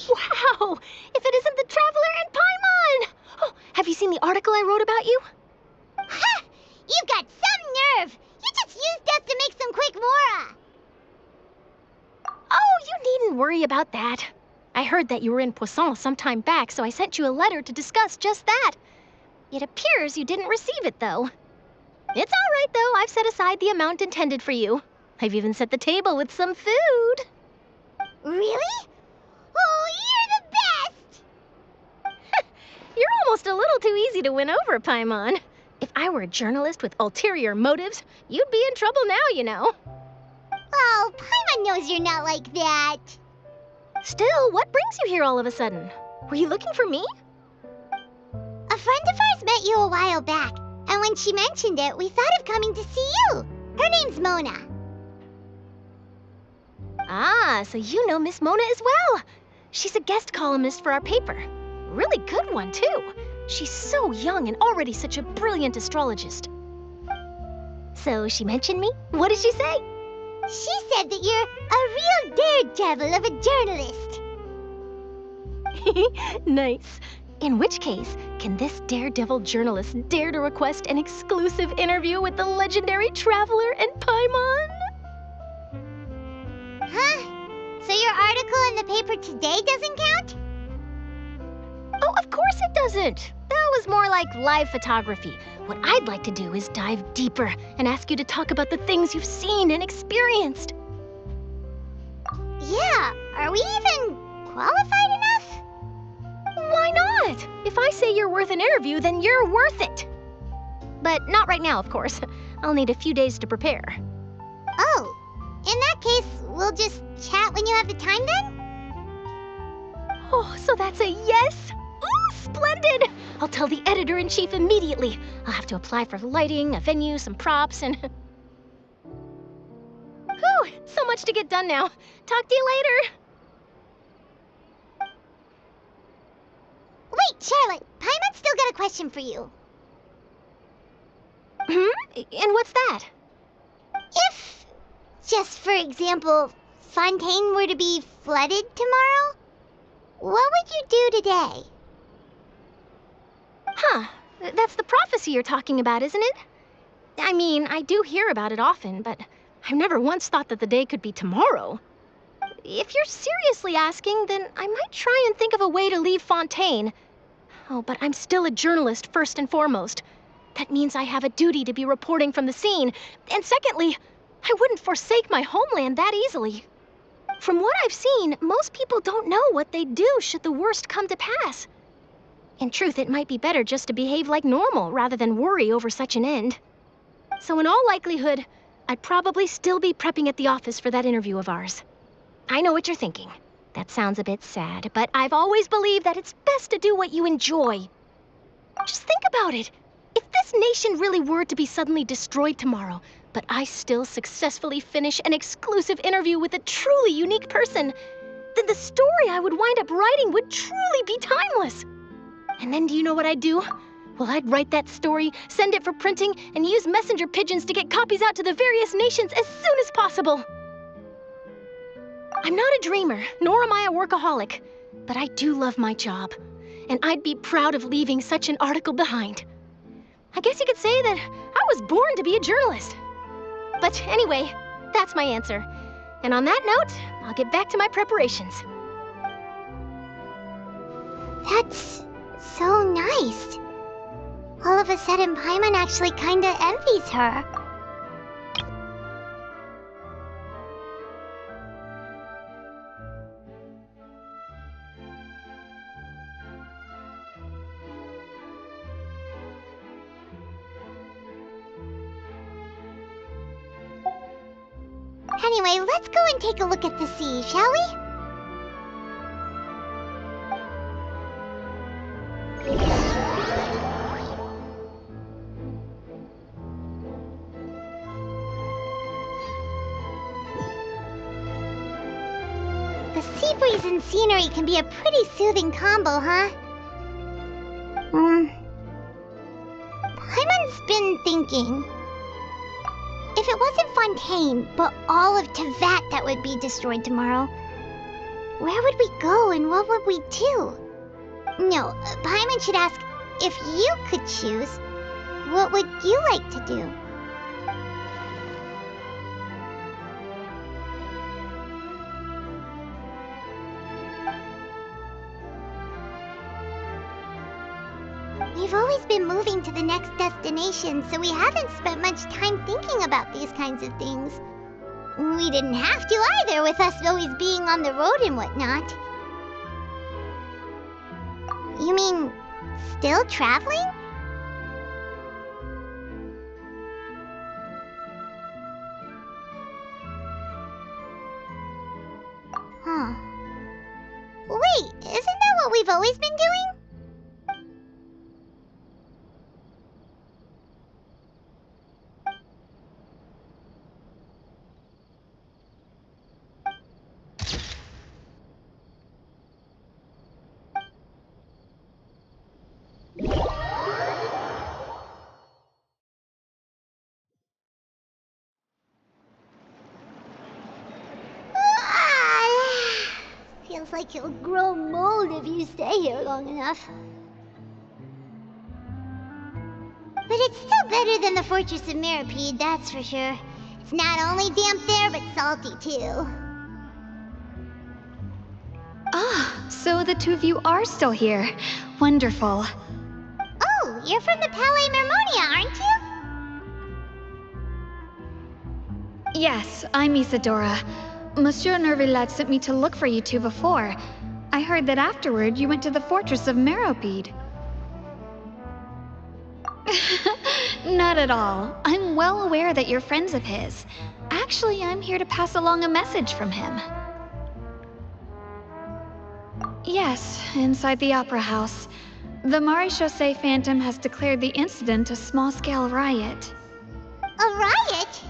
Wow! If it isn't the Traveler and Paimon! Oh, have you seen the article I wrote about you? Ha! You've got some nerve! You just used us to make some quick mora! Oh, you needn't worry about that. I heard that you were in Poisson some time back, so I sent you a letter to discuss just that. It appears you didn't receive it, though. It's all right, though. I've set aside the amount intended for you. I've even set the table with some food. Really? Oh, you're the best! You're almost a little too easy to win over, Paimon. If I were a journalist with ulterior motives, you'd be in trouble now, you know. Oh, Paimon knows you're not like that. Still, what brings you here all of a sudden? Were you looking for me? A friend of ours met you a while back, and when she mentioned it, we thought of coming to see you. Her name's Mona. Ah, so you know Miss Mona as well. She's a guest columnist for our paper. Really good one, too. She's so young and already such a brilliant astrologist. So she mentioned me? What did she say? She said that you're a real daredevil of a journalist. Nice. In which case, can this daredevil journalist dare to request an exclusive interview with the legendary Traveler and Paimon? Huh? So your article in the paper today doesn't count? Oh, of course it doesn't. That was more like live photography. What I'd like to do is dive deeper and ask you to talk about the things you've seen and experienced. Yeah, are we even qualified enough? Why not? If I say you're worth an interview, then you're worth it. But not right now, of course. I'll need a few days to prepare. Oh, in that case, we'll just chat when you have the time then? Oh, so that's a yes? Ooh, splendid! I'll tell the editor-in-chief immediately. I'll have to apply for lighting, a venue, some props, and... Whew, so much to get done now. Talk to you later. Wait, Charlotte, Paimon's still got a question for you. And what's that? If, just for example, Fontaine were to be flooded tomorrow, what would you do today? Huh, that's the prophecy you're talking about, isn't it? I mean, I do hear about it often, but I've never once thought that the day could be tomorrow. If you're seriously asking, then I might try and think of a way to leave Fontaine. Oh, but I'm still a journalist first and foremost. That means I have a duty to be reporting from the scene. And secondly, I wouldn't forsake my homeland that easily. From what I've seen, most people don't know what they'd do should the worst come to pass. In truth, it might be better just to behave like normal rather than worry over such an end. So in all likelihood, I'd probably still be prepping at the office for that interview of ours. I know what you're thinking. That sounds a bit sad, but I've always believed that it's best to do what you enjoy. Just think about it. If this nation really were to be suddenly destroyed tomorrow, but I still successfully finish an exclusive interview with a truly unique person, then the story I would wind up writing would truly be timeless. And then do you know what I'd do? Well, I'd write that story, send it for printing, and use messenger pigeons to get copies out to the various nations as soon as possible. I'm not a dreamer, nor am I a workaholic, but I do love my job, and I'd be proud of leaving such an article behind. I guess you could say that I was born to be a journalist. But anyway, that's my answer. And on that note, I'll get back to my preparations. That's so nice. All of a sudden, Paimon actually kinda envies her. Anyway, let's go and take a look at the sea, shall we? The sea breeze and scenery can be a pretty soothing combo, huh? Paimon's been thinking. If it wasn't Fontaine, but all of Tevat that would be destroyed tomorrow, where would we go and what would we do? No, Paimon should ask, if you could choose, what would you like to do? We've always been moving to the next destination, so we haven't spent much time thinking about these kinds of things. We didn't have to either, with us always being on the road and whatnot. You mean, still traveling? Huh. Wait, isn't that what we've always been doing? Feels like you'll grow mold if you stay here long enough. But it's still better than the Fortress of Mirapede, that's for sure. It's not only damp there, but salty too. Ah, so the two of you are still here. Wonderful. Oh, you're from the Palais Mermonia, aren't you? Yes, I'm Isadora. Monsieur Nervillat sent me to look for you two before. I heard that afterward you went to the Fortress of Meropide. Not at all. I'm well aware that you're friends of his. Actually, I'm here to pass along a message from him. Yes, inside the Opera House. The Maréchaussée Phantom has declared the incident a small-scale riot. A riot?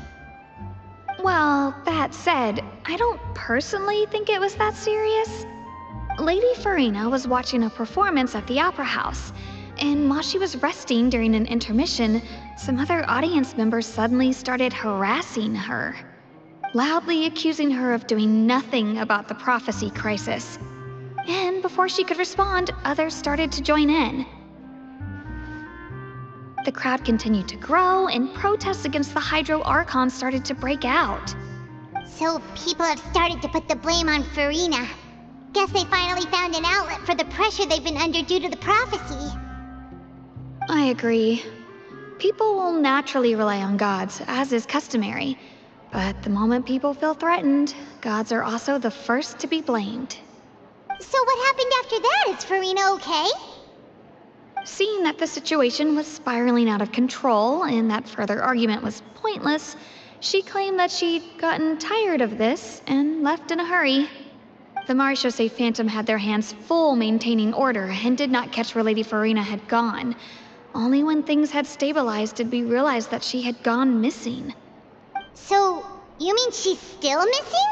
Well, that said, I don't personally think it was that serious. Lady Farina was watching a performance at the Opera House, and while she was resting during an intermission, some other audience members suddenly started harassing her, loudly accusing her of doing nothing about the prophecy crisis. And before she could respond, others started to join in. The crowd continued to grow, and protests against the Hydro Archon started to break out. So people have started to put the blame on Farina. Guess they finally found an outlet for the pressure they've been under due to the prophecy. I agree. People will naturally rely on gods, as is customary. But the moment people feel threatened, gods are also the first to be blamed. So what happened after that? Is Farina okay? Seeing that the situation was spiraling out of control and that further argument was pointless, she claimed that she'd gotten tired of this and left in a hurry. The Maréchaussée Phantom had their hands full maintaining order and did not catch where Lady Farina had gone. Only when things had stabilized did we realize that she had gone missing. So, you mean she's still missing?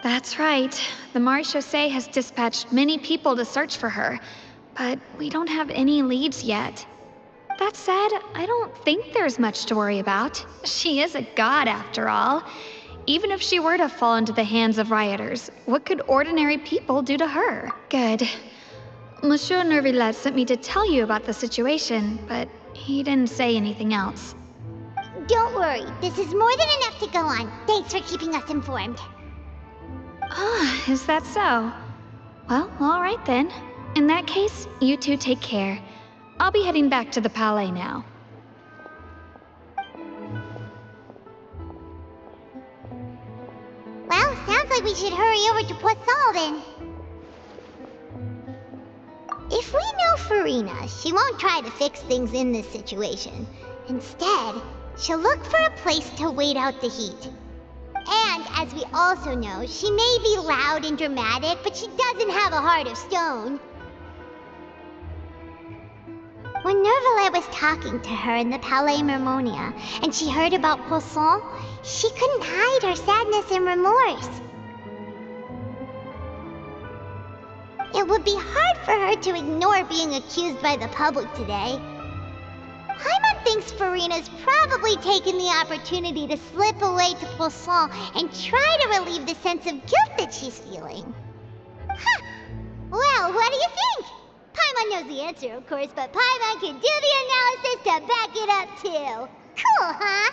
That's right. The Maréchaussée has dispatched many people to search for her, but we don't have any leads yet. That said, I don't think there's much to worry about. She is a god after all. Even if she were to fall into the hands of rioters, what could ordinary people do to her? Good. Monsieur Nervillet sent me to tell you about the situation, but he didn't say anything else. Don't worry, this is more than enough to go on. Thanks for keeping us informed. Ah, is that so? Well, all right then. In that case, you two take care. I'll be heading back to the Palais now. Well, sounds like we should hurry over to Poisson then. If we know Farina, she won't try to fix things in this situation. Instead, she'll look for a place to wait out the heat. And, as we also know, she may be loud and dramatic, but she doesn't have a heart of stone. When Nervalet was talking to her in the Palais Mermonia, and she heard about Poisson, she couldn't hide her sadness and remorse. It would be hard for her to ignore being accused by the public today. Paimon thinks Farina's probably taken the opportunity to slip away to Poisson and try to relieve the sense of guilt that she's feeling. Huh. Well, what do you think? Paimon knows the answer, of course, but Paimon can do the analysis to back it up, too. Cool, huh?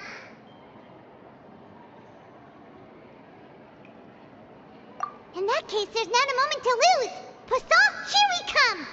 In that case, there's not a moment to lose. Poisson, here we come!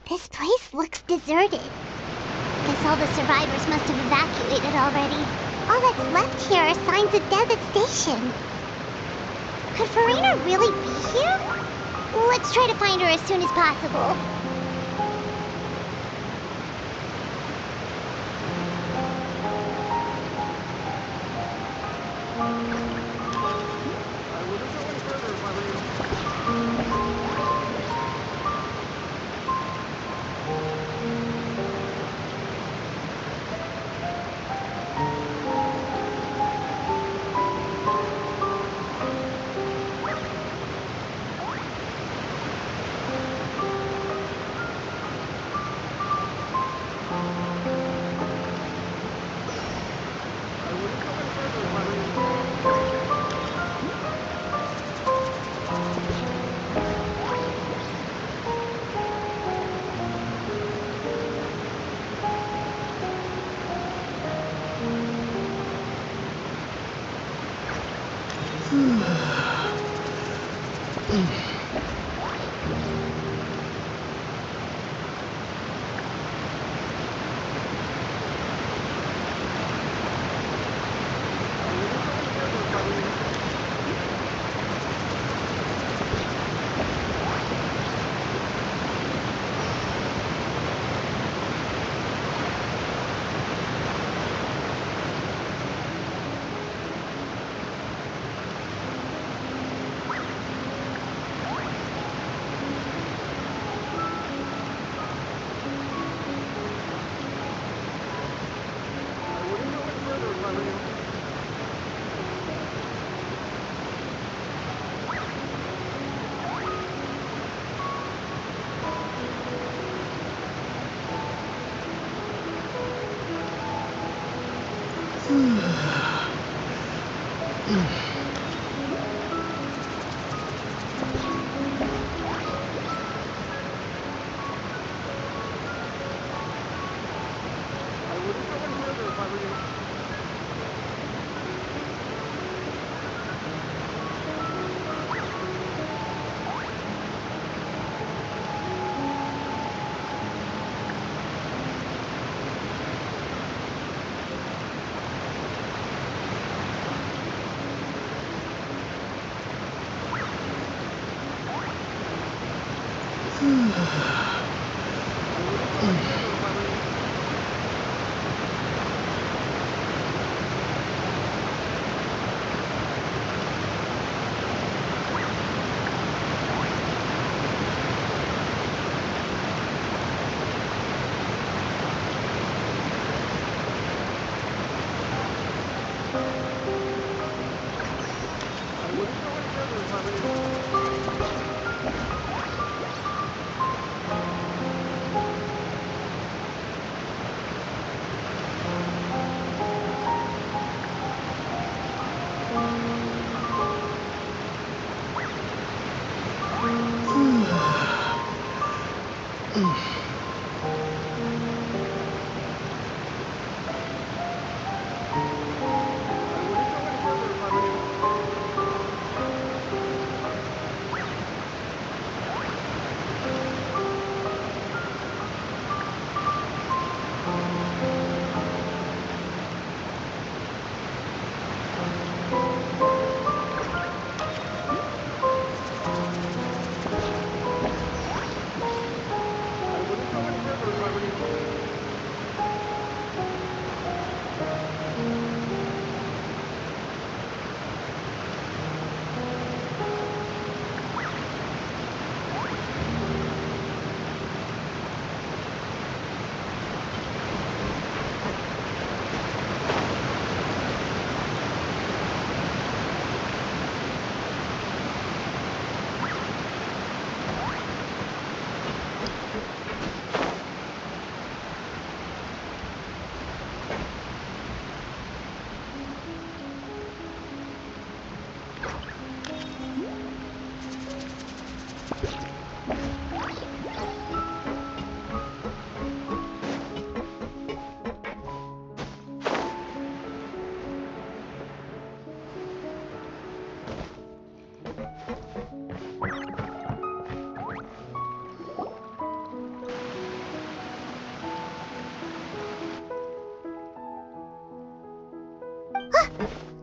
This place looks deserted. Guess all the survivors must have evacuated already. All that's left here are signs of devastation. Could Farina really be here? Let's try to find her as soon as possible.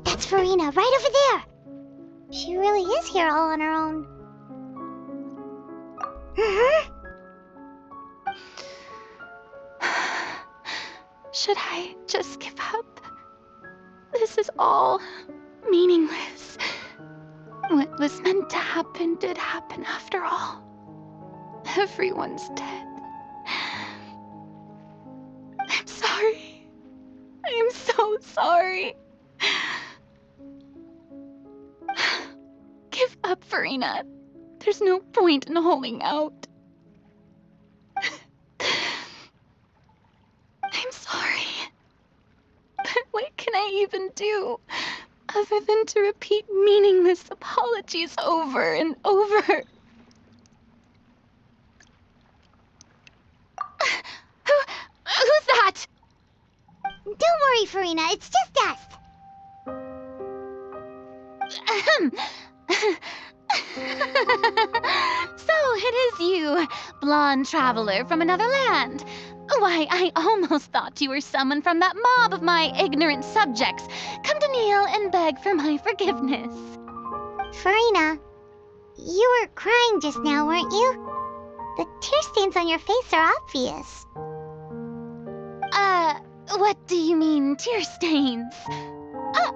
That's Farina, right over there. She really is here all on her own. Should I just give up? This is all meaningless. What was meant to happen did happen after all. Everyone's dead. I'm sorry. I am so sorry. Give up, Farina. There's no point in holding out. I'm sorry. But what can I even do other than to repeat meaningless apologies over and over? Who's that? Don't worry, Farina, it's just us. So it is you, blonde traveler from another land. Why, I almost thought you were someone from that mob of my ignorant subjects, come to kneel and beg for my forgiveness. Farina, you were crying just now, weren't you? The tear stains on your face are obvious. What do you mean, tear stains? Oh,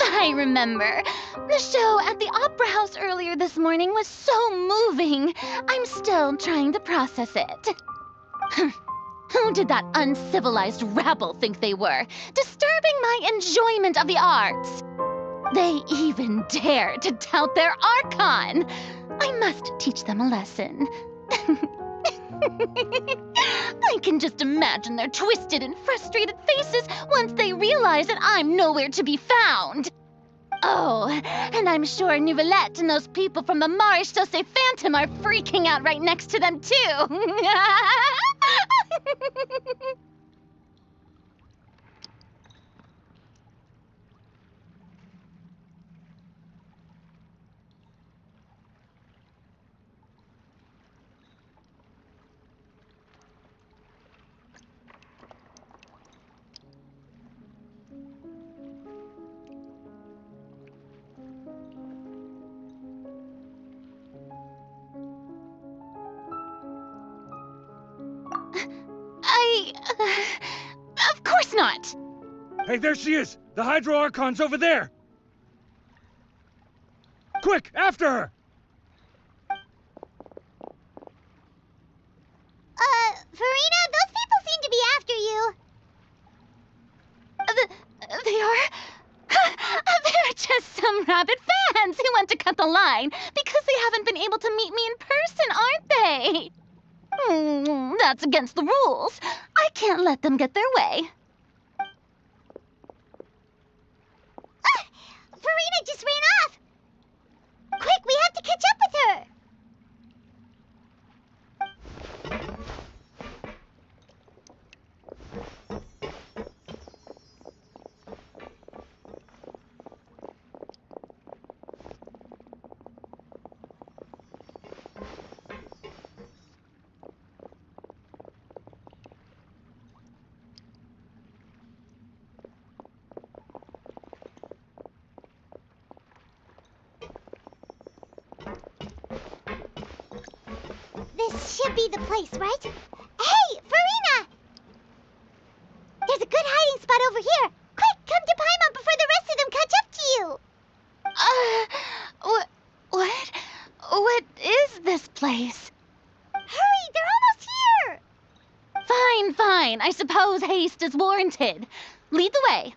I remember. The show at the Opera House earlier this morning was so moving. I'm still trying to process it. Who did that uncivilized rabble think they were, disturbing my enjoyment of the arts? They even dare to tout their Archon. I must teach them a lesson. I can just imagine their twisted and frustrated faces once they realize that I'm nowhere to be found. Oh, and I'm sure Nouvellette and those people from the Maréchaussée Phantom are freaking out right next to them, too. Of course not! Hey, there she is! The Hydro Archon's over there! Quick, after her! Farina, those people seem to be after you. They are... They're just some rabid fans who want to cut the line because they haven't been able to meet me in person, aren't they? That's against the rules. I can't let them get their way. Farina just ran off! Quick, we have to catch up with her! This should be the place, right? Hey, Farina! There's a good hiding spot over here. Quick, come to Paimon before the rest of them catch up to you. What is this place? Hurry, they're almost here. Fine. I suppose haste is warranted. Lead the way.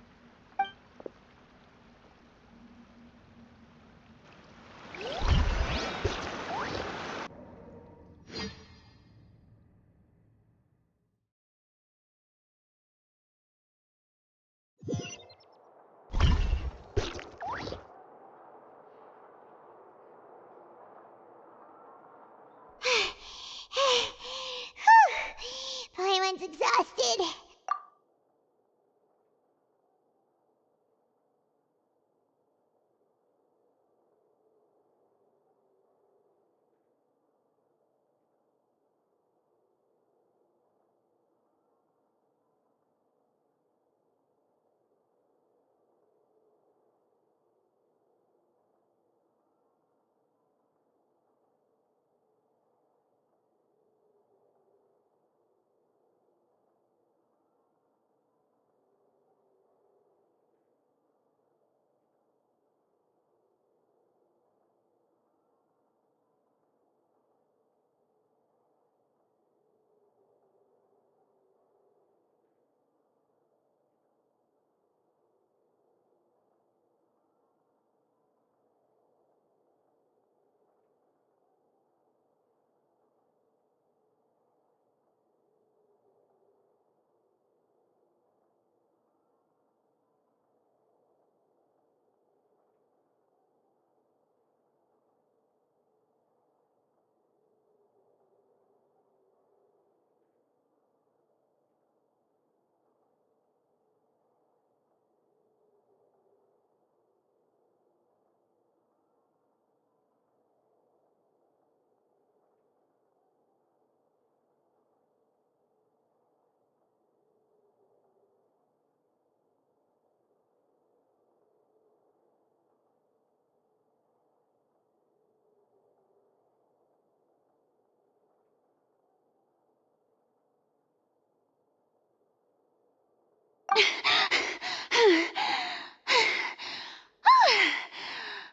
Paimon's exhausted.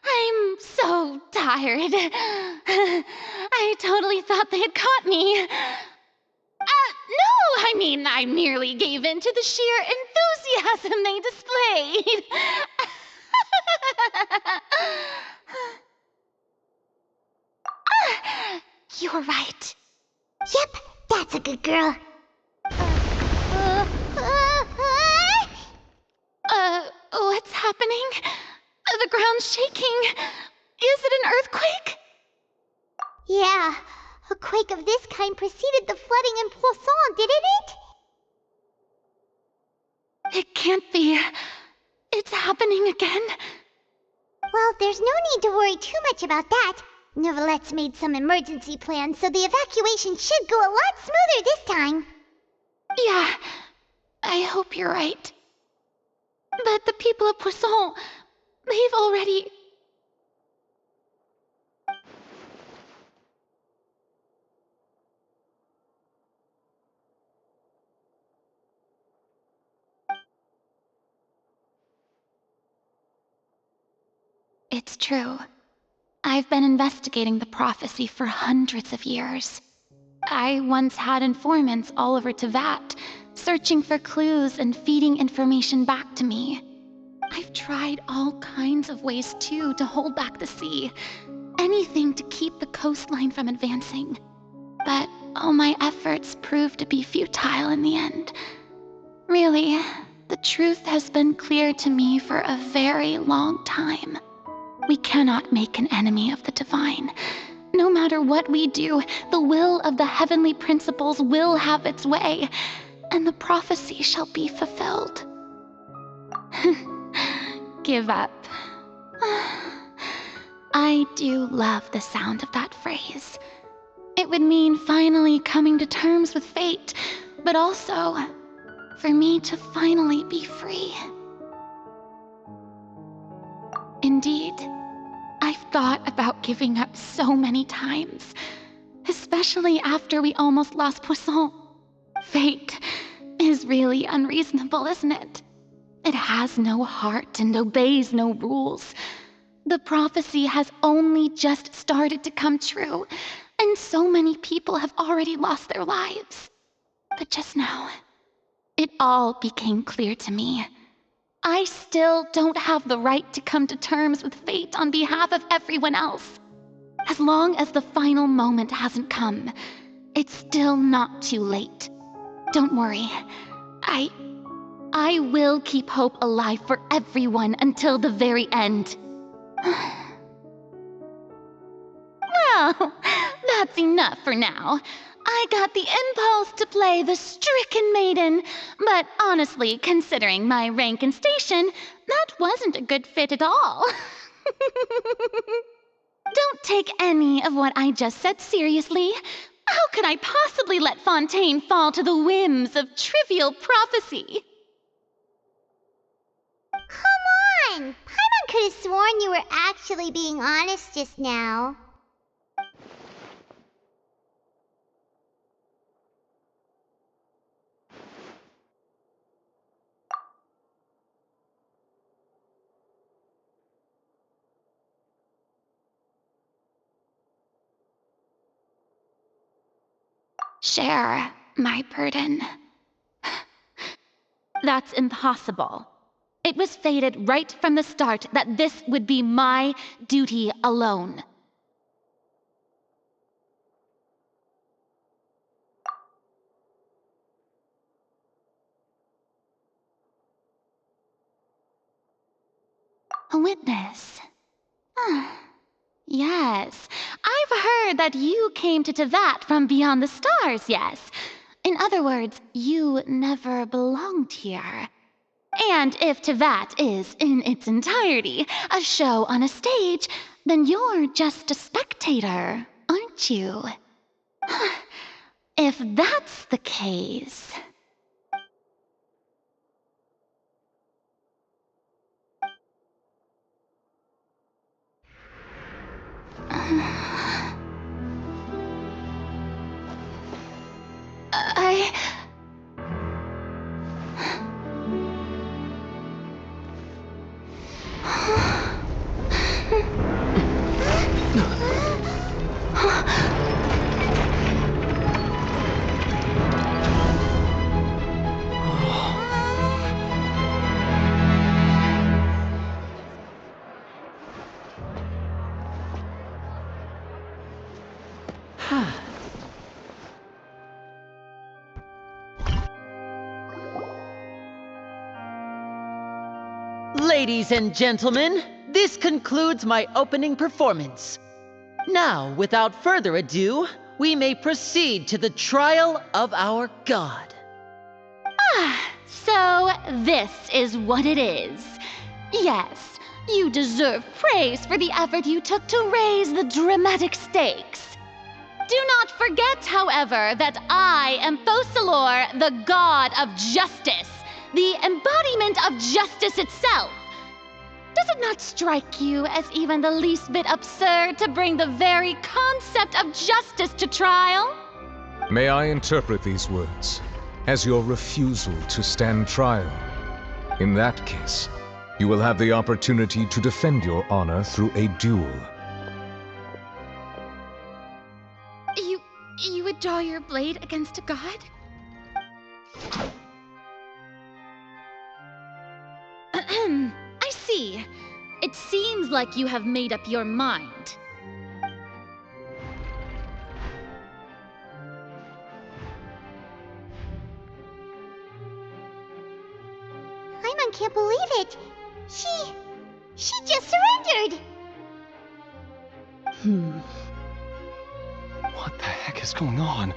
I'm so tired. I totally thought they had caught me. No, I merely gave in to the sheer enthusiasm they displayed. You're right. Yep, that's a good girl. What's happening? The ground's shaking. Is it an earthquake? Yeah, a quake of this kind preceded the flooding in Poisson, didn't it? It can't be. It's happening again. Well, there's no need to worry too much about that. Novelette's made some emergency plans, so the evacuation should go a lot smoother this time. Yeah, I hope you're right. But the people of Poisson, they've already... It's true. I've been investigating the prophecy for hundreds of years. I once had informants all over Teyvat, searching for clues and feeding information back to me. I've tried all kinds of ways, too, to hold back the sea. Anything to keep the coastline from advancing. But all my efforts proved to be futile in the end. Really, the truth has been clear to me for a very long time. We cannot make an enemy of the divine. No matter what we do, the will of the heavenly principles will have its way, and the prophecy shall be fulfilled. Give up. I do love the sound of that phrase. It would mean finally coming to terms with fate, but also for me to finally be free. Indeed, I've thought about giving up so many times, especially after we almost lost Poisson. Fate is really unreasonable, isn't it? It has no heart and obeys no rules. The prophecy has only just started to come true, and so many people have already lost their lives. But just now, it all became clear to me. I still don't have the right to come to terms with fate on behalf of everyone else. As long as the final moment hasn't come, it's still not too late. Don't worry. I will keep hope alive for everyone until the very end. Well, that's enough for now. I got the impulse to play the stricken maiden, but honestly, considering my rank and station, that wasn't a good fit at all. Don't take any of what I just said seriously. How could I possibly let Fontaine fall to the whims of trivial prophecy? Come on! Paimon could have sworn you were actually being honest just now. Share my burden. That's impossible. It was fated right from the start that this would be my duty alone. A witness. Yes, I've heard that you came to Teyvat from beyond the stars, yes. In other words, you never belonged here. And if Teyvat is, in its entirety, a show on a stage, then you're just a spectator, aren't you? If that's the case... Ladies and gentlemen, this concludes my opening performance. Now, without further ado, we may proceed to the trial of our god. So this is what it is. Yes, you deserve praise for the effort you took to raise the dramatic stakes. Do not forget, however, that I am Focalor, the god of justice, the embodiment of justice itself. Does it not strike you as even the least bit absurd to bring the very concept of justice to trial? May I interpret these words as your refusal to stand trial? In that case, You will have the opportunity to defend your honor through a duel. You would draw your blade against a god? I see. It seems like you have made up your mind. Paimon can't believe it. She just surrendered. What the heck is going on?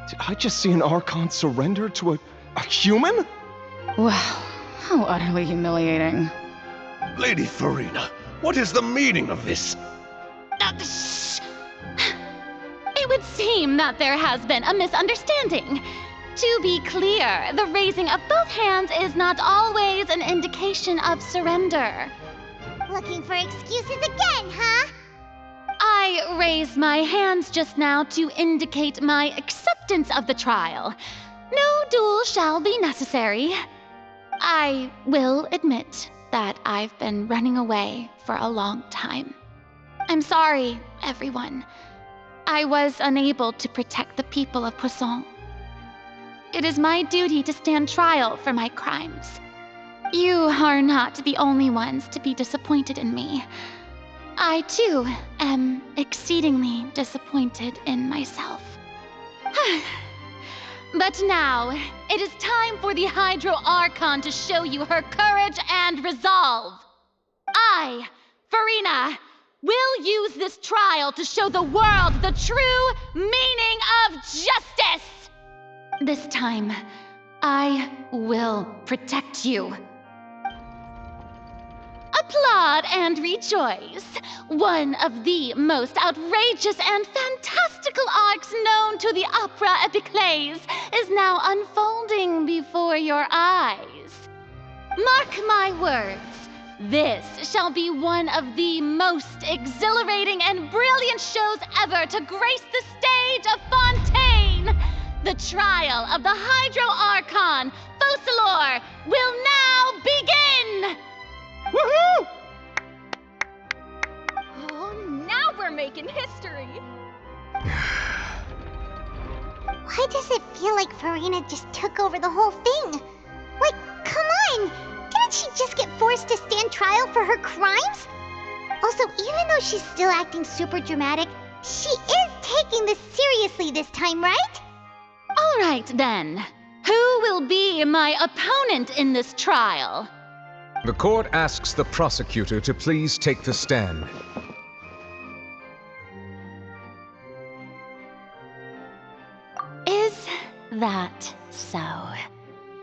Did I just see an Archon surrender to a human? Wow, how utterly humiliating. Lady Farina, what is the meaning of this? Shh! It would seem that there has been a misunderstanding. To be clear, the raising of both hands is not always an indication of surrender. Looking for excuses again, huh? I raised my hands just now to indicate my acceptance of the trial. No duel shall be necessary. I will admit that I've been running away for a long time. I'm sorry, everyone. I was unable to protect the people of Poisson. It is my duty to stand trial for my crimes. You are not the only ones to be disappointed in me. I, too, am exceedingly disappointed in myself. But now, it is time for the Hydro Archon to show you her courage and resolve. I, Farina, will use this trial to show the world the true meaning of justice! This time, I will protect you. Applaud and rejoice. One of the most outrageous and fantastical arcs known to the opera epiclese is now unfolding before your eyes. Mark my words, this shall be one of the most exhilarating and brilliant shows ever to grace the stage of Fontaine. The trial of the Hydro Archon, Focalor, will now begin! Woohoo! Oh, now we're making history. Why does it feel like Farina just took over the whole thing? Like, come on! Didn't she just get forced to stand trial for her crimes? Also, even though she's still acting super dramatic, she is taking this seriously this time, right? All right, then. Who will be my opponent in this trial? The court asks the prosecutor to please take the stand. Is that so?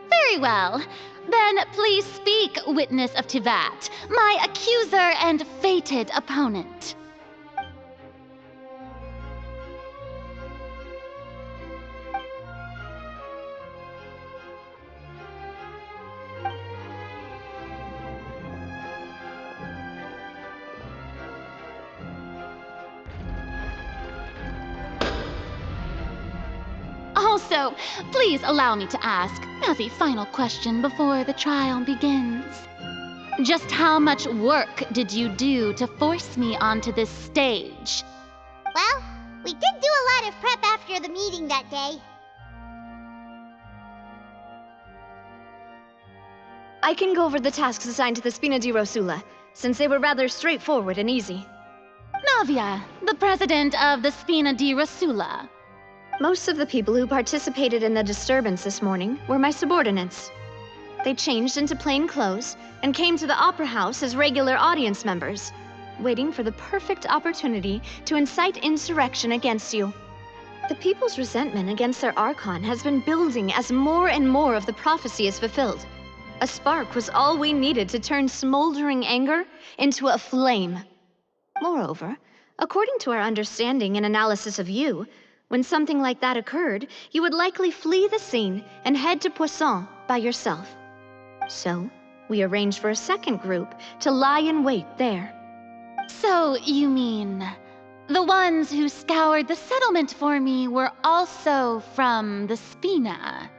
Very well. Then please speak, witness of Tivat, my accuser and fated opponent. Also, please allow me to ask, as a final question before the trial begins. Just how much work did you do to force me onto this stage? Well, we did do a lot of prep after the meeting that day. I can go over the tasks assigned to the Spina di Rosula, since they were rather straightforward and easy. Navia, the president of the Spina di Rosula. Most of the people who participated in the disturbance this morning were my subordinates. They changed into plain clothes and came to the Opera House as regular audience members, waiting for the perfect opportunity to incite insurrection against you. The people's resentment against their Archon has been building as more and more of the prophecy is fulfilled. A spark was all we needed to turn smoldering anger into a flame. Moreover, according to our understanding and analysis of you, when something like that occurred, you would likely flee the scene and head to Poisson by yourself. So, we arranged for a second group to lie in wait there. So, you mean, the ones who scoured the settlement for me were also from the Spina?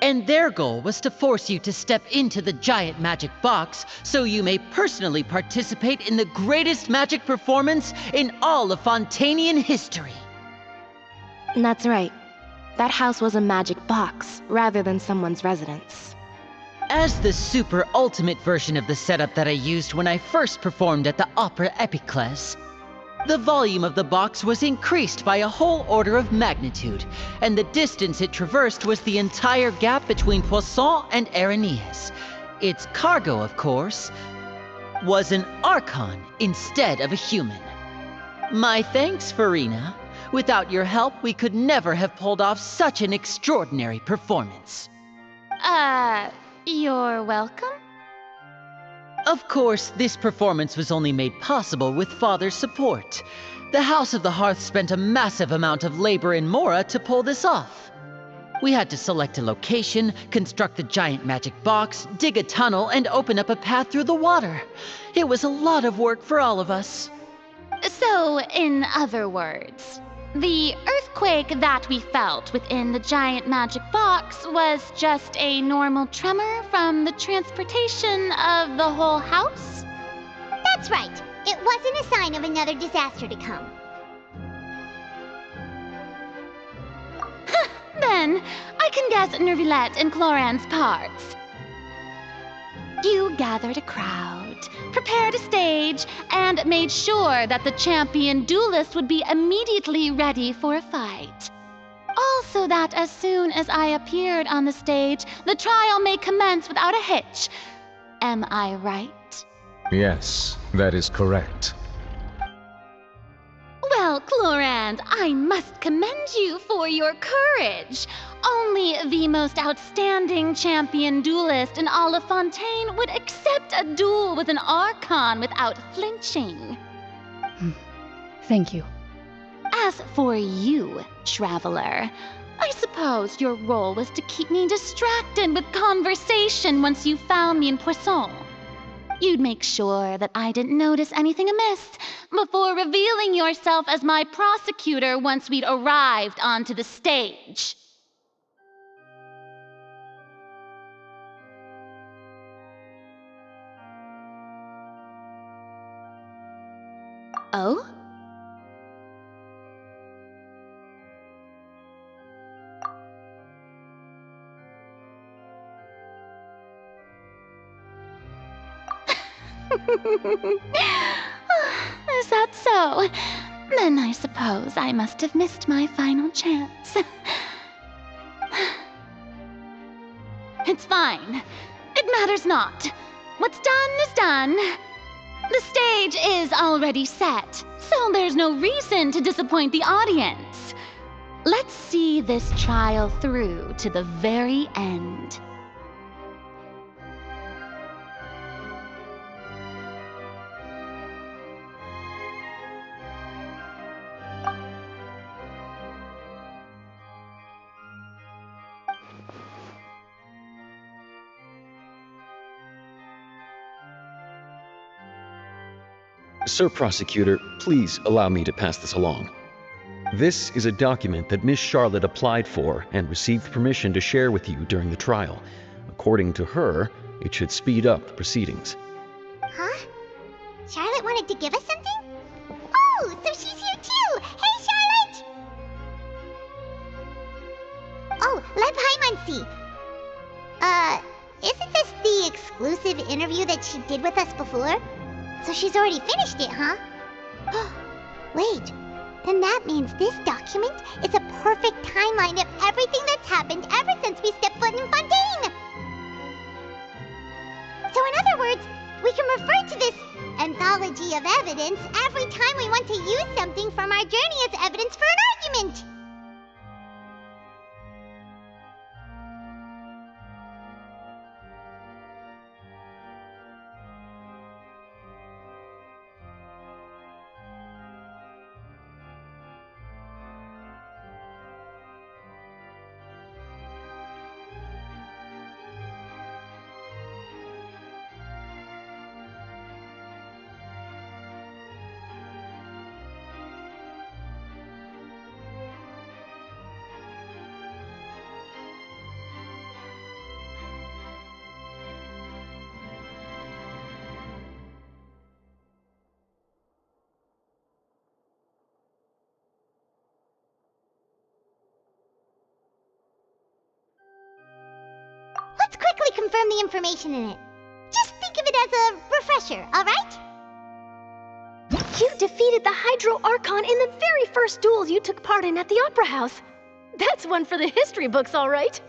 And their goal was to force you to step into the giant magic box so you may personally participate in the greatest magic performance in all of Fontainian history. That's right. That house was a magic box, rather than someone's residence. As the super ultimate version of the setup that I used when I first performed at the Opera Epiclese, the volume of the box was increased by a whole order of magnitude, and the distance it traversed was the entire gap between Poisson and Araneas. Its cargo, of course, was an Archon instead of a human. My thanks, Farina. Without your help, we could never have pulled off such an extraordinary performance. You're welcome? Of course, this performance was only made possible with Father's support. The House of the Hearth spent a massive amount of labor in Mora to pull this off. We had to select a location, construct the giant magic box, dig a tunnel, and open up a path through the water. It was a lot of work for all of us. So, in other words, the earthquake that we felt within the giant magic box was just a normal tremor from the transportation of the whole house? That's right. It wasn't a sign of another disaster to come. Then, I can guess Nervillette and Cloran's parts. You gathered a crowd, prepared a stage, and made sure that the champion duelist would be immediately ready for a fight. Also that as soon as I appeared on the stage, the trial may commence without a hitch. Am I right? Yes, that is correct. Well, Clorand, I must commend you for your courage. Only the most outstanding champion duelist in all of Fontaine would accept a duel with an Archon without flinching. Thank you. As for you, Traveler, I suppose your role was to keep me distracted with conversation once you found me in Poisson. You'd make sure that I didn't notice anything amiss before revealing yourself as my prosecutor once we'd arrived onto the stage. Oh? Is that so? Then I suppose I must have missed my final chance. It's fine. It matters not. What's done is done. The stage is already set, so there's no reason to disappoint the audience. Let's see this trial through to the very end. Sir Prosecutor, please allow me to pass this along. This is a document that Miss Charlotte applied for and received permission to share with you during the trial. According to her, it should speed up the proceedings. Huh? Charlotte wanted to give us something? Oh, so she's here too! Hey, Charlotte! Oh, Lev Hymancy! Isn't this the exclusive interview that she did with us before? So she's already finished it, huh? Wait, then that means this document is a perfect timeline of everything that's happened ever since we stepped foot in Fontaine! So in other words, we can refer to this anthology of evidence every time we want to use something from our journey as evidence for an argument! quickly confirm the information in it. Just think of it as a refresher, alright? You defeated the Hydro Archon in the very first duels you took part in at the Opera House. That's one for the history books, all right.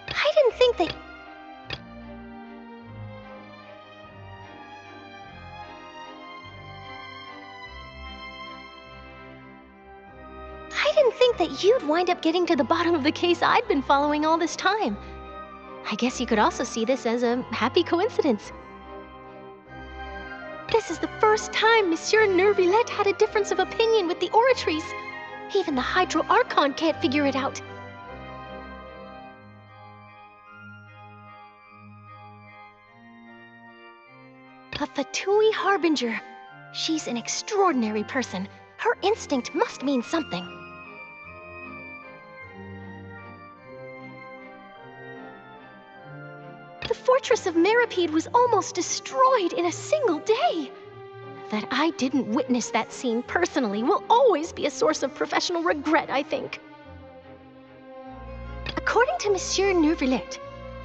I didn't think that... I didn't think that you'd wind up getting to the bottom of the case I'd been following all this time. I guess you could also see this as a happy coincidence. This is the first time Monsieur Nervillette had a difference of opinion with the Oratrice. Even the Hydro Archon can't figure it out. A Fatui Harbinger. She's an extraordinary person. Her instinct must mean something. The fortress of Meripede was almost destroyed in a single day. That I didn't witness that scene personally will always be a source of professional regret, I think. According to Monsieur Nervillette,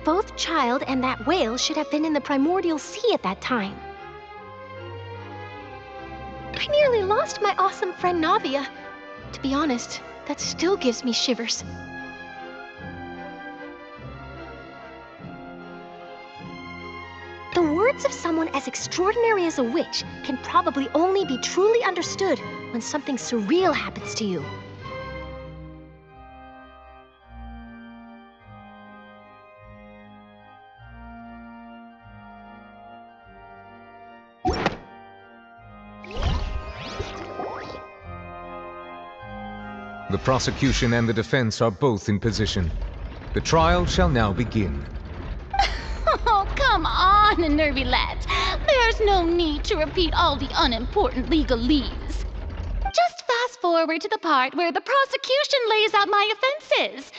both Child and that whale should have been in the primordial sea at that time. I nearly lost my awesome friend Navia. To be honest, that still gives me shivers. The words of someone as extraordinary as a witch can probably only be truly understood when something surreal happens to you. The prosecution and the defense are both in position. The trial shall now begin. Oh, come on, Nervillette. There's no need to repeat all the unimportant legalese. Just fast forward to the part where the prosecution lays out my offenses.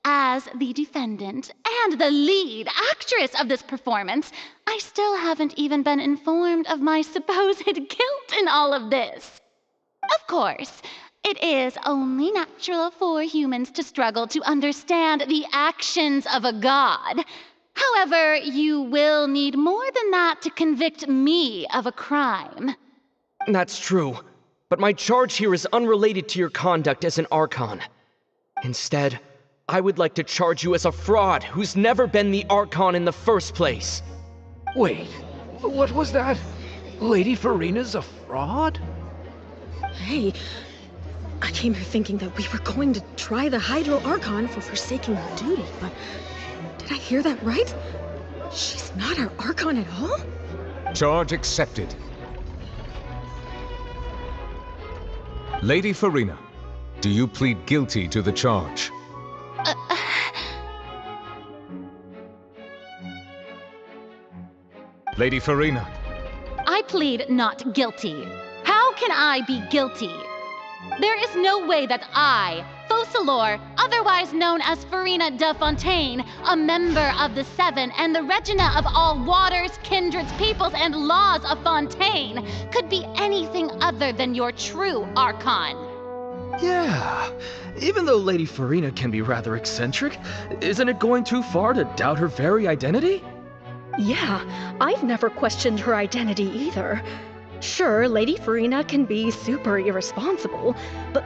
As the defendant and the lead actress of this performance, I still haven't even been informed of my supposed guilt in all of this. Of course, it is only natural for humans to struggle to understand the actions of a god. However, you will need more than that to convict me of a crime. That's true, but my charge here is unrelated to your conduct as an Archon. Instead, I would like to charge you as a fraud who's never been the Archon in the first place. Wait, what was that? Lady Farina's a fraud? Hey, I came here thinking that we were going to try the Hydro Archon for forsaking her duty, but did I hear that right? She's not our Archon at all? Charge accepted. Lady Farina, do you plead guilty to the charge? Lady Farina. I plead not guilty. How can I be guilty? There is no way that I, Focalor, otherwise known as Farina de Fontaine, a member of the Seven and the Regina of all waters, kindreds, peoples, and laws of Fontaine, could be anything other than your true Archon. Yeah, even though Lady Farina can be rather eccentric, isn't it going too far to doubt her very identity? Yeah, I've never questioned her identity either. Sure, Lady Farina can be super irresponsible, but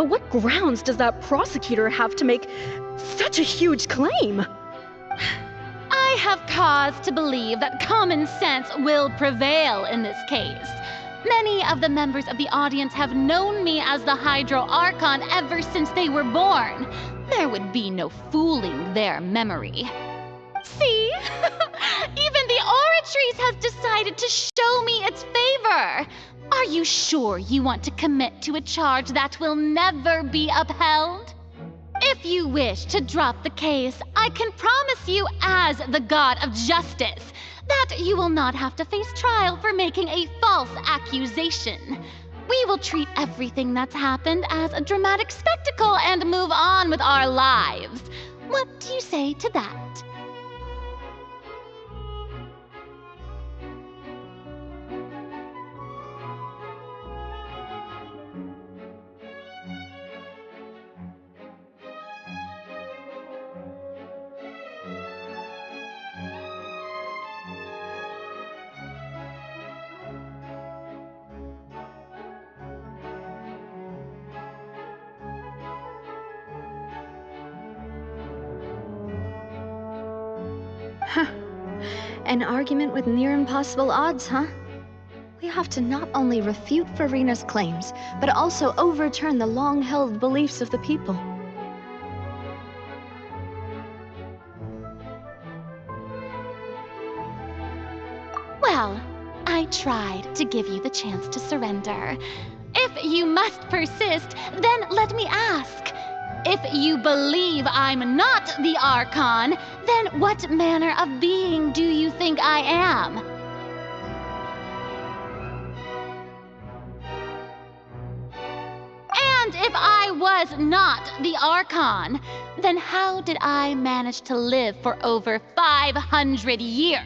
what grounds does that prosecutor have to make such a huge claim? I have cause to believe that common sense will prevail in this case. Many of the members of the audience have known me as the Hydro Archon ever since they were born. There would be no fooling their memory. See? Even the Oratrice has decided to show me its favor. Are you sure you want to commit to a charge that will never be upheld? If you wish to drop the case, I can promise you as the god of justice that you will not have to face trial for making a false accusation. We will treat everything that's happened as a dramatic spectacle and move on with our lives. What do you say to that? An argument with near impossible odds, huh? We have to not only refute Farina's claims, but also overturn the long-held beliefs of the people. Well, I tried to give you the chance to surrender. If you must persist, then let me ask. If you believe I'm not the Archon, then what manner of being do you think I am? And if I was not the Archon, then how did I manage to live for over 500 years?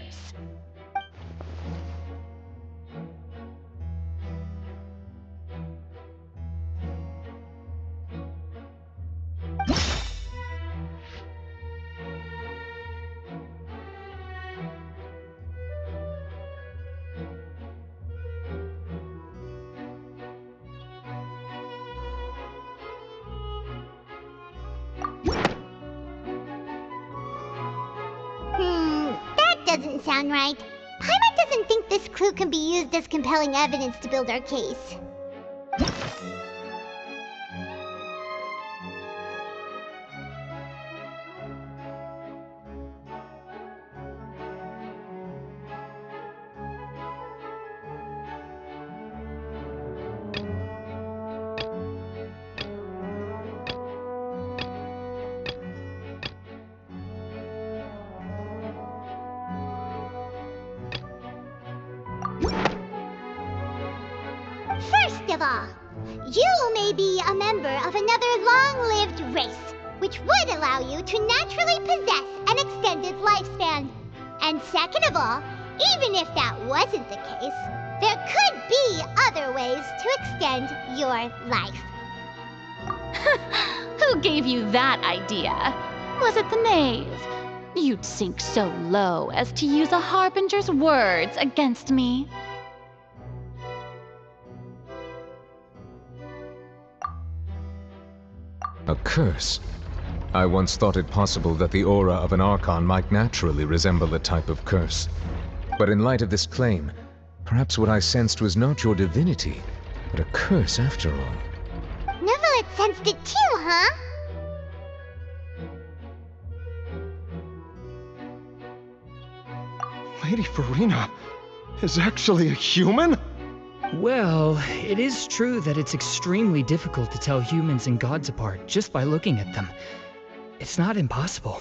That doesn't sound right. Paimon doesn't think this clue can be used as compelling evidence to build our case. First of all, you may be a member of another long-lived race, which would allow you to naturally possess an extended lifespan. And second of all, even if that wasn't the case, there could be other ways to extend your life. Who gave you that idea? Was it the knave? You'd sink so low as to use a harbinger's words against me. A curse? I once thought it possible that the aura of an Archon might naturally resemble a type of curse. But in light of this claim, perhaps what I sensed was not your divinity, but a curse after all. Neverlet sensed it too, huh? Lady Farina is actually a human? Well, it is true that it's extremely difficult to tell humans and gods apart just by looking at them. It's not impossible.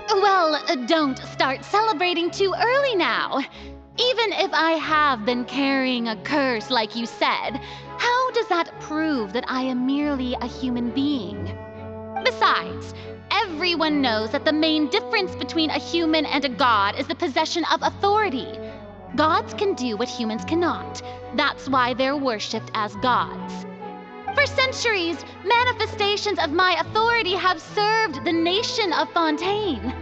Well, don't start celebrating too early now. Even if I have been carrying a curse like you said, how does that prove that I am merely a human being? Besides, everyone knows that the main difference between a human and a god is the possession of authority. Gods can do what humans cannot. That's why they're worshipped as gods. For centuries, manifestations of my authority have served the nation of Fontaine.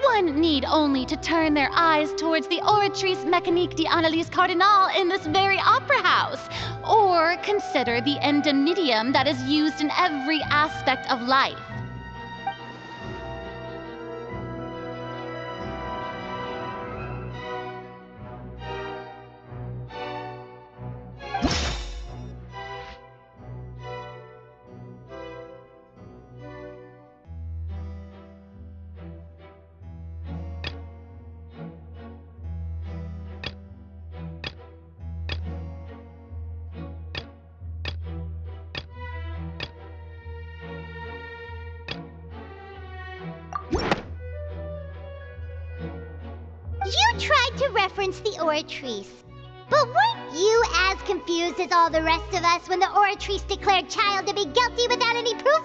One need only to turn their eyes towards the Oratrice Mécanique d'Analyse Cardinal in this very opera house, or consider the indemnitium that is used in every aspect of life. You tried to reference the Oratrice. But weren't you as confused as all the rest of us when the Oratrice declared Child to be guilty without any proof?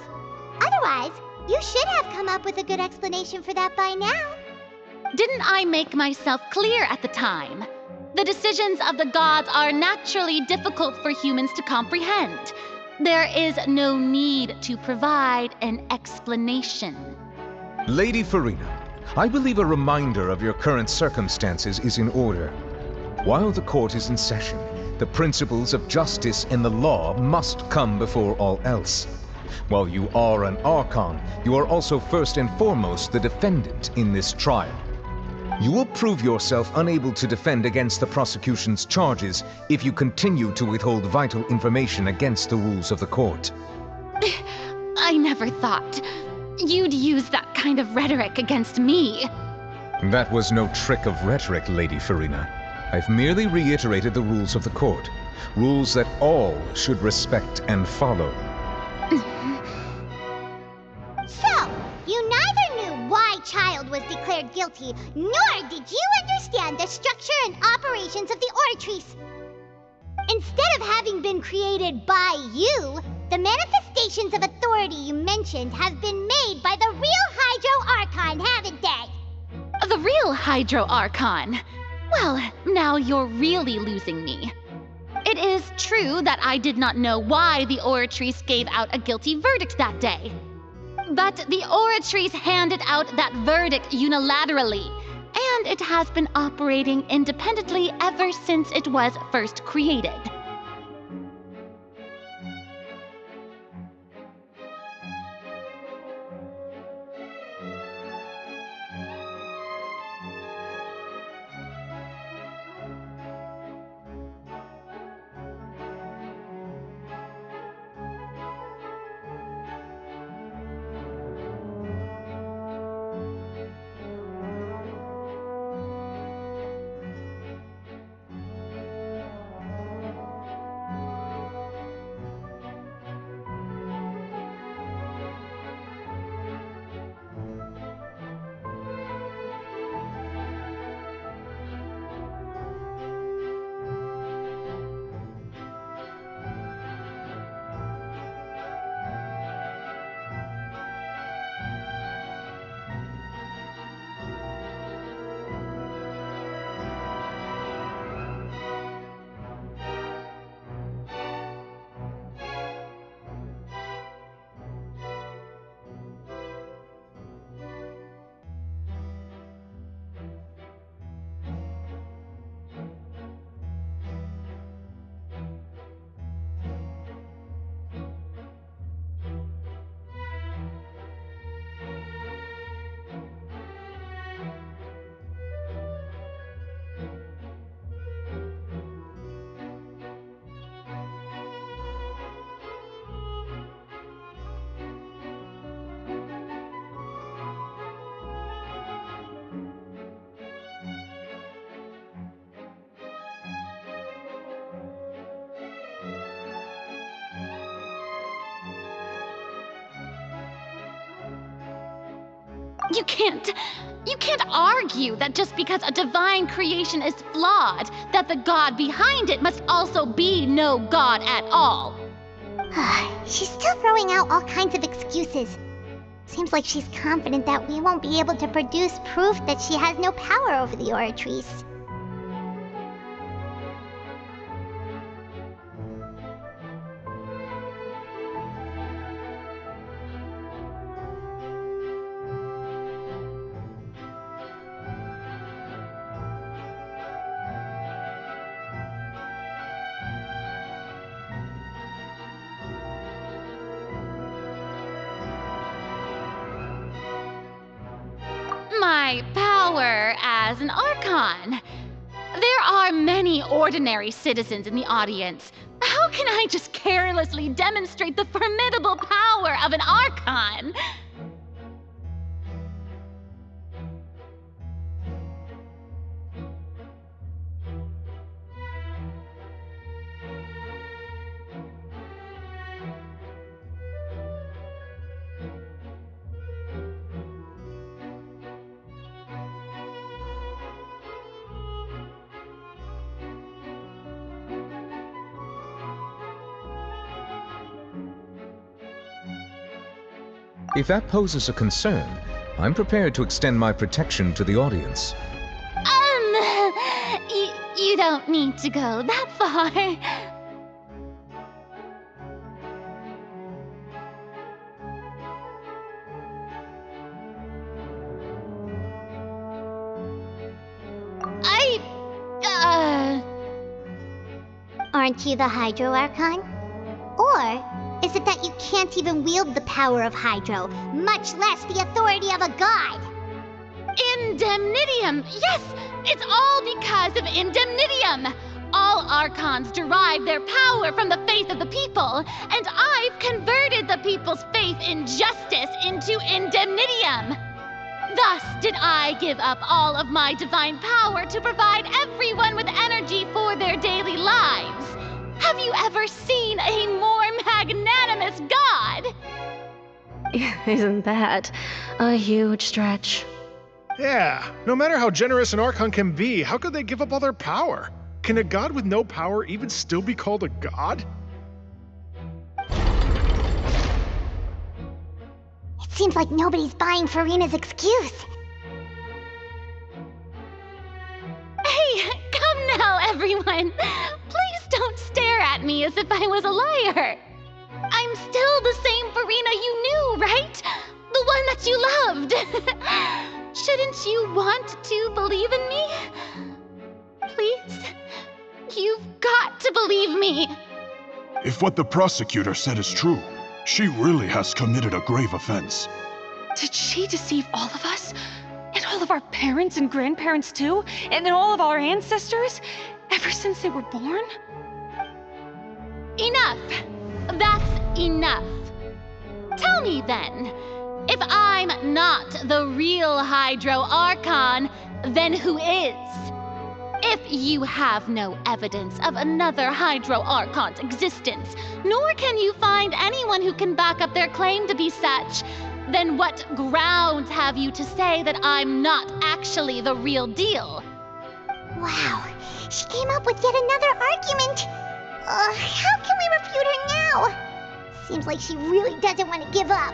Otherwise, you should have come up with a good explanation for that by now. Didn't I make myself clear at the time? The decisions of the gods are naturally difficult for humans to comprehend. There is no need to provide an explanation. Lady Farina, I believe a reminder of your current circumstances is in order. While the court is in session, the principles of justice and the law must come before all else. While you are an Archon, you are also first and foremost the defendant in this trial. You will prove yourself unable to defend against the prosecution's charges if you continue to withhold vital information against the rules of the court. I never thought you'd use that kind of rhetoric against me. That was no trick of rhetoric, Lady Farina. I've merely reiterated the rules of the court. Rules that all should respect and follow. So, you neither knew why Child was declared guilty, nor did you understand the structure and operations of the Oratrice. Instead of having been created by you, the manifestations of authority you mentioned have been made by the real Hydro Archon, haven't they? The real Hydro Archon? Well, now you're really losing me. It is true that I did not know why the Oratrice gave out a guilty verdict that day. But the Oratrice handed out that verdict unilaterally, and it has been operating independently ever since it was first created. You can't argue that just because a divine creation is flawed, that the god behind it must also be no god at all. She's still throwing out all kinds of excuses. Seems like she's confident that we won't be able to produce proof that she has no power over the Oratrice. My power as an Archon. There are many ordinary citizens in the audience. How can I just carelessly demonstrate the formidable power of an Archon? If that poses a concern, I'm prepared to extend my protection to the audience. You don't need to go that far. Aren't you the Hydro Archon? Or is it that you can't even wield the power of Hydro, much less the authority of a god? Indemnitium! Yes! It's all because of Indemnitium! All Archons derive their power from the faith of the people, and I've converted the people's faith in justice into Indemnitium! Thus did I give up all of my divine power to provide everyone with energy for their daily lives. Have you ever seen a more magnanimous god? Isn't that a huge stretch? Yeah, no matter how generous an Archon can be, how could they give up all their power? Can a god with no power even still be called a god? It seems like nobody's buying Furina's excuse. Hey, come now, everyone! Please don't stare at me as if I was a liar! I'm still the same Furina you knew, right? The one that you loved! Shouldn't you want to believe in me? Please? You've got to believe me! If what the prosecutor said is true, she really has committed a grave offense. Did she deceive all of us? And all of our parents and grandparents too? And then all of our ancestors? Ever since they were born? Enough! That's enough. Tell me then, if I'm not the real Hydro Archon, then who is? If you have no evidence of another Hydro Archon's existence, nor can you find anyone who can back up their claim to be such, then what grounds have you to say that I'm not actually the real deal? Wow, she came up with yet another argument. How can we refute her now? Seems like she really doesn't want to give up.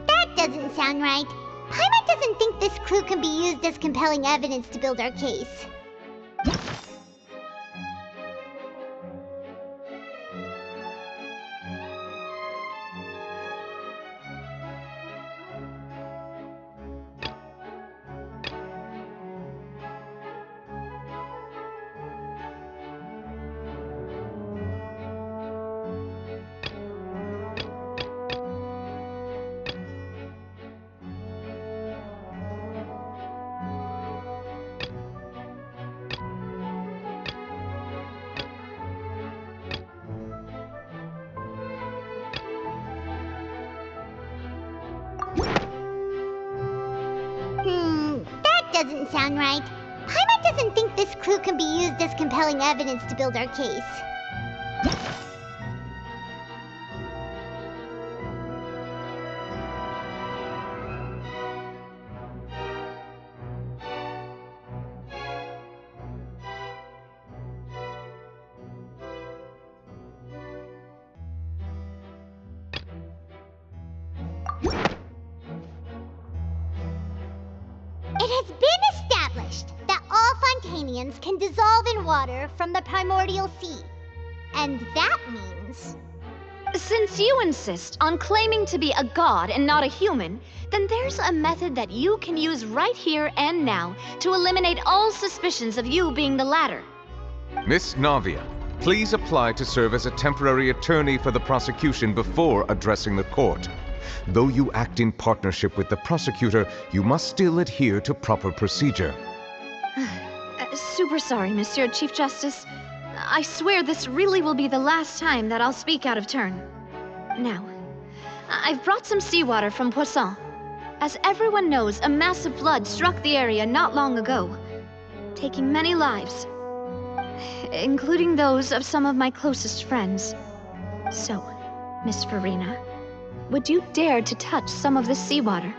That doesn't sound right. Paimon doesn't think this clue can be used as compelling evidence to build our case. That doesn't sound right. Paimon doesn't think this clue can be used as compelling evidence to build our case. It has been established that all Fontainians can dissolve in water from the primordial sea. And that means... Since you insist on claiming to be a god and not a human, then there's a method that you can use right here and now to eliminate all suspicions of you being the latter. Miss Navia, please apply to serve as a temporary attorney for the prosecution before addressing the court. Though you act in partnership with the prosecutor, you must still adhere to proper procedure. Super sorry, Monsieur Chief Justice. I swear this really will be the last time that I'll speak out of turn. Now, I've brought some seawater from Poisson. As everyone knows, a massive flood struck the area not long ago, taking many lives, including those of some of my closest friends. So, Miss Furina, would you dare to touch some of this seawater?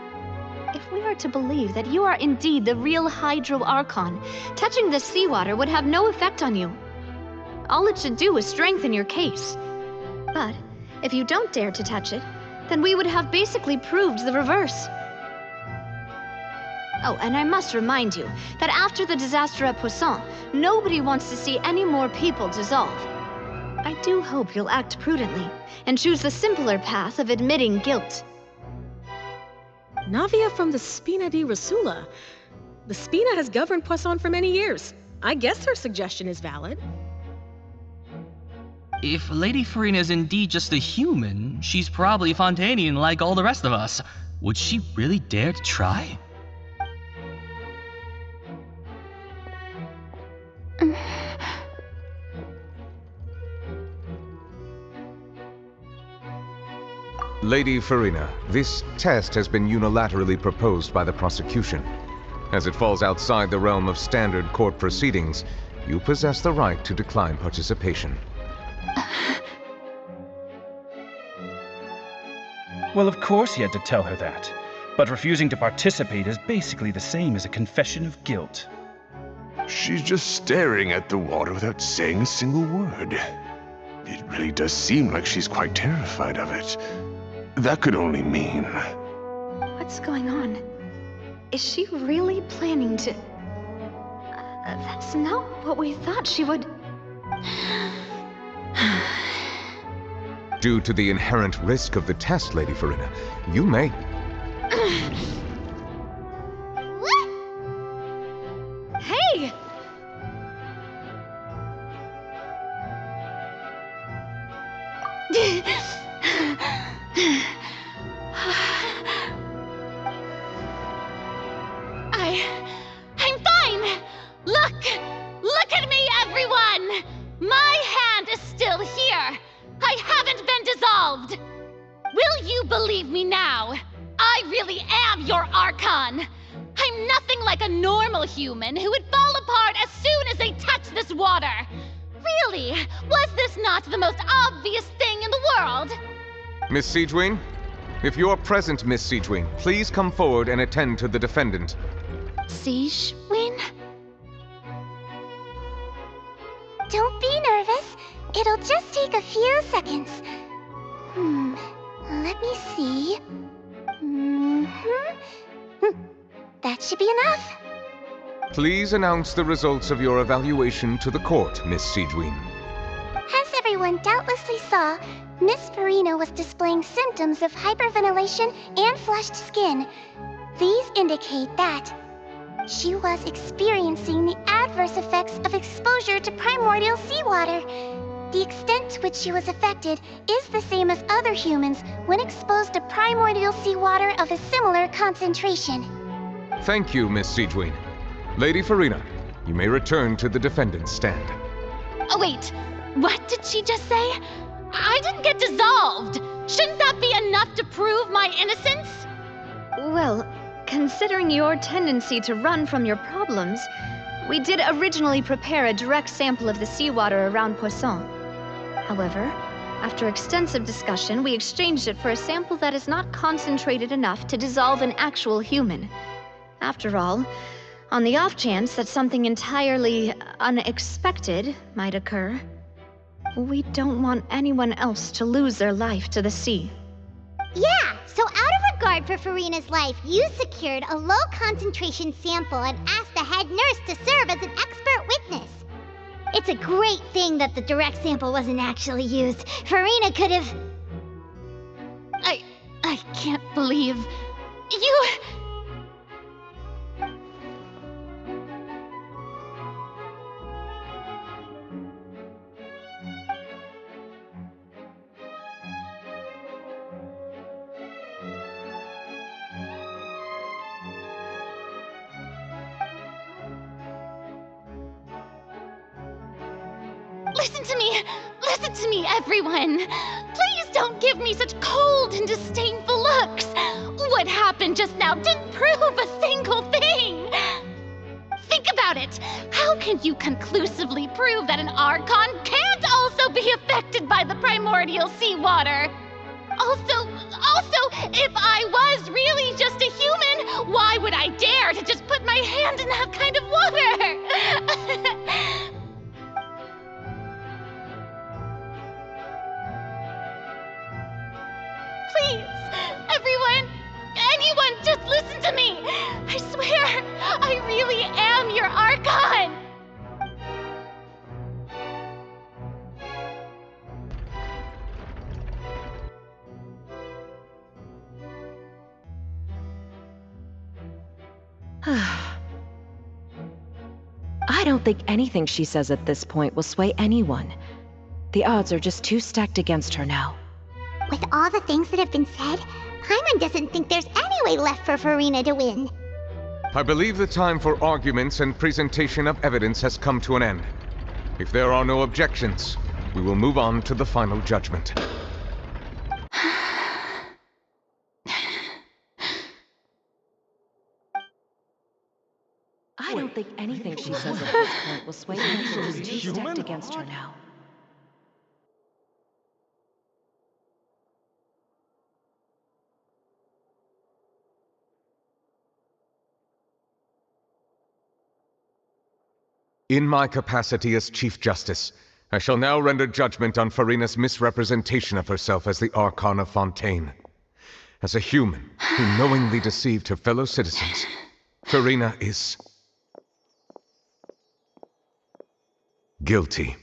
If we are dare to believe that you are indeed the real Hydro Archon, touching the seawater would have no effect on you. All it should do is strengthen your case. But if you don't dare to touch it, then we would have basically proved the reverse. Oh, and I must remind you that after the disaster at Poisson, nobody wants to see any more people dissolve. I do hope you'll act prudently and choose the simpler path of admitting guilt. Navia from the Spina di Rasula. The Spina has governed Poisson for many years. I guess her suggestion is valid. If Lady Farina is indeed just a human, she's probably Fontainian like all the rest of us. Would she really dare to try? Lady Farina, this test has been unilaterally proposed by the prosecution. As it falls outside the realm of standard court proceedings, you possess the right to decline participation. Well, of course he had to tell her that. But refusing to participate is basically the same as a confession of guilt. She's just staring at the water without saying a single word. It really does seem like she's quite terrified of it. That could only mean... What's going on? Is she really planning to... that's not what we thought she would... Due to the inherent risk of the test, Lady Farina, you may... What? Hey! I'm fine! Look at me, everyone! My hand is still here! I haven't been dissolved! Will you believe me now? I really am your Archon! I'm nothing like a normal human who would fall apart as soon as they touch this water! Really, was this not the most obvious thing in the world? Miss Siegewin? If you're present, Miss Siegewin, please come forward and attend to the defendant. Siegewin? Don't be nervous. It'll just take a few seconds. Let me see. That should be enough. Please announce the results of your evaluation to the court, Miss Siegewin. As everyone doubtlessly saw, Miss Farina was displaying symptoms of hyperventilation and flushed skin. These indicate that she was experiencing the adverse effects of exposure to primordial seawater. The extent to which she was affected is the same as other humans when exposed to primordial seawater of a similar concentration. Thank you, Miss Siegewin. Lady Farina, you may return to the defendant's stand. Oh, wait. What did she just say? I didn't get dissolved. Shouldn't that be enough to prove my innocence? Well, considering your tendency to run from your problems, we did originally prepare a direct sample of the seawater around Poisson. However, after extensive discussion, we exchanged it for a sample that is not concentrated enough to dissolve an actual human. After all, on the off chance that something entirely unexpected might occur, we don't want anyone else to lose their life to the sea. Yeah, so out of regard for Farina's life, you secured a low-concentration sample and asked the head nurse to serve as an expert witness. It's a great thing that the direct sample wasn't actually used. Farina could have... I can't believe... You... Listen to me, everyone! Please don't give me such cold and disdainful looks! What happened just now didn't prove a single thing! Think about it! How can you conclusively prove that an Archon can't also be affected by the primordial seawater? Also, if I was really just a human, Why would I dare to just put my hand in that kind of water? Please, everyone, anyone, just listen to me. I swear, I really am your Archon. I don't think anything she says at this point will sway anyone. The odds are just too stacked against her now. With all the things that have been said, Paimon doesn't think there's any way left for Furina to win. I believe the time for arguments and presentation of evidence has come to an end. If there are no objections, we will move on to the final judgment. I don't think anything she says at this point will sway anyone. She's too stacked against her now. In my capacity as Chief Justice, I shall now render judgment on Furina's misrepresentation of herself as the Archon of Fontaine. As a human who knowingly deceived her fellow citizens, Furina is guilty.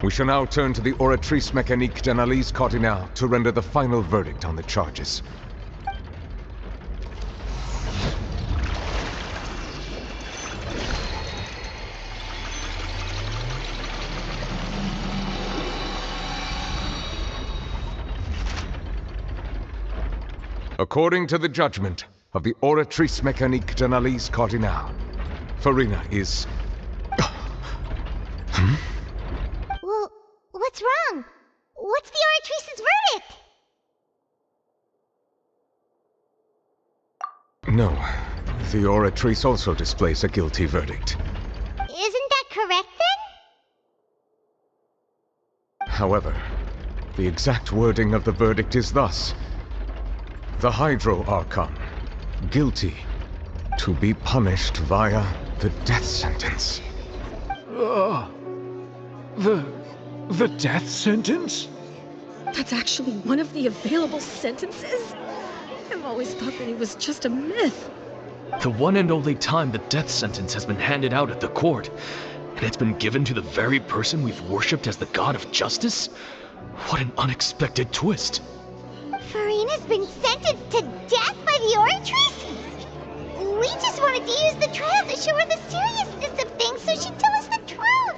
We shall now turn to the Oratrice Mécanique d'Analyse Cardinale to render the final verdict on the charges. According to the judgment of the Oratrice Mécanique d'Analyse Cardinale, Furina is... Well, what's wrong? What's the Oratrice's verdict? No, the Oratrice also displays a guilty verdict. Isn't that correct then? However, the exact wording of the verdict is thus: the Hydro Archon, guilty, to be punished via the death sentence. The death sentence? That's actually one of the available sentences? I've always thought that it was just a myth. The one and only time the death sentence has been handed out at the court, and it's been given to the very person we've worshipped as the god of justice? What an unexpected twist. Furina's been sentenced to death by the Oratrice? We just wanted to use the trial to show her the seriousness of things so she'd tell us the truth.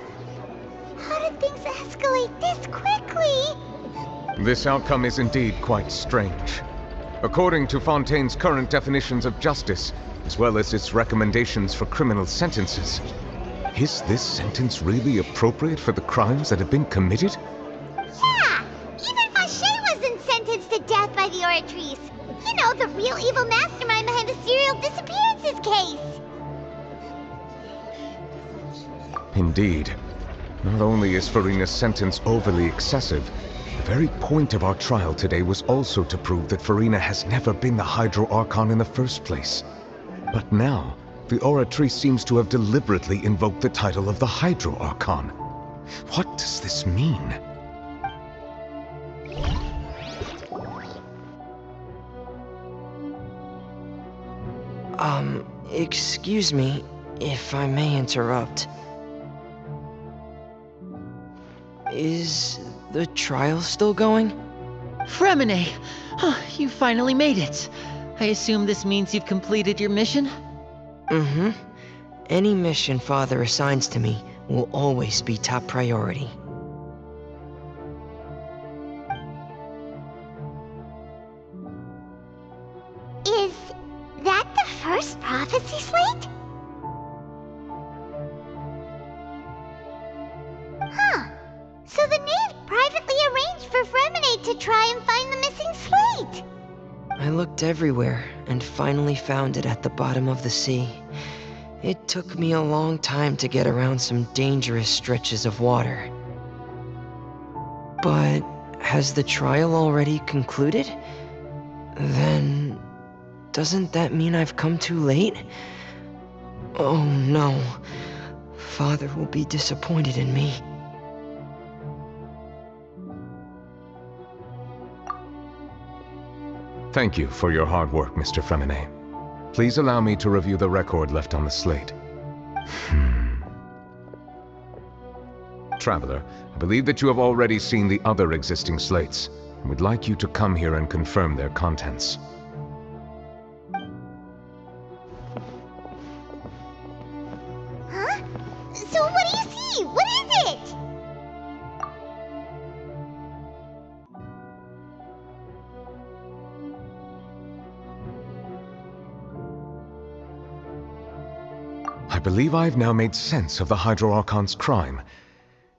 How did things escalate this quickly? This outcome is indeed quite strange. According to Fontaine's current definitions of justice, as well as its recommendations for criminal sentences, is this sentence really appropriate for the crimes that have been committed? Yeah! Even Fache wasn't sentenced to death by the Oratrice. You know, the real evil mastermind behind the serial disappearances case. Indeed. Not only is Furina's sentence overly excessive, the very point of our trial today was also to prove that Furina has never been the Hydro Archon in the first place. But now, the Oratrice seems to have deliberately invoked the title of the Hydro Archon. What does this mean? Excuse me, if I may interrupt. Is the trial still going? Fremine! Oh, you finally made it. I assume this means you've completed your mission? Mm-hmm. Any mission Father assigns to me will always be top priority. Is that the first prophecy slate? Huh. So the knave privately arranged for Fremine to try and find the missing slate. I looked everywhere and finally found it at the bottom of the sea. It took me a long time to get around some dangerous stretches of water. But has the trial already concluded? Then doesn't that mean I've come too late? Oh no. Father will be disappointed in me. Thank you for your hard work, Mr. Freminet. Please allow me to review the record left on the slate. Traveler, I believe that you have already seen the other existing slates, and would like you to come here and confirm their contents. Huh? So what do you see? What is it? I believe I've now made sense of the Hydro Archon's crime.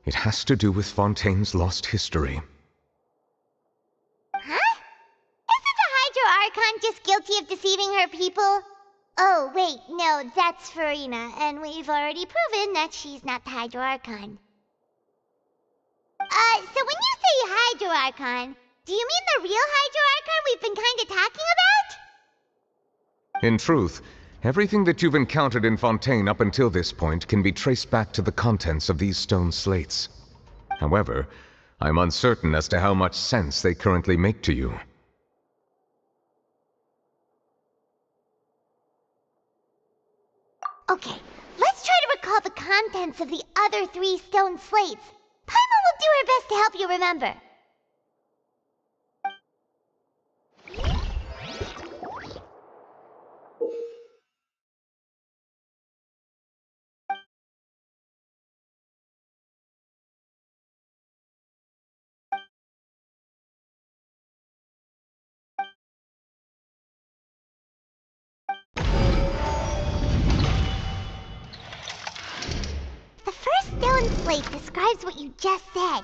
It has to do with Fontaine's lost history. Huh? Isn't the Hydro Archon just guilty of deceiving her people? Oh, wait, no, that's Farina, and we've already proven that she's not the Hydro Archon. So when you say Hydro Archon, do you mean the real Hydro Archon we've been kinda talking about? In truth, everything that you've encountered in Fontaine up until this point can be traced back to the contents of these stone slates. However, I'm uncertain as to how much sense they currently make to you. Okay, let's try to recall the contents of the other 3 stone slates. Paimon will do her best to help you remember. The first stone slate describes what you just said.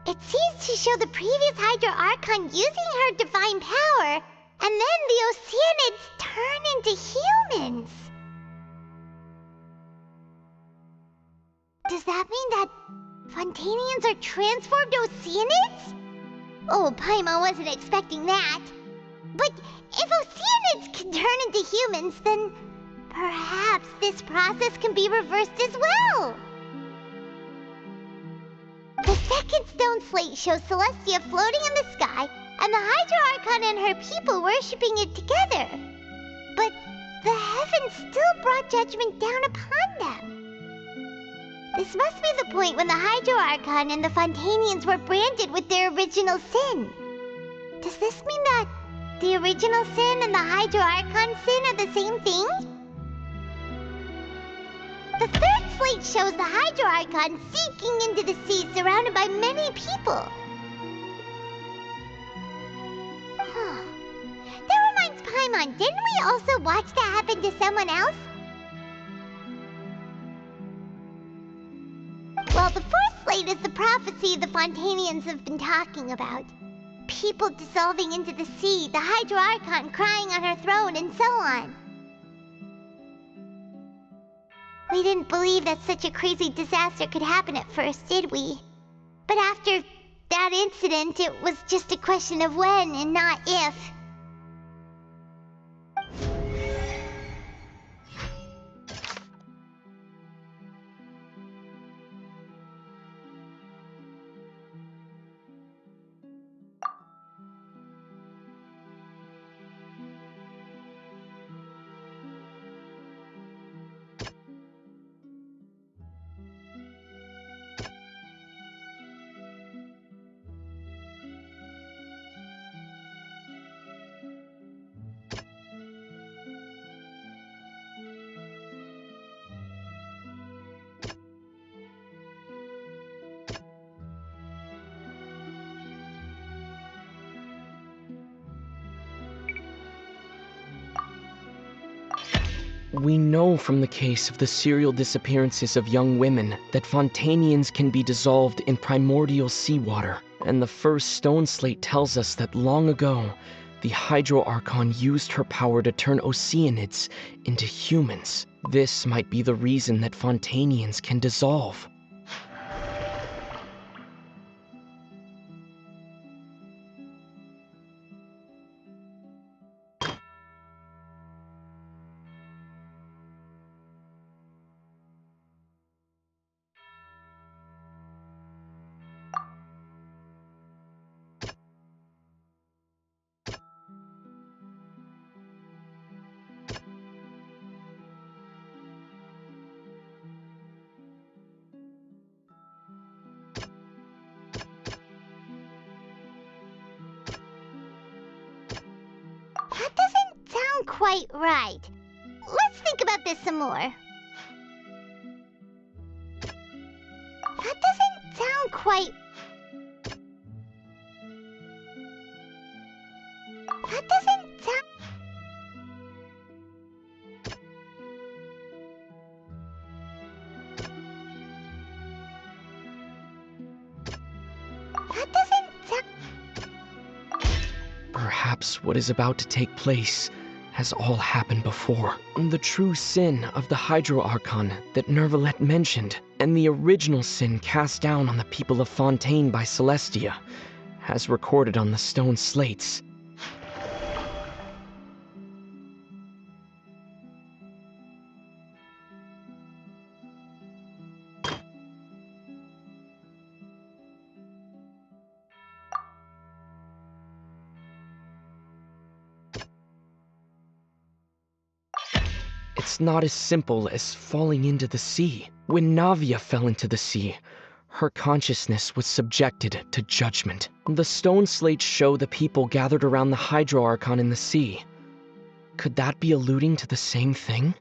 It seems to show the previous Hydro Archon using her divine power, and then the Oceanids turn into humans. Does that mean that Fontainians are transformed Oceanids? Oh, Paimon wasn't expecting that. But if Oceanids can turn into humans, then perhaps this process can be reversed as well. The second stone slate shows Celestia floating in the sky, and the Hydro Archon and her people worshipping it together. But the heavens still brought judgment down upon them. This must be the point when the Hydro Archon and the Fontainians were branded with their original sin. Does this mean that the original sin and the Hydro Archon sin are the same thing? The third slate shows the Hydro Archon sinking into the sea surrounded by many people. That reminds Paimon, didn't we also watch that happen to someone else? Well, the fourth slate is the prophecy the Fontainians have been talking about. People dissolving into the sea, the Hydro Archon crying on her throne, and so on. We didn't believe that such a crazy disaster could happen at first, did we? But after that incident, it was just a question of when and not if. We know from the case of the serial disappearances of young women that Fontainians can be dissolved in primordial seawater, and the first stone slate tells us that long ago, The Hydro Archon used her power to turn Oceanids into humans. This might be the reason that Fontainians can dissolve. That doesn't sound quite right. Let's think about this some more. That doesn't sound quite... That doesn't sound... That doesn't sound... Perhaps what is about to take place has all happened before. The true sin of the Hydro Archon that Nervalette mentioned, and the original sin cast down on the people of Fontaine by Celestia, has recorded on the stone slates. It's not as simple as falling into the sea. When Navia fell into the sea, her consciousness was subjected to judgment. The stone slates show the people gathered around the Hydro Archon in the sea. Could that be alluding to the same thing?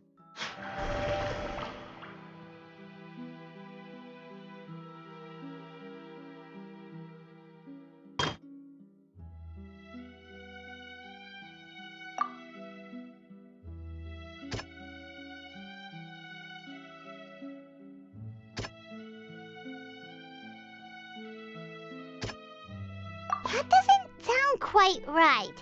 That doesn't sound quite right.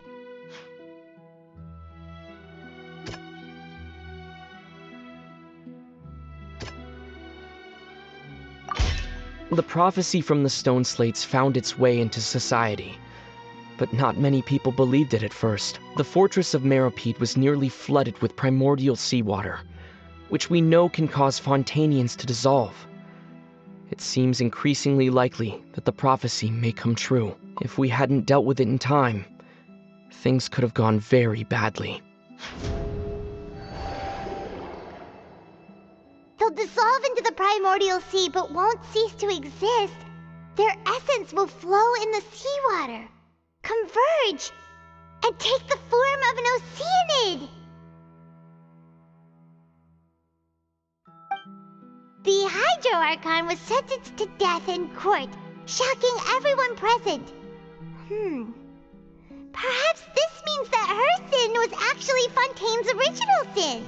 The prophecy from the stone slates found its way into society, but not many people believed it at first. The fortress of Meropide was nearly flooded with primordial seawater, which we know can cause Fontainians to dissolve. It seems increasingly likely that the prophecy may come true. If we hadn't dealt with it in time, things could have gone very badly. They'll dissolve into the primordial sea but won't cease to exist. Their essence will flow in the seawater, converge, and take the form of an Oceanid. The Hydro Archon was sentenced to death in court, shocking everyone present. Perhaps this means that her sin was actually Fontaine's original sin.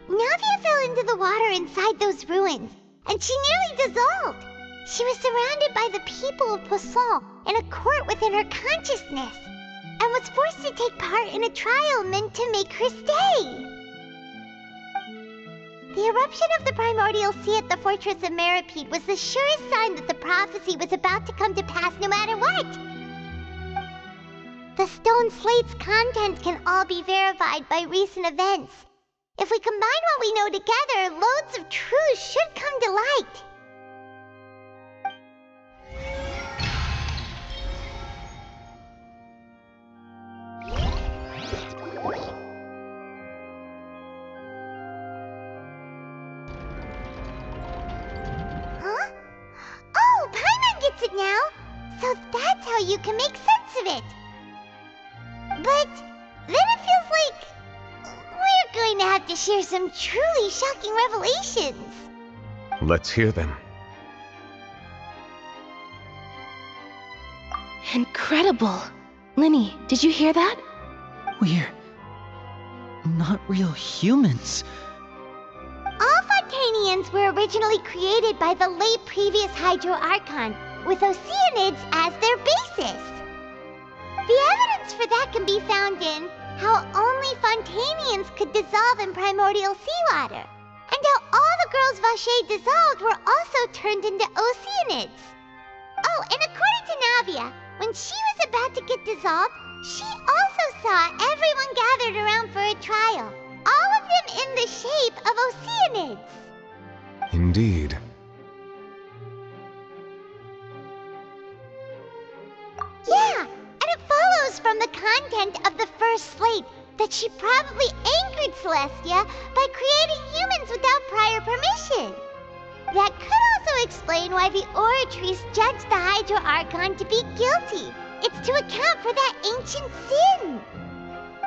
Navia fell into the water inside those ruins, and she nearly dissolved. She was surrounded by the people of Poisson in a court within her consciousness, and was forced to take part in a trial meant to make her stay. The eruption of the primordial sea at the fortress of Meropide was the surest sign that the prophecy was about to come to pass no matter what. The stone slate's contents can all be verified by recent events. If we combine what we know together, loads of truth should come to light. Huh? Oh, Paimon gets it now! So that's how you can make sense of it. But then it feels like we're going to have to share some truly shocking revelations. Let's hear them. Incredible! Linny, did you hear that? We're not real humans. All Fontainians were originally created by the late previous Hydro Archon, with Oceanids as their basis. The evidence for that can be found in how only Fontainians could dissolve in primordial seawater, and how all the girls Vacher dissolved were also turned into Oceanids. Oh, and according to Navia, when she was about to get dissolved, she also saw everyone gathered around for a trial, all of them in the shape of Oceanids. Indeed. Yeah, and it follows from the content of the first slate that she probably angered Celestia by creating humans without prior permission. That could also explain why the Oratrice judged the Hydro Archon to be guilty. It's to account for that ancient sin.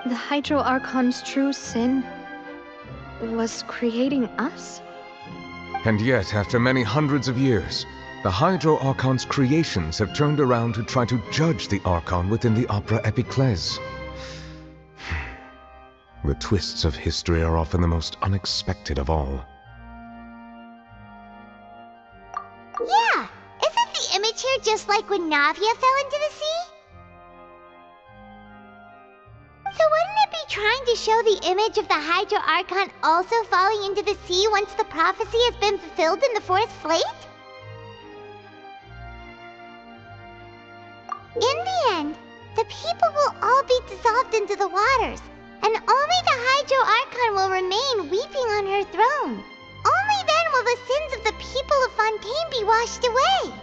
The Hydro Archon's true sin was creating us? And yet, after many hundreds of years, the Hydro Archon's creations have turned around to try to judge the Archon within the Opera Epiclese. The twists of history are often the most unexpected of all. Yeah, isn't the image here just like when Navia fell into the sea? So wouldn't it be trying to show the image of the Hydro Archon also falling into the sea once the prophecy has been fulfilled in the fourth slate? In the end, the people will all be dissolved into the waters, and only the Hydro Archon will remain weeping on her throne. Only then will the sins of the people of Fontaine be washed away.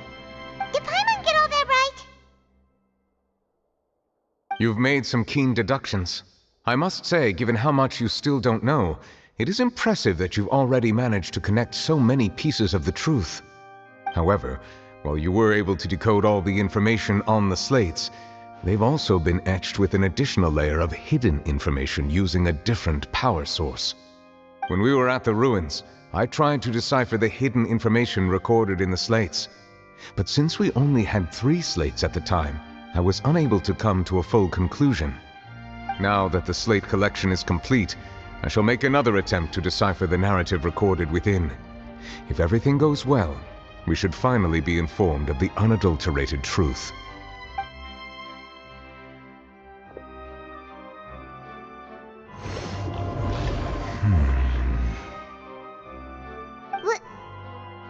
Did Paimon get all that right? You've made some keen deductions. I must say, given how much you still don't know, it is impressive that you've already managed to connect so many pieces of the truth. However, while you were able to decode all the information on the slates, they've also been etched with an additional layer of hidden information using a different power source. When we were at the ruins, I tried to decipher the hidden information recorded in the slates. But since we only had 3 slates at the time, I was unable to come to a full conclusion. Now that the slate collection is complete, I shall make another attempt to decipher the narrative recorded within. If everything goes well, we should finally be informed of the unadulterated truth.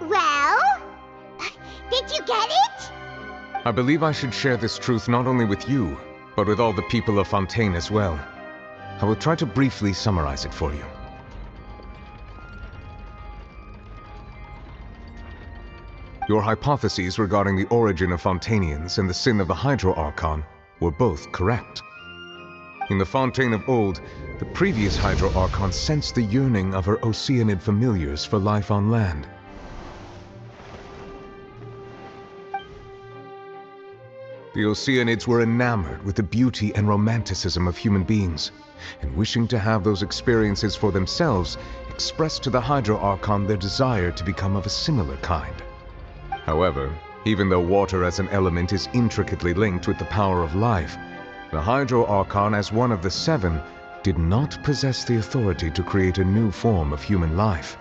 Well? Did you get it? I believe I should share this truth not only with you, but with all the people of Fontaine as well. I will try to briefly summarize it for you. Your hypotheses regarding the origin of Fontainians and the sin of the Hydro Archon were both correct. In the Fontaine of old, the previous Hydro Archon sensed the yearning of her Oceanid familiars for life on land. The Oceanids were enamored with the beauty and romanticism of human beings, and wishing to have those experiences for themselves, expressed to the Hydro Archon their desire to become of a similar kind. However, even though water as an element is intricately linked with the power of life, the Hydro Archon, as one of the 7, did not possess the authority to create a new form of human life.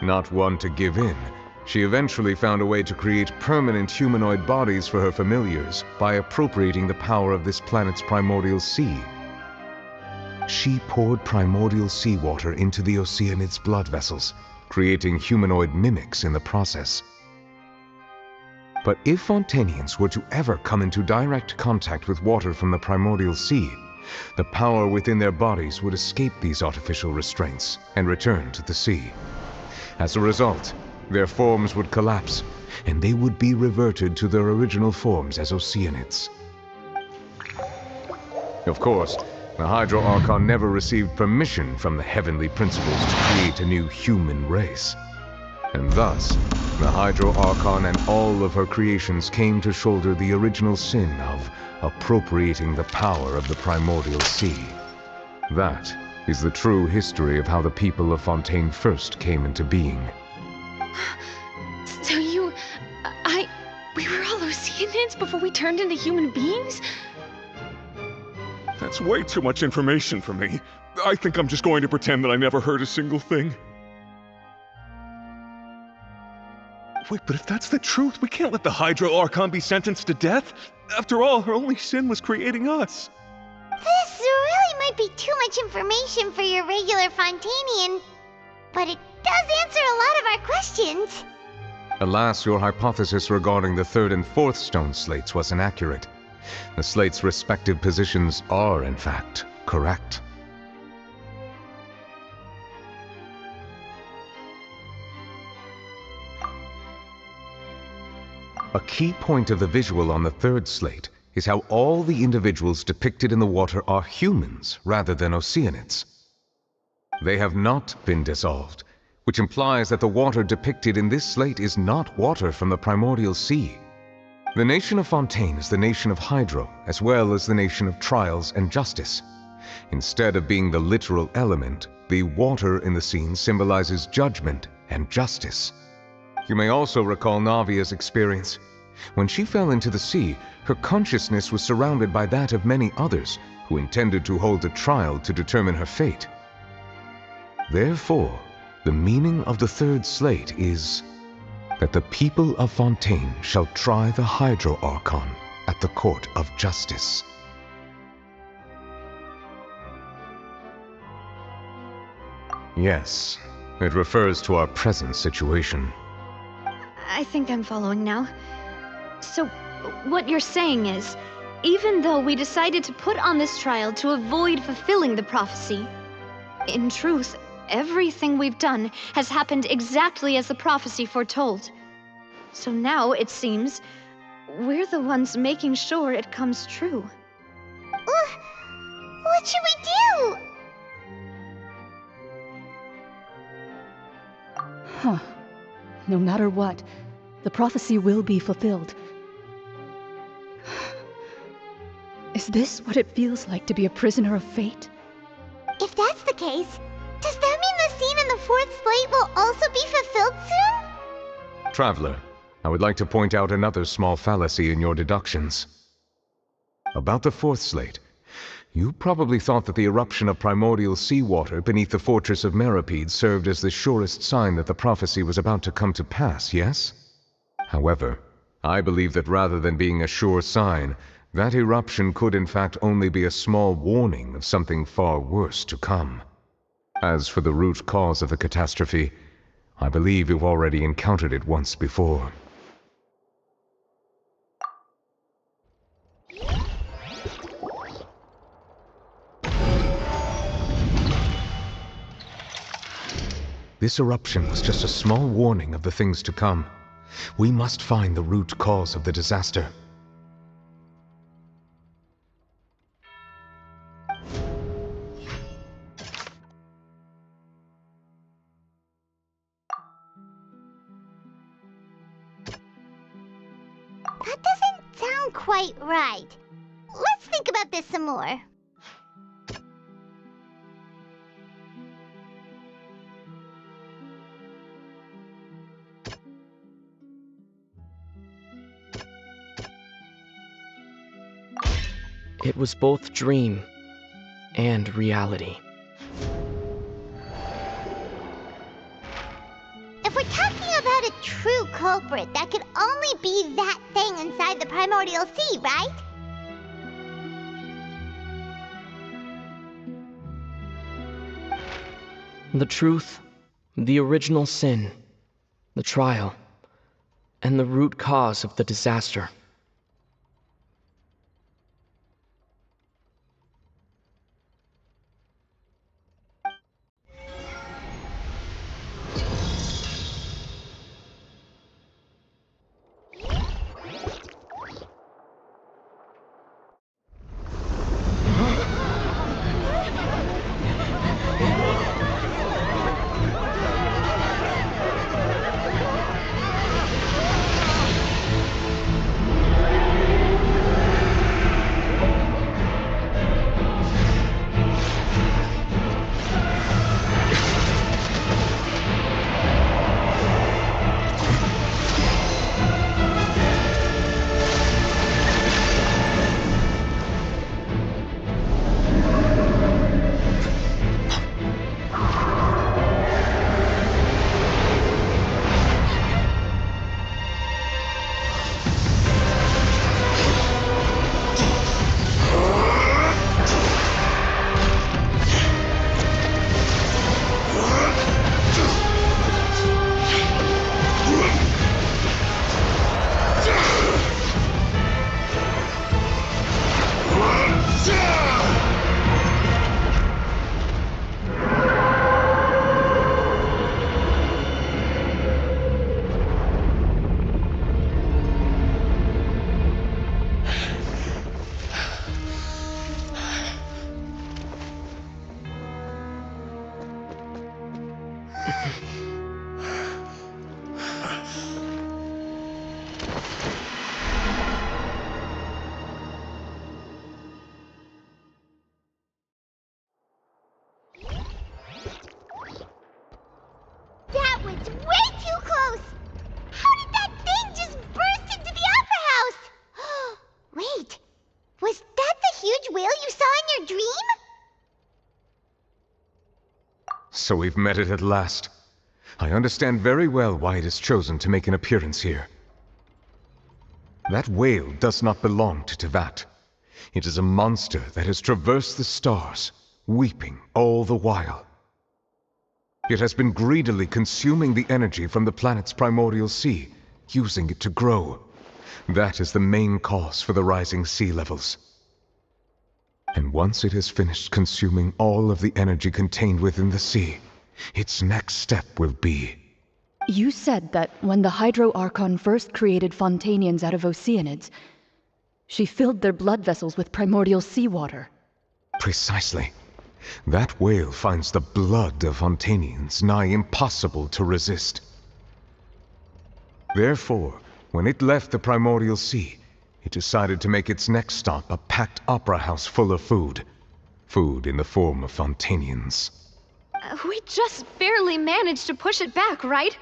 Not one to give in, she eventually found a way to create permanent humanoid bodies for her familiars by appropriating the power of this planet's primordial sea. She poured primordial seawater into the Oceanid's blood vessels, creating humanoid mimics in the process. But if Fontainians were to ever come into direct contact with water from the primordial sea, the power within their bodies would escape these artificial restraints and return to the sea. As a result, their forms would collapse, and they would be reverted to their original forms as Oceanids. Of course, the Hydro Archon never received permission from the heavenly principles to create a new human race. And thus, the Hydro Archon and all of her creations came to shoulder the original sin of appropriating the power of the primordial sea. That is the true history of how the people of Fontaine first came into being. So we were all Oceanids before we turned into human beings? That's way too much information for me. I think I'm just going to pretend that I never heard a single thing. Wait, but if that's the truth, we can't let the Hydro Archon be sentenced to death. After all, her only sin was creating us. This really might be too much information for your regular Fontainian, but it does answer a lot of our questions. Alas, your hypothesis regarding the third and fourth stone slates was inaccurate. The slates' respective positions are, in fact, correct. A key point of the visual on the third slate is how all the individuals depicted in the water are humans rather than Oceanids. They have not been dissolved, which implies that the water depicted in this slate is not water from the primordial sea. The nation of Fontaine is the nation of Hydro, as well as the nation of trials and justice. Instead of being the literal element, the water in the scene symbolizes judgment and justice. You may also recall Navia's experience. When she fell into the sea, her consciousness was surrounded by that of many others who intended to hold a trial to determine her fate. Therefore, the meaning of the third slate is that the people of Fontaine shall try the Hydro Archon at the court of justice. Yes, it refers to our present situation. I think I'm following now. So, what you're saying is, even though we decided to put on this trial to avoid fulfilling the prophecy, in truth, everything we've done has happened exactly as the prophecy foretold. So now, it seems, we're the ones making sure it comes true. What should we do? Huh. No matter what, the prophecy will be fulfilled. Is this what it feels like to be a prisoner of fate? If that's the case, does that mean the scene in the fourth slate will also be fulfilled soon? Traveler, I would like to point out another small fallacy in your deductions. About the fourth slate, you probably thought that the eruption of primordial seawater beneath the fortress of Meripede served as the surest sign that the prophecy was about to come to pass, yes? However, I believe that rather than being a sure sign, that eruption could in fact only be a small warning of something far worse to come. As for the root cause of the catastrophe, I believe you've already encountered it once before. This eruption was just a small warning of the things to come. We must find the root cause of the disaster. That doesn't sound quite right. Let's think about this some more. It was both dream and reality. we're talking about a true culprit, that could only be that thing inside the primordial sea, right? The truth, the original sin, the trial, and the root cause of the disaster. That was way too close! How did that thing just burst into the Opera House? Wait, was that the huge whale you saw in your dream? So we've met it at last. I understand very well why it has chosen to make an appearance here. That whale does not belong to Tevat. It is a monster that has traversed the stars, weeping all the while. It has been greedily consuming the energy from the planet's primordial sea, using it to grow. That is the main cause for the rising sea levels. And once it has finished consuming all of the energy contained within the sea, its next step will be... You said that when the Hydro Archon first created Fontainians out of Oceanids, she filled their blood vessels with primordial seawater. Precisely. That whale finds the blood of Fontainians nigh impossible to resist. Therefore, when it left the primordial sea, it decided to make its next stop a packed opera house full of food. Food in the form of Fontainians. We just barely managed to push it back, right?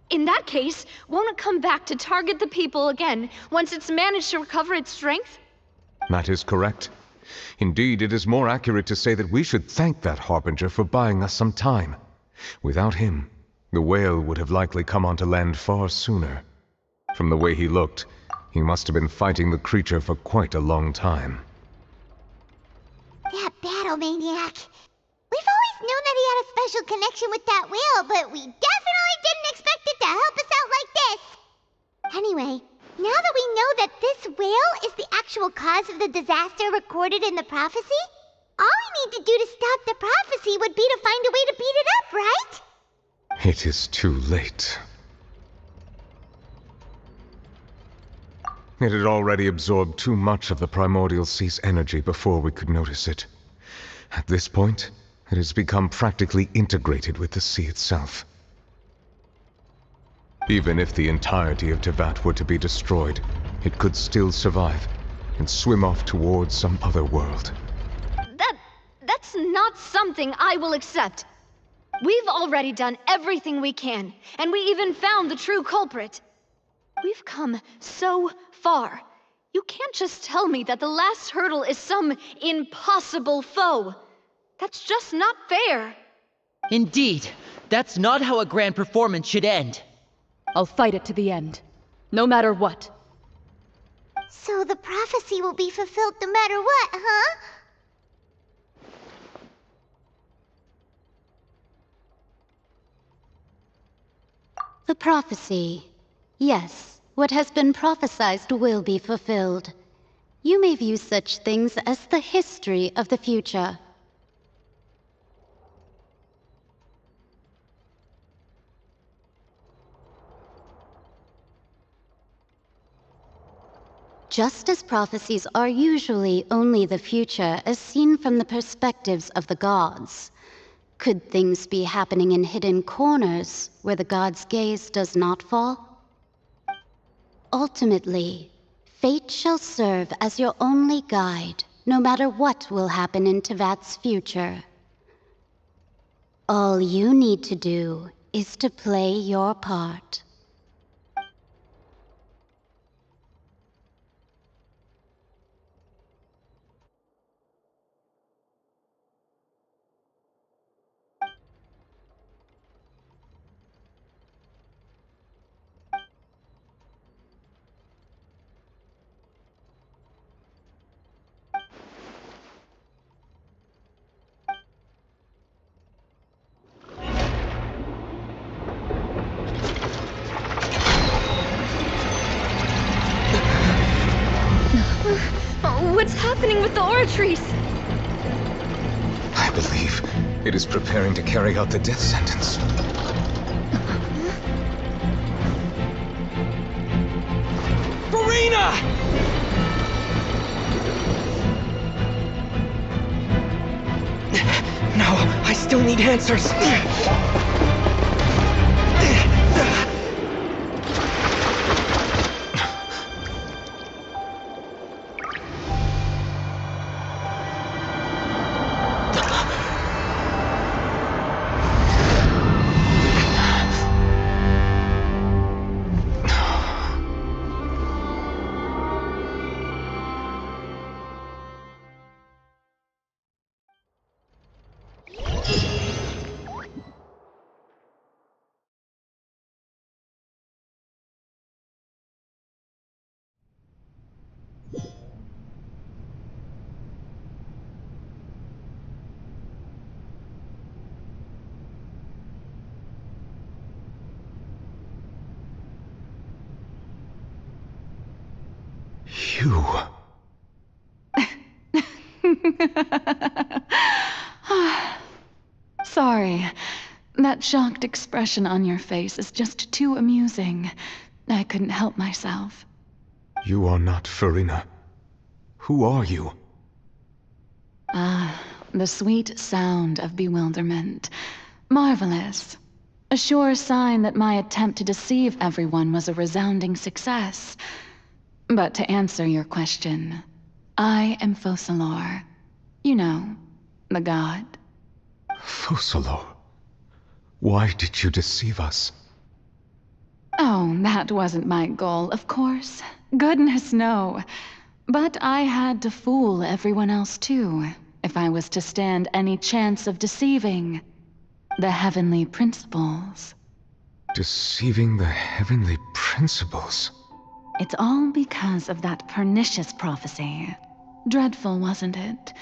In that case, won't it come back to target the people again once it's managed to recover its strength? That is correct. Indeed, it is more accurate to say that we should thank that Harbinger for buying us some time. Without him, the whale would have likely come onto land far sooner. From the way he looked, he must have been fighting the creature for quite a long time. That battle maniac. We've always known that he had a special connection with that whale, but we definitely didn't expect it to help us out like this. Anyway, now that we know that this whale is the actual cause of the disaster recorded in the prophecy, all we need to do to stop the prophecy would be to find a way to beat it up, right? It is too late. It had already absorbed too much of the primordial sea's energy before we could notice it. At this point, it has become practically integrated with the sea itself. Even if the entirety of Tevat were to be destroyed, it could still survive and swim off towards some other world. That's not something I will accept. We've already done everything we can, and we even found the true culprit. We've come so far. You can't just tell me that the last hurdle is some impossible foe. That's just not fair. Indeed. That's not how a grand performance should end. I'll fight it to the end. No matter what. So the prophecy will be fulfilled no matter what, huh? The prophecy. Yes, what has been prophesied will be fulfilled. You may view such things as the history of the future. Just as prophecies are usually only the future as seen from the perspectives of the gods, could things be happening in hidden corners where the gods' gaze does not fall? Ultimately, fate shall serve as your only guide, no matter what will happen in Tevat's future. All you need to do is to play your part. What's happening with the oratories? I believe it is preparing to carry out the death sentence. Furina! No, I still need answers. You... Sorry. That shocked expression on your face is just too amusing. I couldn't help myself. You are not Furina. Who are you? The sweet sound of bewilderment. Marvelous. A sure sign that my attempt to deceive everyone was a resounding success. But to answer your question, I am Focalor. You know, the god. Focalor? Why did you deceive us? Oh, that wasn't my goal, of course. Goodness, no. But I had to fool everyone else too, if I was to stand any chance of deceiving the heavenly principles. Deceiving the heavenly principles? It's all because of that pernicious prophecy. Dreadful, wasn't it?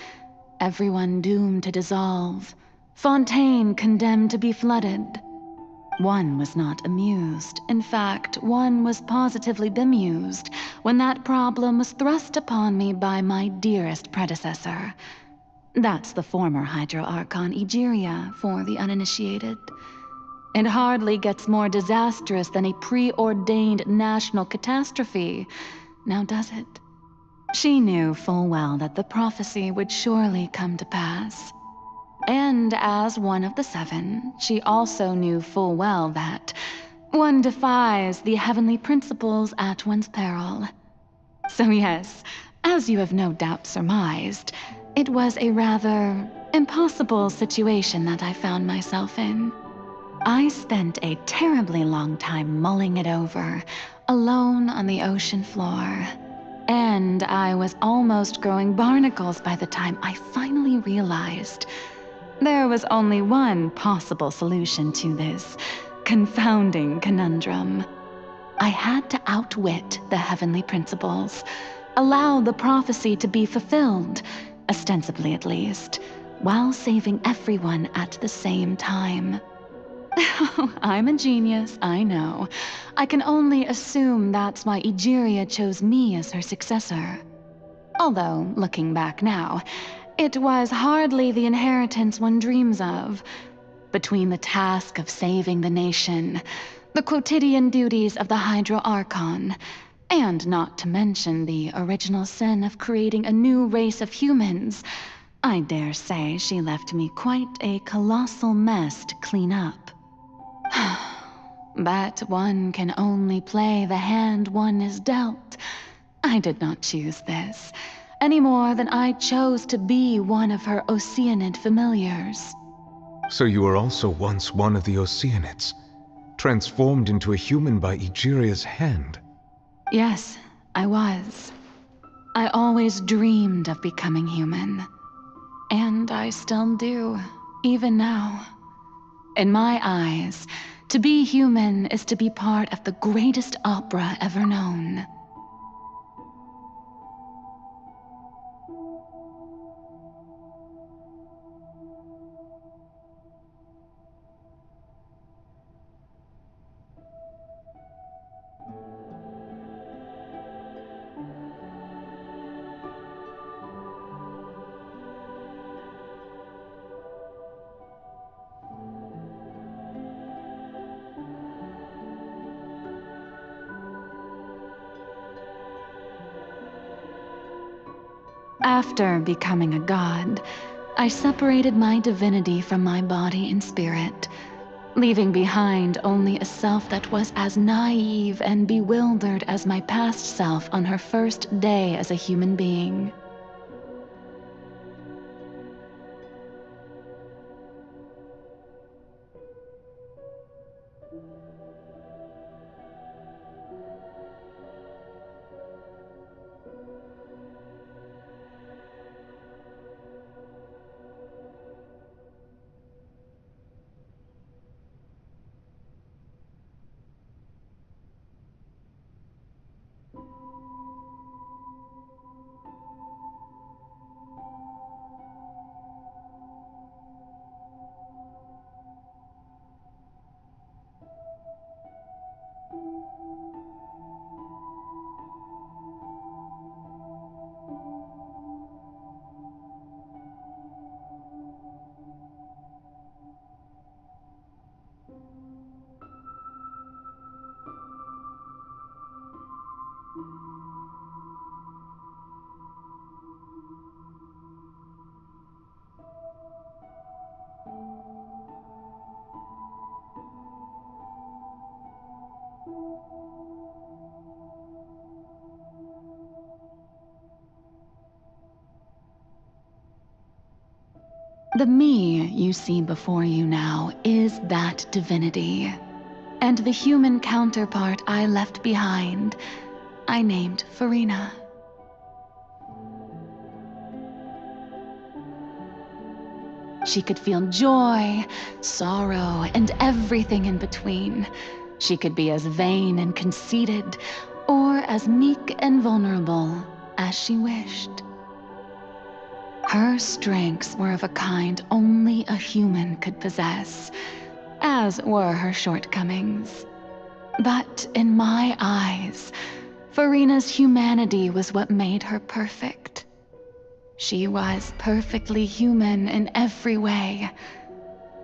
Everyone doomed to dissolve. Fontaine condemned to be flooded. One was not amused. In fact, one was positively bemused when that problem was thrust upon me by my dearest predecessor. That's the former Hydro Archon Egeria, for the uninitiated. It hardly gets more disastrous than a preordained national catastrophe, now does it? She knew full well that the prophecy would surely come to pass. And as one of the seven, she also knew full well that one defies the heavenly principles at one's peril. So yes, as you have no doubt surmised, it was a rather impossible situation that I found myself in. I spent a terribly long time mulling it over, alone on the ocean floor. And I was almost growing barnacles by the time I finally realized There was only one possible solution to this confounding conundrum. I had to outwit the heavenly principles, allow the prophecy to be fulfilled, ostensibly at least, while saving everyone at the same time. I'm a genius, I know. I can only assume that's why Egeria chose me as her successor. Although, looking back now, it was hardly the inheritance one dreams of. Between the task of saving the nation, the quotidian duties of the Hydro Archon, and not to mention the original sin of creating a new race of humans, I dare say she left me quite a colossal mess to clean up. But one can only play the hand one is dealt. I did not choose this, any more than I chose to be one of her Oceanid familiars. So you were also once one of the Oceanids, transformed into a human by Egeria's hand? Yes, I was. I always dreamed of becoming human. And I still do, even now. In my eyes, to be human is to be part of the greatest opera ever known. After becoming a god, I separated my divinity from my body and spirit, leaving behind only a self that was as naive and bewildered as my past self on her first day as a human being. The me you see before you now is that divinity, and the human counterpart I left behind, I named Farina. She could feel joy, sorrow, and everything in between. She could be as vain and conceited, or as meek and vulnerable as she wished. Her strengths were of a kind only a human could possess, as were her shortcomings. But in my eyes, Farina's humanity was what made her perfect. She was perfectly human in every way.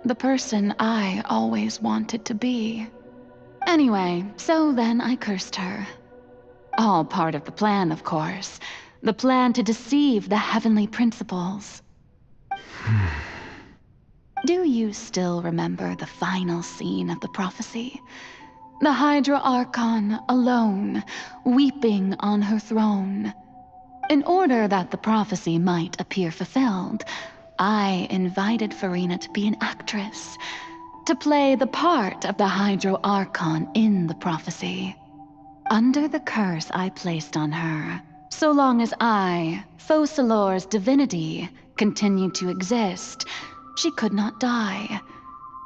The person I always wanted to be. Anyway, so then I cursed her. All part of the plan, of course. The plan to deceive the heavenly principles. Do you still remember the final scene of the prophecy? The Hydra Archon alone, weeping on her throne. In order that the prophecy might appear fulfilled, I invited Farina to be an actress, to play the part of the Hydro Archon in the prophecy. Under the curse I placed on her, so long as I, Focalor's divinity, continued to exist, She could not die.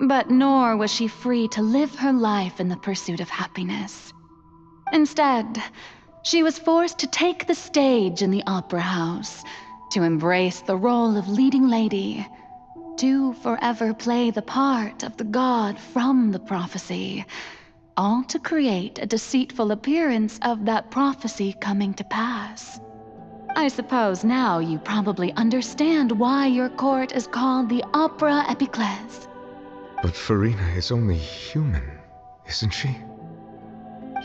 But nor was she free to live her life in the pursuit of happiness. Instead, she was forced to take the stage in the opera house, to embrace the role of leading lady, to forever play the part of the god from the prophecy, all to create a deceitful appearance of that prophecy coming to pass. I suppose now you probably understand why your court is called the Opera Epiclese. But Farina is only human, isn't she?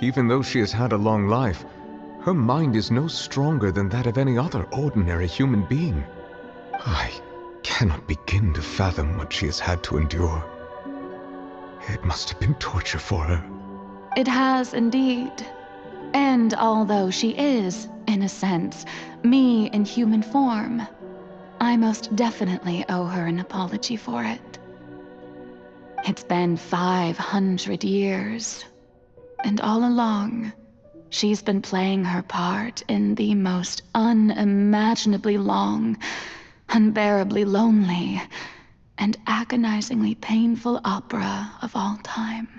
Even though she has had a long life, her mind is no stronger than that of any other ordinary human being. I cannot begin to fathom what she has had to endure. It must have been torture for her. It has indeed. And although she is, in a sense, me in human form, I most definitely owe her an apology for it. It's been 500 years, and all along, she's been playing her part in the most unimaginably long, unbearably lonely, and agonizingly painful opera of all time.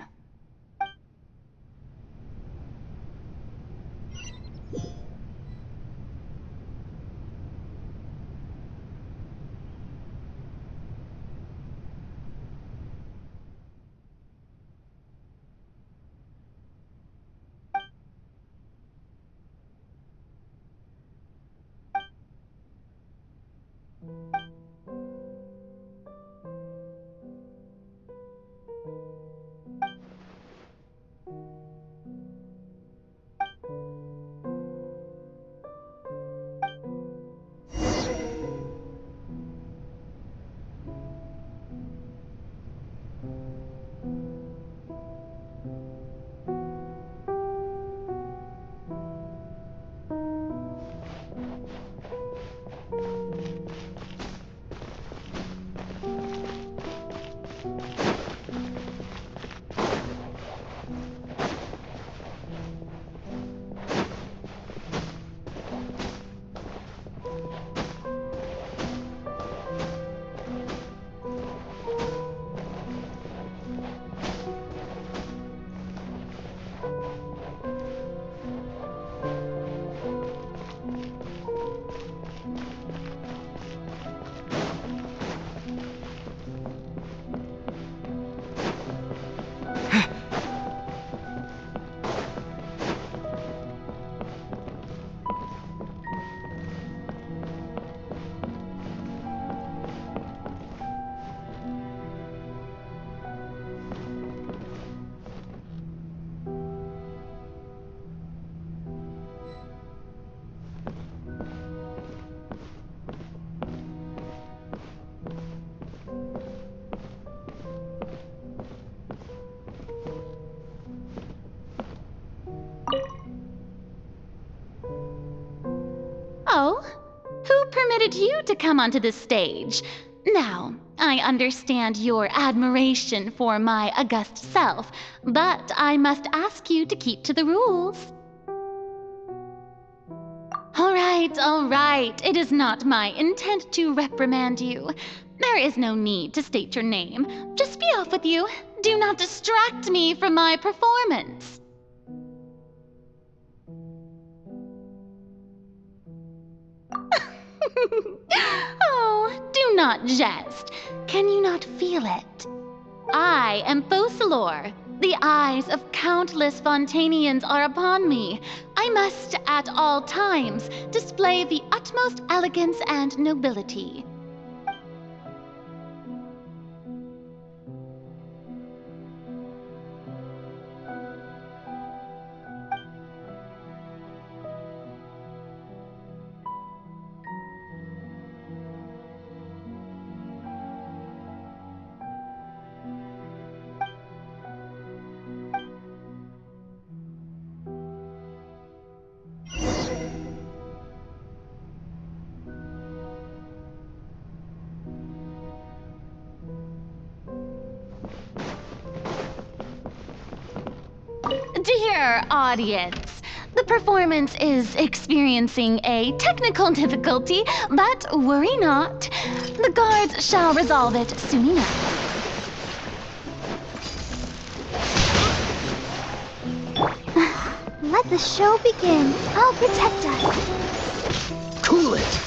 Oh, who permitted you to come onto the stage? Now, I understand your admiration for my august self, but I must ask you to keep to the rules. All right. It is not my intent to reprimand you. There is no need to state your name. Just be off with you. Do not distract me from my performance. Oh, do not jest. Can you not feel it? I am Focalor. The eyes of countless Fontainians are upon me. I must, at all times, display the utmost elegance and nobility. Dear audience, The performance is experiencing a technical difficulty, but worry not. The guards shall resolve it soon enough. Let the show begin. I'll protect us. Cool it!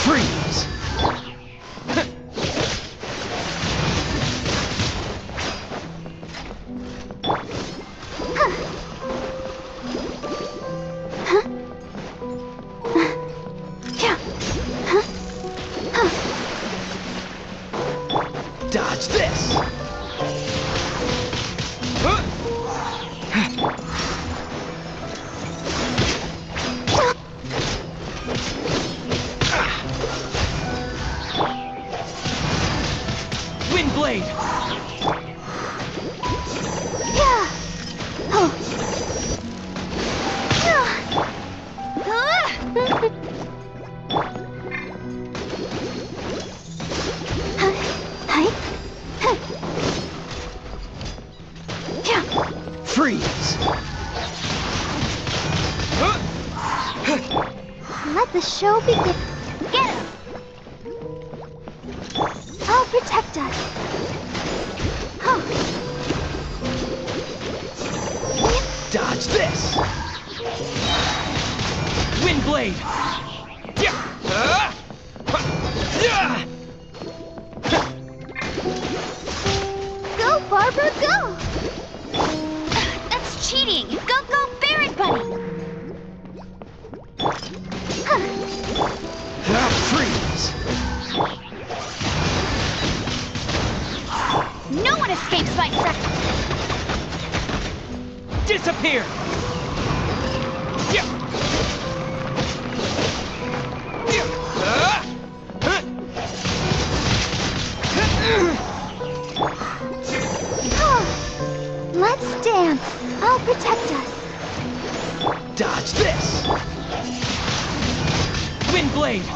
Freeze! Dodge this! Wind blade! Freeze! Let the show begin. Get him! I'll protect us. Dodge this! Wind blade! Go, Barbara, go! That's cheating! Go, bear it, buddy! Freeze! No one escapes my second! Disappear! Let's dance. I'll protect us. Dodge this! Wind blade!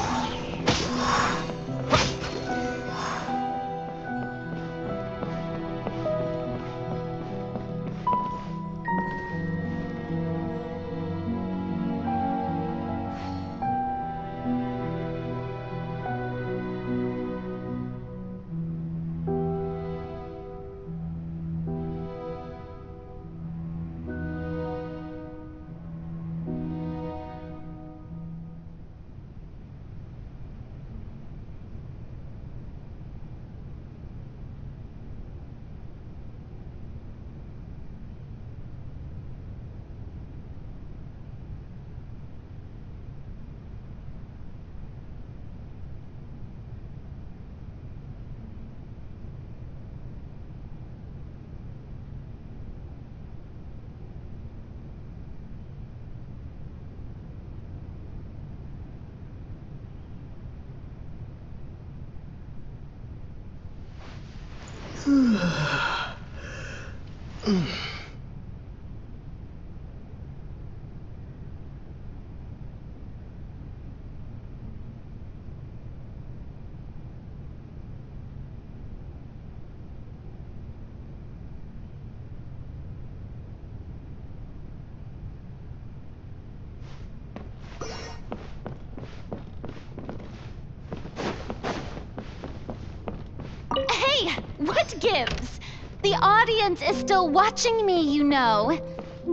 Hey, what gives? The audience is still watching me, you know.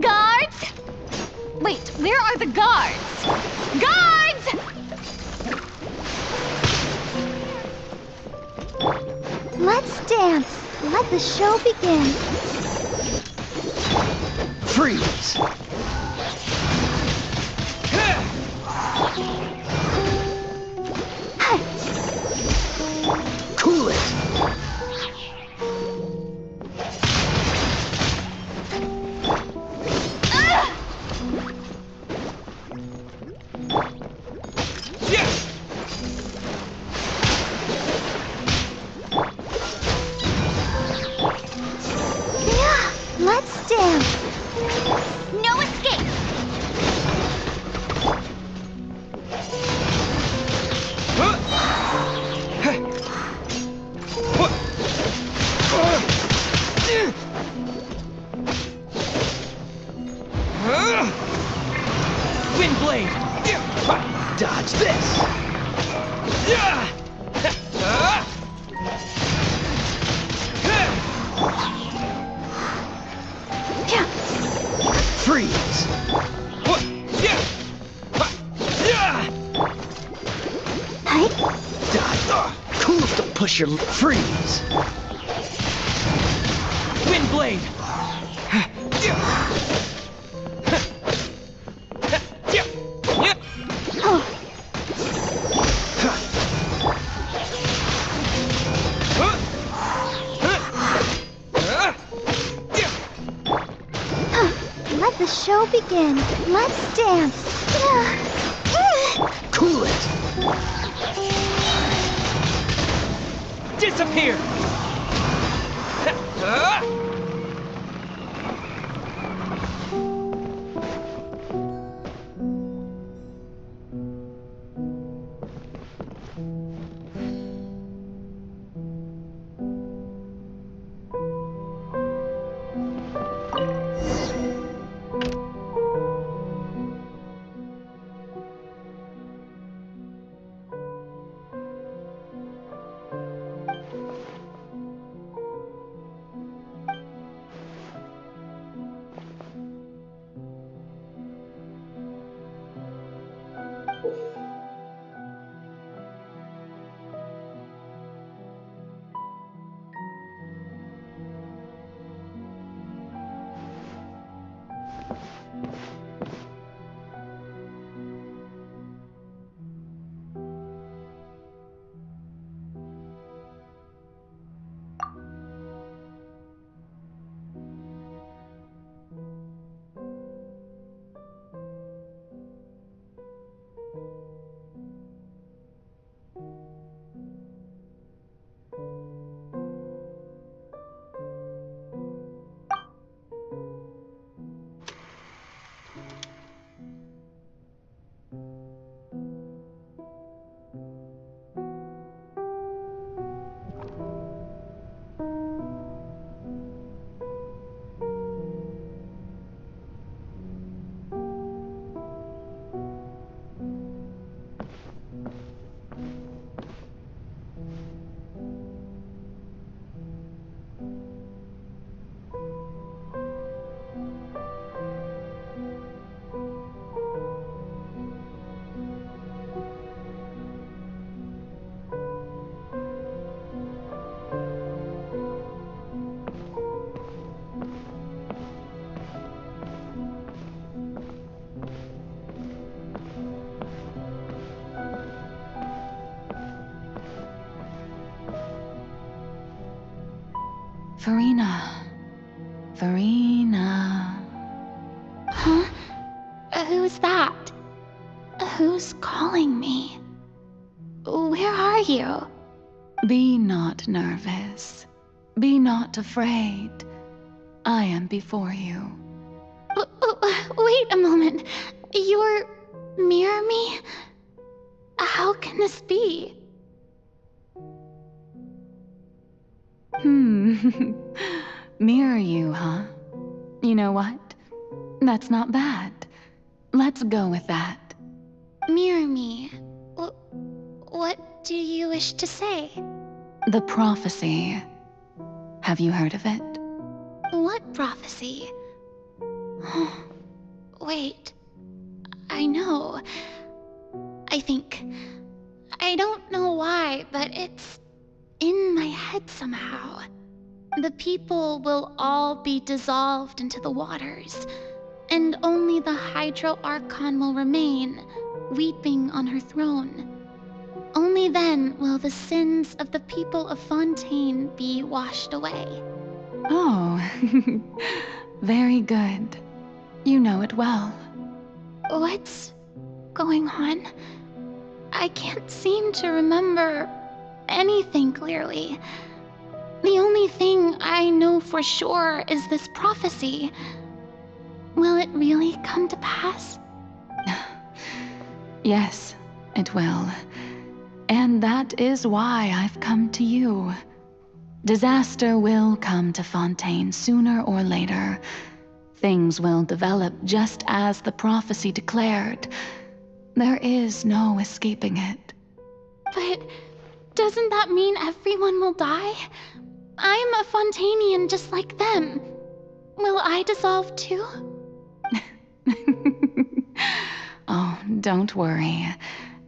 Guards? Wait, where are the guards? Guards! Let's dance. Let the show begin. Freeze! Cool it! Let's dance. No Freeze! Cool to push your freeze! Wind blade! Let the show begin. Let's dance. Cool it! Disappear! Farina. Huh? Who's that? Who's calling me? Where are you? Be not nervous. Be not afraid. I am before you. Wait a moment. You're near me? How can this be? Mirror you, huh? You know what? That's not bad. Let's go with that. Mirror me? What do you wish to say? The prophecy. Have you heard of it? What prophecy? Wait. I know. I think. I don't know why, but it's in my head somehow. The people will all be dissolved into the waters, and only the Hydro Archon will remain, weeping on her throne. Only then will the sins of the people of Fontaine be washed away. Oh, very good. You know it well. What's going on? I can't seem to remember anything clearly. The only thing I know for sure is this prophecy. Will it really come to pass? Yes, it will. And that is why I've come to you. Disaster will come to Fontaine sooner or later. Things will develop just as the prophecy declared. There is no escaping it. But doesn't that mean everyone will die? I'm a Fontainian just like them. Will I dissolve too? Oh, don't worry.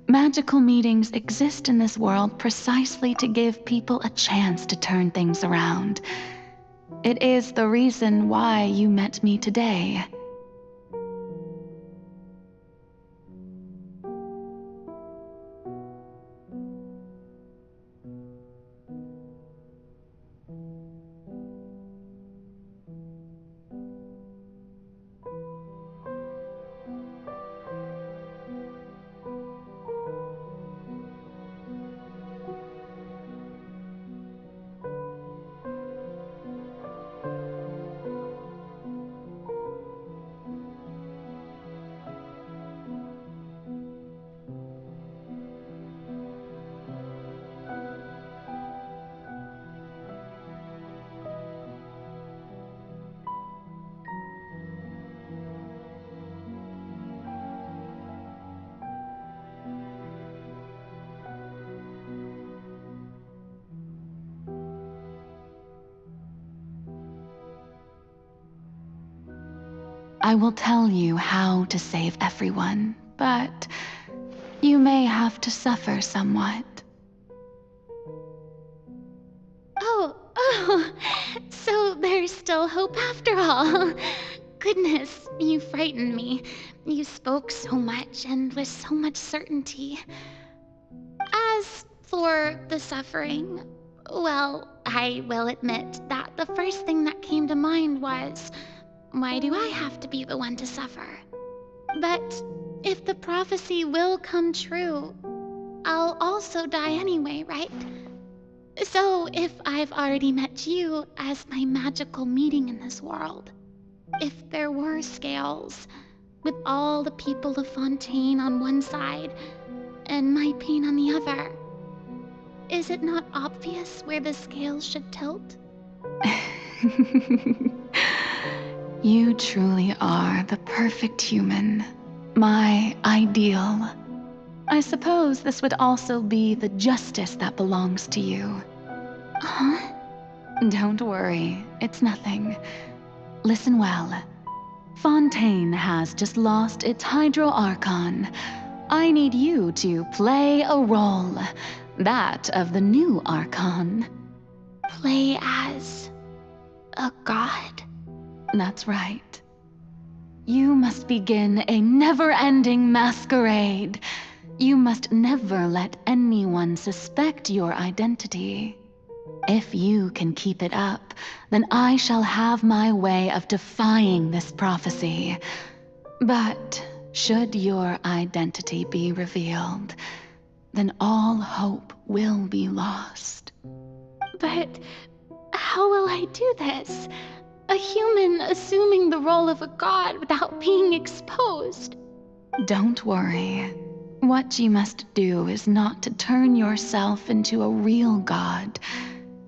Magical meetings exist in this world precisely to give people a chance to turn things around. It is the reason why you met me today. I will tell you how to save everyone, but you may have to suffer somewhat. Oh, so there's still hope after all. Goodness, you frightened me. You spoke so much and with so much certainty. As for the suffering, well, I will admit that the first thing that came to mind was, why do I have to be the one to suffer? But if the prophecy will come true, I'll also die anyway, right? So if I've already met you as my magical meeting in this world, if there were scales, with all the people of Fontaine on one side and my pain on the other, is it not obvious where the scales should tilt? You truly are the perfect human, my ideal. I suppose this would also be the justice that belongs to you. Huh? Don't worry, it's nothing. Listen well. Fontaine has just lost its Hydro Archon. I need you to play a role, that of the new Archon. Play as a god? That's right. You must begin a never-ending masquerade. You must never let anyone suspect your identity. If you can keep it up, then I shall have my way of defying this prophecy. But should your identity be revealed, then all hope will be lost. But how will I do this? A human assuming the role of a god without being exposed. Don't worry. What you must do is not to turn yourself into a real god.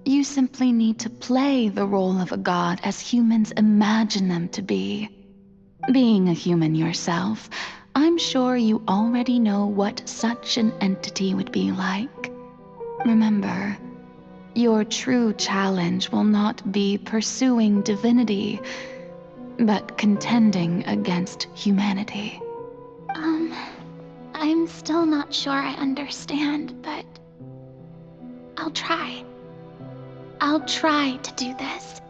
You simply need to play the role of a god as humans imagine them to be. Being a human yourself, I'm sure you already know what such an entity would be like. Remember, your true challenge will not be pursuing divinity, but contending against humanity. I'm still not sure I understand, but I'll try. I'll try to do this.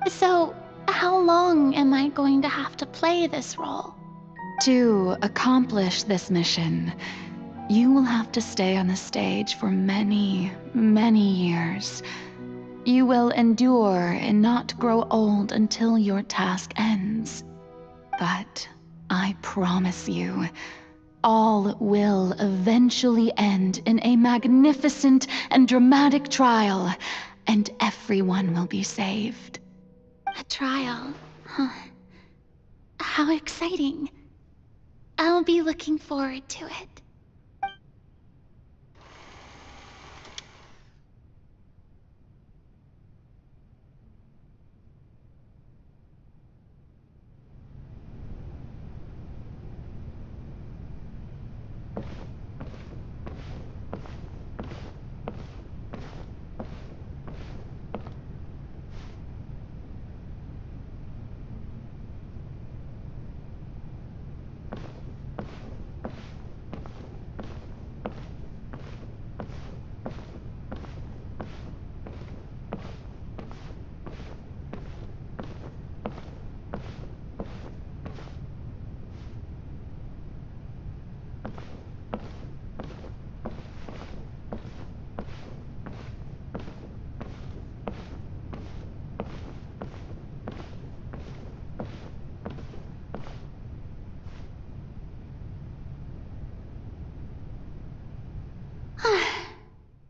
So, how long am I going to have to play this role? To accomplish this mission, you will have to stay on the stage for many, many years. You will endure and not grow old until your task ends. But I promise you, all will eventually end in a magnificent and dramatic trial, and everyone will be saved. A trial, huh? How exciting. I'll be looking forward to it.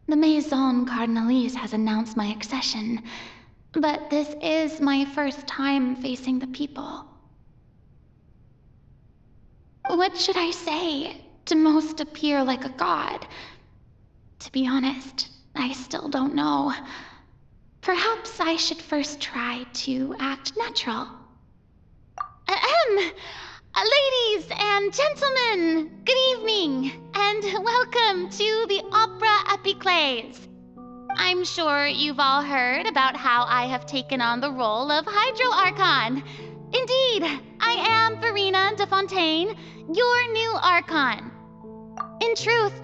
The Maison Cardinalise has announced my accession, but this is my first time facing the people. What should I say to most appear like a god? To be honest, I still don't know. Perhaps I should first try to act natural. Ladies and gentlemen, good evening, and welcome to the Opera Epiclese. I'm sure you've all heard about how I have taken on the role of Hydro Archon. Indeed, I am Farina de Fontaine, your new Archon. In truth,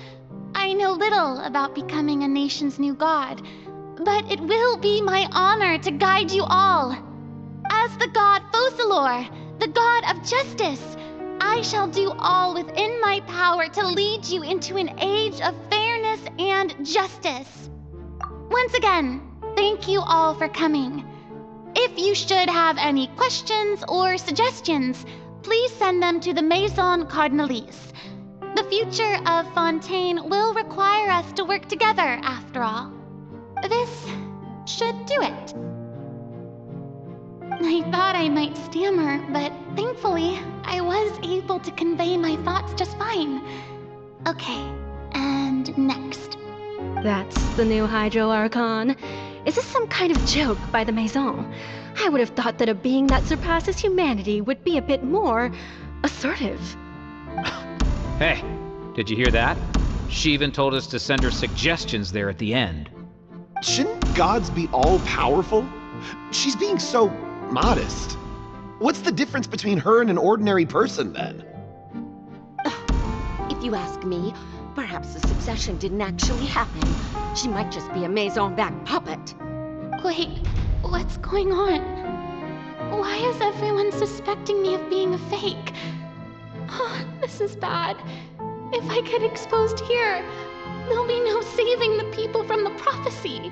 I know little about becoming a nation's new god, but it will be my honor to guide you all. As the god Focalor, the god of justice, I shall do all within my power to lead you into an age of fairness and justice. Once again, thank you all for coming. If you should have any questions or suggestions, please send them to the Maison Cardinalise. The future of Fontaine will require us to work together, after all. This should do it. I thought I might stammer, but thankfully, I was able to convey my thoughts just fine. Okay, and next. That's the new Hydro Archon. Is this some kind of joke by the Maison? I would have thought that a being that surpasses humanity would be a bit more assertive. Hey, did you hear that? She even told us to send her suggestions there at the end. Shouldn't gods be all-powerful? She's being so modest. What's the difference between her and an ordinary person, then? If you ask me, perhaps the succession didn't actually happen. She might just be a Maison back puppet. Wait, what's going on? Why is everyone suspecting me of being a fake? Oh, this is bad. If I get exposed here, there'll be no saving the people from the prophecy.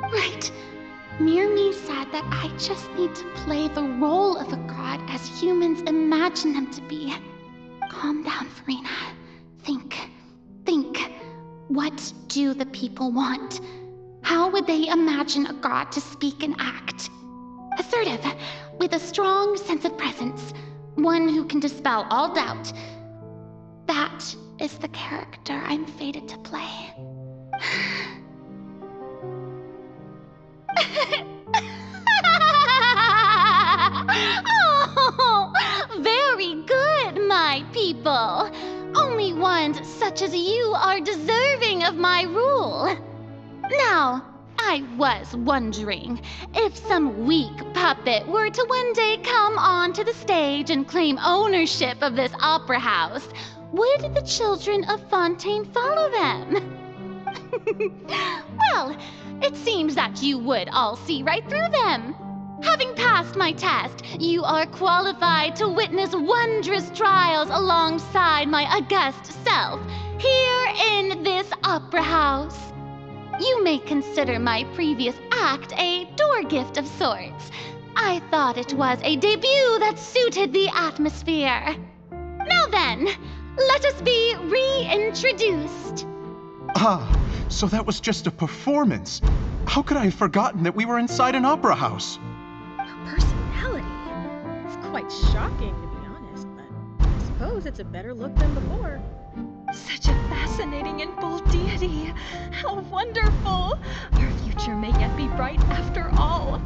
Right. Mirmi said that I just need to play the role of a god as humans imagine them to be. Calm down, Farina. Think. What do the people want? How would they imagine a god to speak and act? Assertive, with a strong sense of presence. One who can dispel all doubt. That is the character I'm fated to play. Oh, very good, my people. Only ones such as you are deserving of my rule. Now, I was wondering if some weak puppet were to one day come onto the stage and claim ownership of this opera house, would the children of Fontaine follow them? Well, it seems that you would all see right through them. Having passed my test, you are qualified to witness wondrous trials alongside my august self, here in this opera house. You may consider my previous act a door gift of sorts. I thought it was a debut that suited the atmosphere. Now then, let us be reintroduced. Ah, so that was just a performance. How could I have forgotten that we were inside an opera house? Personality? It's quite shocking, to be honest, but I suppose it's a better look than before. Such a fascinating and bold deity. How wonderful! Our future may yet be bright after all.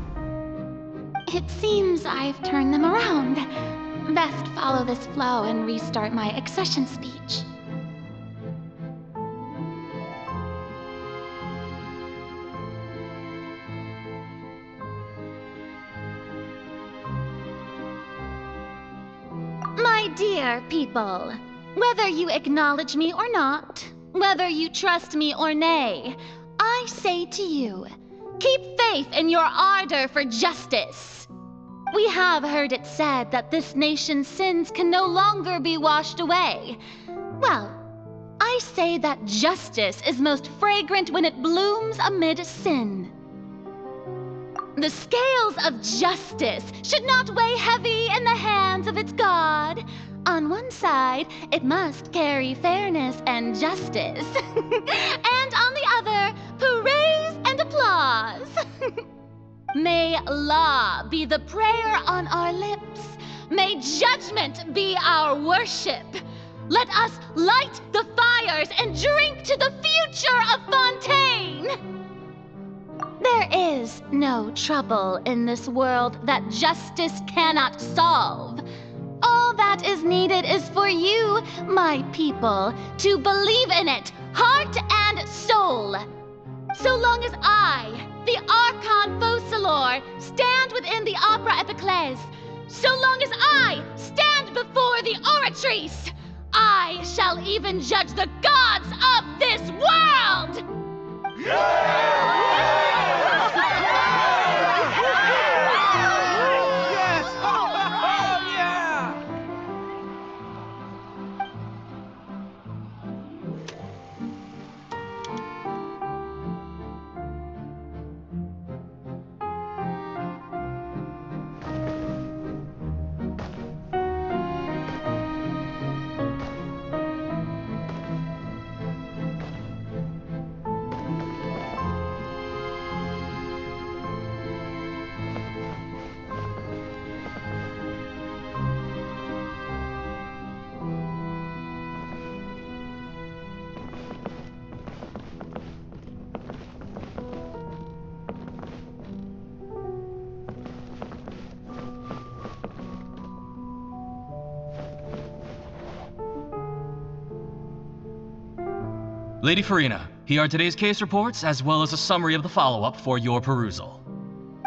It seems I've turned them around. Best follow this flow and restart my accession speech. My dear people, whether you acknowledge me or not, whether you trust me or nay, I say to you, keep faith in your ardor for justice. We have heard it said that this nation's sins can no longer be washed away. Well, I say that justice is most fragrant when it blooms amid sin. The scales of justice should not weigh heavy in the hands of its God. On one side, it must carry fairness and justice, and on the other, May law be the prayer on our lips. May judgment be our worship. Let us light the fires and drink to the future of Fontaine! There is no trouble in this world that justice cannot solve. All that is needed is for you, my people, to believe in it, heart and soul. So long as I, the Archon Focalor, stand within the Opera Epiclese, so long as I stand before the Oratrice, I shall even judge the gods of this world! Lady Farina, here are today's case reports, as well as a summary of the follow-up for your perusal.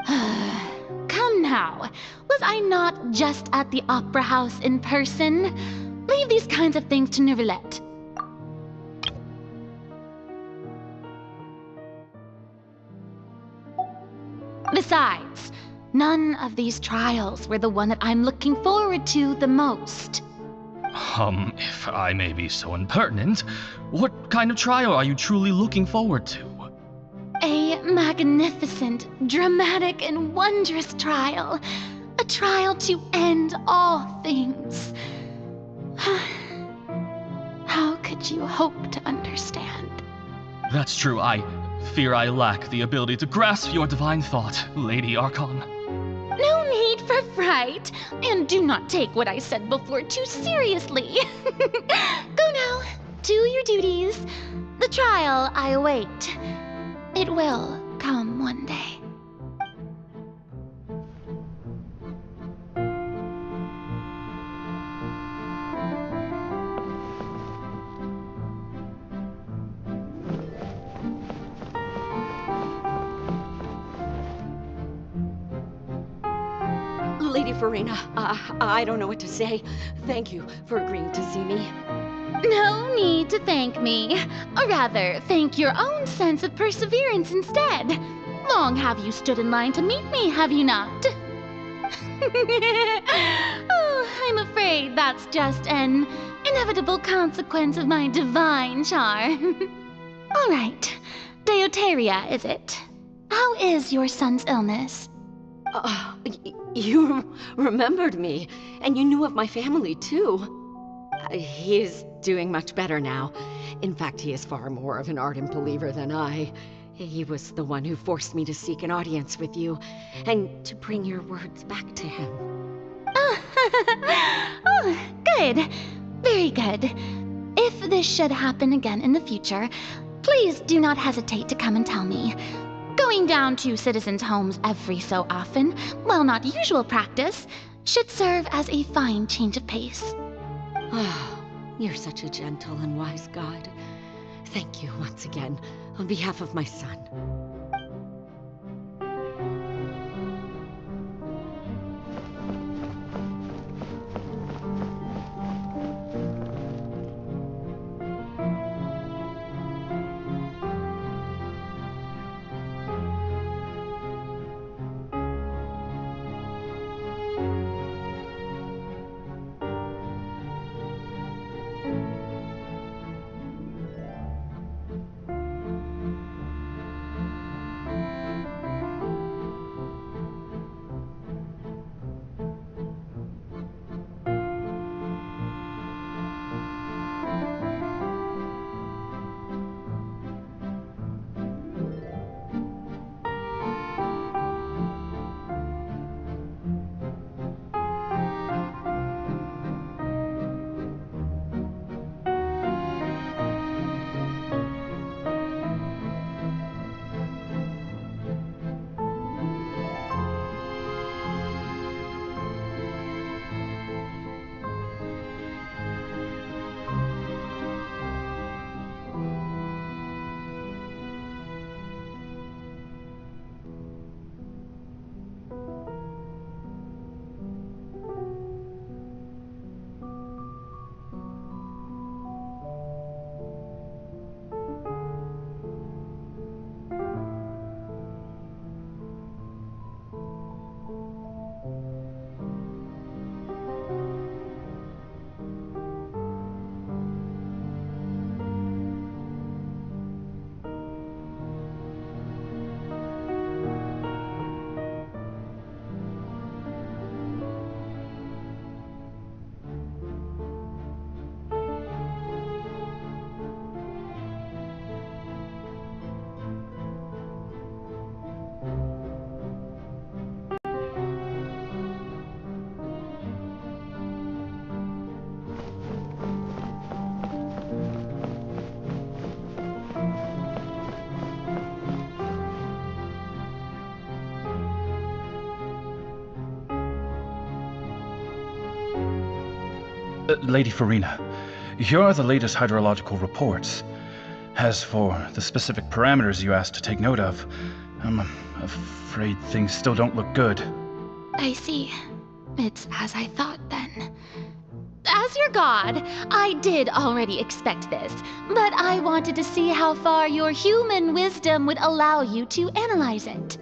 Come now, was I not just at the Opera House in person? Leave these kinds of things to Neuvillette. Besides, none of these trials were the one that I'm looking forward to the most. If I may be so impertinent, what kind of trial are you truly looking forward to? A magnificent, dramatic, and wondrous trial. A trial to end all things. How could you hope to understand? That's true. I fear I lack the ability to grasp your divine thought, Lady Archon. No need for fright, and do not take what I said before too seriously. Go now, do your duties. The trial I await. It will come one day. Lady Farina, I don't know what to say. Thank you for agreeing to see me. No need to thank me. Or rather, thank your own sense of perseverance instead. Long have you stood in line to meet me, have you not? Oh, I'm afraid that's just an inevitable consequence of my divine charm. All right, Deoteria, is it? How is your son's illness? You remembered me, and you knew of my family, too. He is doing much better now. In fact, he is far more of an ardent believer than I. He was the one who forced me to seek an audience with you, and to bring your words back to him. Oh, good. Very good. If this should happen again in the future, please do not hesitate to come and tell me. Going down to citizens' homes every so often, while not usual practice, should serve as a fine change of pace. Oh, you're such a gentle and wise god. Thank you once again, on behalf of my son. Lady Farina, here are the latest hydrological reports. As for the specific parameters you asked to take note of, I'm afraid things still don't look good. I see. It's as I thought then. As your god, I did already expect this, but I wanted to see how far your human wisdom would allow you to analyze it.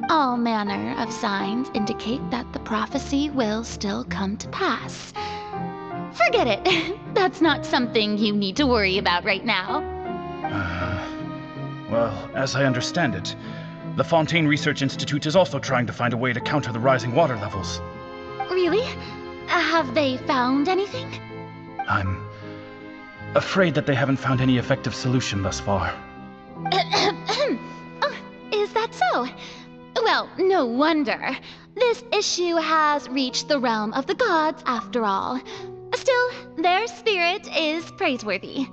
All manner of signs indicate that the prophecy will still come to pass. Forget it. That's not something you need to worry about right now. Well, as I understand it, the Fontaine Research Institute is also trying to find a way to counter the rising water levels. Really? Have they found anything? I'm afraid that they haven't found any effective solution thus far. Oh, is that so? Well, no wonder. This issue has reached the realm of the gods, after all. Still, their spirit is praiseworthy.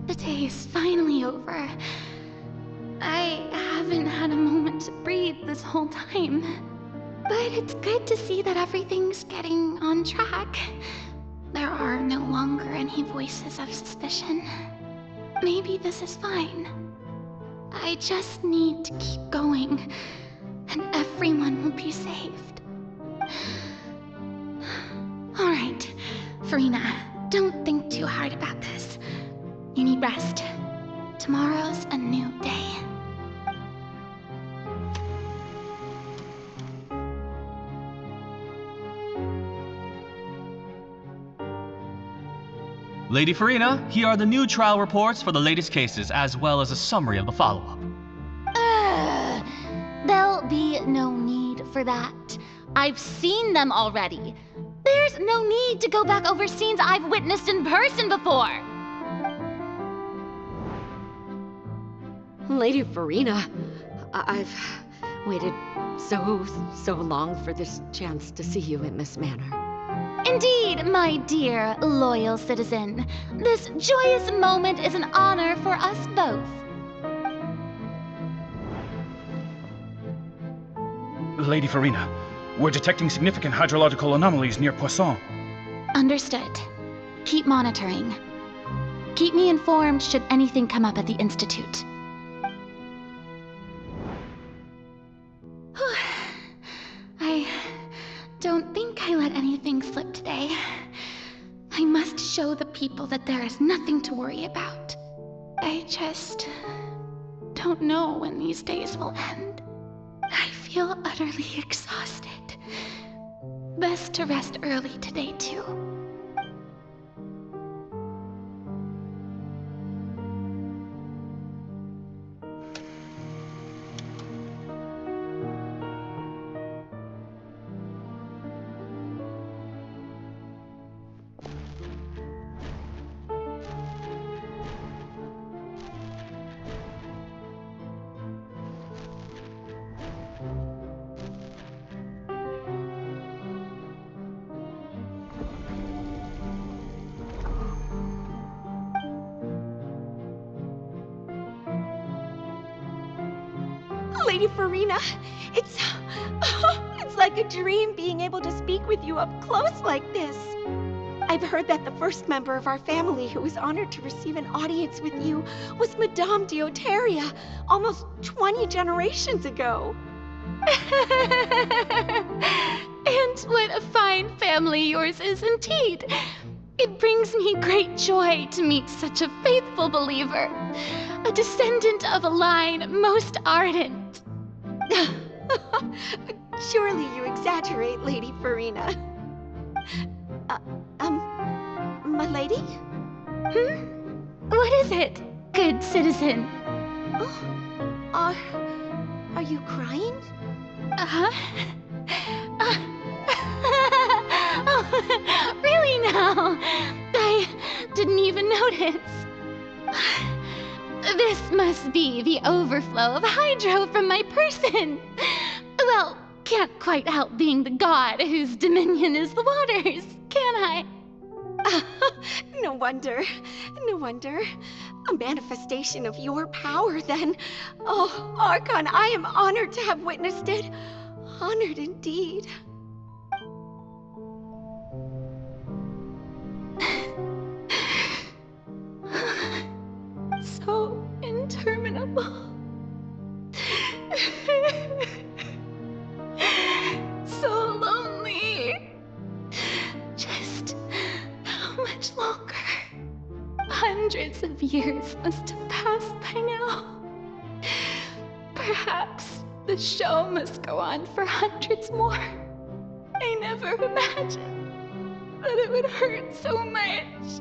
The day is finally over. I haven't had a moment to breathe this whole time. But it's good to see that everything's getting on track. There are no longer any voices of suspicion. Maybe this is fine. I just need to keep going, and everyone will be saved. Alright, Farina, don't think too hard about this. You need rest. Tomorrow's a new day. Lady Farina, here are the new trial reports for the latest cases, as well as a summary of the follow-up. There'll be no need for that. I've seen them already. There's no need to go back over scenes I've witnessed in person before. Lady Farina, I've waited so long for this chance to see you in this manner. Indeed, my dear, loyal citizen. This joyous moment is an honor for us both. Lady Farina, we're detecting significant hydrological anomalies near Poisson. Understood. Keep monitoring. Keep me informed should anything come up at the Institute. I don't think I let anything slip today. I must show the people that there is nothing to worry about. I just don't know when these days will end. I feel utterly exhausted. Best to rest early today, too. Lady Farina, it's like a dream being able to speak with you up close like this. I've heard that the first member of our family who was honored to receive an audience with you was Madame Dioteria, almost 20 generations ago. And what a fine family yours is indeed. It brings me great joy to meet such a faithful believer, a descendant of a line most ardent. Surely you exaggerate, Lady Farina. My lady? What is it, good citizen? Oh, are you crying? Oh, really now? I didn't even notice. This must be the overflow of hydro from my person. Well, can't quite help being the god whose dominion is the waters, can I? No wonder. No wonder. A manifestation of your power, then. Oh, Archon, I am honored to have witnessed it. Honored indeed. So interminable. So lonely. Just how much longer? Hundreds of years must have passed by now. Perhaps the show must go on for hundreds more. I never imagined that it would hurt so much.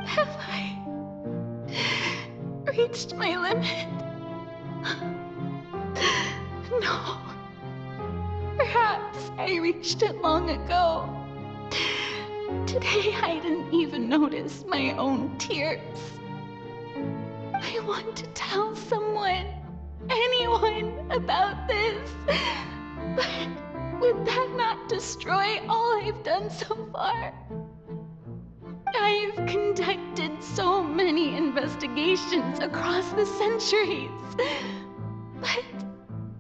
Have I reached my limit? No. Perhaps I reached it long ago. Today I didn't even notice my own tears. I want to tell someone, anyone, about this. But would that not destroy all I've done so far? I've conducted so many investigations across the centuries. But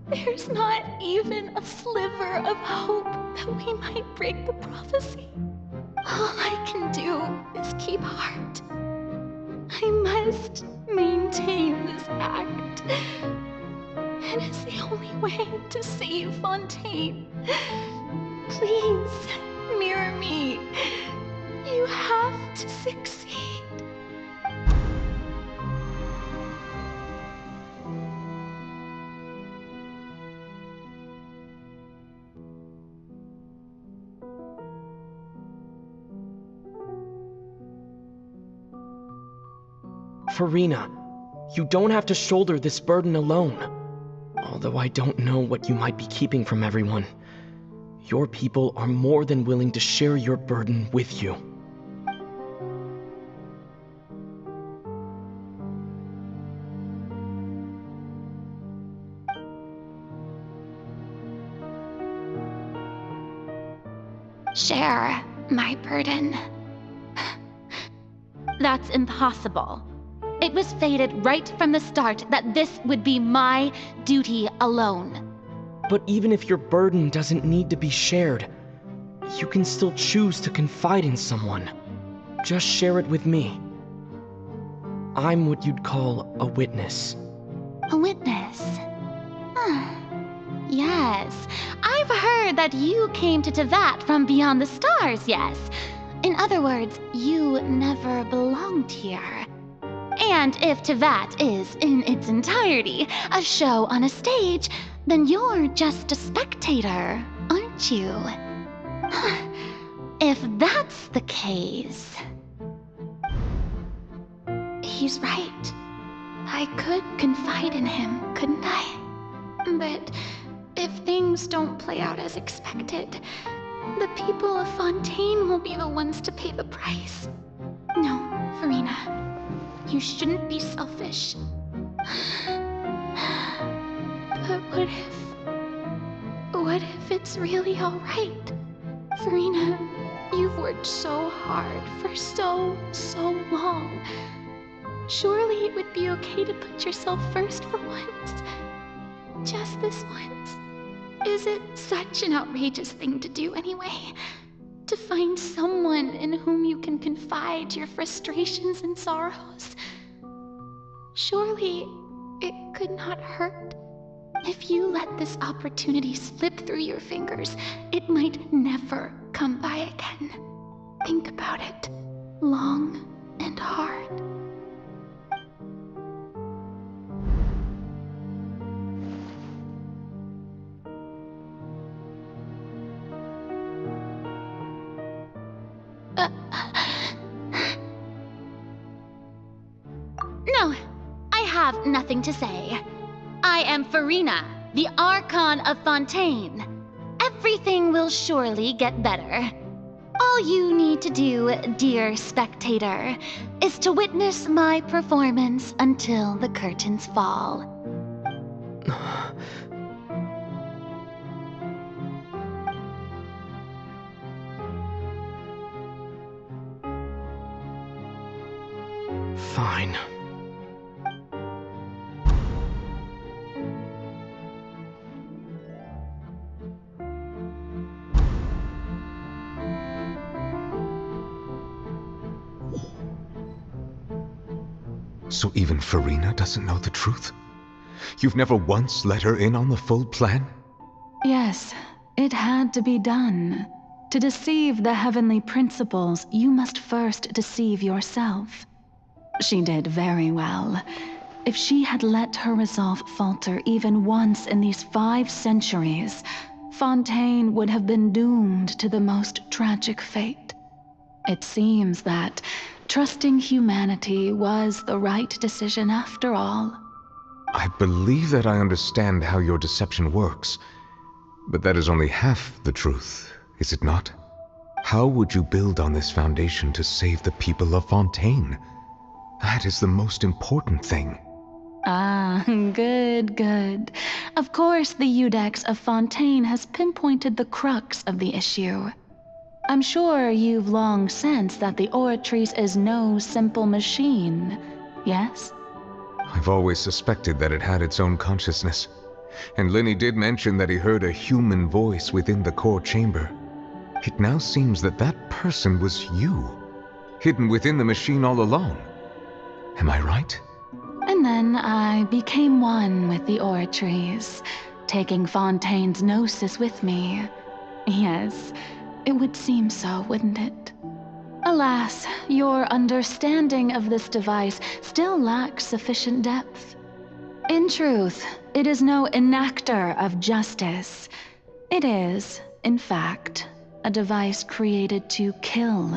there's not even a sliver of hope that we might break the prophecy. All I can do is keep heart. I must maintain this act. It is the only way to save Fontaine. Please, mirror me. You have to succeed. Farina, you don't have to shoulder this burden alone. Although I don't know what you might be keeping from everyone, your people are more than willing to share your burden with you. Share my burden. That's impossible. It was fated right from the start that this would be my duty alone. But even if your burden doesn't need to be shared, you can still choose to confide in someone. Just share it with me. I'm what you'd call a witness. A witness? Yes. I've heard that you came to Tevat from beyond the stars, yes. In other words, you never belonged here. And if Tevat is, in its entirety, a show on a stage, then you're just a spectator, aren't you? If that's the case... He's right. I could confide in him, couldn't I? But if things don't play out as expected, the people of Fontaine will be the ones to pay the price. No, Farina. You shouldn't be selfish. But what if it's really alright? Farina, you've worked so hard for so long. Surely it would be okay to put yourself first for once. Just this once. Is it such an outrageous thing to do anyway? To find someone in whom you can confide your frustrations and sorrows? Surely it could not hurt. If you let this opportunity slip through your fingers, it might never come by again. Think about it long and hard. No, I have nothing to say. I am Farina, the Archon of Fontaine. Everything will surely get better. All you need to do, dear spectator, is to witness my performance until the curtains fall. Fine. So even Farina doesn't know the truth? You've never once let her in on the full plan? Yes, it had to be done. To deceive the heavenly principles, you must first deceive yourself. She did very well. If she had let her resolve falter even once in these 5 centuries, Fontaine would have been doomed to the most tragic fate. It seems that trusting humanity was the right decision after all. I believe that I understand how your deception works, but that is only half the truth, is it not? How would you build on this foundation to save the people of Fontaine? That is the most important thing. Ah, good. Of course, the Iudex of Fontaine has pinpointed the crux of the issue. I'm sure you've long sensed that the Oratrice is no simple machine, yes? I've always suspected that it had its own consciousness, and Lenny did mention that he heard a human voice within the core chamber. It now seems that that person was you, hidden within the machine all along. Am I right? And then I became one with the Oratrice, taking Fontaine's gnosis with me. Yes, it would seem so, wouldn't it? Alas, your understanding of this device still lacks sufficient depth. In truth, it is no enactor of justice. It is, in fact, a device created to kill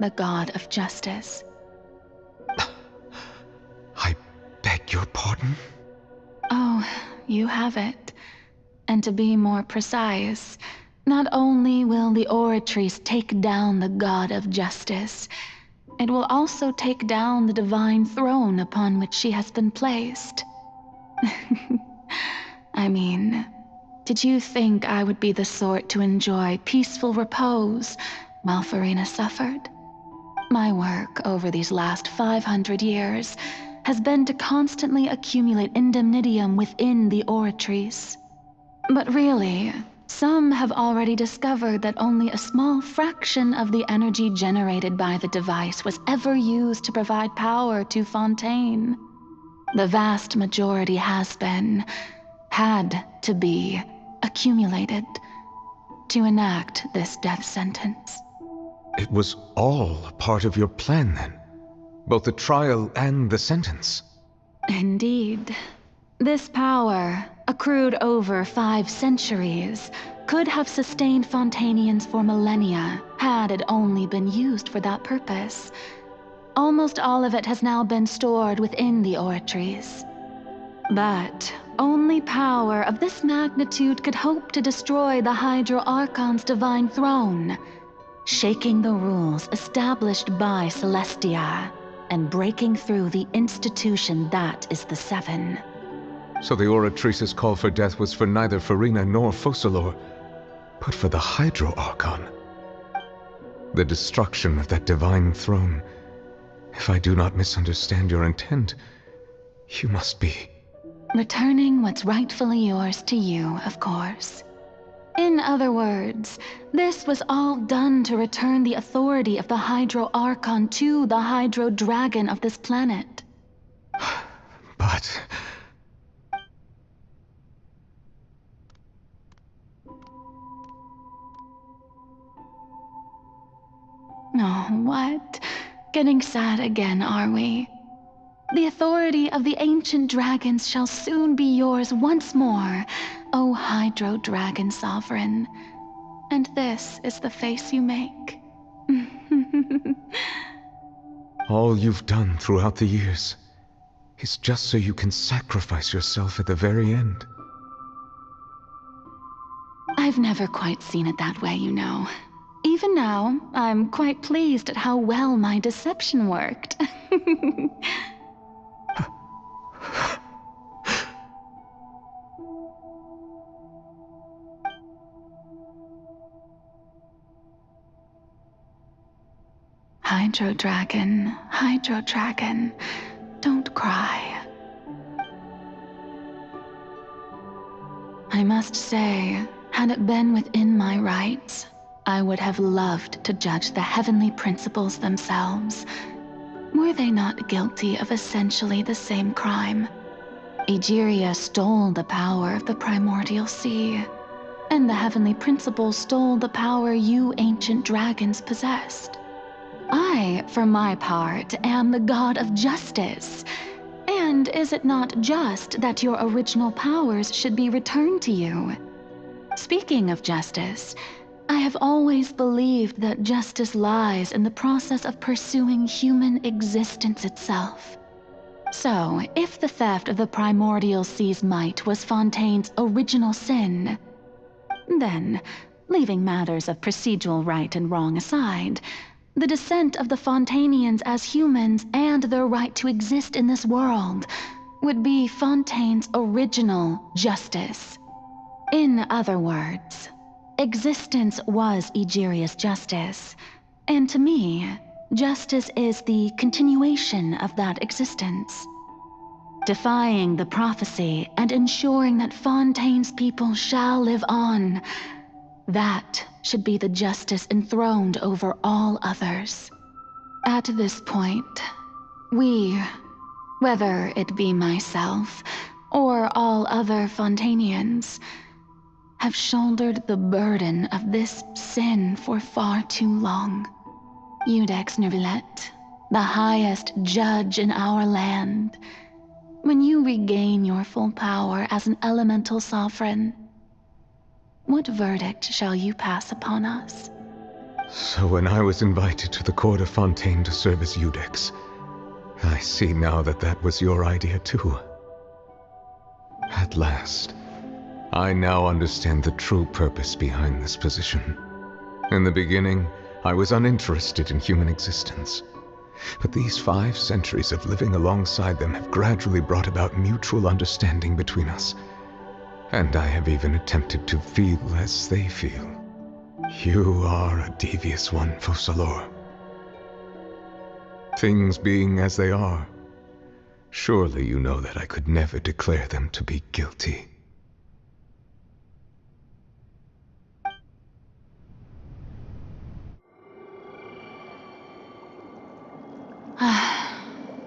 the god of justice. I beg your pardon? Oh, you have it. And to be more precise, not only will the Oratrice take down the god of justice, it will also take down the divine throne upon which she has been placed. I mean, did you think I would be the sort to enjoy peaceful repose while Farina suffered? My work over these last 500 years has been to constantly accumulate indemnitium within the Oratrice. But really, some have already discovered that only a small fraction of the energy generated by the device was ever used to provide power to Fontaine. The vast majority had to be, accumulated to enact this death sentence. It was all part of your plan, then? Both the trial and the sentence? Indeed. This power, accrued over 5 centuries, could have sustained Fontainians for millennia had it only been used for that purpose. Almost all of it has now been stored within the Oratrice. But only power of this magnitude could hope to destroy the Hydro Archon's divine throne, shaking the rules established by Celestia and breaking through the institution that is the Seven. So the Oratrice's call for death was for neither Farina nor Focalor, but for the Hydro Archon. The destruction of that divine throne. If I do not misunderstand your intent, you must be... Returning what's rightfully yours to you, of course. In other words, this was all done to return the authority of the Hydro Archon to the Hydro Dragon of this planet. But... Oh, what? Getting sad again, are we? The authority of the ancient dragons shall soon be yours once more, O Hydro Dragon Sovereign. And this is the face you make. all you've done throughout the years is just so you can sacrifice yourself at the very end. I've never quite seen it that way, you know. Even now, I'm quite pleased at how well my deception worked. Hydro Dragon, Hydro Dragon, don't cry. I must say, had it been within my rights, I would have loved to judge the heavenly principles themselves. Were they not guilty of essentially the same crime? Egeria stole the power of the primordial sea, and the heavenly principles stole the power you ancient dragons possessed. I, for my part, am the god of justice. And is it not just that your original powers should be returned to you? Speaking of justice, I have always believed that justice lies in the process of pursuing human existence itself. So, if the theft of the primordial sea's might was Fontaine's original sin, then, leaving matters of procedural right and wrong aside, the descent of the Fontainians as humans and their right to exist in this world would be Fontaine's original justice. In other words, existence was Egeria's justice, and to me, justice is the continuation of that existence. Defying the prophecy and ensuring that Fontaine's people shall live on, that should be the justice enthroned over all others. At this point, we, whether it be myself or all other Fontainians, have shouldered the burden of this sin for far too long. Iudex Nervilette, the highest judge in our land, when you regain your full power as an elemental sovereign, what verdict shall you pass upon us? So when I was invited to the court of Fontaine to serve as Iudex, I see now that that was your idea too. At last, I now understand the true purpose behind this position. In the beginning, I was uninterested in human existence. But these 5 centuries of living alongside them have gradually brought about mutual understanding between us. And I have even attempted to feel as they feel. You are a devious one, Focalors. Things being as they are, surely you know that I could never declare them to be guilty.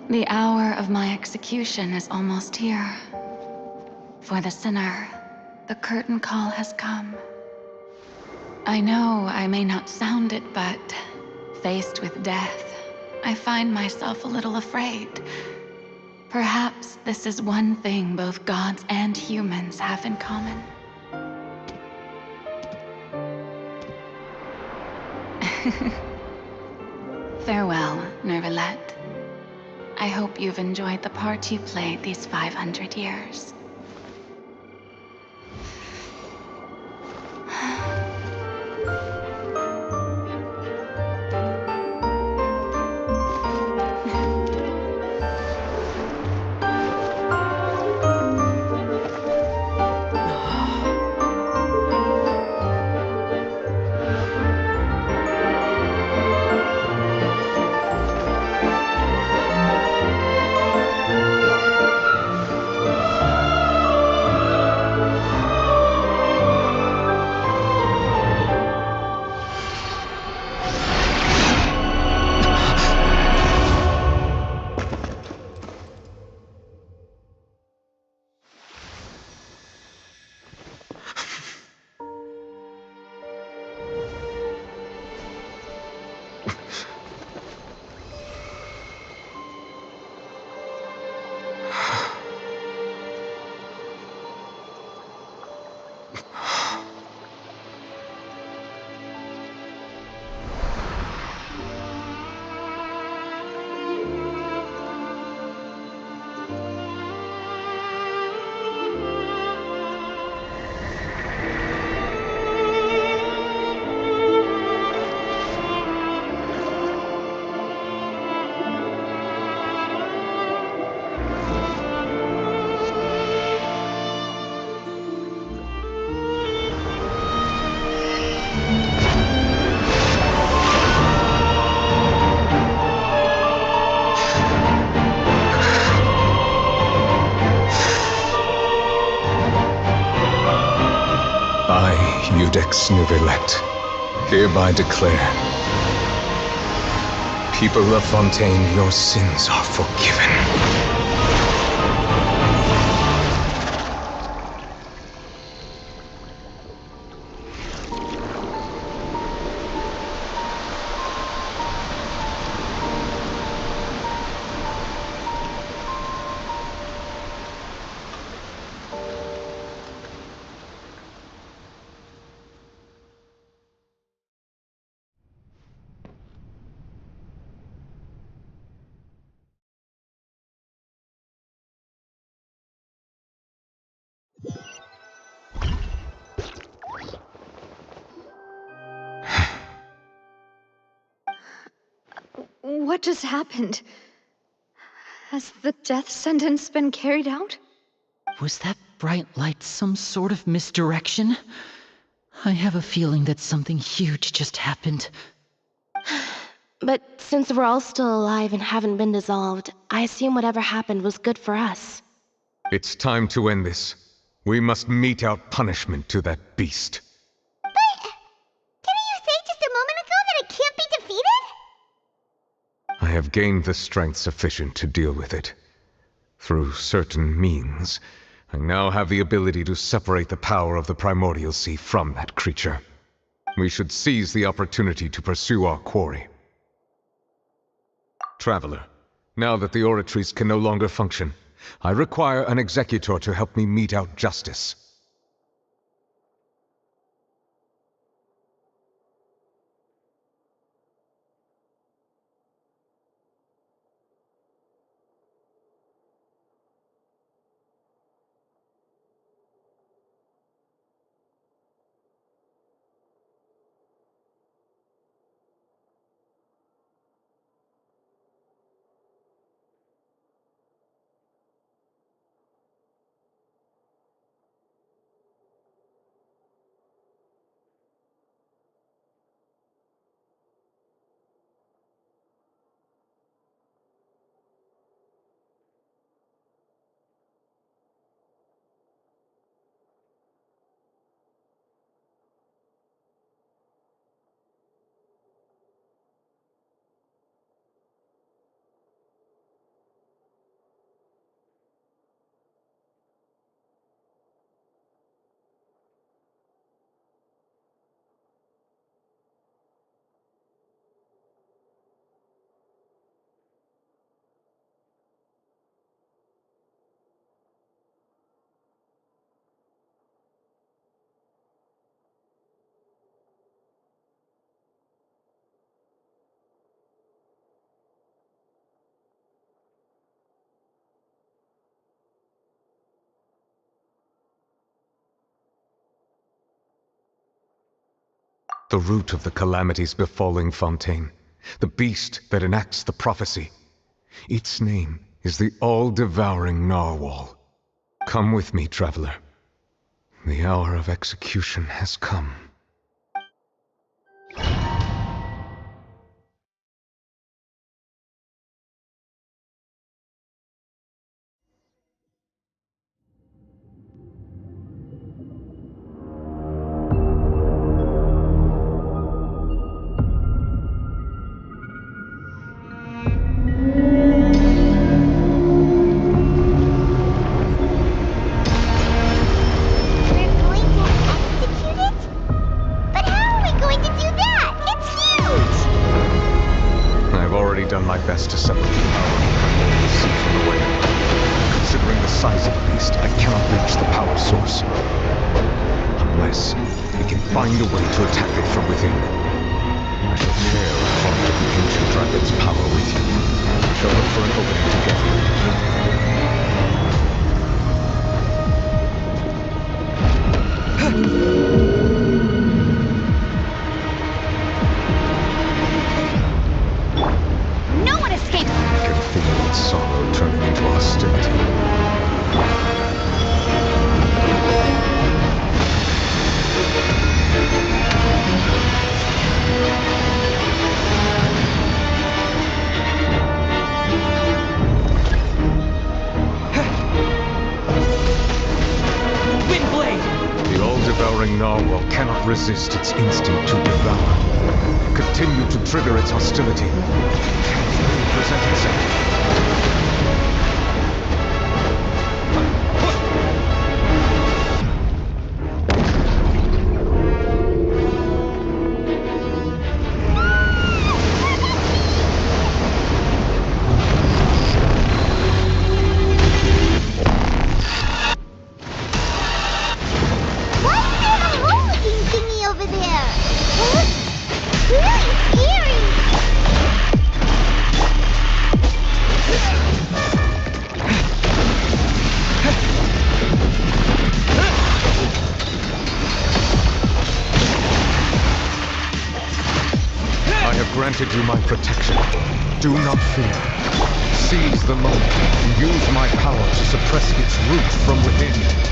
The hour of my execution is almost here. For the sinner, the curtain call has come. I know I may not sound it, but faced with death, I find myself a little afraid. Perhaps this is one thing both gods and humans have in common. Farewell, Nervilette. I hope you've enjoyed the part you played these 500 years. Judex Nubilet, hereby declare, people of Fontaine, your sins are forgiven. What just happened? Has the death sentence been carried out? Was that bright light some sort of misdirection? I have a feeling that something huge just happened. But since we're all still alive and haven't been dissolved, I assume whatever happened was good for us. It's time to end this. We must mete out punishment to that beast. Didn't you say just a moment ago that it can't be defeated? I have gained the strength sufficient to deal with it. Through certain means, I now have the ability to separate the power of the Primordial Sea from that creature. We should seize the opportunity to pursue our quarry. Traveler, now that the oratories can no longer function, I require an executor to help me mete out justice. The root of the calamities befalling Fontaine, the beast that enacts the prophecy. Its name is the all-devouring narwhal. Come with me, traveler. The hour of execution has come. Done my best to separate the power of the Primordial Sea from the whale. Considering the size of the beast, I cannot reach the power source. Unless we can find a way to attack it from within. I shall share a part of the ancient dragon's power with you. I shall look for an opening to get you. Sorrow turning into hostility. Windblade! The all-devouring narwhal cannot resist its instinct to devour. Continue to trigger its hostility. Can it present itself? Granted you my protection. Do not fear. Seize the moment and use my power to suppress its root from within.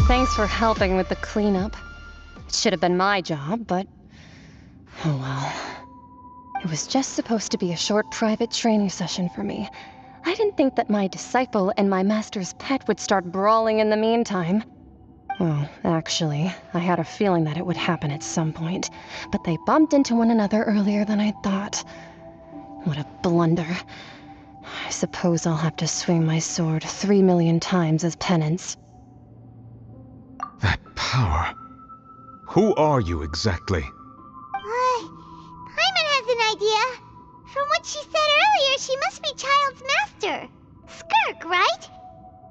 Thanks for helping with the cleanup. It should have been my job, but... oh well. It was just supposed to be a short private training session for me. I didn't think that my disciple and my master's pet would start brawling in the meantime. Well, actually, I had a feeling that it would happen at some point, but they bumped into one another earlier than I thought. What a blunder. I suppose I'll have to swing my sword 3 million times as penance. That power. Who are you exactly? Paimon has an idea. From what she said earlier, she must be Child's master. Skirk, right?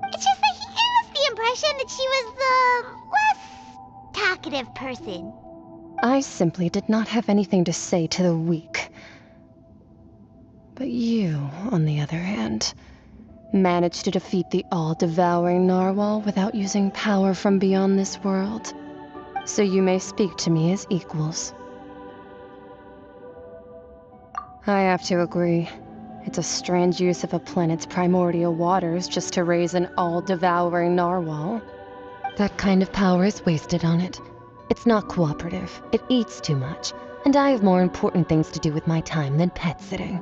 It's just that he gave us the impression that she was the less talkative person. I simply did not have anything to say to the weak. But you, on the other hand, managed to defeat the all-devouring narwhal without using power from beyond this world. So you may speak to me as equals. I have to agree. It's a strange use of a planet's primordial waters just to raise an all-devouring narwhal. That kind of power is wasted on it. It's not cooperative, it eats too much, and I have more important things to do with my time than pet sitting.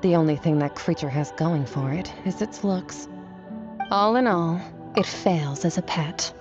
The only thing that creature has going for it is its looks. All in all, it fails as a pet.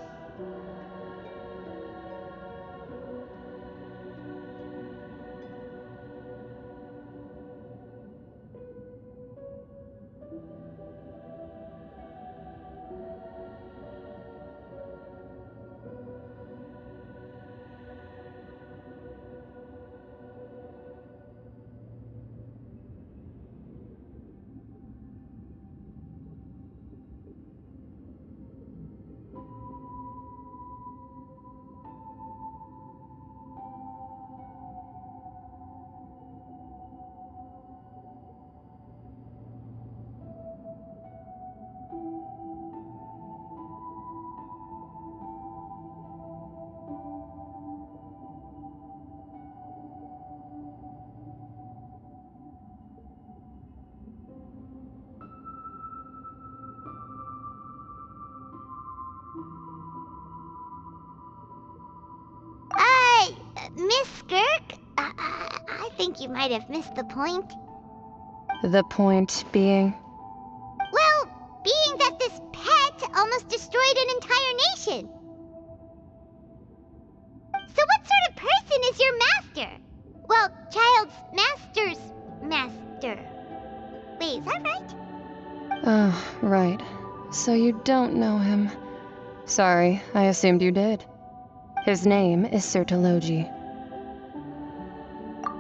Miss Skirk? I think you might have missed the point. The point being? Well, being that this pet almost destroyed an entire nation. So what sort of person is your master? Well, Child's master's master. Wait, is that right? Oh, right. So you don't know him. Sorry, I assumed you did. His name is Sertologi.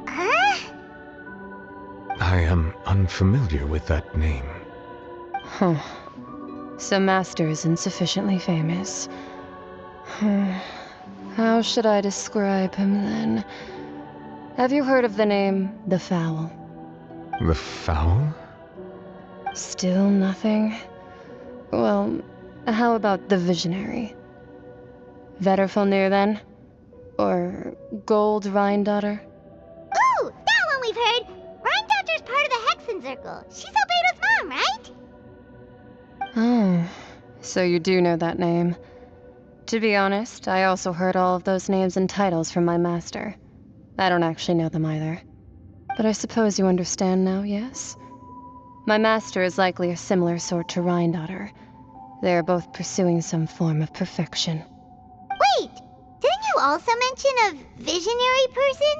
Huh? I am unfamiliar with that name. Huh. So Master isn't sufficiently famous. How should I describe him then? Have you heard of the name The Fowl? The Fowl? Still nothing? Well, how about the Visionary? Vetterfulnir, then? Or Gold Rhindaughter? Ooh, that one we've heard! Rhindaughter's part of the Hexen Circle. She's Albedo's mom, right? Oh, so you do know that name. To be honest, I also heard all of those names and titles from my master. I don't actually know them either. But I suppose you understand now, yes? My master is likely a similar sort to Rhindaughter. They are both pursuing some form of perfection. Wait! Didn't you also mention a visionary person?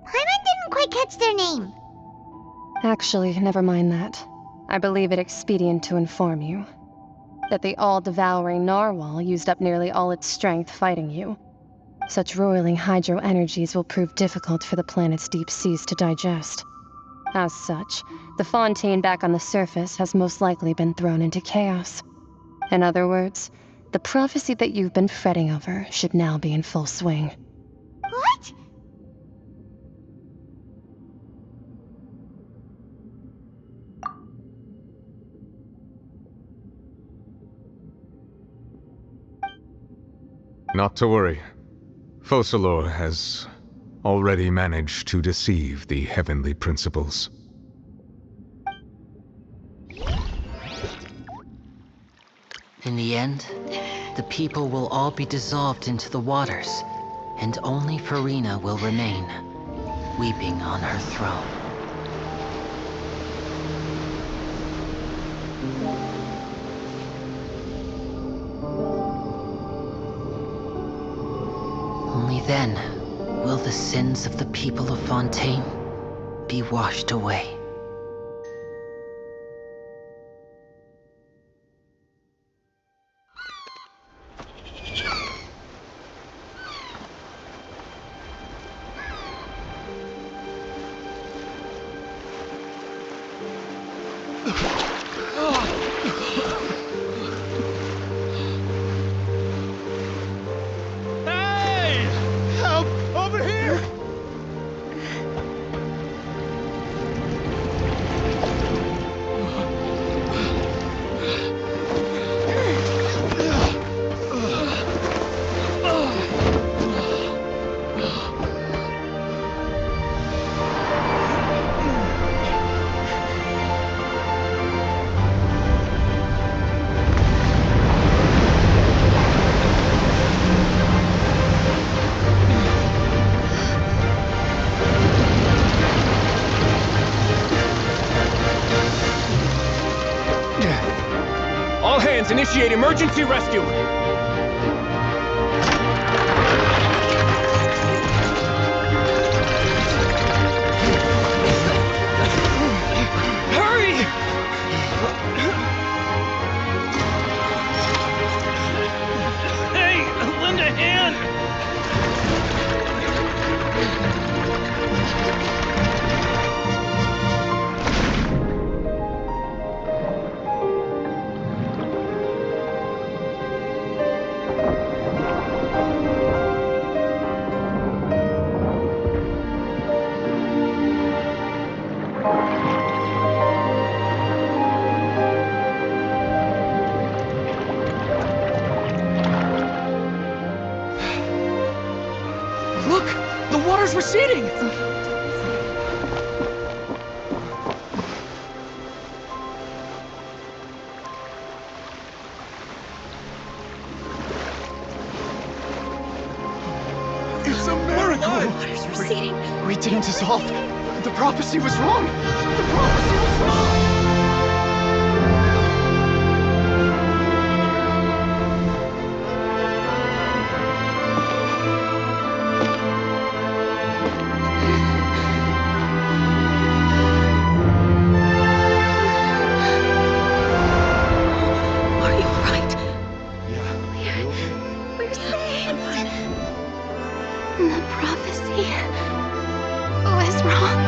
Paimon didn't quite catch their name. Actually, never mind that. I believe it expedient to inform you that the all-devouring narwhal used up nearly all its strength fighting you. Such roiling hydro energies will prove difficult for the planet's deep seas to digest. As such, the Fontaine back on the surface has most likely been thrown into chaos. In other words, the prophecy that you've been fretting over should now be in full swing. What? Not to worry. Focalor has already managed to deceive the heavenly principles. In the end, the people will all be dissolved into the waters, and only Furina will remain, weeping on her throne. Only then will the sins of the people of Fontaine be washed away. Hey! Help! Over here! All hands, initiate emergency rescue! Hurry! Hey, lend a hand! Look! The water's receding! It's a miracle! We didn't dissolve. The prophecy was wrong. The prophecy was wrong. Are you alright? Yeah. We're safe. The prophecy was wrong.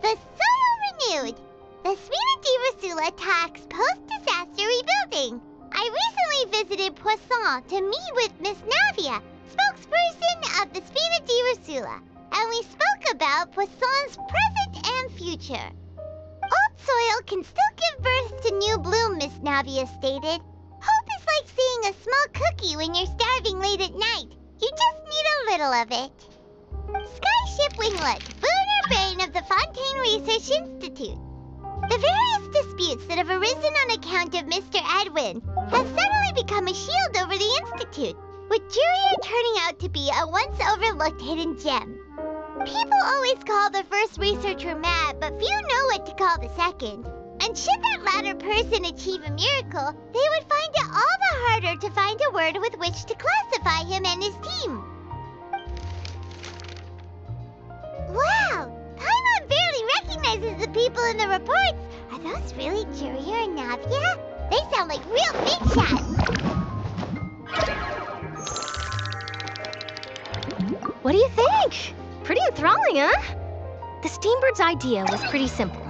The Solo renewed! The Spina di Rasula attacks post-disaster rebuilding. I recently visited Poisson to meet with Miss Navia, spokesperson of the Spina di Rasula, and we spoke about Poisson's present and future. Old soil can still give birth to new bloom, Miss Navia stated. Hope is like seeing a small cookie when you're starving late at night. You just need a little of it. Skyship Winglet, lunar brain of the Fontaine Research Institute. The various disputes that have arisen on account of Mr. Edwin have suddenly become a shield over the Institute, with Jurier turning out to be a once overlooked hidden gem. People always call the first researcher mad, but few know what to call the second. And should that latter person achieve a miracle, they would find it all the harder to find a word with which to classify him and his team. Wow! Paimon barely recognizes the people in the reports. Are those really Jurier and Navia? They sound like real big shots. What do you think? Pretty enthralling, huh? The Steambird's idea was pretty simple.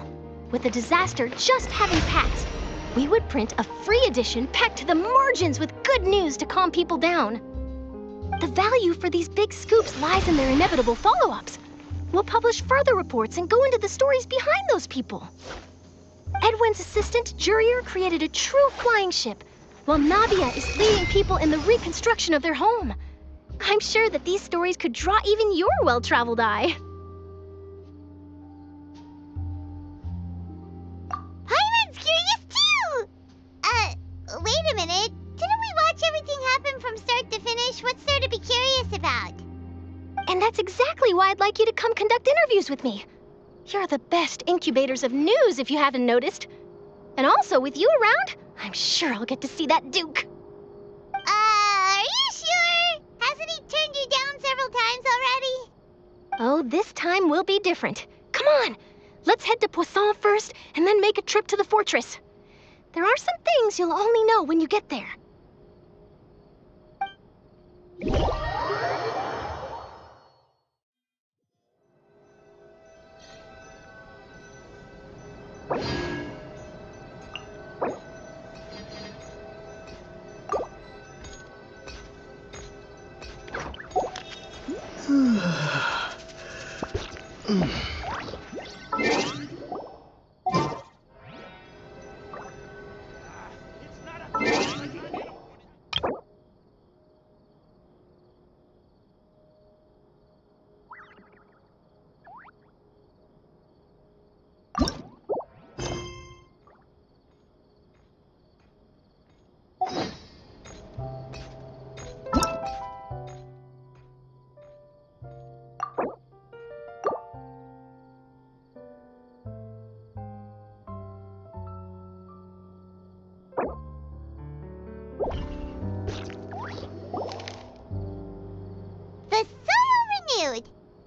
With the disaster just having passed, we would print a free edition packed to the margins with good news to calm people down. The value for these big scoops lies in their inevitable follow-ups. We'll publish further reports and go into the stories behind those people. Edwin's assistant, Jurier, created a true flying ship, while Navia is leading people in the reconstruction of their home. I'm sure that these stories could draw even your well-traveled eye. Paimon's curious too! Wait a minute. Didn't we watch everything happen from start to finish? What's there to be curious about? And that's exactly why I'd like you to come conduct interviews with me. You're the best incubators of news, if you haven't noticed. And also, with you around, I'm sure I'll get to see that Duke. Are you sure? Hasn't he turned you down several times already? Oh, this time will be different. Come on, let's head to Poisson first, and then make a trip to the fortress. There are some things you'll only know when you get there.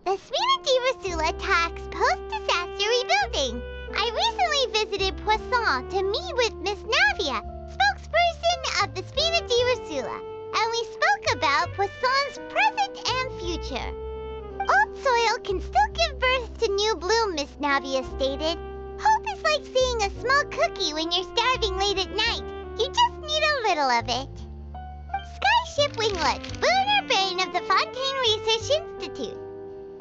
The Spina talks post-disaster rebuilding. I recently visited Poisson to meet with Miss Navia, spokesperson of the Spina and we spoke about Poisson's present and future. Old soil can still give birth to new bloom, Miss Navia stated. Hope is like seeing a small cookie when you're starving late at night. You just need a little of it. Skyship winglets, lunar brain of the Fontaine Research Institute.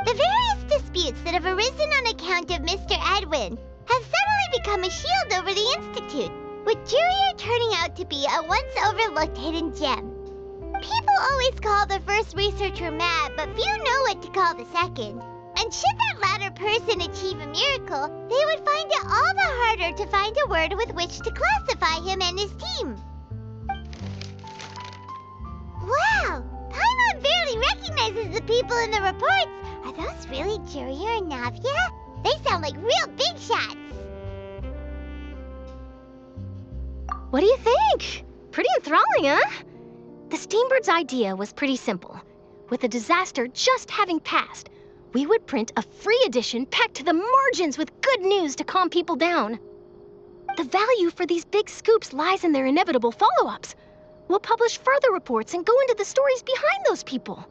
The various disputes that have arisen on account of Mr. Edwin have suddenly become a shield over the Institute, with Jurier turning out to be a once overlooked hidden gem. People always call the first researcher mad, but few know what to call the second. And should that latter person achieve a miracle, they would find it all the harder to find a word with which to classify him and his team. Wow! Paimon barely recognizes the people in the reports. Are those really Jurier and Navia? They sound like real big shots. What do you think? Pretty enthralling, huh? The Steambird's idea was pretty simple. With the disaster just having passed, we would print a free edition packed to the margins with good news to calm people down. The value for these big scoops lies in their inevitable follow-ups. We'll publish further reports and go into the stories behind those people.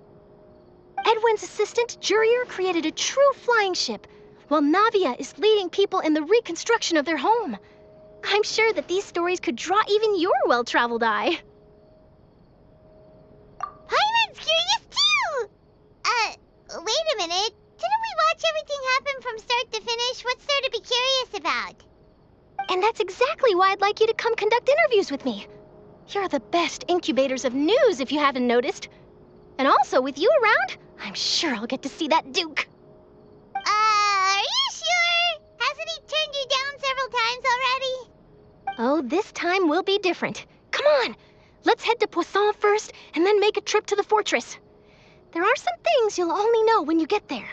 Edwin's assistant, Jurier, created a true flying ship, while Navia is leading people in the reconstruction of their home. I'm sure that these stories could draw even your well-traveled eye. Paimon's curious too! Wait a minute. Didn't we watch everything happen from start to finish? What's there to be curious about? And that's exactly why I'd like you to come conduct interviews with me. You're the best incubators of news, if you haven't noticed. And also, with you around, I'm sure I'll get to see that Duke. Are you sure? Hasn't he turned you down several times already? Oh, this time will be different. Come on, let's head to Poisson first, and then make a trip to the fortress. There are some things you'll only know when you get there.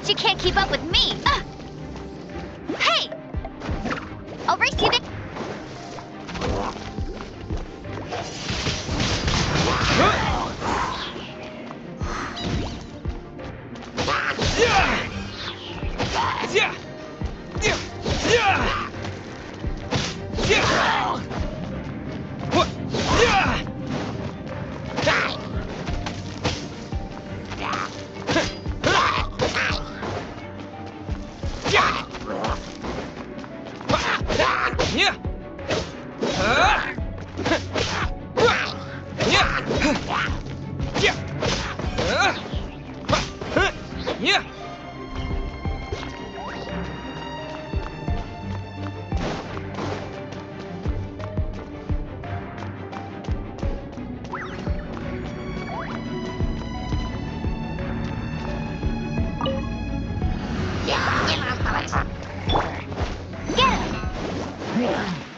You can't keep up with me! Hey! I'll race you there!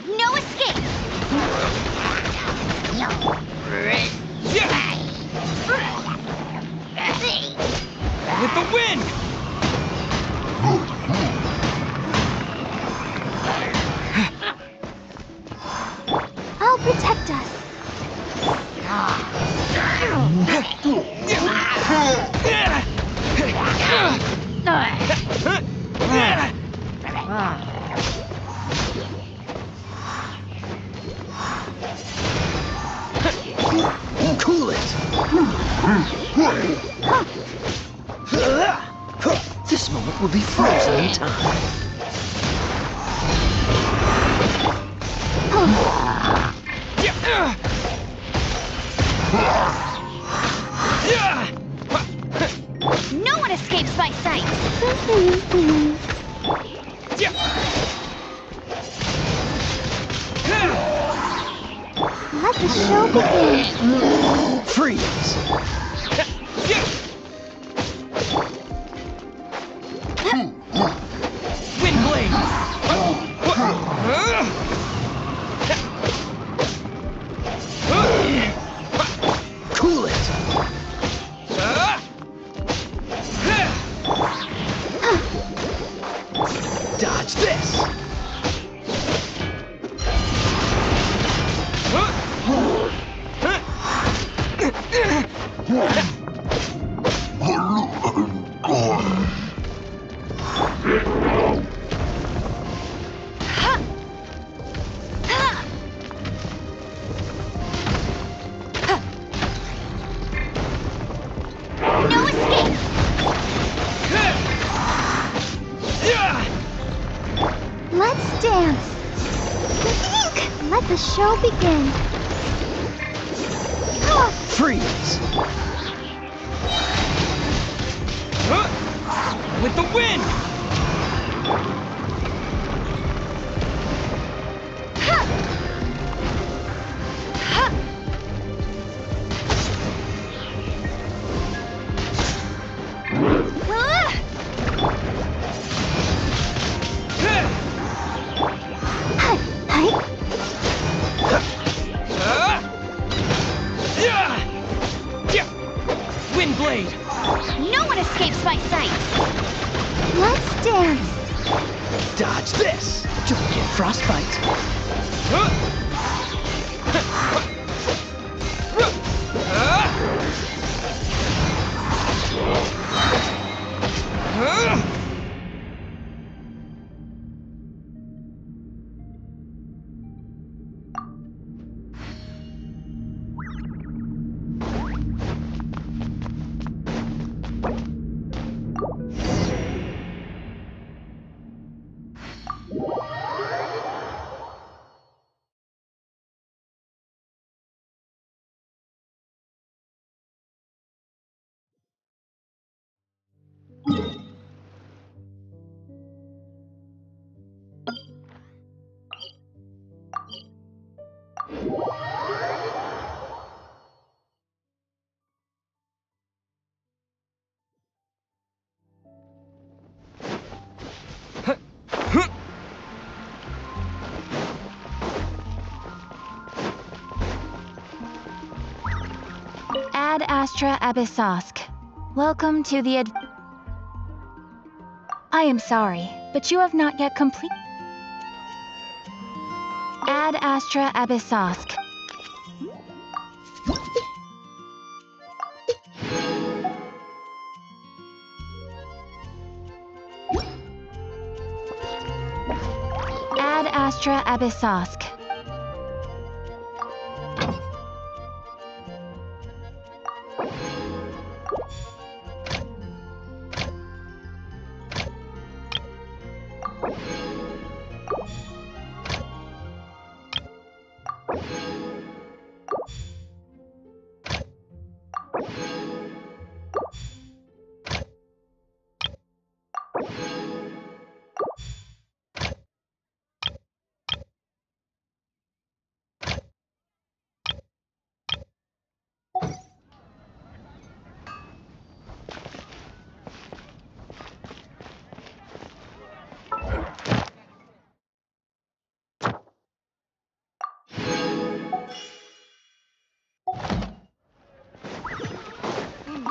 No escape! With the wind! I'll protect us. Cool it! This moment will be frozen in time. No one escapes my sight! Let the show begin. Freeze! Wind blade! Cool it! Dodge this! No escape! Let's dance. Let the show begin. Freeze! With the wind! Wind blade! No one escapes my sight. Let's dance. Dodge this! Don't get frostbite. Ad Astra Abyssosk. Welcome to the I am sorry, but you have not yet complete. Ad Astra Abyssosk. Ad Astra Abyssosk.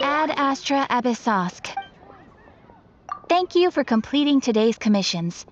Ad Astra Abyssosk. Thank you for completing today's commissions.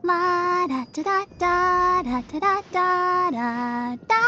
La da da da da da da da da da.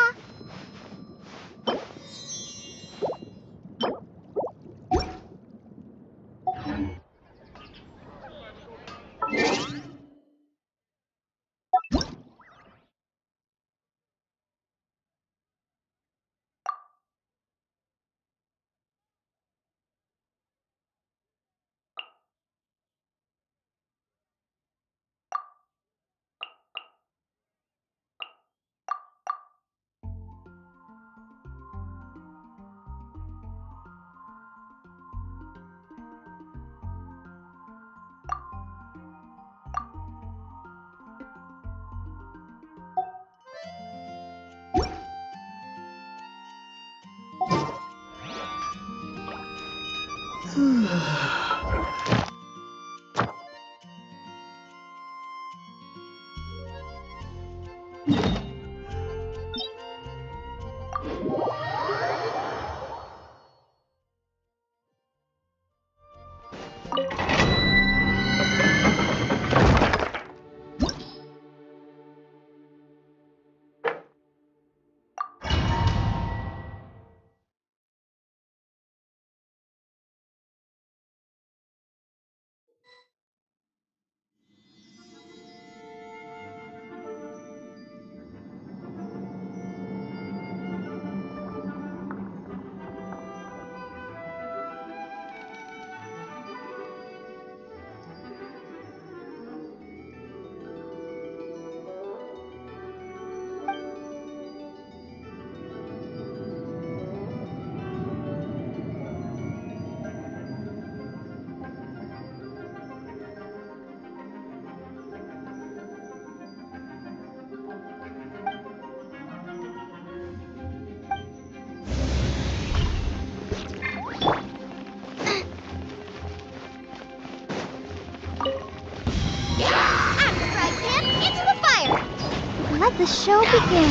Let the show begin.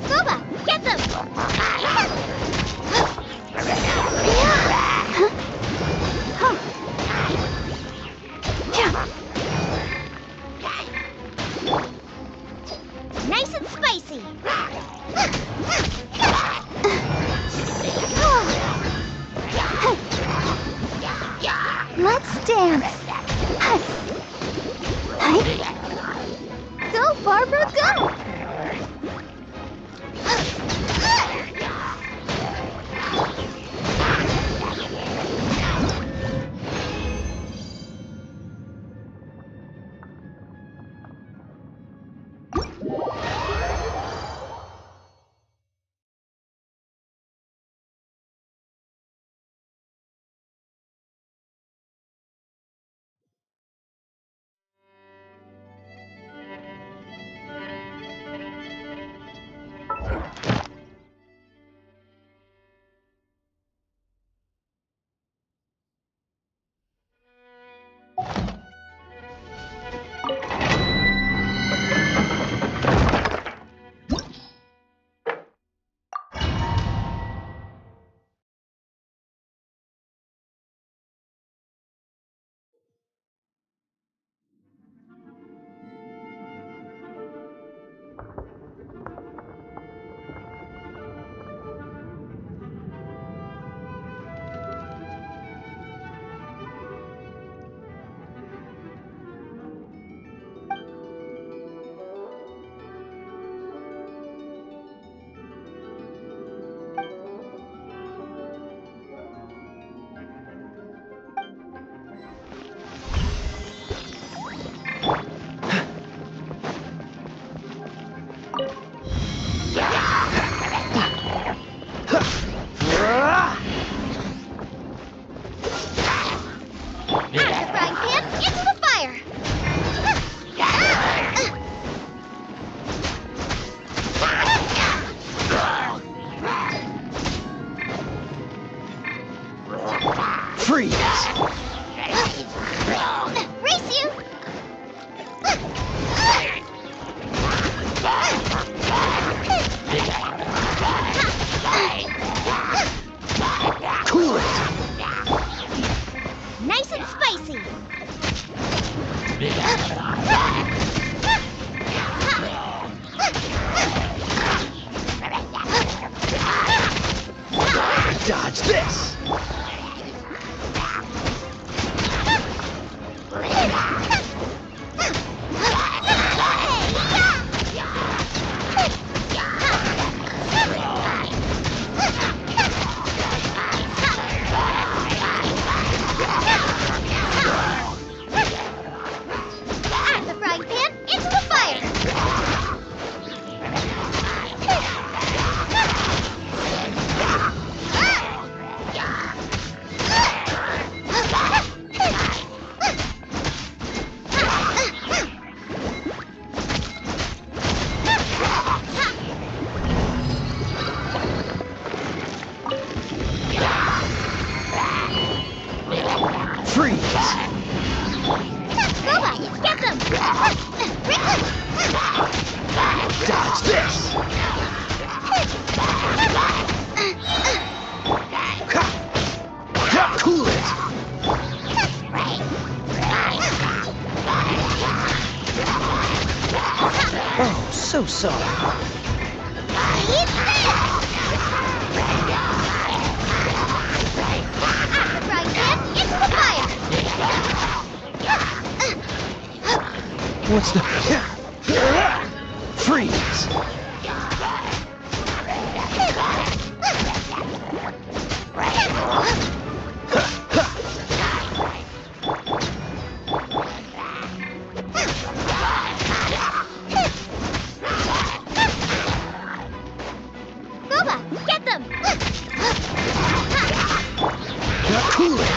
Scuba, get them! Nice and spicy. Let's dance. Go, Barbara, go! Freeze! Race you! Cool it! Nice and spicy! Dodge this! Out the frying pan, into the fire! Freeze! Robot, get them! Dodge this! Cool it! Oh, so sorry. Out the frying pan, into the fire! What's the... Freeze! Robot, get them! Cool it!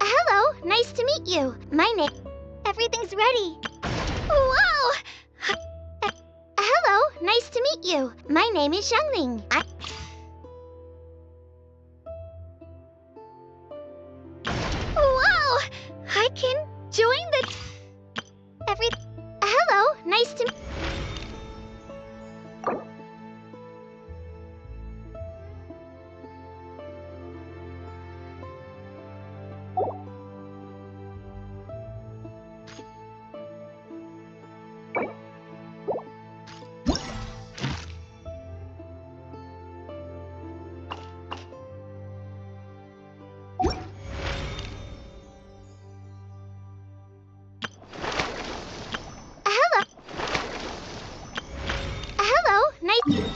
Hello, nice to meet you. My name... Everything's ready. Whoa! Hello, nice to meet you. My name is Xiangling. Whoa! I can join the... Hello, nice to... Hello, nice...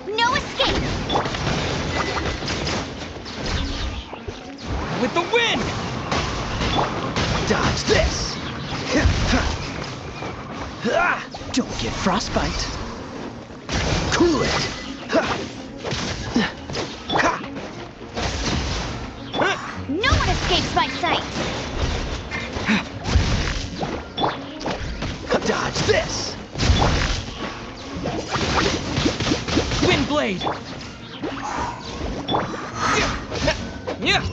No escape! With the wind! Dodge this! Don't get frostbite. Cool it! No one escapes my sight! Dodge this! Wind blade! Yeah!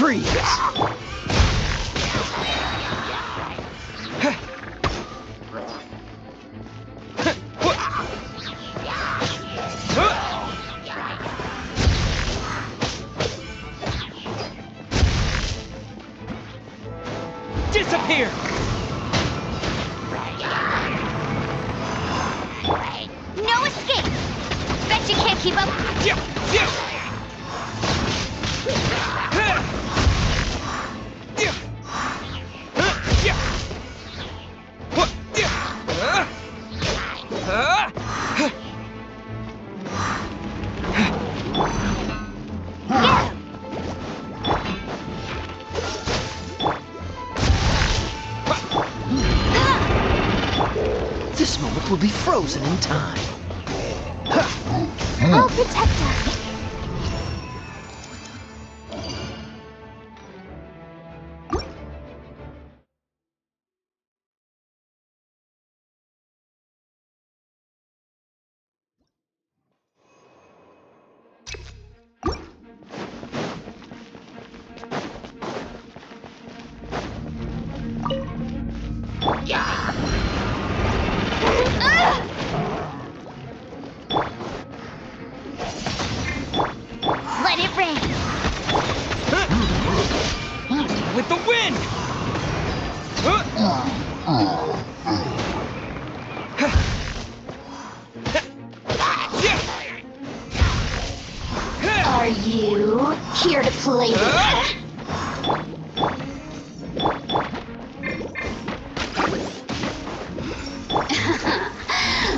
Freeze! Disappear! No escape! Bet you can't keep up. This moment will be frozen in time. I'll protect us. Let it rain. With the wind! Are you here to play?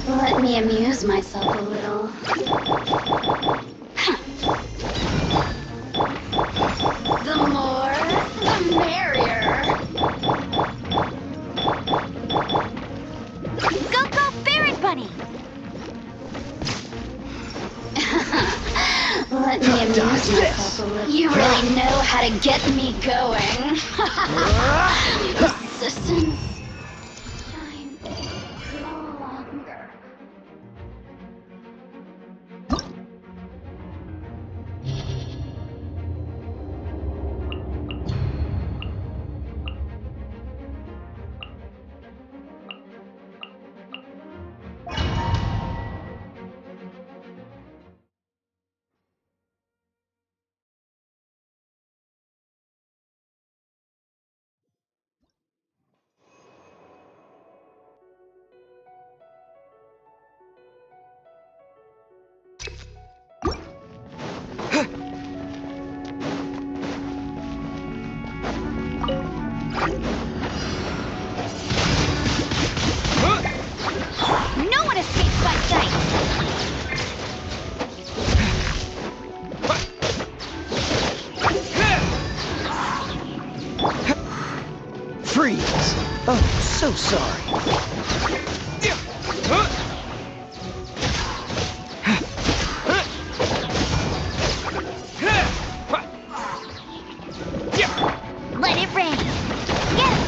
Let me amuse myself a little. The more, the merrier. Go, Ferret Bunny! Let me amuse myself a little. You really know how to get me going. Persistence. Shine no longer. No one escapes my sight! Freeze! Oh, so sorry. Let it rain! Get him!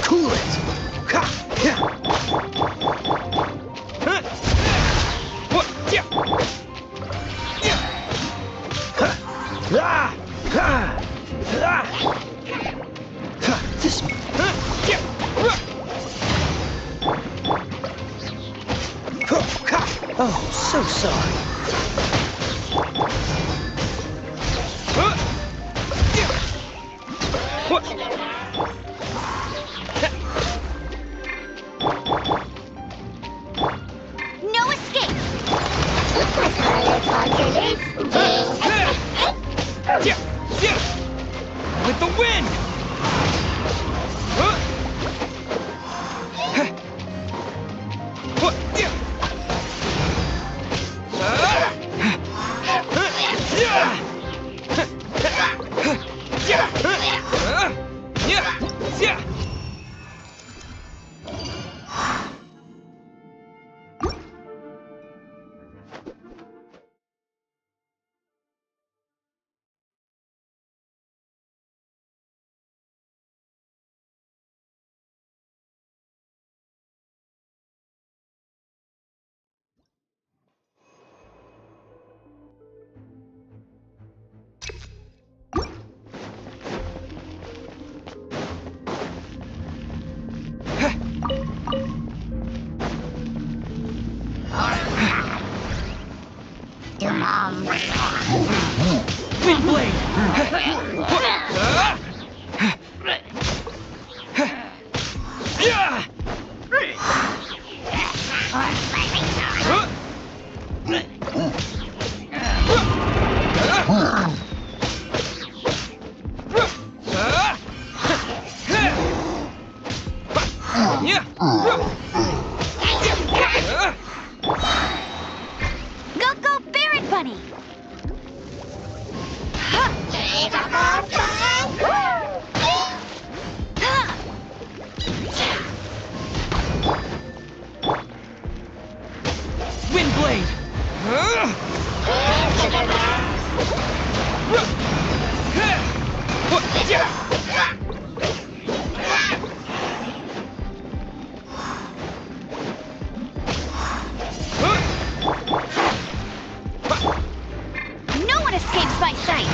Cool it! This... Oh, so sorry. No escape! With the wind! Windblade! Go, Barret Bunny! Windblade! No one escapes my sight!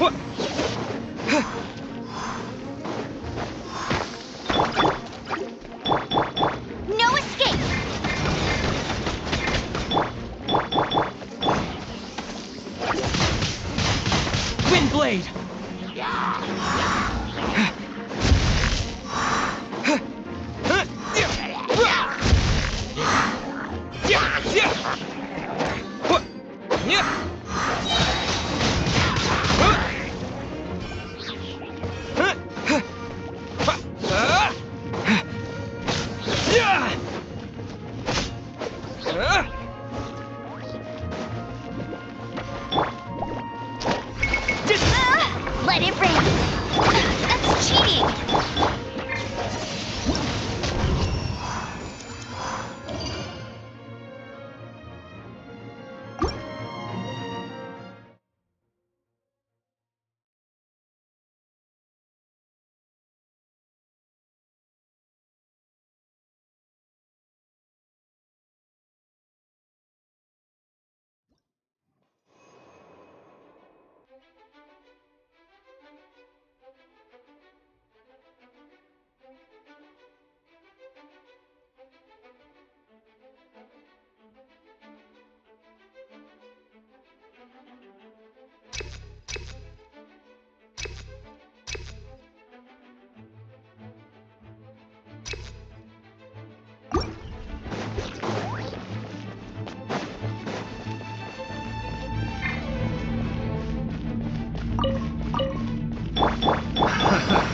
No escape! Windblade! Let it rain! That's cheating!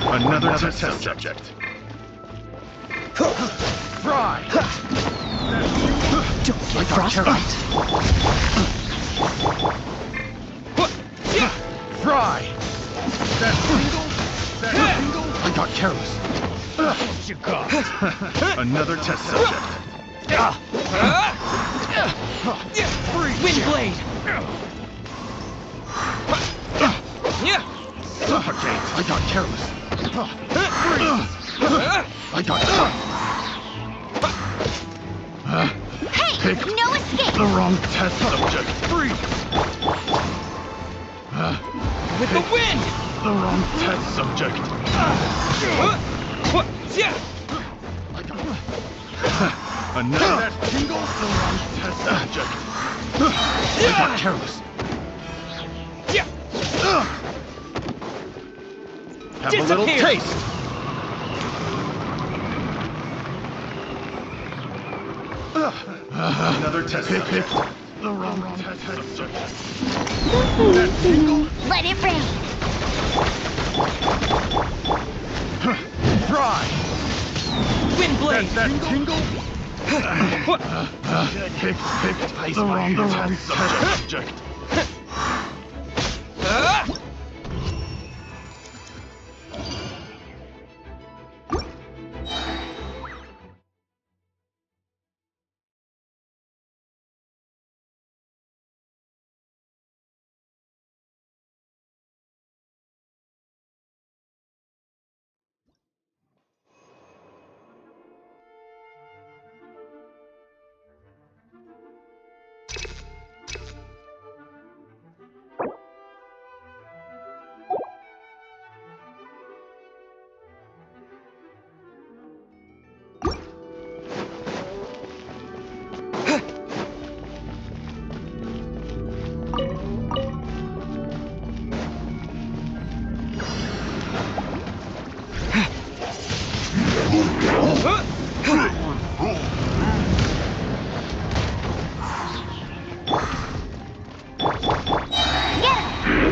Another test subject. Fry! Don't get frostbite. Fry! That tingle? I got careless. What you got? Another test subject. Windblade! Suffocate! I got careless. I got Hey! No escape! the wrong test subject. With the wind! The wrong test subject. Another tingle. The wrong test subject. I got careless. Have a little taste. Another test subject. The wrong test subject. That tingle. Let it rain! Dry. Windblade! That tingle. Pick the wrong test subject.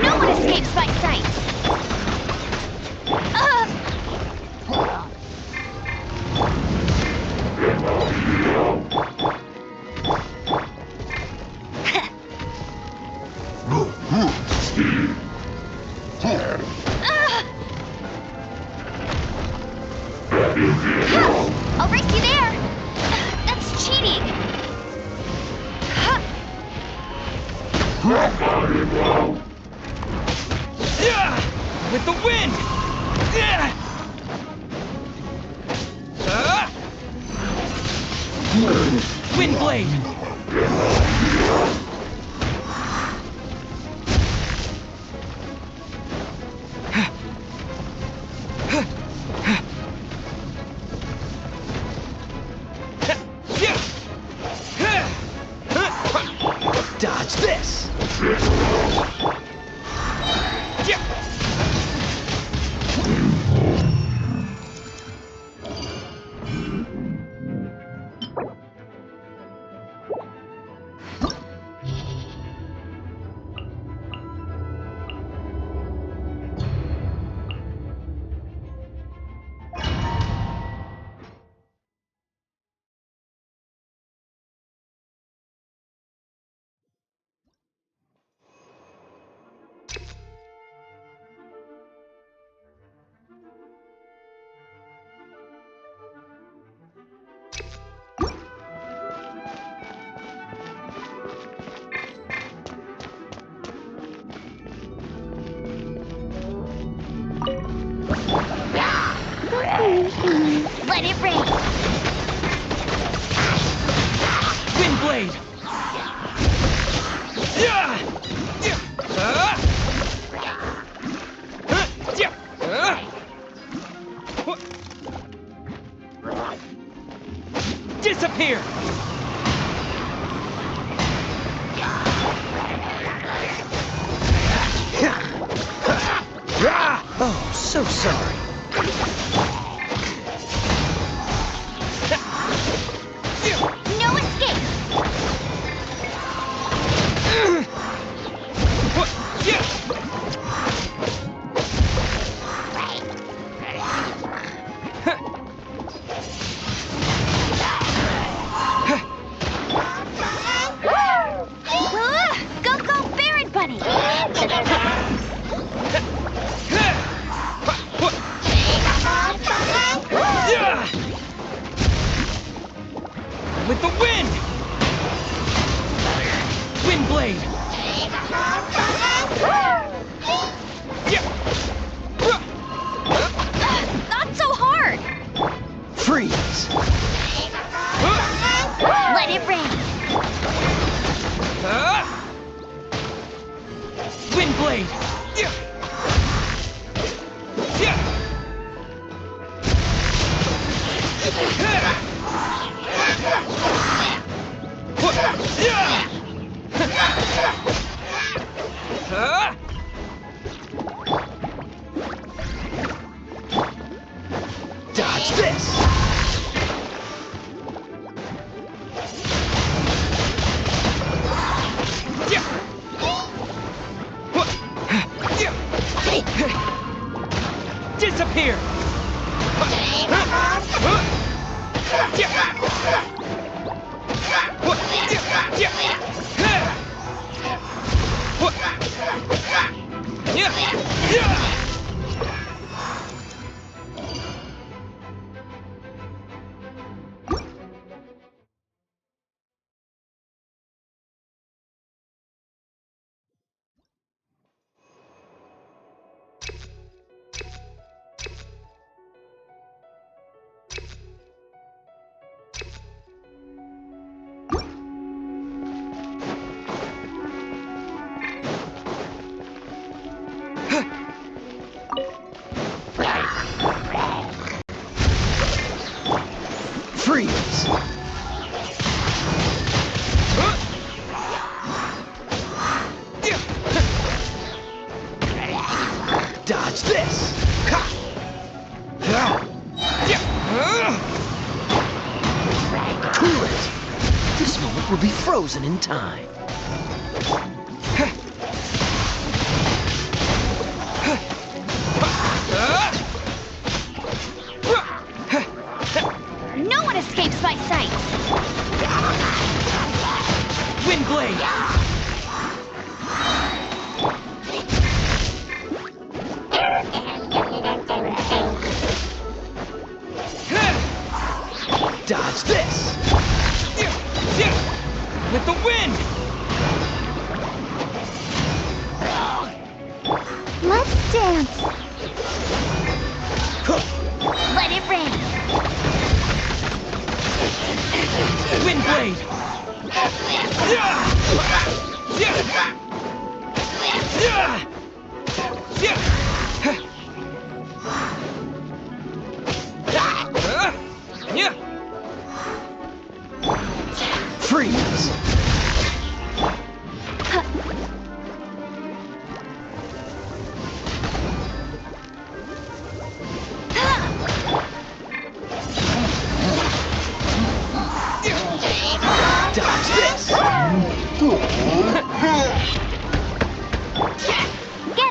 No one escapes by sight! I'll race you there! That's cheating! With the wind! Windblade! Let it rain. Windblade! Disappear! Oh, so sorry. No escape. Go, go, Baron Bunny. With the wind! Windblade! Not so hard. Freeze! Let it rain. Windblade! Dodge this! Disappear! Freeze! Dodge this! Cool it! This moment will be frozen in time. No one escapes my sight. Windblade! Dodge this! With the wind! Let's dance. Let it rain. Windblade! Freeze! Dodge this! Get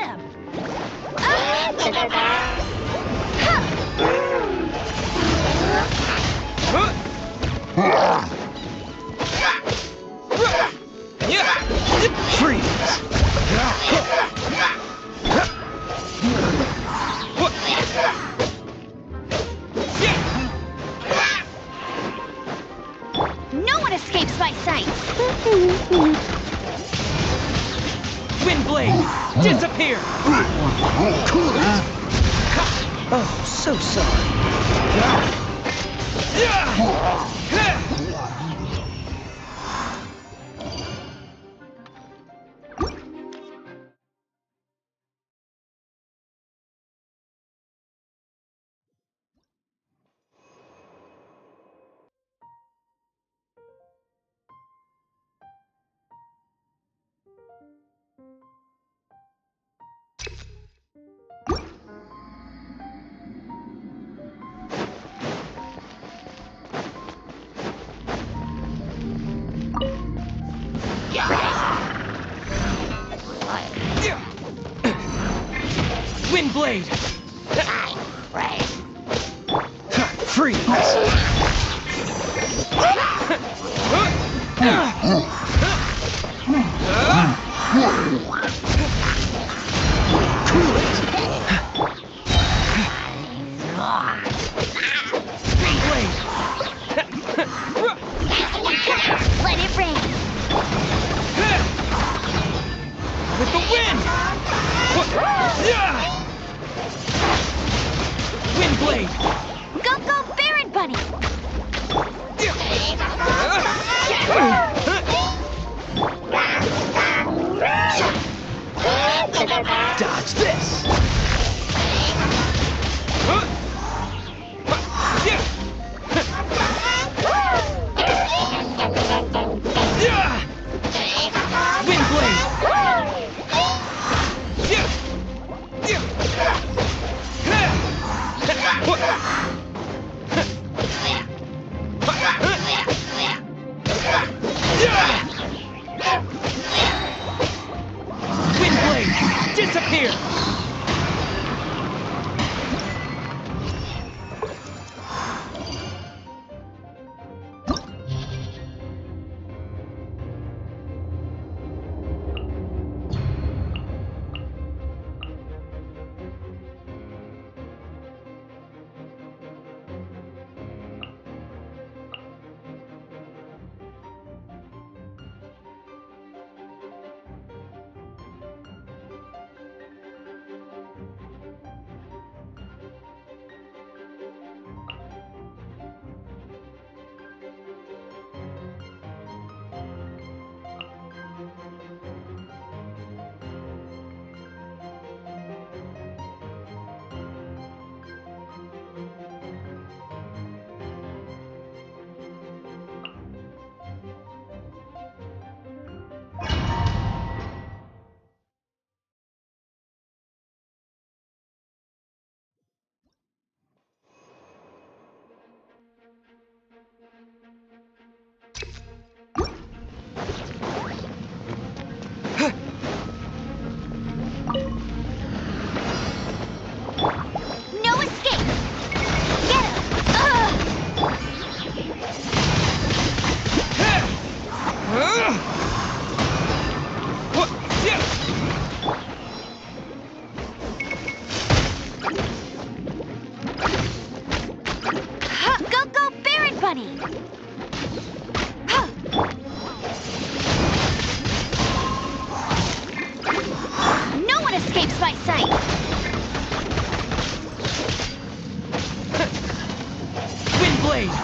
him. Freeze! No one escapes my sight. Windblade! Disappear! Cool it! Oh, so sorry. Windblade! Freeze! Cool it! Windblade! Let it rain. With the wind! Windblade! Go, Baron Bunny! Dodge this! Windblade! Windblade! Disappear! No escape! Get him! Go, Baron Bunny! No one escapes my sight! Windblade!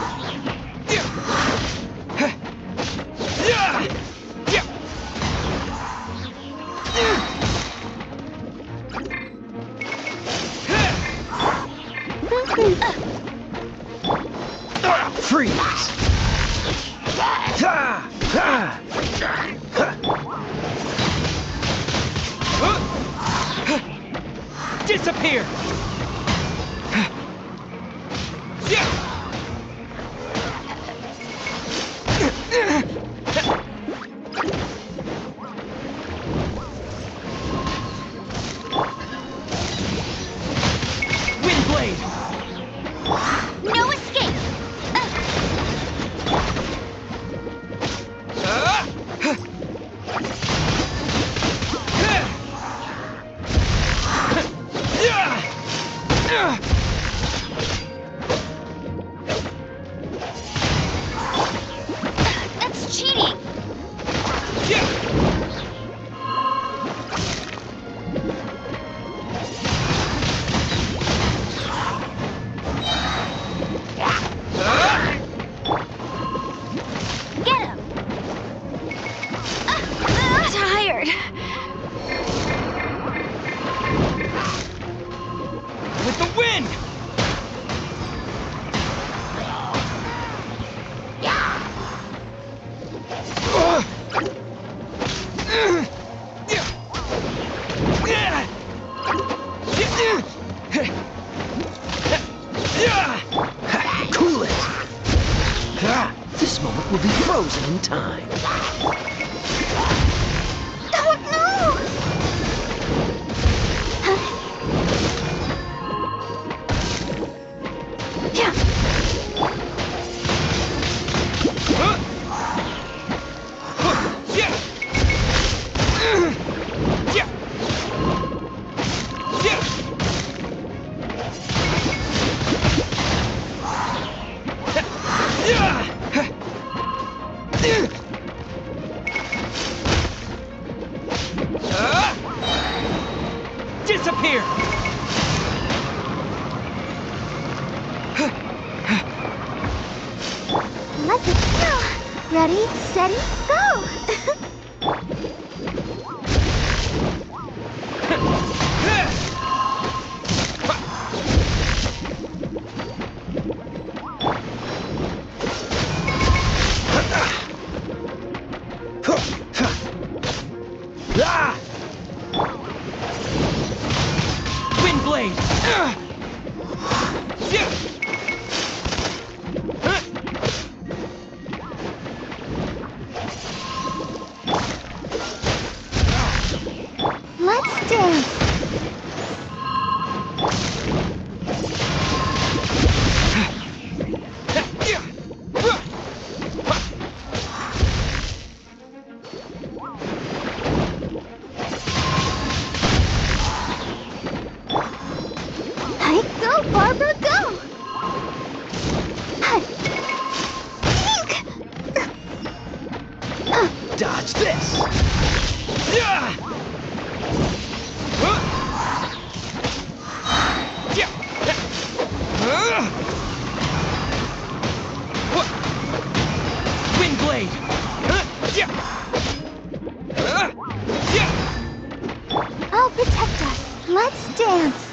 Freeze! Disappear! Windblade! No escape! time. Oh no! Yeah. Disappear! Let's go! Ready, steady, go! Windblade! Let's dance! Hey, go, Barbara, go! Hey. Dodge this! Windblade! I'll protect us. Let's dance.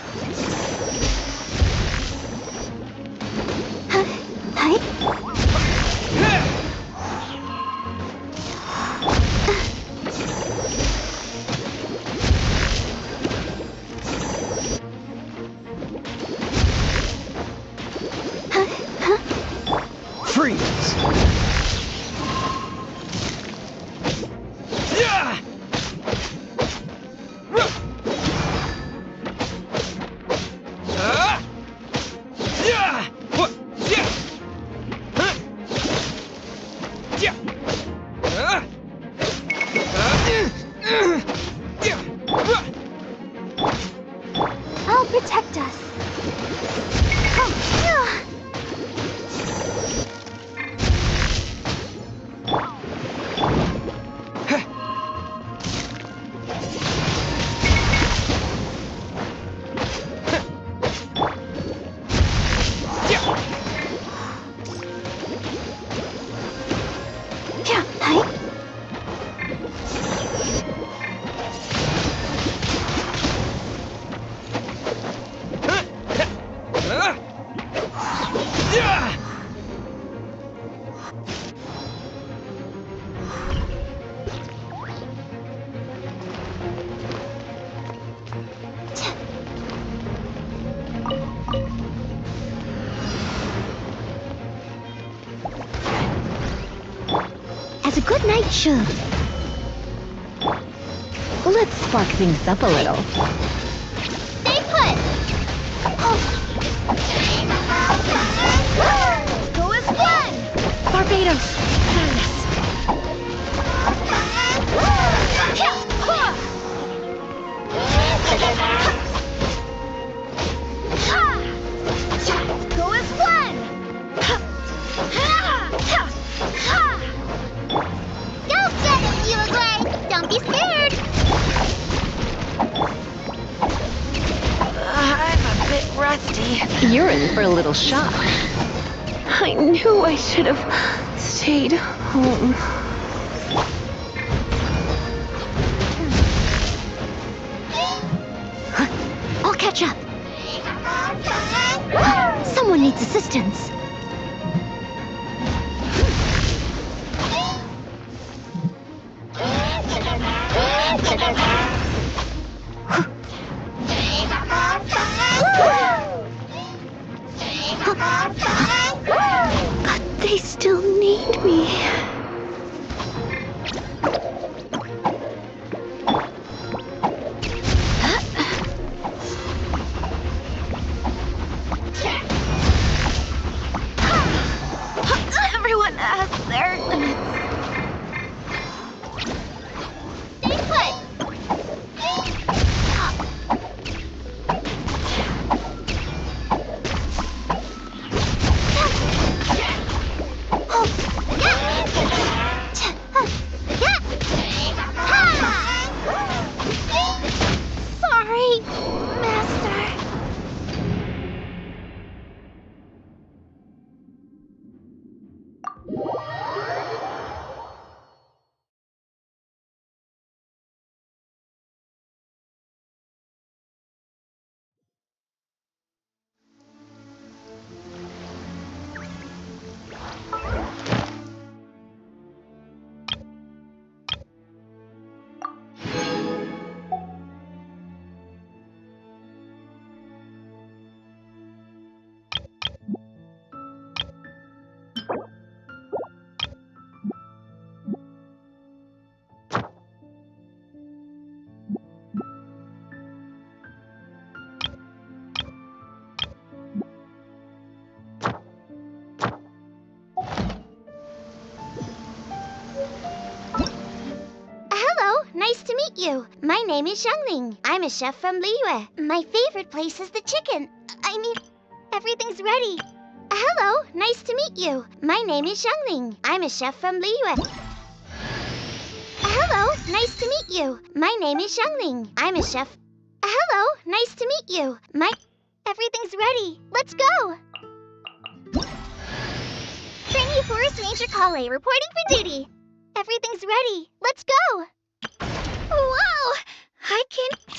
Hey. Freeze! I'll protect us. As a good night should. Let's spark things up a little. Stay put! Go as one! Barbados! Madness! Go as one! Go get it, you Uruguay! Don't be scared! I'm a bit rusty. You're in for a little shock. I knew I should have stayed home. I'll catch up. Someone needs assistance. But they still need me. meet you. My name is Xiangling. I'm a chef from Liyue. My favorite place is the chicken. I mean, everything's ready. Hello, nice to meet you. My name is Xiangling. I'm a chef from Liyue. Hello, nice to meet you. My name is Xiangling. I'm a chef. Hello, nice to meet you. Everything's ready. Let's go. Trainee Forest Ranger Kale reporting for duty. Everything's ready. Let's go. Whoa! I can...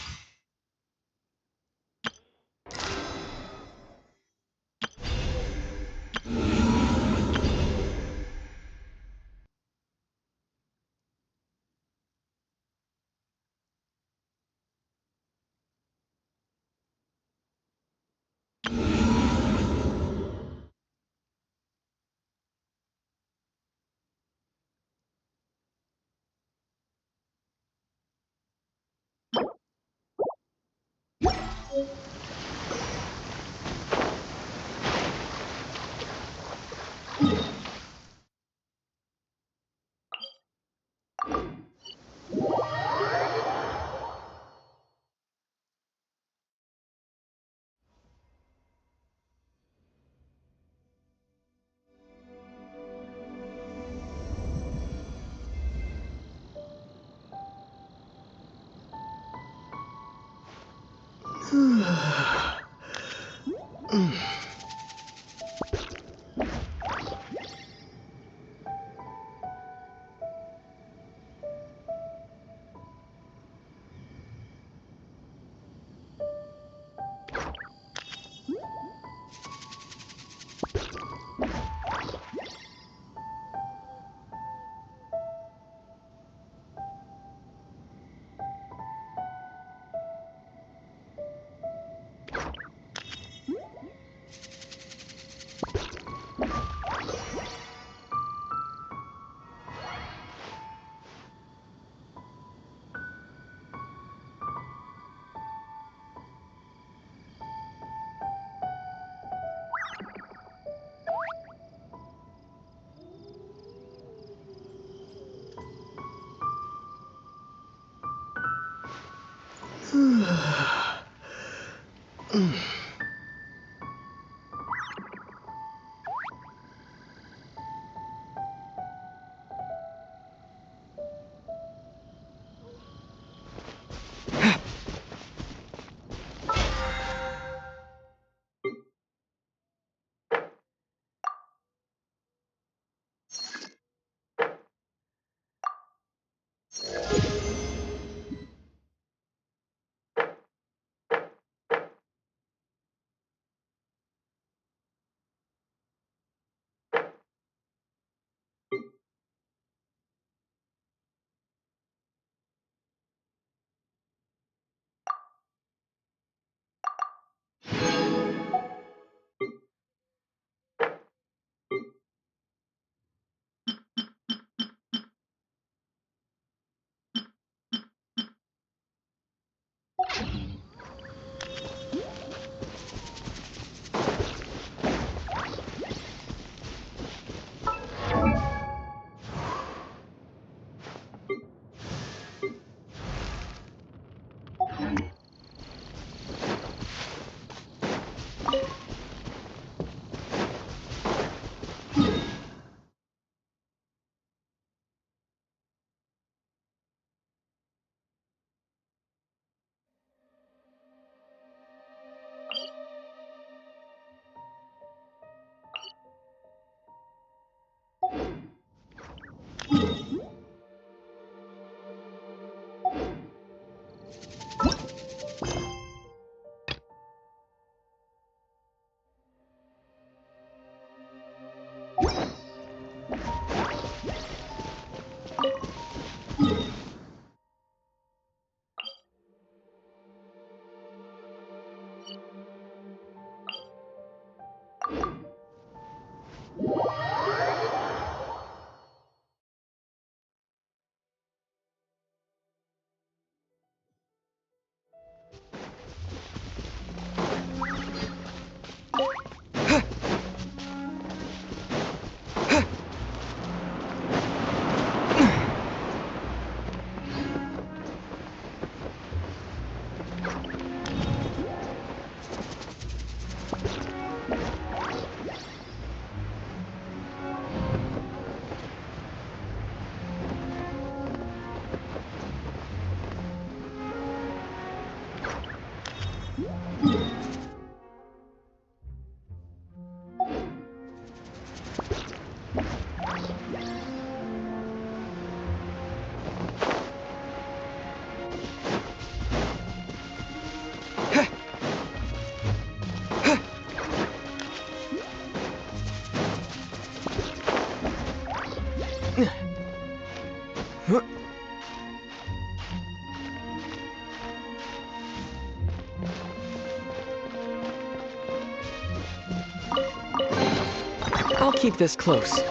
I'll keep this close.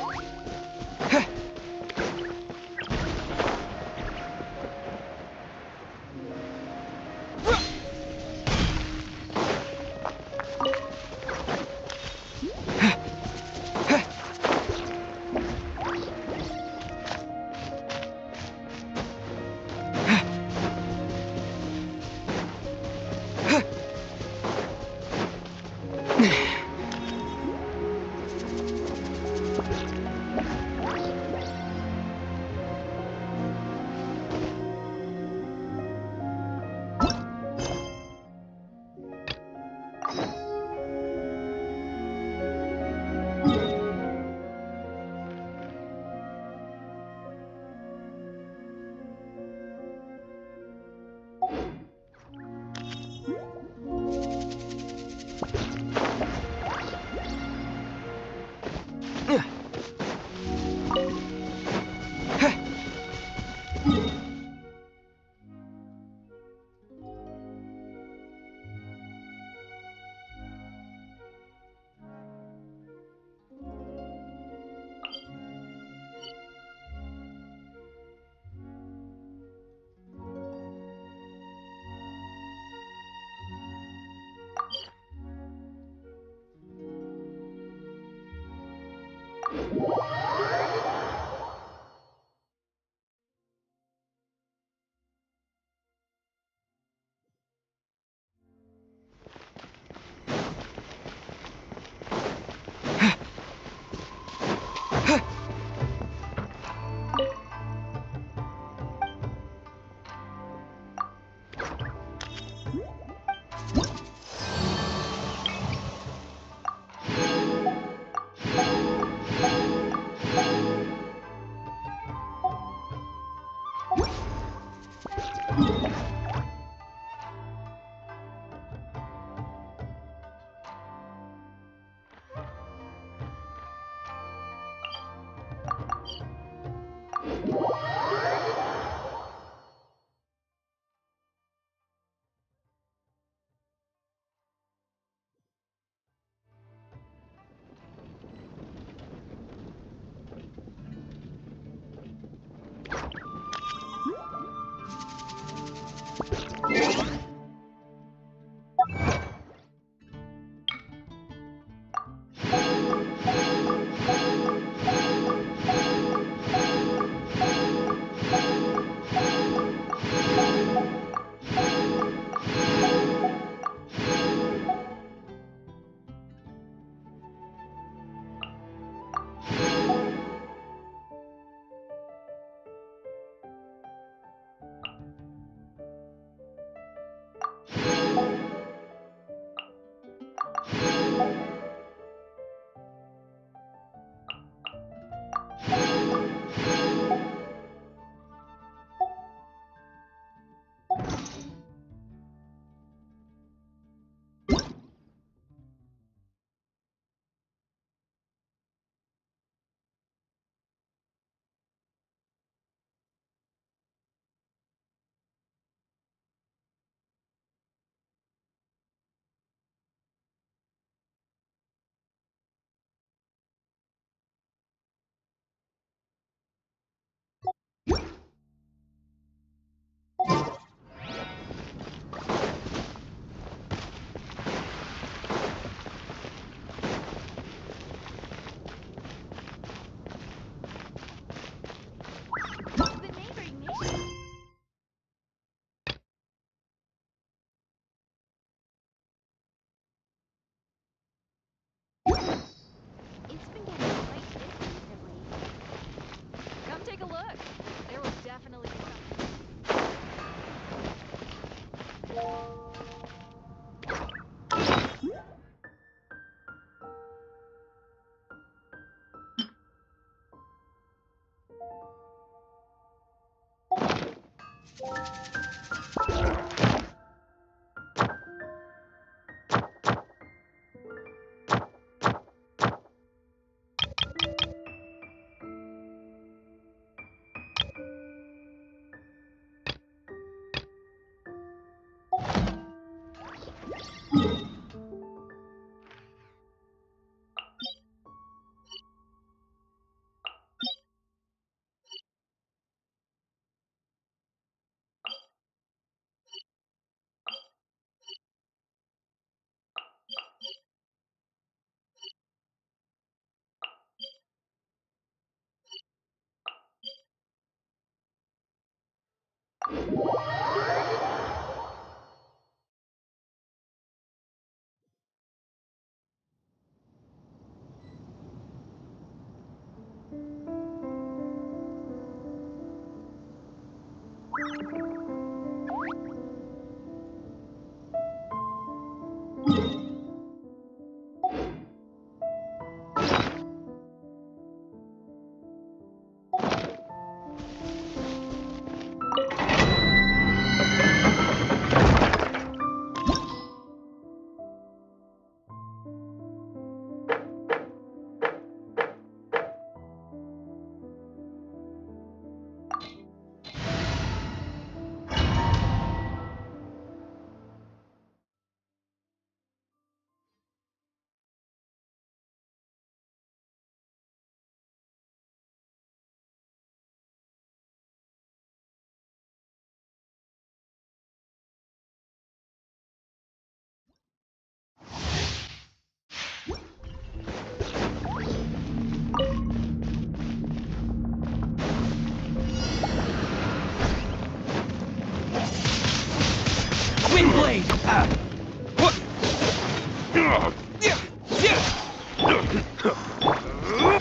blade!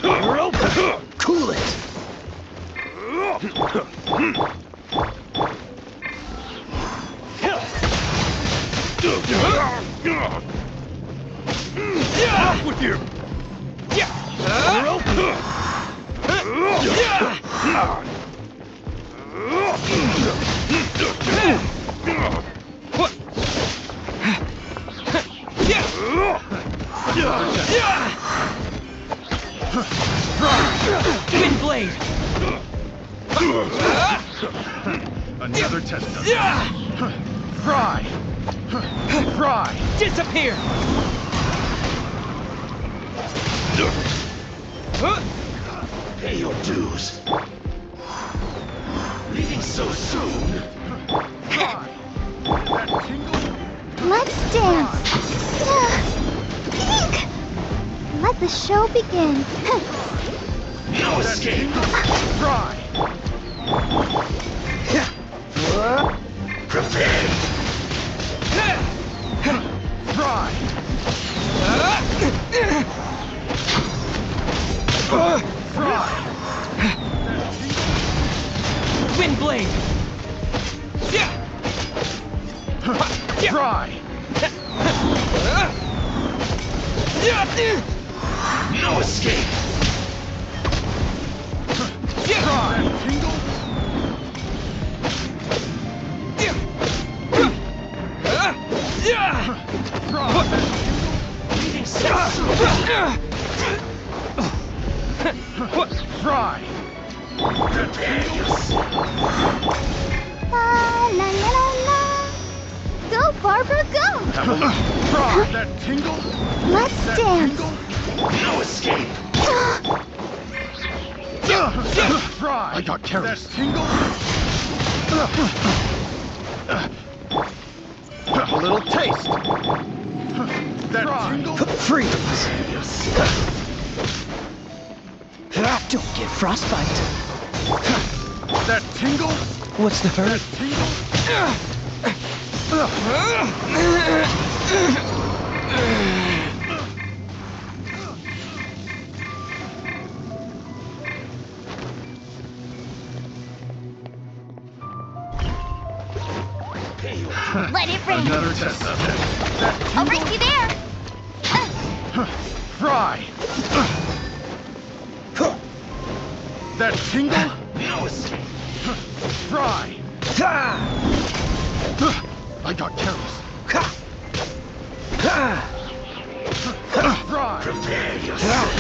You're open! Cool it! Off with you! You're open! Twin blade! Another test. Fry! Fry! Disappear! Pay your dues. Leaving so soon? Let's dance. Pink! Let the show begin. No escape! Fry! Prepare! Fry! Fry! Wind blade! Fry! No escape! Fry! Tingle! Fry! Prepare yourself! La la la la la. Go, Barbara, go! Fry! That tingle? Let's dance. No escape! Fry! I got careless. That tingle? A little taste. That tingle? Freeze! Don't get frostbite. That tingle? What's the hurt? Let it rain. Another test subject. I'll race you there. Fry! That tingle? No escape! Fry! I got careless. Fry! Prepare yourself!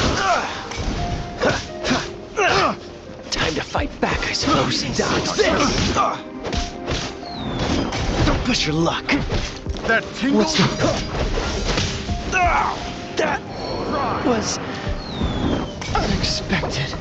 Time to fight back, I suppose. Dodge this! Don't push your luck. That tingle? What's the... That was unexpected.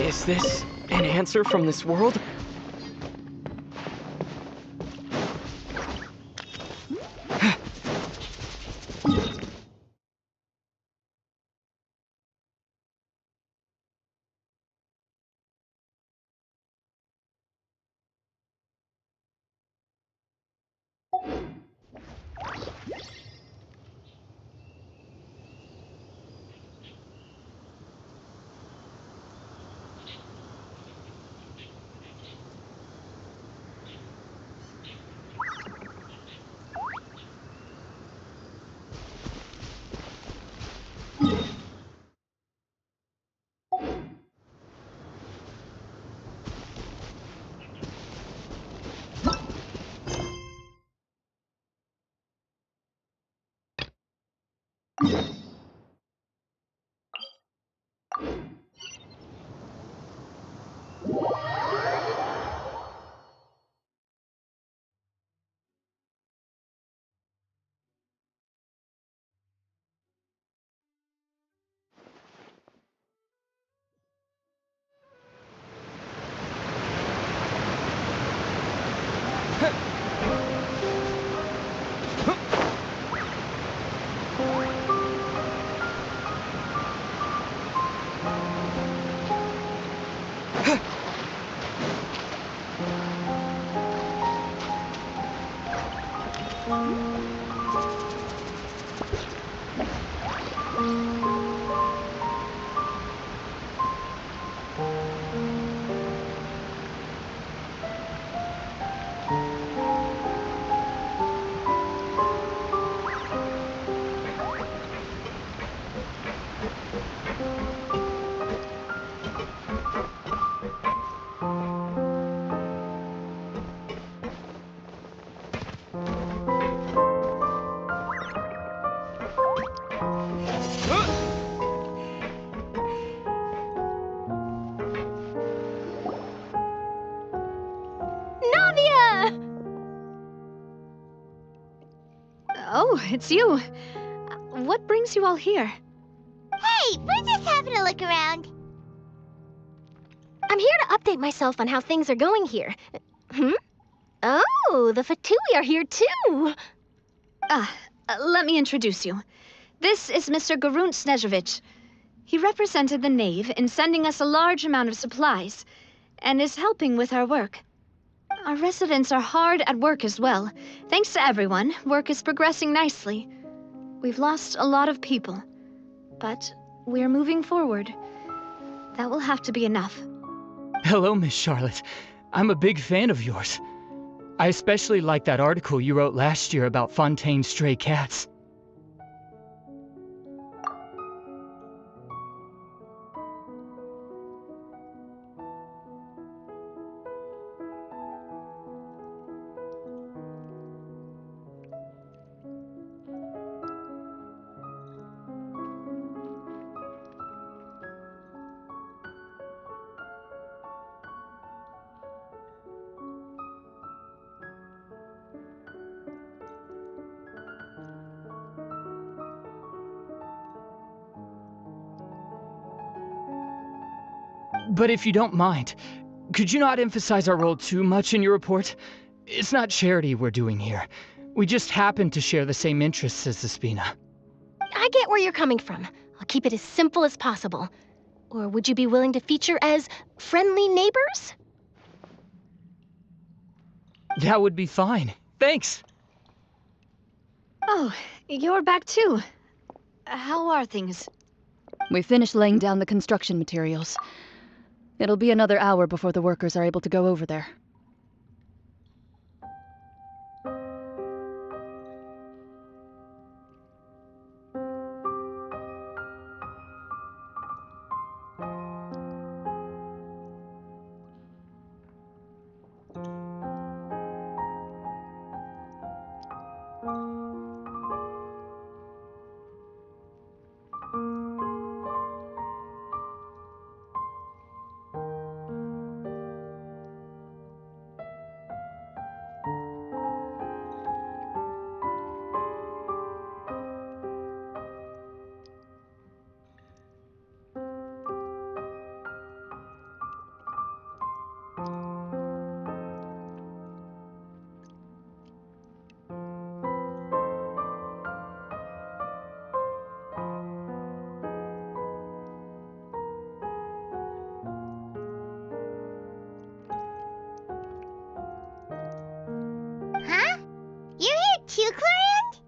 Is this an answer from this world? Oh, it's you. What brings you all here? Hey, we're just having a look around. I'm here to update myself on how things are going here. Oh, the Fatui are here too! Let me introduce you. This is Mr. Garunt Snežević. He represented the Knave in sending us a large amount of supplies, and is helping with our work. Our residents are hard at work as well. Thanks to everyone, work is progressing nicely. We've lost a lot of people, but we're moving forward. That will have to be enough. Hello, Miss Charlotte. I'm a big fan of yours. I especially like that article you wrote last year about Fontaine's stray cats. But if you don't mind, could you not emphasize our role too much in your report? It's not charity we're doing here. We just happen to share the same interests as the Spina. I get where you're coming from. I'll keep it as simple as possible. Or would you be willing to feature as friendly neighbors? That would be fine. Thanks! Oh, you're back too. How are things? We finished laying down the construction materials. It'll be another hour before the workers are able to go over there. too, Clorand?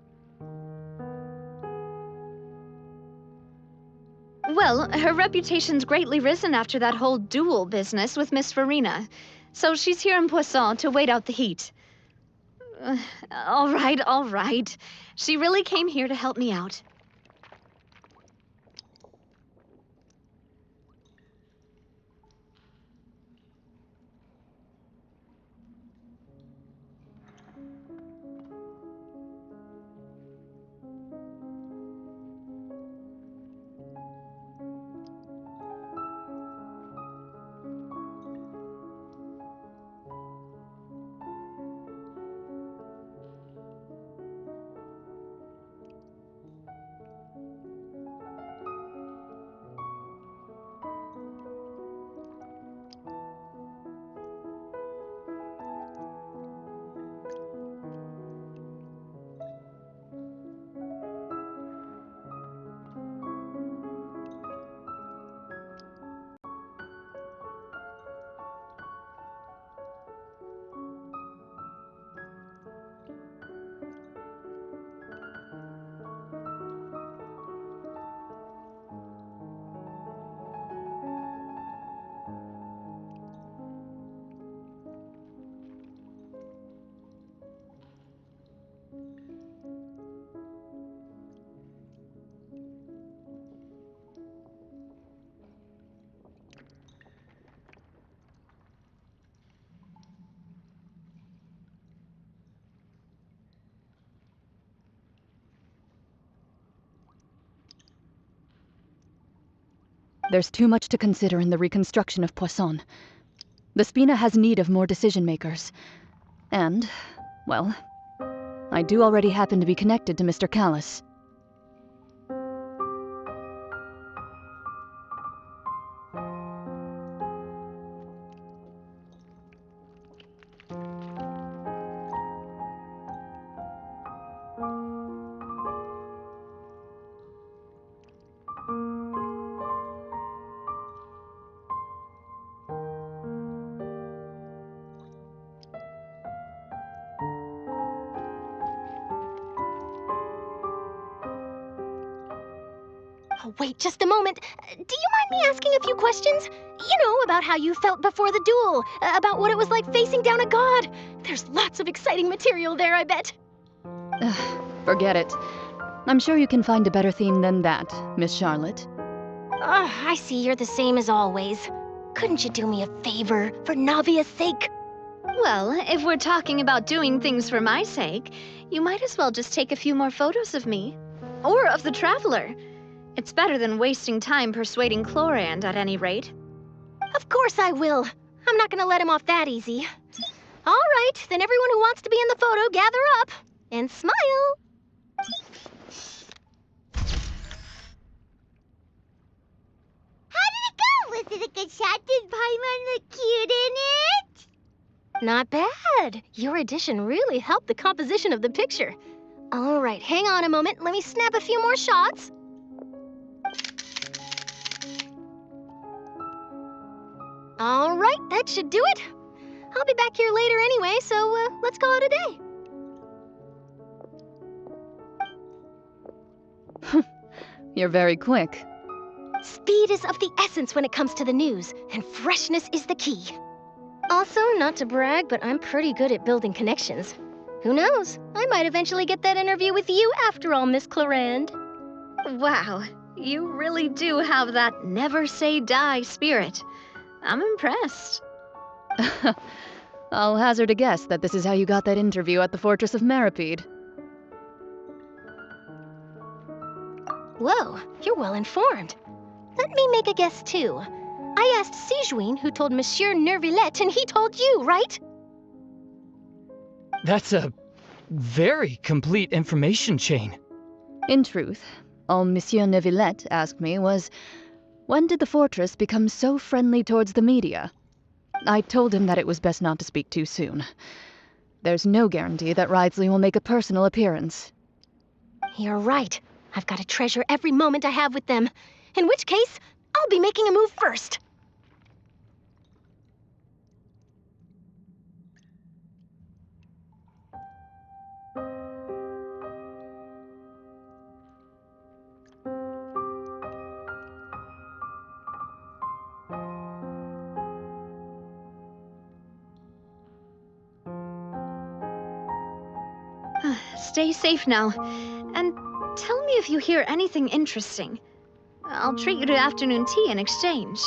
Well, her reputation's greatly risen after that whole duel business with Miss Farina, so she's here in Poisson to wait out the heat. All right. She really came here to help me out. There's too much to consider in the reconstruction of Poisson. The Spina has need of more decision makers. And, well, I do already happen to be connected to Mr. Callis. Oh, wait just a moment. Do you mind me asking a few questions? You know, about how you felt before the duel, about what it was like facing down a god. There's lots of exciting material there, I bet. Forget it. I'm sure you can find a better theme than that, Miss Charlotte. I see you're the same as always. Couldn't you do me a favor, for Navia's sake? Well, if we're talking about doing things for my sake, you might as well just take a few more photos of me. Or of the Traveler. It's better than wasting time persuading Clorand, at any rate. Of course I will. I'm not gonna let him off that easy. All right, then everyone who wants to be in the photo, gather up. And smile. How did it go? Was it a good shot? Did Paimon look cute in it? Not bad. Your addition really helped the composition of the picture. All right, hang on a moment. Let me snap a few more shots. All right, that should do it. I'll be back here later anyway, so let's call it a day. You're very quick. Speed is of the essence when it comes to the news, and freshness is the key. Also, not to brag, but I'm pretty good at building connections. Who knows? I might eventually get that interview with you after all, Miss Clorand. Wow, you really do have that never say die spirit. I'm impressed. I'll hazard a guess that this is how you got that interview at the Fortress of Meripede. Whoa, you're well informed. Let me make a guess too. I asked Sijuin who told Monsieur Nervillette, and he told you, right? That's a very complete information chain. In truth, all Monsieur Nervillette asked me was, when did the fortress become so friendly towards the media? I told him that it was best not to speak too soon. There's no guarantee that Ridsley will make a personal appearance. You're right. I've got to treasure every moment I have with them. In which case, I'll be making a move first. Stay safe now, and tell me if you hear anything interesting. I'll treat you to afternoon tea in exchange.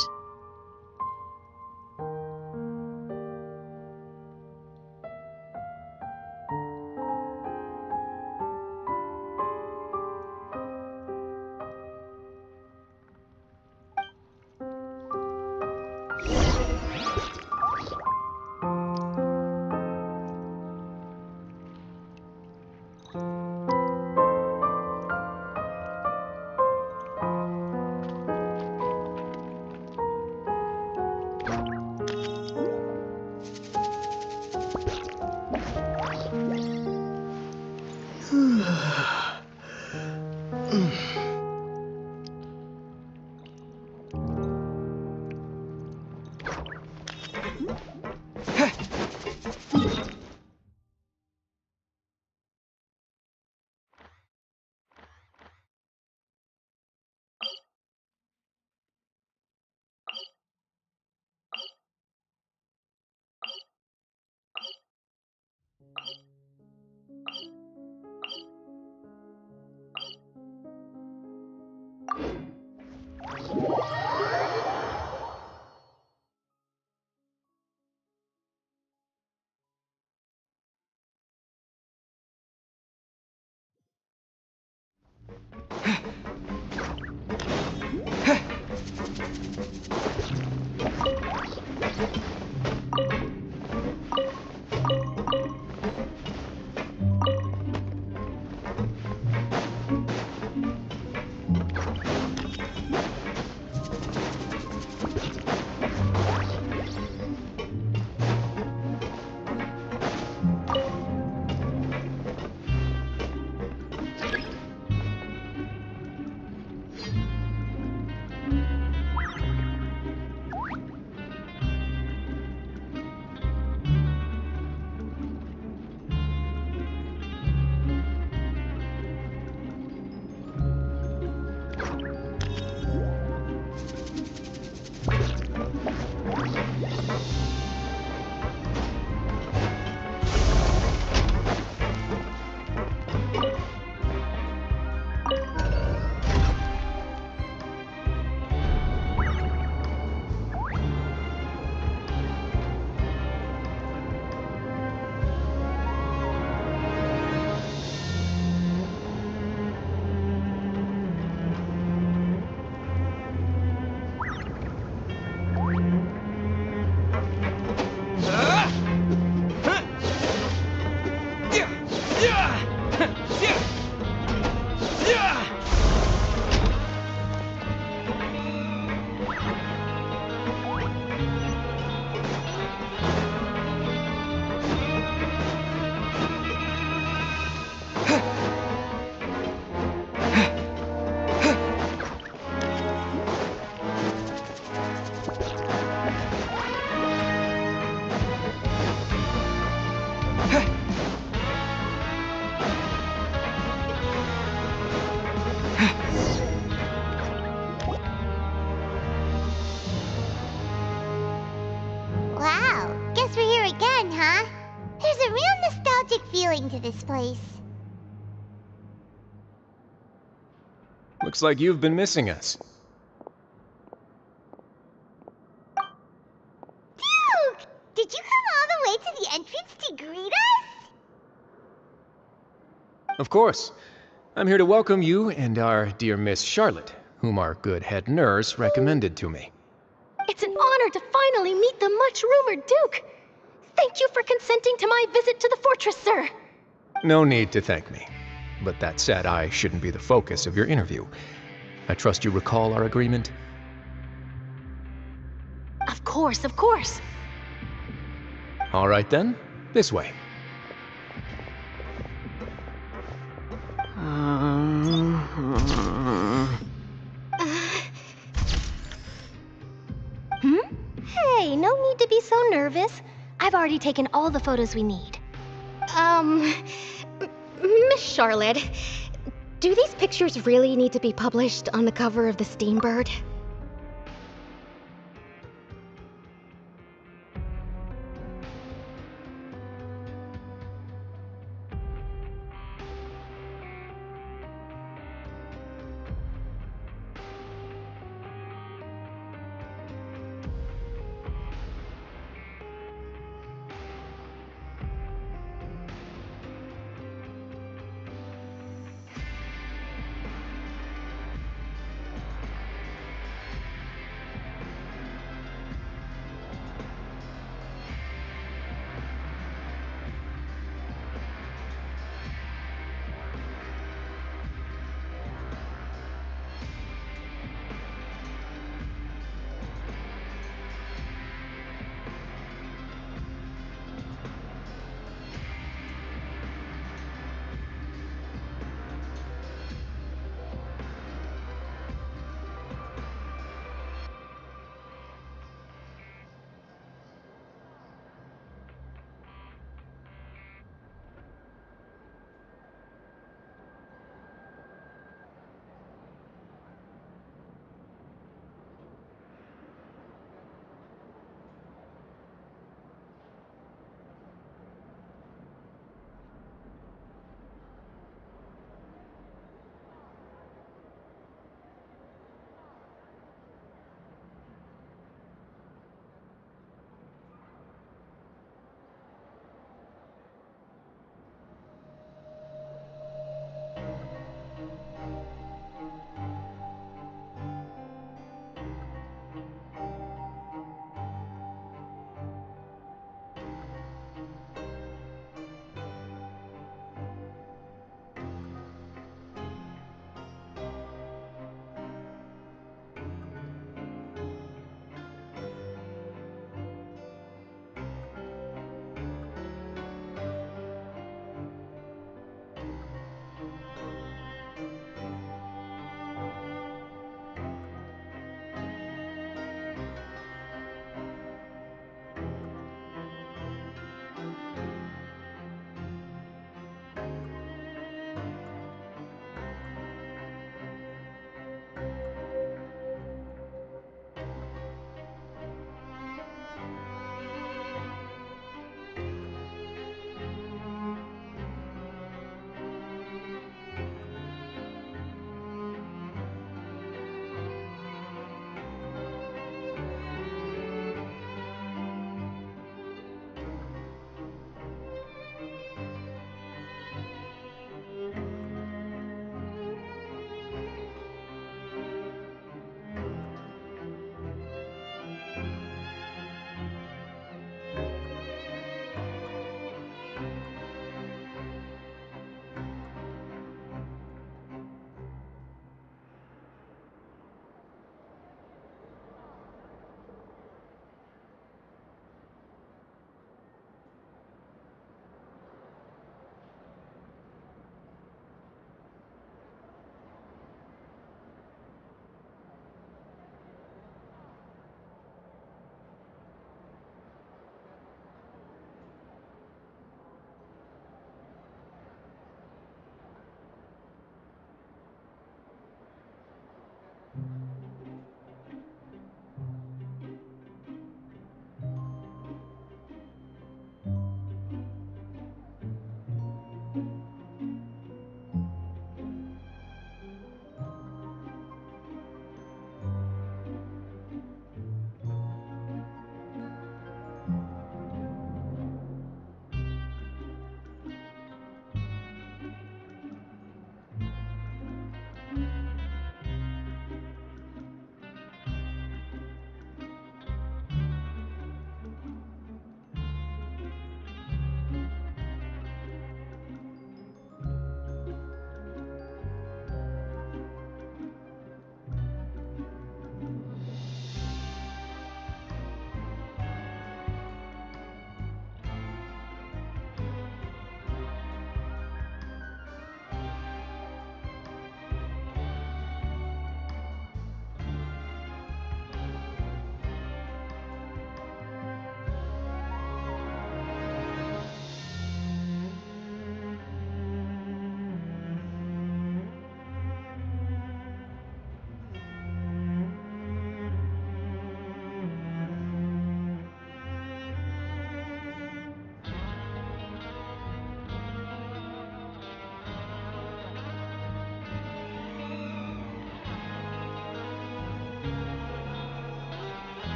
Wow, guess we're here again, huh? There's a real nostalgic feeling to this place. Looks like you've been missing us. Duke! Did you come all the way to the entrance to greet us? Of course. I'm here to welcome you and our dear Miss Charlotte, whom our good head nurse recommended to me. It's an honor to finally meet the much-rumored Duke. Thank you for consenting to my visit to the fortress, sir. No need to thank me. But that said, I shouldn't be the focus of your interview. I trust you recall our agreement? Of course, of course. All right then, this way. Hey, no need to be so nervous. I've already taken all the photos we need. Miss Charlotte, do these pictures really need to be published on the cover of the Steambird?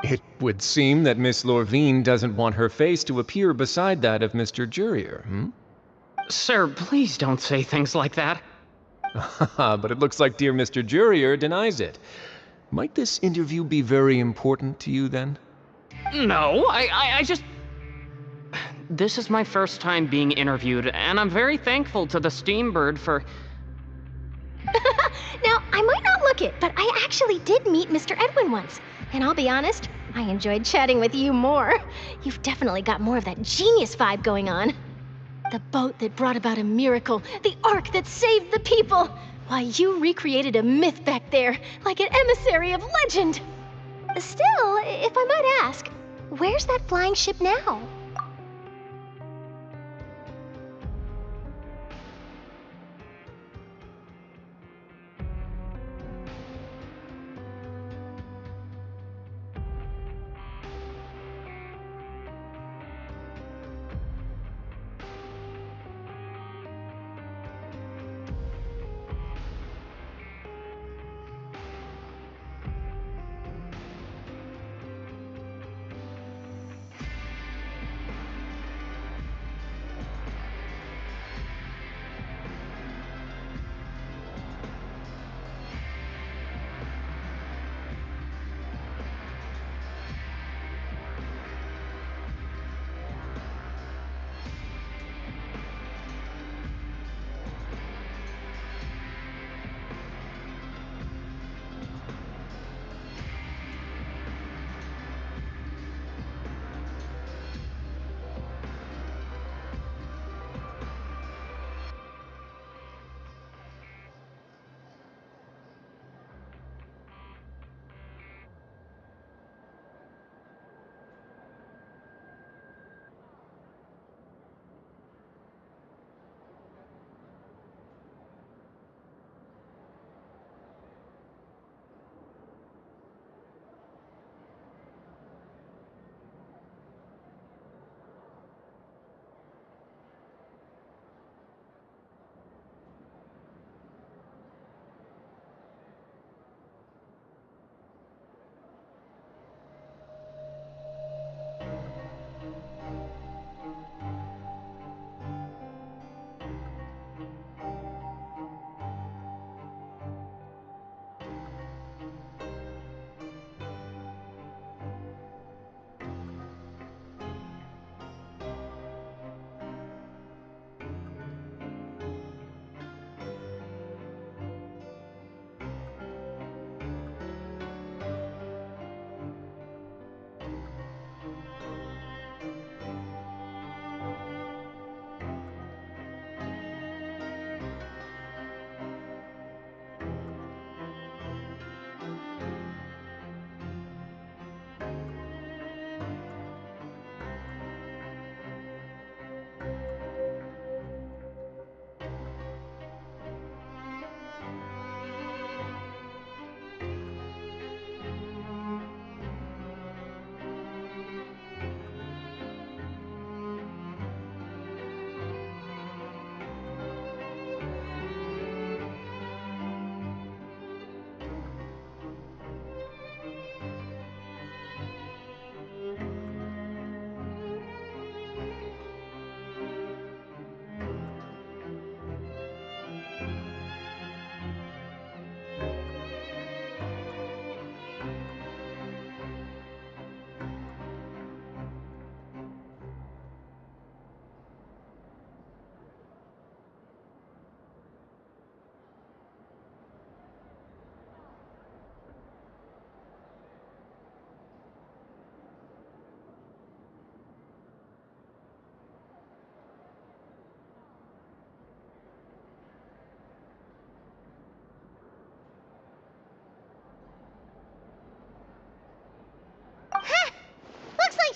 It would seem that Miss Lorvine doesn't want her face to appear beside that of Mr. Jurier, hmm? Sir, please don't say things like that. But it looks like dear Mr. Jurier denies it. Might this interview be very important to you, then? No, I just... This is my first time being interviewed, and I'm very thankful to the Steambird for... Now, I might not look it, but I actually did meet Mr. Edwin once. And I'll be honest, I enjoyed chatting with you more. You've definitely got more of that genius vibe going on. The boat that brought about a miracle, the ark that saved the people. Why, you recreated a myth back there, like an emissary of legend. Still, if I might ask, where's that flying ship now?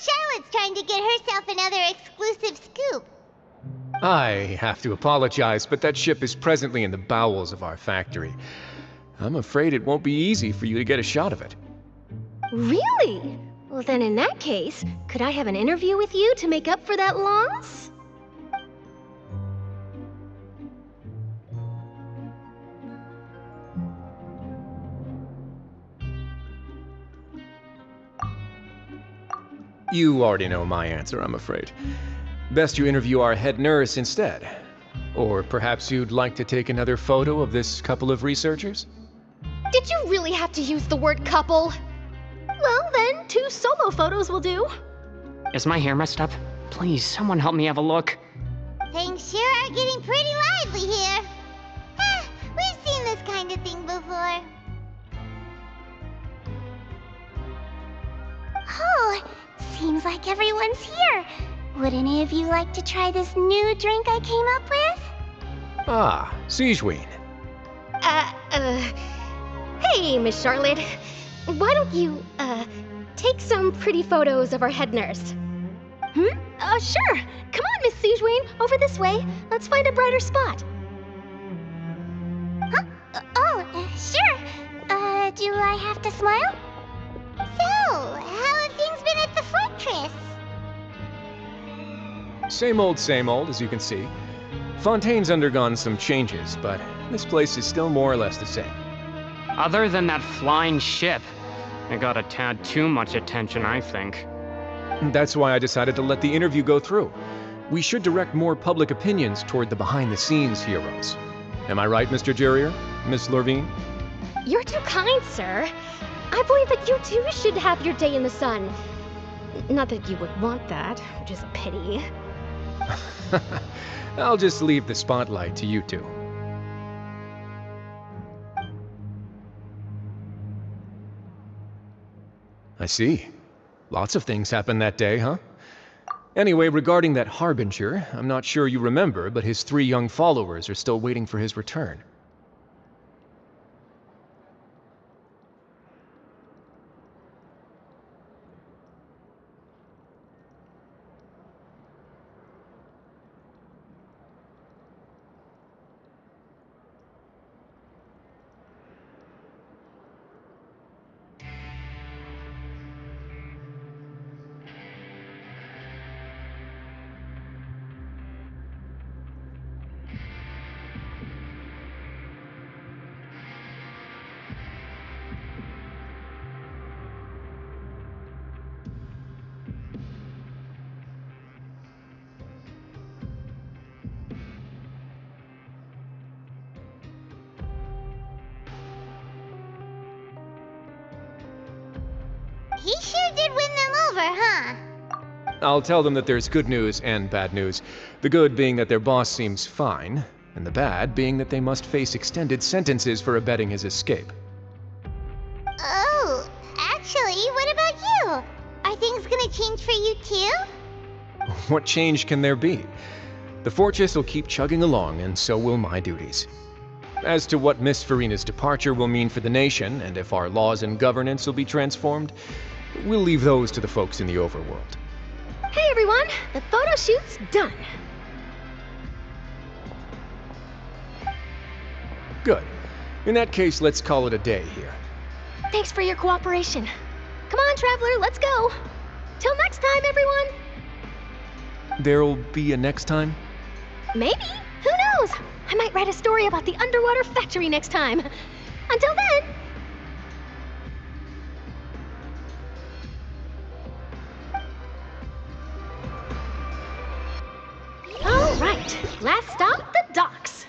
Charlotte's trying to get herself another exclusive scoop. I have to apologize, but that ship is presently in the bowels of our factory. I'm afraid it won't be easy for you to get a shot of it. Really? Well, then in that case, could I have an interview with you to make up for that loss? You already know my answer, I'm afraid. Best you interview our head nurse instead. Or perhaps you'd like to take another photo of this couple of researchers? Did you really have to use the word couple? Well, then, 2 solo photos will do. Is my hair messed up? Please, someone help me have a look. Things sure are getting pretty lively here. We've seen this kind of thing before. Oh, seems like everyone's here. Would any of you like to try this new drink I came up with? Ah, Sigewinne. Hey, Miss Charlotte. Why don't you, take some pretty photos of our head nurse? Sure. Come on, Miss Sigewinne, over this way. Let's find a brighter spot. Huh? Sure. Do I have to smile? So, how have things been at the fortress? Same old, as you can see. Fontaine's undergone some changes, but this place is still more or less the same. Other than that flying ship, it got a tad too much attention, I think. That's why I decided to let the interview go through. We should direct more public opinions toward the behind-the-scenes heroes. Am I right, Mr. Jurier? Miss Lorvine? You're too kind, sir. I believe that you too should have your day in the sun. Not that you would want that, which is a pity. I'll just leave the spotlight to you two. I see. Lots of things happened that day, huh? Anyway, regarding that Harbinger, I'm not sure you remember, but his 3 young followers are still waiting for his return. He sure did win them over, huh? I'll tell them that there's good news and bad news. The good being that their boss seems fine, and the bad being that they must face extended sentences for abetting his escape. Oh, actually, what about you? Are things gonna change for you too? What change can there be? The fortress will keep chugging along, and so will my duties. As to what Miss Furina's departure will mean for the nation, and if our laws and governance will be transformed, we'll leave those to the folks in the overworld. Hey everyone, the photo shoot's done. Good. In that case, let's call it a day here. Thanks for your cooperation. Come on, Traveler, let's go. Till next time, everyone. There'll be a next time? Maybe. Who knows? I might write a story about the underwater factory next time. Until then. All right, last stop, the docks.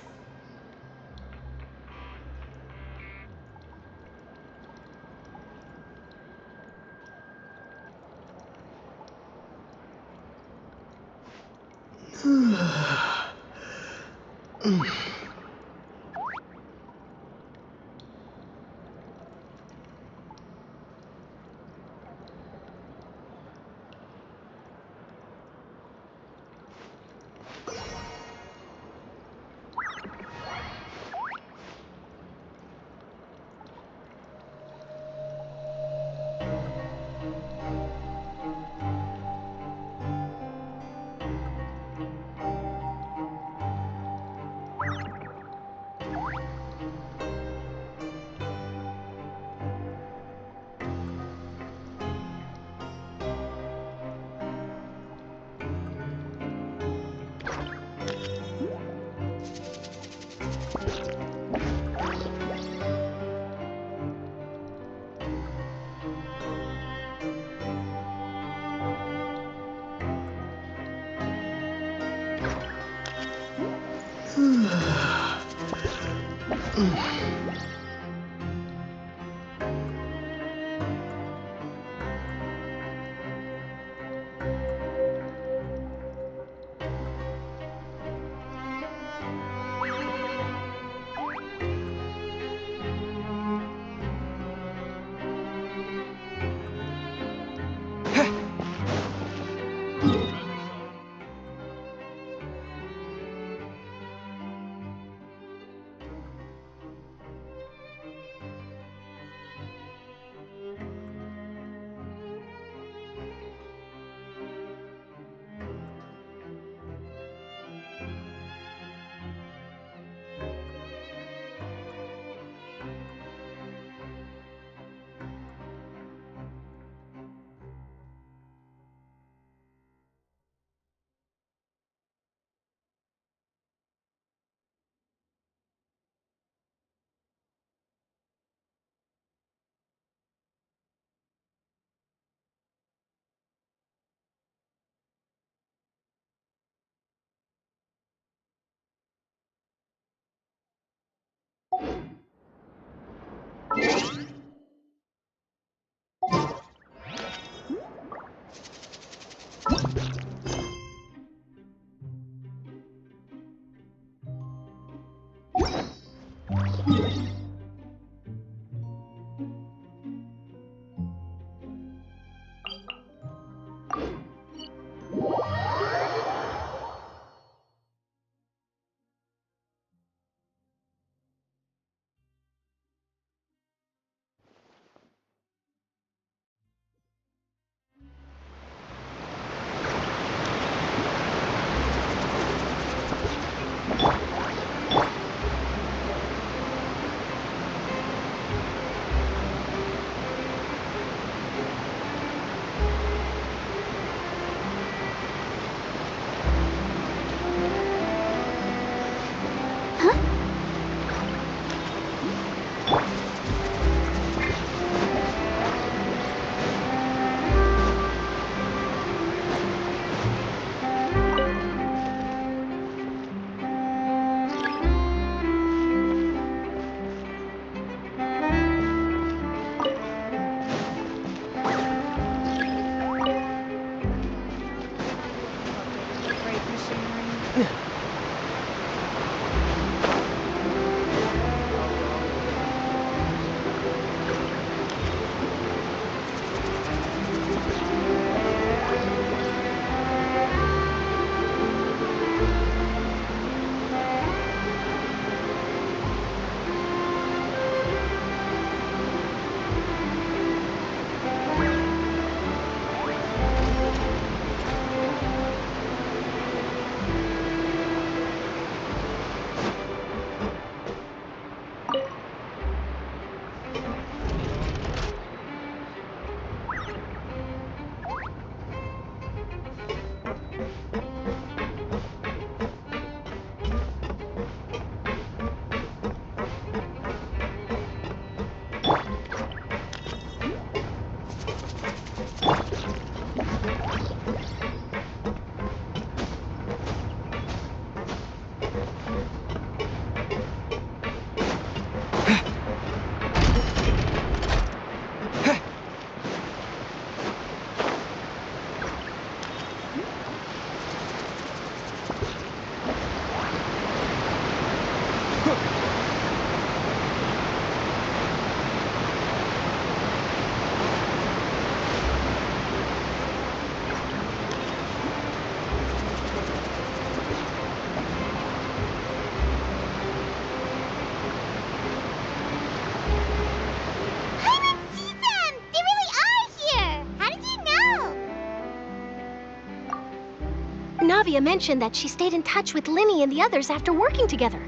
Navia mentioned that she stayed in touch with Linny and the others after working together.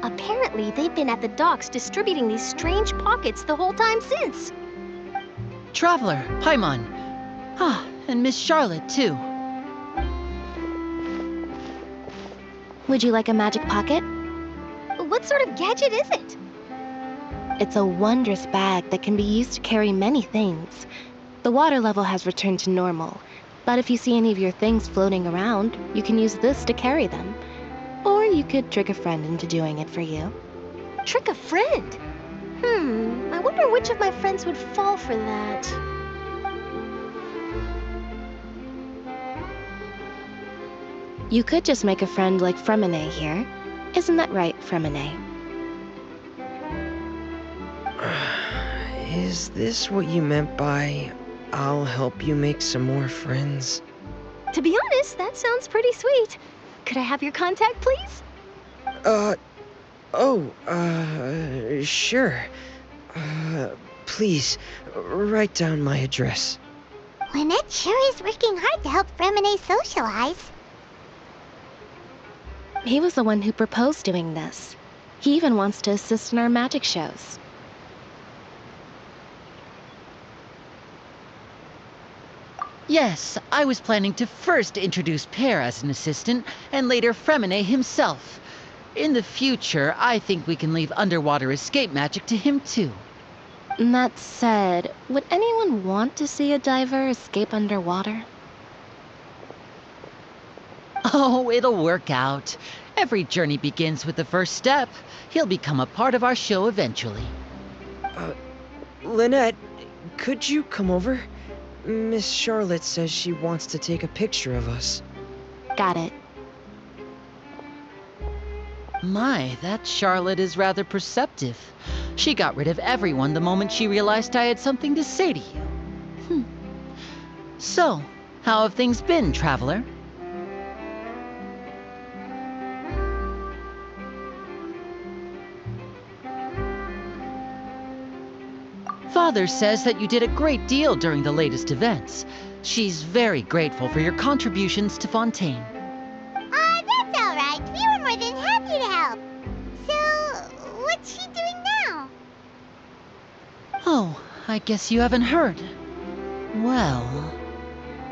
Apparently, they've been at the docks distributing these strange pockets the whole time since. Traveler, Paimon. Ah, and Miss Charlotte, too. Would you like a magic pocket? What sort of gadget is it? It's a wondrous bag that can be used to carry many things. The water level has returned to normal, but if you see any of your things floating around, you can use this to carry them. Or you could trick a friend into doing it for you. Trick a friend? I wonder which of my friends would fall for that. You could just make a friend like Fremine here. Isn't that right, Fremine? Is this what you meant by, I'll help you make some more friends? To be honest, that sounds pretty sweet. Could I have your contact, please? Sure. Please, write down my address. Lynette sure is working hard to help Fremine socialize. He was the one who proposed doing this. He even wants to assist in our magic shows. Yes, I was planning to first introduce Pear as an assistant, and later Fremine himself. In the future, I think we can leave underwater escape magic to him too. That said, would anyone want to see a diver escape underwater? Oh, it'll work out. Every journey begins with the first step. He'll become a part of our show eventually. Lynette, could you come over? Miss Charlotte says she wants to take a picture of us. Got it. My, that Charlotte is rather perceptive. She got rid of everyone the moment she realized I had something to say to you. So, how have things been, traveler? Father says that you did a great deal during the latest events. She's very grateful for your contributions to Fontaine. That's all right. We were more than happy to help. So, what's she doing now? Oh, I guess you haven't heard. Well,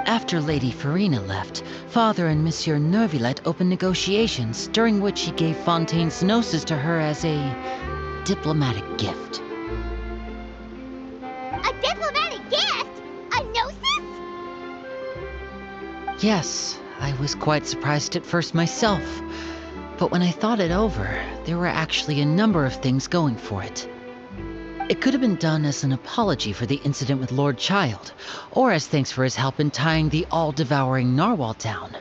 after Lady Farina left, Father and Monsieur Neuvillette opened negotiations, during which he gave Fontaine's gnosis to her as a diplomatic gift. A diplomatic gift? A gnosis? Yes, I was quite surprised at first myself. But when I thought it over, there were actually a number of things going for it. It could have been done as an apology for the incident with Lord Child, or as thanks for his help in tying the all-devouring narwhal down.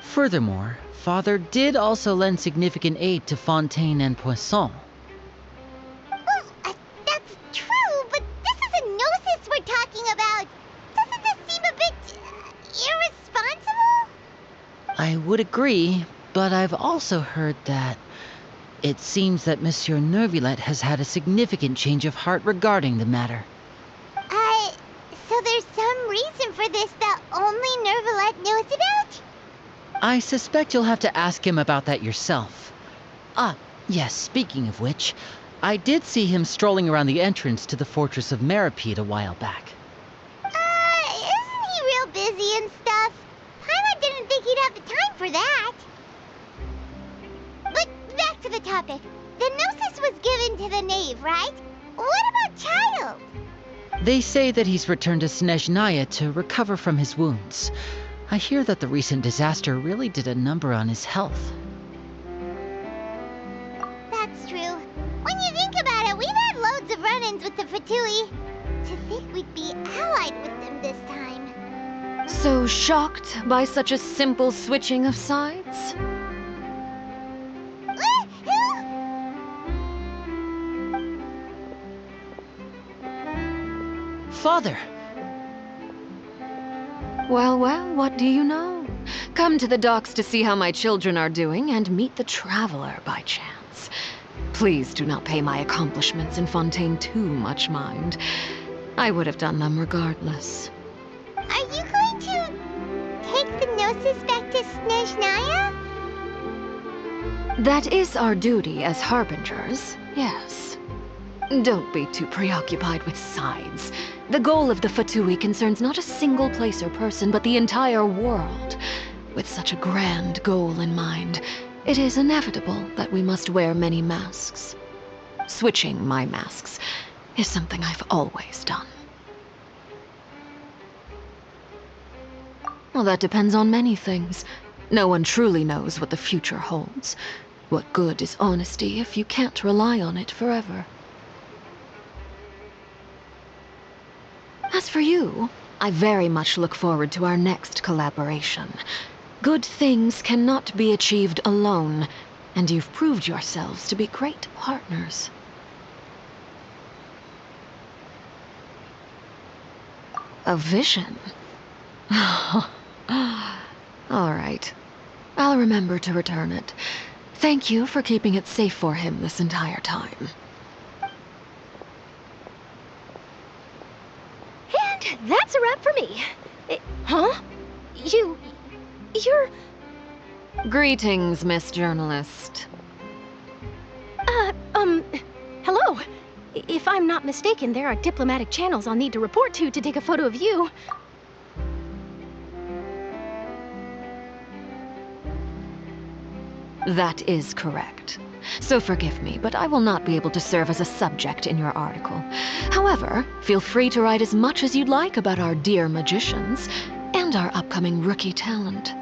Furthermore, Father did also lend significant aid to Fontaine and Poisson. Well, that's true, but this is a gnosis we're talking about. Doesn't this seem a bit irresponsible? I would agree, but I've also heard that it seems that Monsieur Neuvillette has had a significant change of heart regarding the matter. So there's some reason for this that only Neuvillette knows about? I suspect you'll have to ask him about that yourself. Ah, yes, speaking of which, I did see him strolling around the entrance to the Fortress of Meripede a while back. Isn't he real busy and stuff? Paimon didn't think he'd have the time for that. But back to the topic. The gnosis was given to the knave, right? What about Child? They say that he's returned to Snezhnaya to recover from his wounds. I hear that the recent disaster really did a number on his health. That's true. When you think about it, we've had loads of run-ins with the Fatui. To think we'd be allied with them this time. So shocked by such a simple switching of sides? Father! Well, what do you know? Come to the docks to see how my children are doing and meet the traveler by chance. Please do not pay my accomplishments in Fontaine too much mind. I would have done them regardless. Are you going to take the gnosis back to Snezhnaya? That is our duty as harbingers, yes. Don't be too preoccupied with sides. The goal of the Fatui concerns not a single place or person, but the entire world. With such a grand goal in mind, it is inevitable that we must wear many masks. Switching my masks is something I've always done. Well, that depends on many things. No one truly knows what the future holds. What good is honesty if you can't rely on it forever? As for you, I very much look forward to our next collaboration. Good things cannot be achieved alone, and you've proved yourselves to be great partners. A vision? All right. I'll remember to return it. Thank you for keeping it safe for him this entire time. And that's a wrap for me. Huh? You're... Greetings, Miss Journalist. Hello. If I'm not mistaken, there are diplomatic channels I'll need to report to take a photo of you. That is correct. So forgive me, but I will not be able to serve as a subject in your article. However, feel free to write as much as you'd like about our dear magicians and our upcoming rookie talent.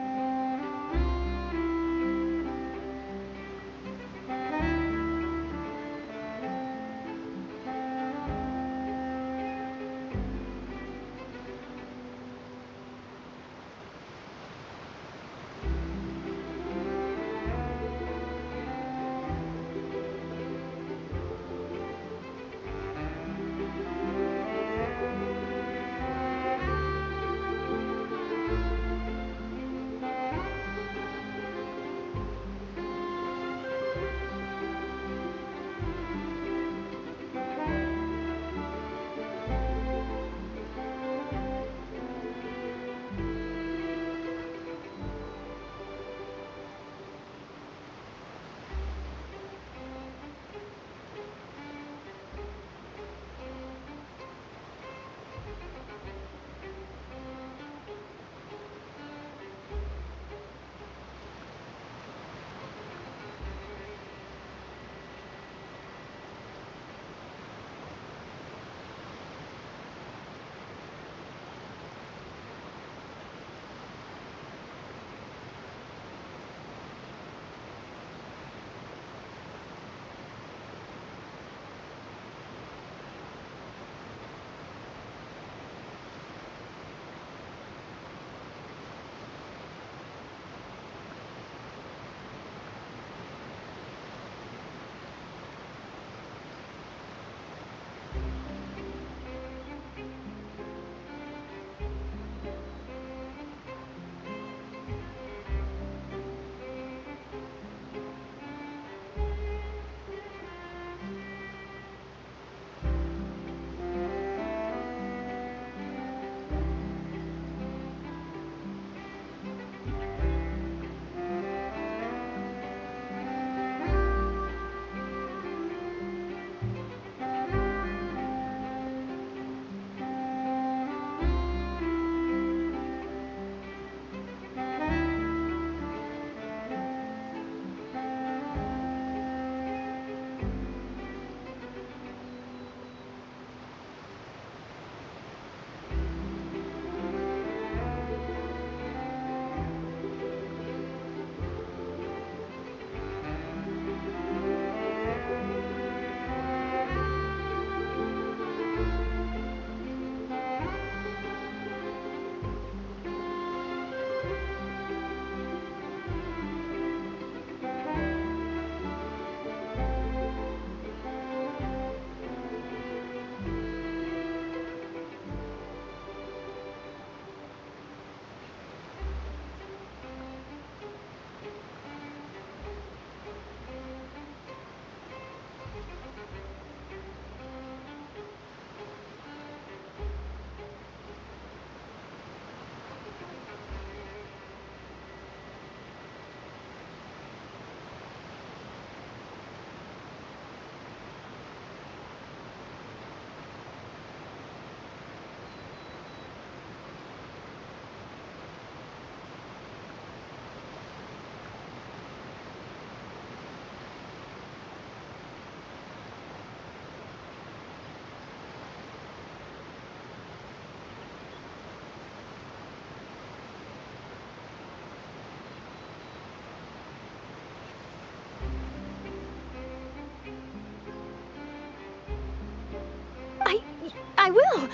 I will.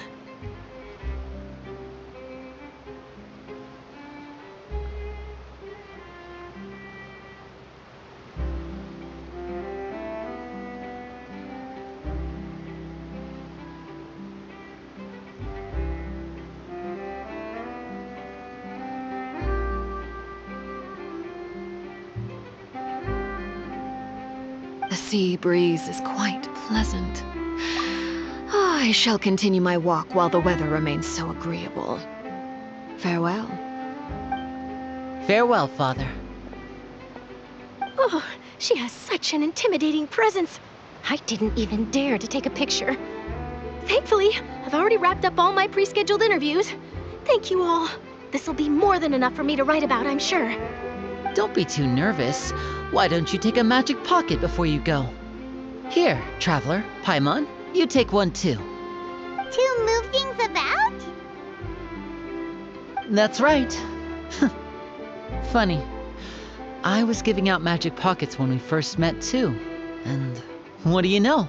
The sea breeze is quite pleasant. I shall continue my walk while the weather remains so agreeable. Farewell. Farewell, Father. Oh, she has such an intimidating presence. I didn't even dare to take a picture. Thankfully, I've already wrapped up all my pre-scheduled interviews. Thank you all. This'll be more than enough for me to write about, I'm sure. Don't be too nervous. Why don't you take a magic pocket before you go? Here, Traveler, Paimon, you take one too. To move things about? That's right. Funny. I was giving out magic pockets when we first met too. And what do you know?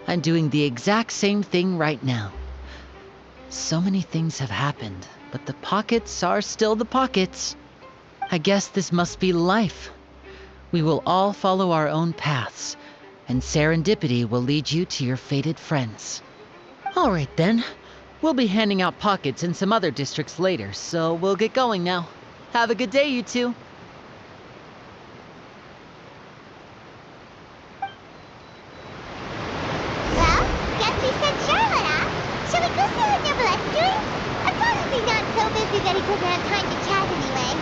I'm doing the exact same thing right now. So many things have happened, but the pockets are still the pockets. I guess this must be life. We will all follow our own paths, and serendipity will lead you to your fated friends. All right then. We'll be handing out pockets in some other districts later, so we'll get going now. Have a good day, you two. Well, guess we sent Charlotte off. Shall we go see what Nibble's doing? I'm probably not so busy that he doesn't have time to chat anyway.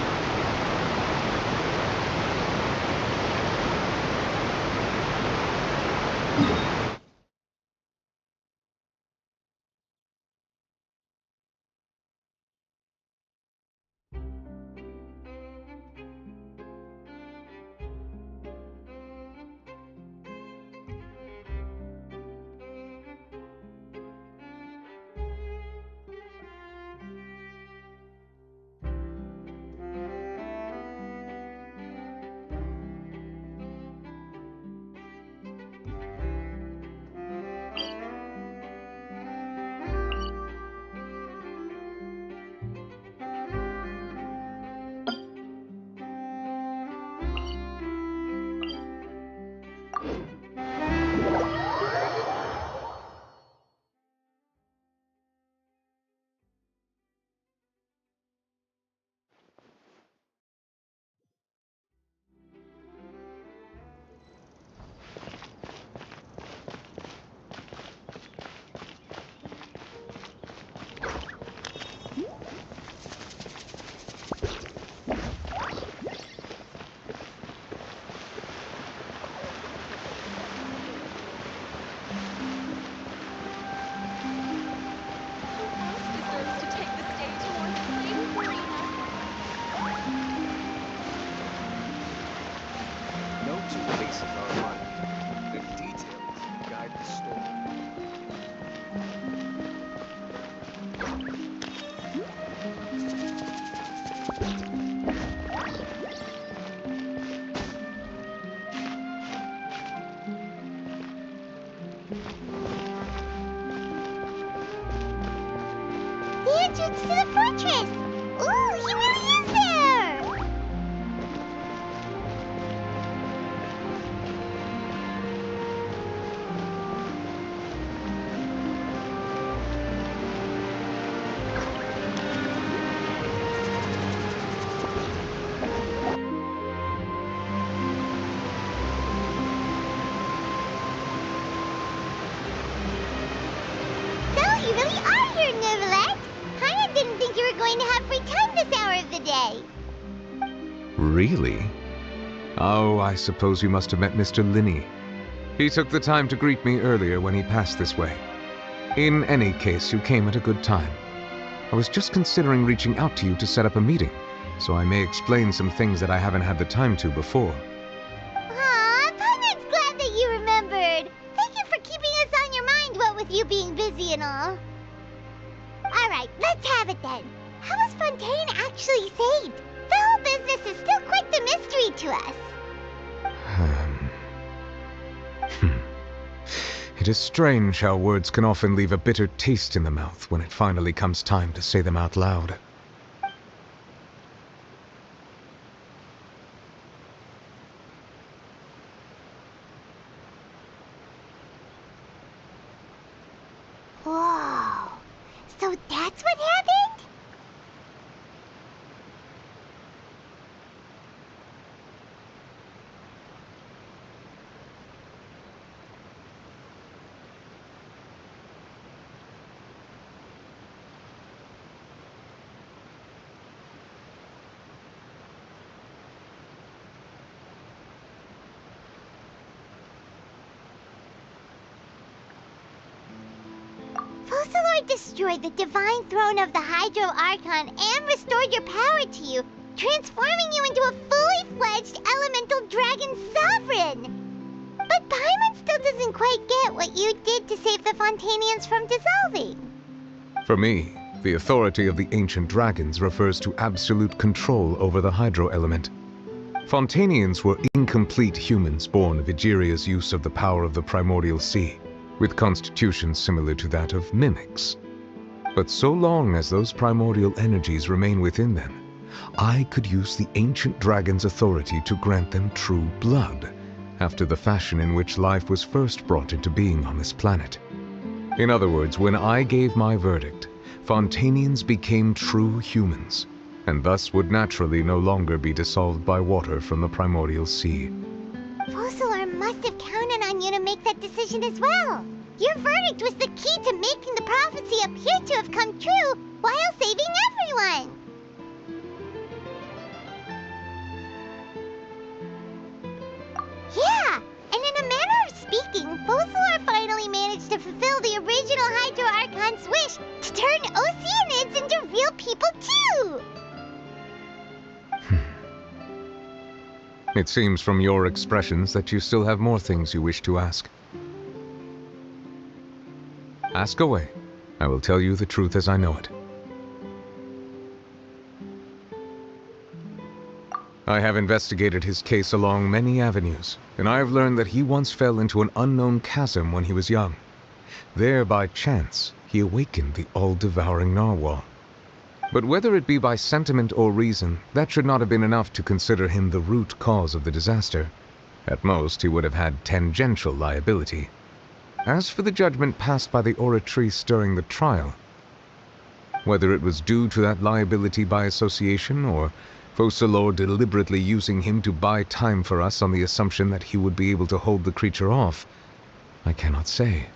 The entrance to the fortress! Ooh, he really is there! So, you really are here, Neverlet! Paimon didn't think you were going to have free time this hour of the day. Really? Oh, I suppose you must have met Mr. Linney. He took the time to greet me earlier when he passed this way. In any case, you came at a good time. I was just considering reaching out to you to set up a meeting, so I may explain some things that I haven't had the time to before. Aw, Paimon's glad that you remembered. Thank you for keeping us on your mind, what with you being busy and all. Alright, let's have it then. How was Fontaine actually saved? The whole business is still quite the mystery to us. It is strange how words can often leave a bitter taste in the mouth when it finally comes time to say them out loud. Whoa. So that's what happened? Focalor destroyed the divine throne of the Hydro Archon and restored your power to you, transforming you into a fully fledged elemental dragon sovereign. But Paimon still doesn't quite get what you did to save the Fontainians from dissolving. For me, the authority of the ancient dragons refers to absolute control over the hydro element. Fontainians were incomplete humans born of Egeria's use of the power of the primordial sea, with constitutions similar to that of mimics. But so long as those primordial energies remain within them, I could use the ancient dragon's authority to grant them true blood, after the fashion in which life was first brought into being on this planet. In other words, when I gave my verdict, Fontainians became true humans, and thus would naturally no longer be dissolved by water from the primordial sea. Focalor must have counted on you to make that decision as well. Your verdict was the key to making the prophecy appear to have come true while saving everyone. Yeah, and in a manner of speaking, Focalor finally managed to fulfill the original Hydro Archon's wish to turn Oceanids into real people too! It seems from your expressions that you still have more things you wish to ask. Ask away. I will tell you the truth as I know it. I have investigated his case along many avenues, and I have learned that he once fell into an unknown chasm when he was young. There, by chance, he awakened the all-devouring narwhal. But whether it be by sentiment or reason, that should not have been enough to consider him the root cause of the disaster. At most, he would have had tangential liability. As for the judgment passed by the Oratrice during the trial, whether it was due to that liability by association, or Focalor deliberately using him to buy time for us on the assumption that he would be able to hold the creature off, I cannot say.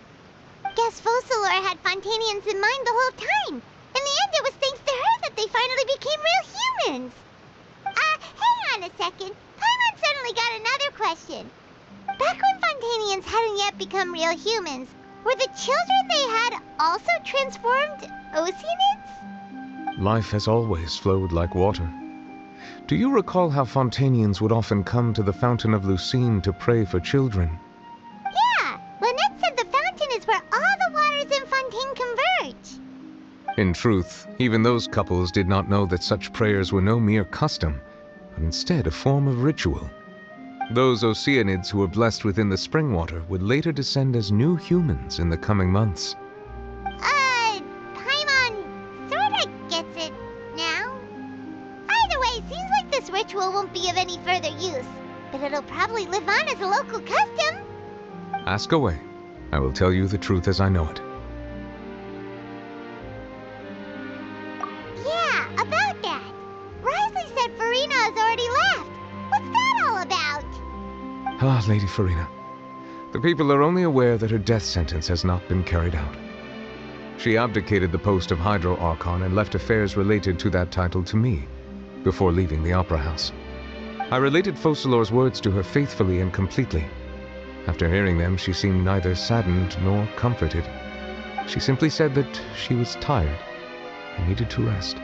Guess Focalor had Fontainians in mind the whole time. In the end, it was thanks to her that they finally became real humans. Hang on a second. Paimon suddenly got another question. Back when Fontainians hadn't yet become real humans, were the children they had also transformed Oceanids? Life has always flowed like water. Do you recall how Fontainians would often come to the Fountain of Lucine to pray for children? Yeah, Lynette said the fountain is where all the waters in Fontaine converge. In truth, even those couples did not know that such prayers were no mere custom, but instead a form of ritual. Those Oceanids who were blessed within the spring water would later descend as new humans in the coming months. Paimon sorta gets it now. Either way, seems like this ritual won't be of any further use, but it'll probably live on as a local custom. Ask away. I will tell you the truth as I know it. Yeah, about that. Risley said Farina has already left. What's that all about? Ah, Lady Farina. The people are only aware that her death sentence has not been carried out. She abdicated the post of Hydro Archon and left affairs related to that title to me, before leaving the Opera House. I related Focalor's words to her faithfully and completely. After hearing them, she seemed neither saddened nor comforted. She simply said that she was tired and needed to rest.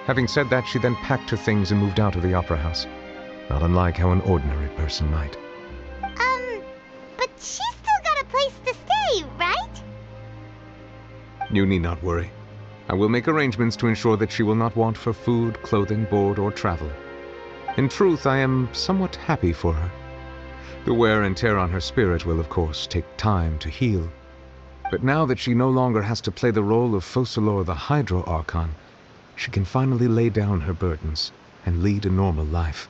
Having said that, she then packed her things and moved out of the Opera House, not unlike how an ordinary person might. But she's still got a place to stay, right? You need not worry. I will make arrangements to ensure that she will not want for food, clothing, board, or travel. In truth, I am somewhat happy for her. The wear and tear on her spirit will, of course, take time to heal. But now that she no longer has to play the role of Focalor the Hydro Archon, she can finally lay down her burdens and lead a normal life.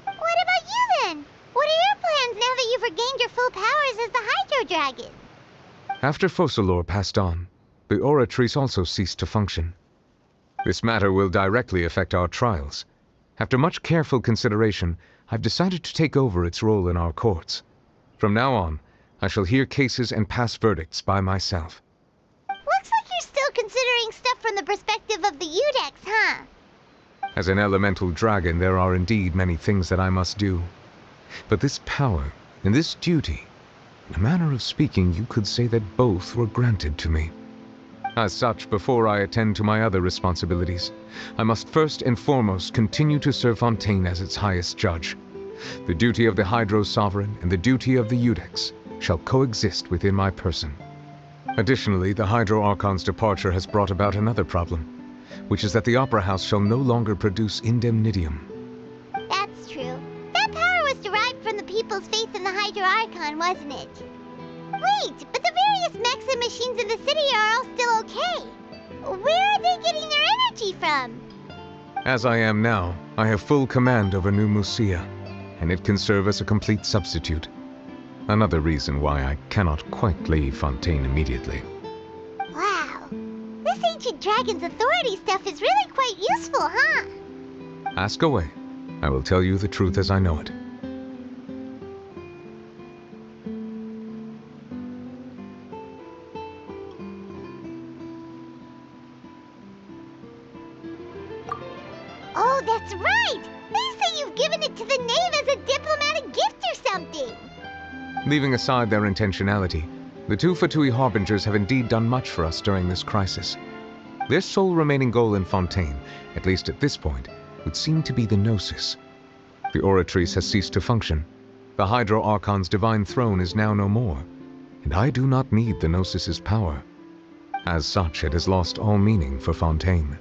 What about you then? What are your plans now that you've regained your full powers as the Hydro Dragon? After Focalor passed on, the Oratrice also ceased to function. This matter will directly affect our trials. After much careful consideration, I've decided to take over its role in our courts. From now on, I shall hear cases and pass verdicts by myself. Looks like you're still considering stuff from the perspective of the Udex, huh? As an elemental dragon, there are indeed many things that I must do. But this power and this duty, in a manner of speaking, you could say that both were granted to me. As such, before I attend to my other responsibilities, I must first and foremost continue to serve Fontaine as its highest judge. The duty of the Hydro Sovereign and the duty of the Udex shall coexist within my person. Additionally, the Hydro Archon's departure has brought about another problem, which is that the Opera House shall no longer produce indemnitium. That's true. That power was derived from the people's faith in the Hydro Archon, wasn't it? Wait, but the various mechs and machines in the city are all still okay. Where are they getting their energy from? As I am now, I have full command over New Musia, and it can serve as a complete substitute. Another reason why I cannot quite leave Fontaine immediately. Wow. This ancient dragon's authority stuff is really quite useful, huh? Ask away. I will tell you the truth as I know it. Oh, that's right! They say you've given it to the knave as a diplomatic gift or something! Leaving aside their intentionality, the two Fatui Harbingers have indeed done much for us during this crisis. Their sole remaining goal in Fontaine, at least at this point, would seem to be the Gnosis. The Oratrice has ceased to function. The Hydro Archon's divine throne is now no more, and I do not need the Gnosis's power. As such, it has lost all meaning for Fontaine.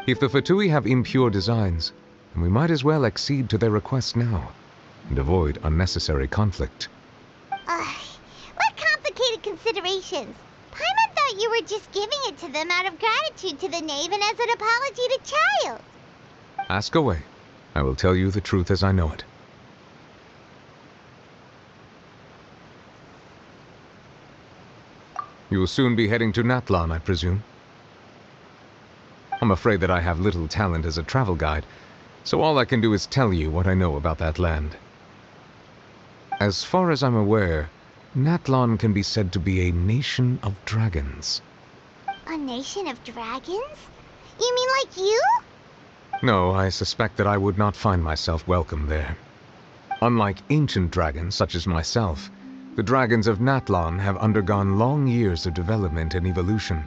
If the Fatui have impure designs, then we might as well accede to their request now, and avoid unnecessary conflict. What complicated considerations! Paimon thought you were just giving it to them out of gratitude to the knave and as an apology to Child. Ask away. I will tell you the truth as I know it. You will soon be heading to Natlan, I presume? I'm afraid that I have little talent as a travel guide, so all I can do is tell you what I know about that land. As far as I'm aware, Natlan can be said to be a nation of dragons. A nation of dragons? You mean like you? No, I suspect that I would not find myself welcome there. Unlike ancient dragons such as myself, the dragons of Natlan have undergone long years of development and evolution.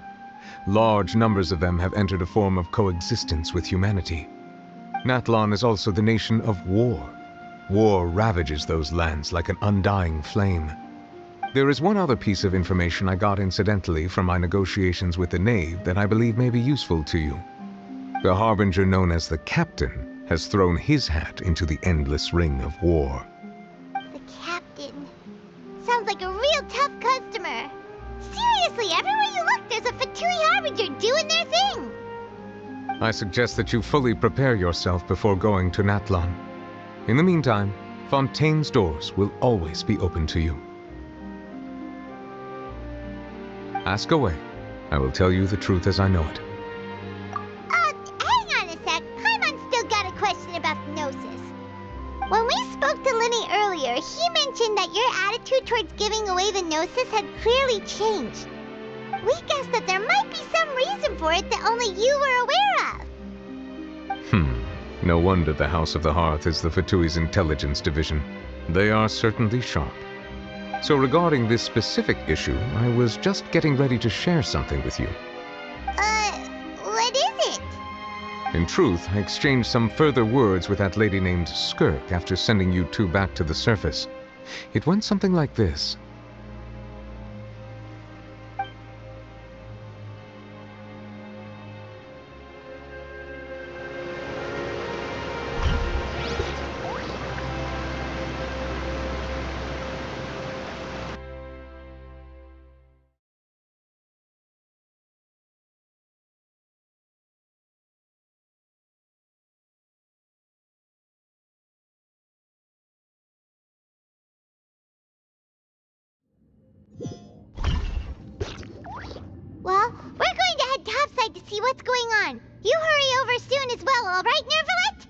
Large numbers of them have entered a form of coexistence with humanity. Natlan is also the nation of war. War ravages those lands like an undying flame. There is one other piece of information I got incidentally from my negotiations with the knave that I believe may be useful to you. The Harbinger known as the Captain has thrown his hat into the endless ring of war. The Captain. Sounds like a real tough customer. Seriously, everywhere you look, there's a Fatui Harbinger doing their thing. I suggest that you fully prepare yourself before going to Natlan. In the meantime, Fontaine's doors will always be open to you. Ask away. I will tell you the truth as I know it. Hang on a sec. Paimon's still got a question about the Gnosis. When we spoke to Linny earlier, he mentioned that your attitude towards giving away the Gnosis had clearly changed. We guessed that there might be some reason for it that only you were aware of. No wonder the House of the Hearth is the Fatui's intelligence division. They are certainly sharp. So regarding this specific issue, I was just getting ready to share something with you. What is it? In truth, I exchanged some further words with that lady named Skirk after sending you two back to the surface. It went something like this. Well, we're going to head topside to see what's going on. You hurry over soon as well, all right, Nervalet?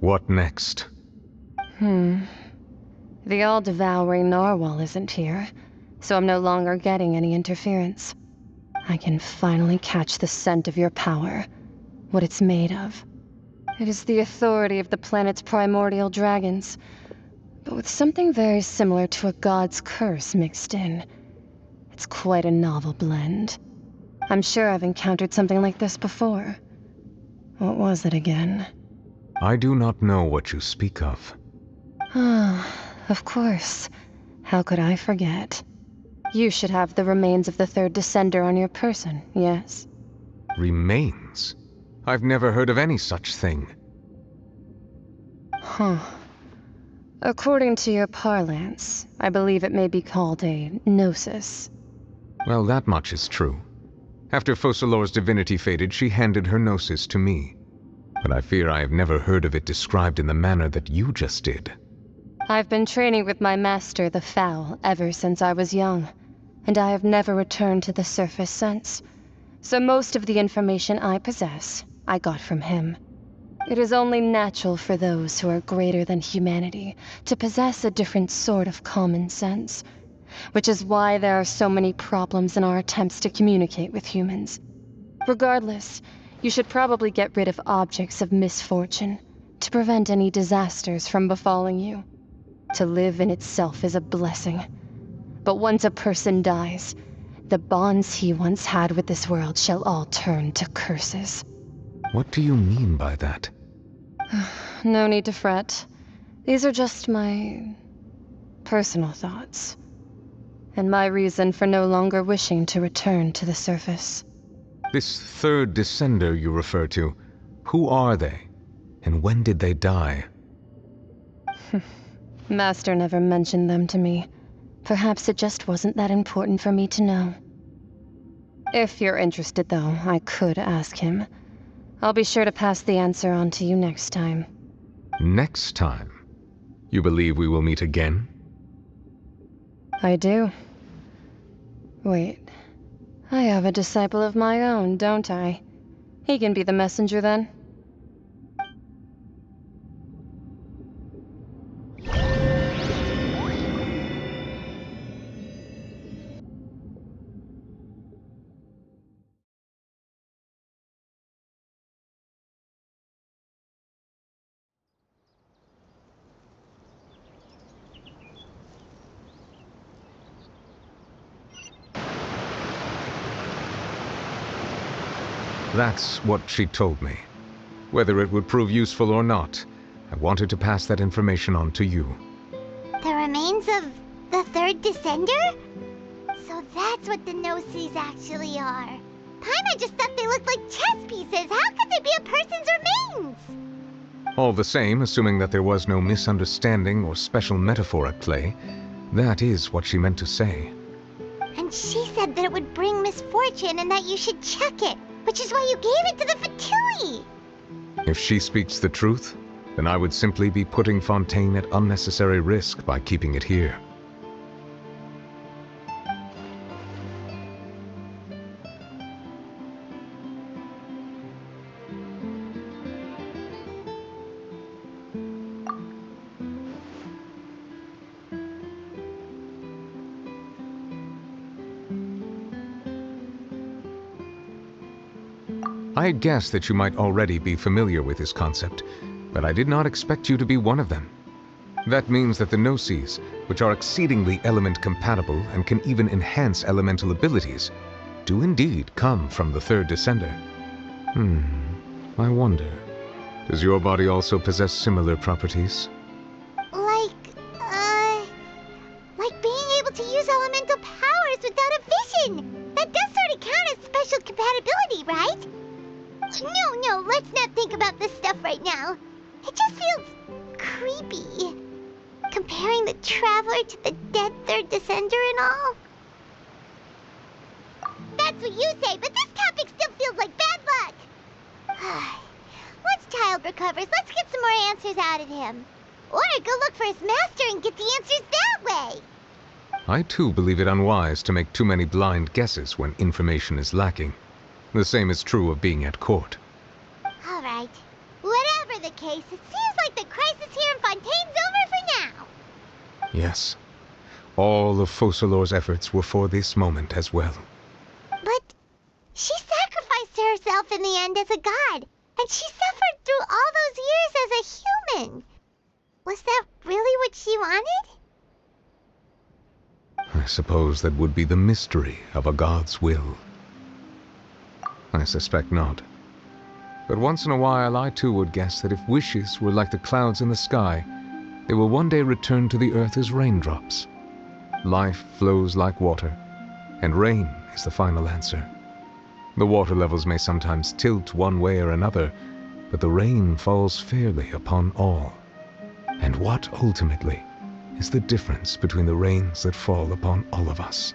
What next? The all-devouring narwhal isn't here, so I'm no longer getting any interference. I can finally catch the scent of your power, what it's made of. It is the authority of the planet's primordial dragons, but with something very similar to a god's curse mixed in. It's quite a novel blend. I'm sure I've encountered something like this before. What was it again? I do not know what you speak of. Of course. How could I forget? You should have the remains of the third descender on your person, yes? Remains? I've never heard of any such thing. According to your parlance, I believe it may be called a gnosis. Well, that much is true. After Focalor's divinity faded, she handed her gnosis to me. But I fear I have never heard of it described in the manner that you just did. I've been training with my master, the Foul, ever since I was young, and I have never returned to the surface since. So most of the information I possess, I got from him. It is only natural for those who are greater than humanity to possess a different sort of common sense, which is why there are so many problems in our attempts to communicate with humans. Regardless, you should probably get rid of objects of misfortune to prevent any disasters from befalling you. To live in itself is a blessing. But once a person dies, the bonds he once had with this world shall all turn to curses. What do you mean by that? No need to fret. These are just my personal thoughts, and my reason for no longer wishing to return to the surface. This third descender you refer to, who are they? And when did they die? Master never mentioned them to me. Perhaps it just wasn't that important for me to know. If you're interested, though, I could ask him. I'll be sure to pass the answer on to you next time. Next time? You believe we will meet again? I do. Wait. I have a disciple of my own, don't I? He can be the messenger then. That's what she told me. Whether it would prove useful or not, I wanted to pass that information on to you. The remains of the third descender? So that's what the Gnosis actually are. Paimon just thought they looked like chess pieces. How could they be a person's remains? All the same, assuming that there was no misunderstanding or special metaphor at play, that is what she meant to say. And she said that it would bring misfortune and that you should check it, which is why you gave it to the Fatui. If she speaks the truth, then I would simply be putting Fontaine at unnecessary risk by keeping it here. I had guessed that you might already be familiar with this concept, but I did not expect you to be one of them. That means that the Gnosis, which are exceedingly element-compatible and can even enhance elemental abilities, do indeed come from the third descender. I wonder, does your body also possess similar properties? Like being able to use elemental powers without a vision. That does sort of count as special compatibility, right? No, let's not think about this stuff right now. It just feels creepy. Comparing the Traveler to the dead third descender and all. That's what you say, but this topic still feels like bad luck. Once Child recovers, let's get some more answers out of him. Or go look for his master and get the answers that way. I too believe it unwise to make too many blind guesses when information is lacking. The same is true of being at court. All right. Whatever the case, it seems like the crisis here in Fontaine's over for now. Yes. All of Focalor's efforts were for this moment as well. But she sacrificed herself in the end as a god, and she suffered through all those years as a human. Was that really what she wanted? I suppose that would be the mystery of a god's will. I suspect not. But once in a while I too would guess that if wishes were like the clouds in the sky, they will one day return to the earth as raindrops. Life flows like water, and rain is the final answer. The water levels may sometimes tilt one way or another, but the rain falls fairly upon all. And what, ultimately, is the difference between the rains that fall upon all of us?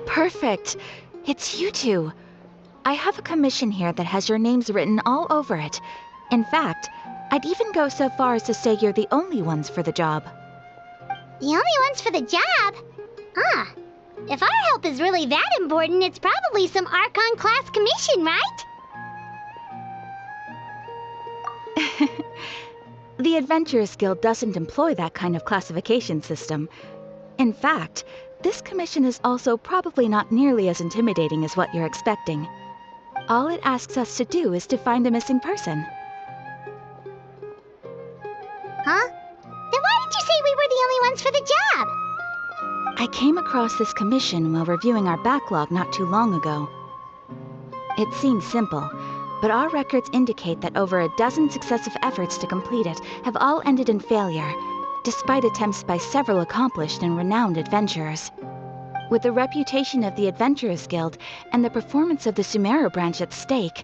Perfect. It's you two. I have a commission here that has your names written all over it. In fact, I'd even go so far as to say you're the only ones for the job. The only ones for the job? Huh. If our help is really that important, it's probably some Archon class commission, right? The Adventurers Guild doesn't employ that kind of classification system. In fact, this commission is also probably not nearly as intimidating as what you're expecting. All it asks us to do is to find a missing person. Huh? Then why did you say we were the only ones for the job? I came across this commission while reviewing our backlog not too long ago. It seems simple, but our records indicate that over a dozen successive efforts to complete it have all ended in failure, despite attempts by several accomplished and renowned adventurers. With the reputation of the Adventurers Guild and the performance of the Sumeru branch at stake,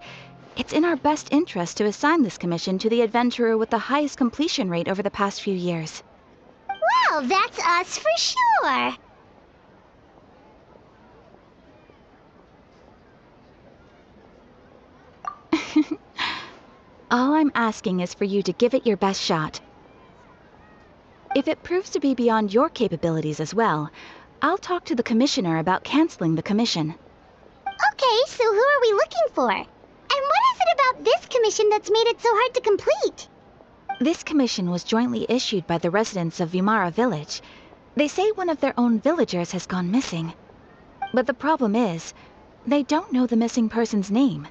it's in our best interest to assign this commission to the adventurer with the highest completion rate over the past few years. Well, that's us for sure. All I'm asking is for you to give it your best shot. If it proves to be beyond your capabilities as well, I'll talk to the commissioner about canceling the commission. Okay, so who are we looking for? And what is it about this commission that's made it so hard to complete? This commission was jointly issued by the residents of Vimara Village. They say one of their own villagers has gone missing. But the problem is, they don't know the missing person's name.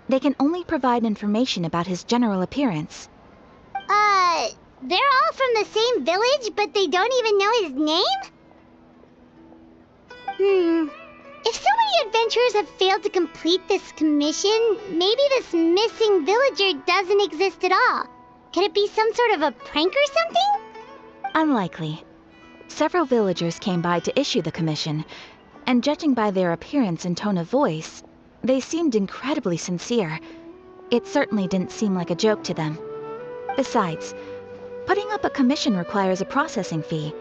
They can only provide information about his general appearance. They're all from the same village, but they don't even know his name? If so many adventurers have failed to complete this commission, maybe this missing villager doesn't exist at all. Could it be some sort of a prank or something? Unlikely. Several villagers came by to issue the commission, and judging by their appearance and tone of voice, they seemed incredibly sincere. It certainly didn't seem like a joke to them. Besides, putting up a commission requires a processing fee.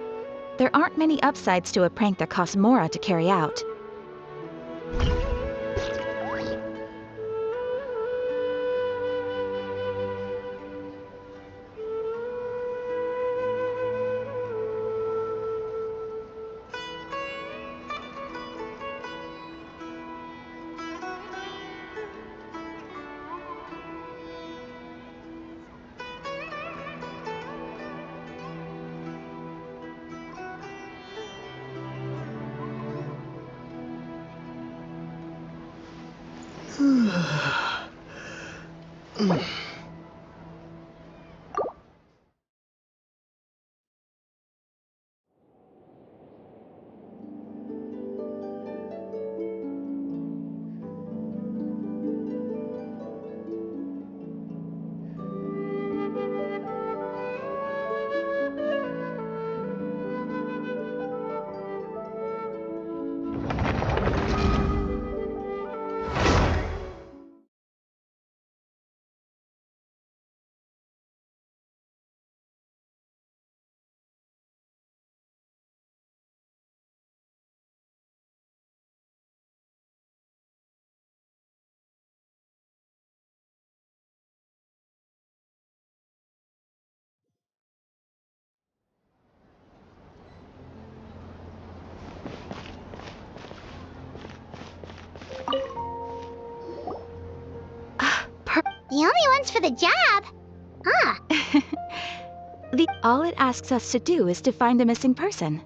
There aren't many upsides to a prank that costs Mora to carry out. The only ones for the job? Huh. All it asks us to do is to find a missing person.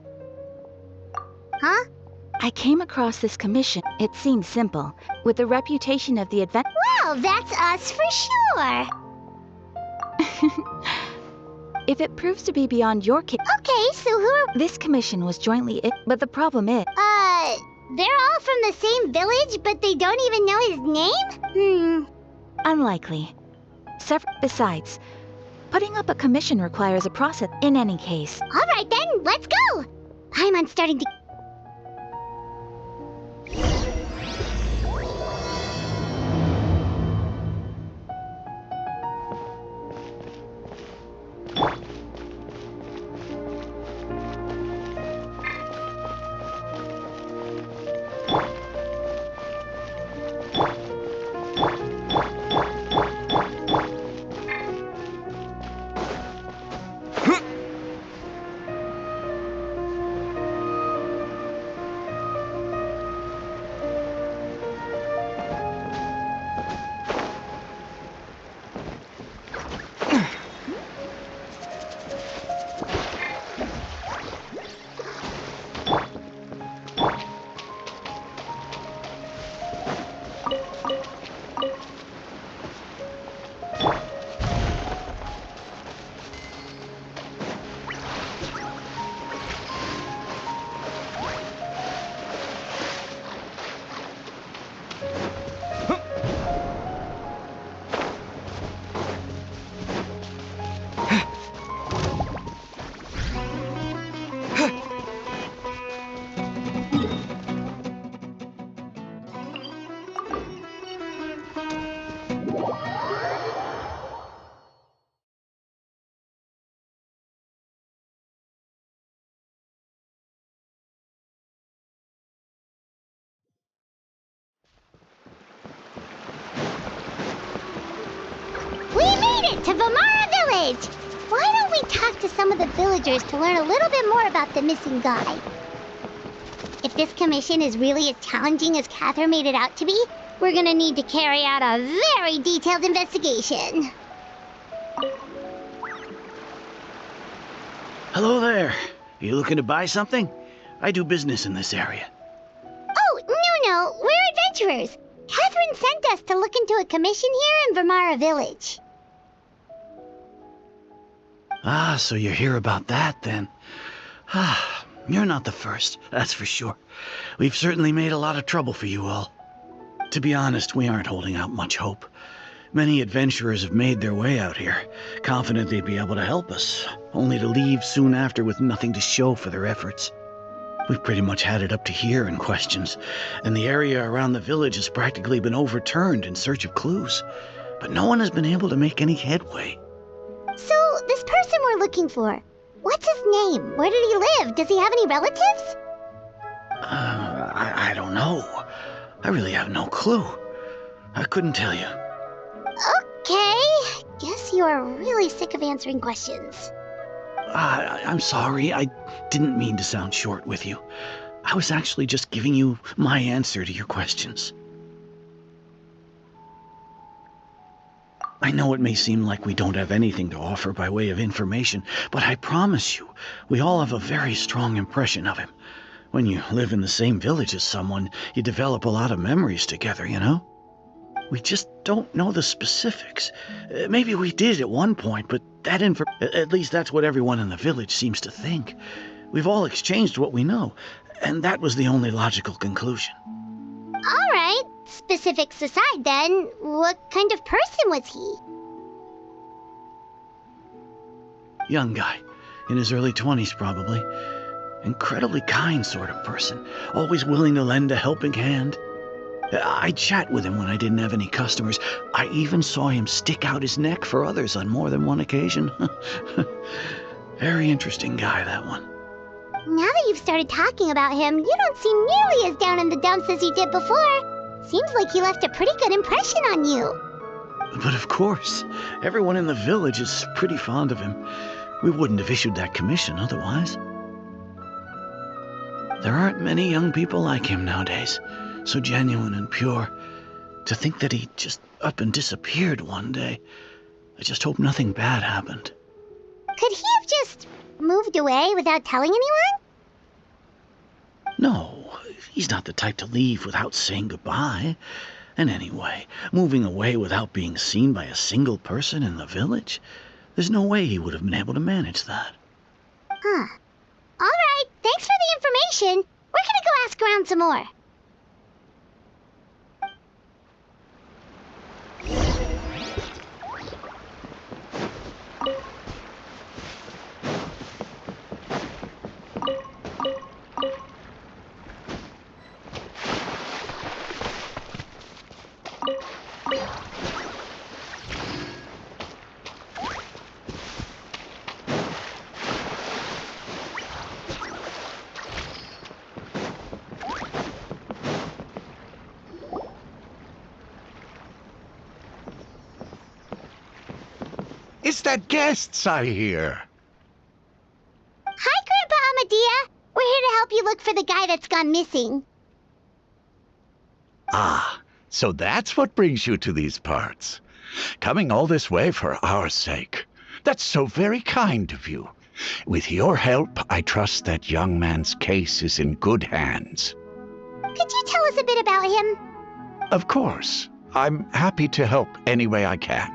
Huh? I came across this commission. It seemed simple, with the reputation of the Well, that's us for sure. If it proves to be beyond your Okay, so who are... This commission was jointly but the problem is... they're all from the same village, but they don't even know his name? Unlikely. Besides, putting up a commission requires a process in any case. Alright then, let's go! Paimon's starting to... We made it to Vamara Village! Why don't we talk to some of the villagers to learn a little bit more about the missing guy? If this commission is really as challenging as Catherine made it out to be, we're gonna need to carry out a very detailed investigation. Hello there. You looking to buy something? I do business in this area. Oh, no, we're adventurers. Catherine sent us to look into a commission here in Vamara Village. Ah, so you're here about that, then. Ah, you're not the first, that's for sure. We've certainly made a lot of trouble for you all. To be honest, we aren't holding out much hope. Many adventurers have made their way out here, confident they'd be able to help us, only to leave soon after with nothing to show for their efforts. We've pretty much had it up to here in questions, and the area around the village has practically been overturned in search of clues. But no one has been able to make any headway. So, this person we're looking for, what's his name? Where did he live? Does he have any relatives? I don't know. I really have no clue. I couldn't tell you. Okay, guess you are really sick of answering questions. I'm sorry, I didn't mean to sound short with you. I was actually just giving you my answer to your questions. I know it may seem like we don't have anything to offer by way of information, but I promise you, we all have a very strong impression of him. When you live in the same village as someone, you develop a lot of memories together, you know? We just don't know the specifics. Maybe we did at one point, but that at least that's what everyone in the village seems to think. We've all exchanged what we know, and that was the only logical conclusion. All right, specifics aside then, what kind of person was he? Young guy, in his early 20s probably. Incredibly kind sort of person, always willing to lend a helping hand. I'd chat with him when I didn't have any customers. I even saw him stick out his neck for others on more than one occasion. Very interesting guy, that one. Now that you've started talking about him, you don't seem nearly as down in the dumps as you did before. Seems like he left a pretty good impression on you. But of course, everyone in the village is pretty fond of him. We wouldn't have issued that commission otherwise. There aren't many young people like him nowadays, so genuine and pure. To think that he just up and disappeared one day. I just hope nothing bad happened. Could he have just moved away without telling anyone? No, he's not the type to leave without saying goodbye. And anyway, moving away without being seen by a single person in the village? There's no way he would have been able to manage that. Huh. Alright, thanks for the information. We're gonna go ask around some more. It's that guests I hear. Hi, Grandpa Amadea. We're here to help you look for the guy that's gone missing. Ah, so that's what brings you to these parts. Coming all this way for our sake. That's so very kind of you. With your help, I trust that young man's case is in good hands. Could you tell us a bit about him? Of course. I'm happy to help any way I can.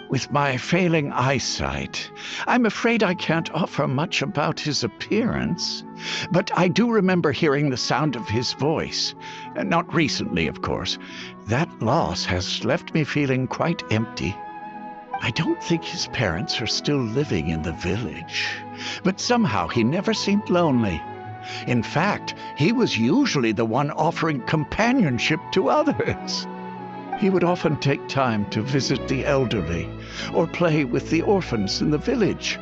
With my failing eyesight, I'm afraid I can't offer much about his appearance. But I do remember hearing the sound of his voice. Not recently, of course. That loss has left me feeling quite empty. I don't think his parents are still living in the village. But somehow he never seemed lonely. In fact, he was usually the one offering companionship to others. He would often take time to visit the elderly or play with the orphans in the village.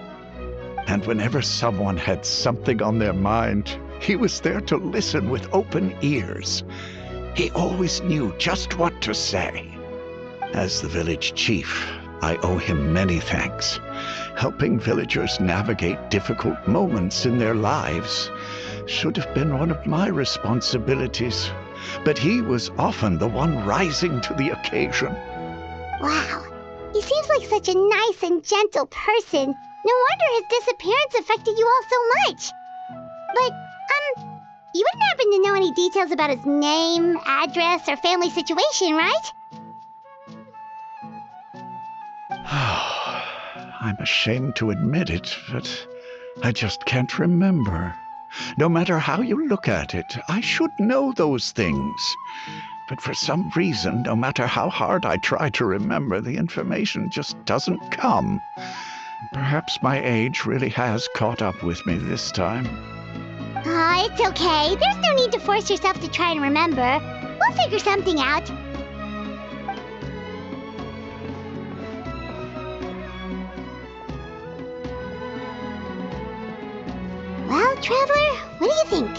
And whenever someone had something on their mind, he was there to listen with open ears. He always knew just what to say. As the village chief, I owe him many thanks. Helping villagers navigate difficult moments in their lives should have been one of my responsibilities. But he was often the one rising to the occasion. Wow, he seems like such a nice and gentle person. No wonder his disappearance affected you all so much. But, you wouldn't happen to know any details about his name, address, or family situation, right? I'm ashamed to admit it, but I just can't remember. No matter how you look at it, I should know those things. But for some reason, no matter how hard I try to remember, the information just doesn't come. Perhaps my age really has caught up with me this time. It's okay. There's no need to force yourself to try and remember. We'll figure something out. Well, Traveler, what do you think?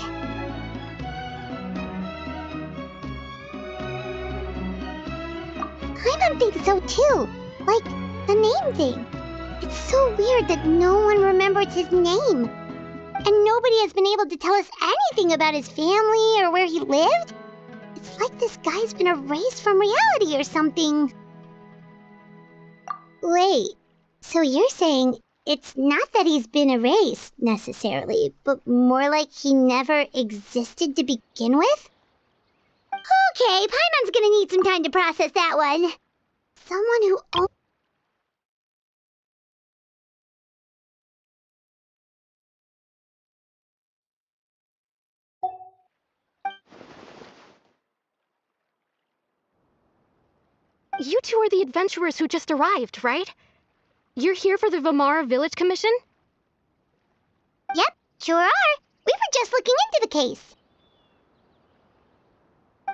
I don't think so too. Like, the name thing. It's so weird that no one remembers his name. And nobody has been able to tell us anything about his family or where he lived. It's like this guy's been erased from reality or something. Wait, so you're saying it's not that he's been erased, necessarily, but more like he never existed to begin with? Okay, Paimon's gonna need some time to process that one. Someone who... You two are the adventurers who just arrived, right? You're here for the Vamara Village Commission? Yep, sure are. We were just looking into the case.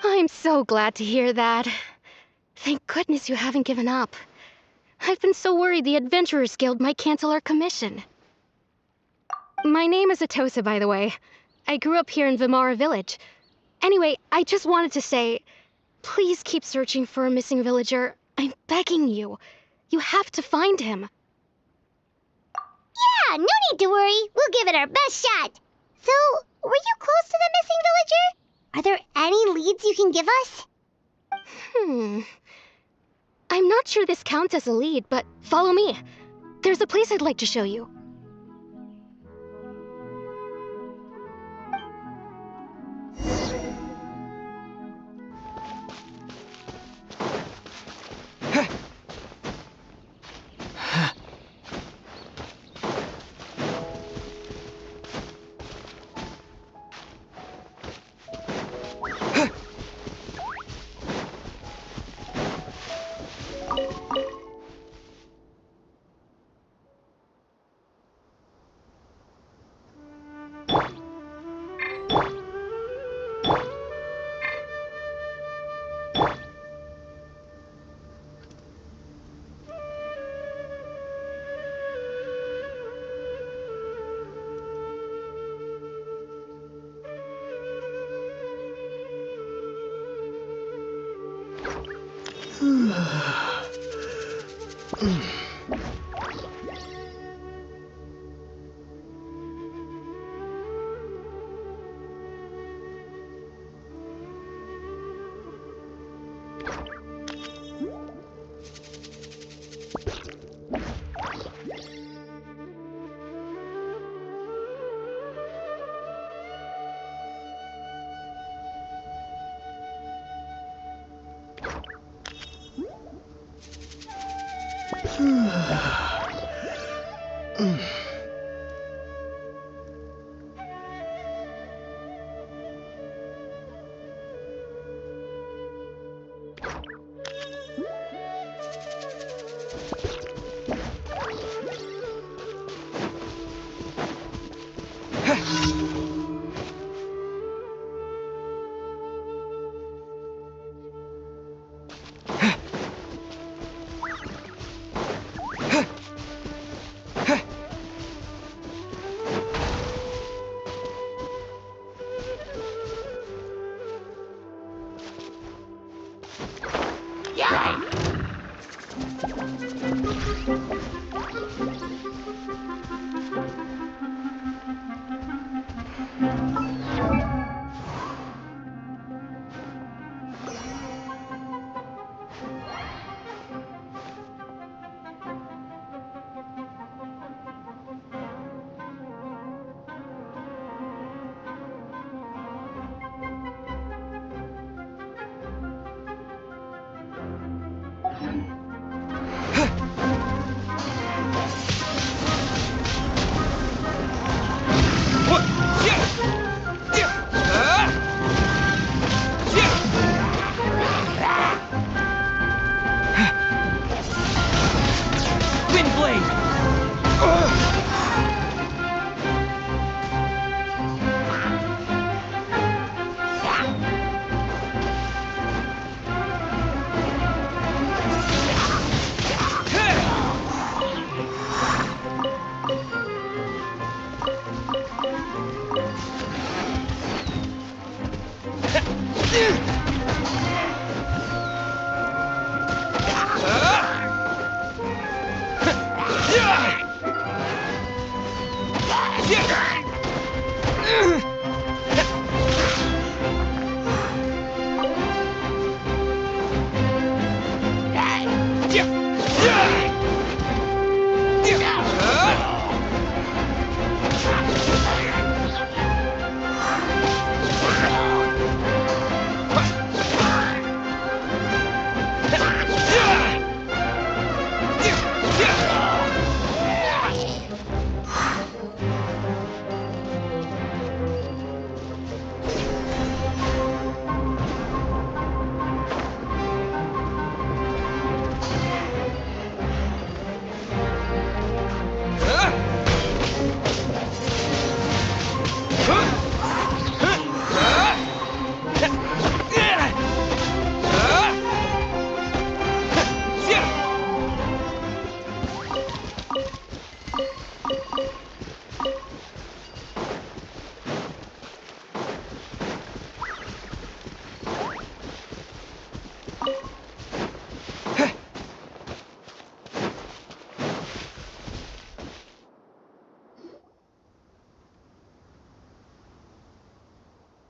I'm so glad to hear that. Thank goodness you haven't given up. I've been so worried the Adventurers Guild might cancel our commission. My name is Atosa, by the way. I grew up here in Vamara Village. Anyway, I just wanted to say, please keep searching for a missing villager. I'm begging you. You have to find him. Yeah, no need to worry. We'll give it our best shot. So, were you close to the missing villager? Are there any leads you can give us? I'm not sure this counts as a lead, but follow me. There's a place I'd like to show you.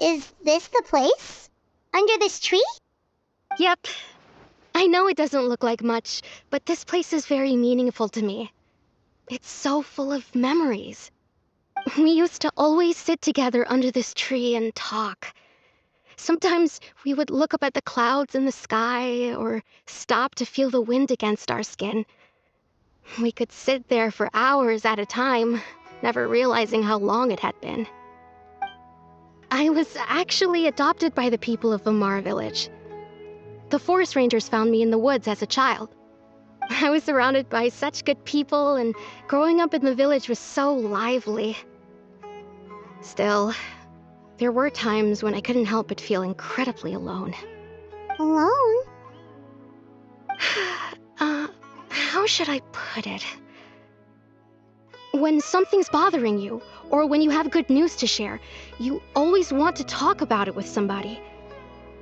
Is this the place? Under this tree? Yep. I know it doesn't look like much, but this place is very meaningful to me. It's so full of memories. We used to always sit together under this tree and talk. Sometimes we would look up at the clouds in the sky or stop to feel the wind against our skin. We could sit there for hours at a time, never realizing how long it had been. I was actually adopted by the people of Vamar Village. The forest rangers found me in the woods as a child. I was surrounded by such good people, and growing up in the village was so lively. Still, there were times when I couldn't help but feel incredibly alone. Alone? How should I put it? When something's bothering you, or when you have good news to share, you always want to talk about it with somebody.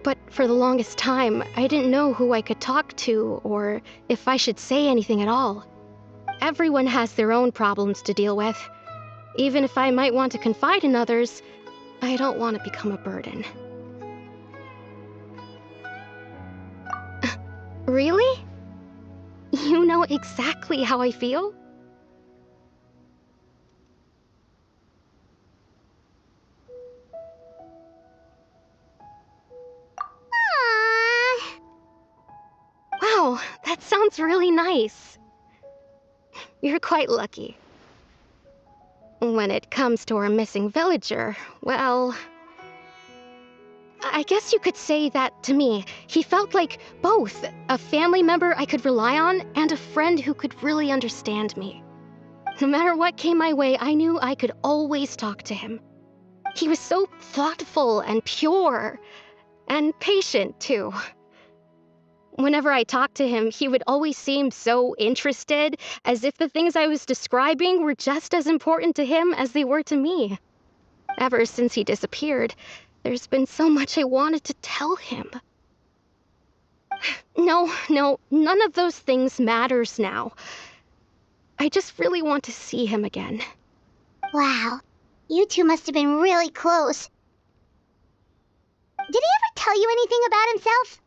But for the longest time, I didn't know who I could talk to, or if I should say anything at all. Everyone has their own problems to deal with. Even if I might want to confide in others, I don't want to become a burden. Really? You know exactly how I feel? Wow, that sounds really nice. You're quite lucky. When it comes to our missing villager, well, I guess you could say that to me. He felt like both a family member I could rely on and a friend who could really understand me. No matter what came my way, I knew I could always talk to him. He was so thoughtful and pure, and patient too. Whenever I talked to him, he would always seem so interested, as if the things I was describing were just as important to him as they were to me. Ever since he disappeared, there's been so much I wanted to tell him. No, none of those things matters now. I just really want to see him again. Wow, you two must have been really close. Did he ever tell you anything about himself?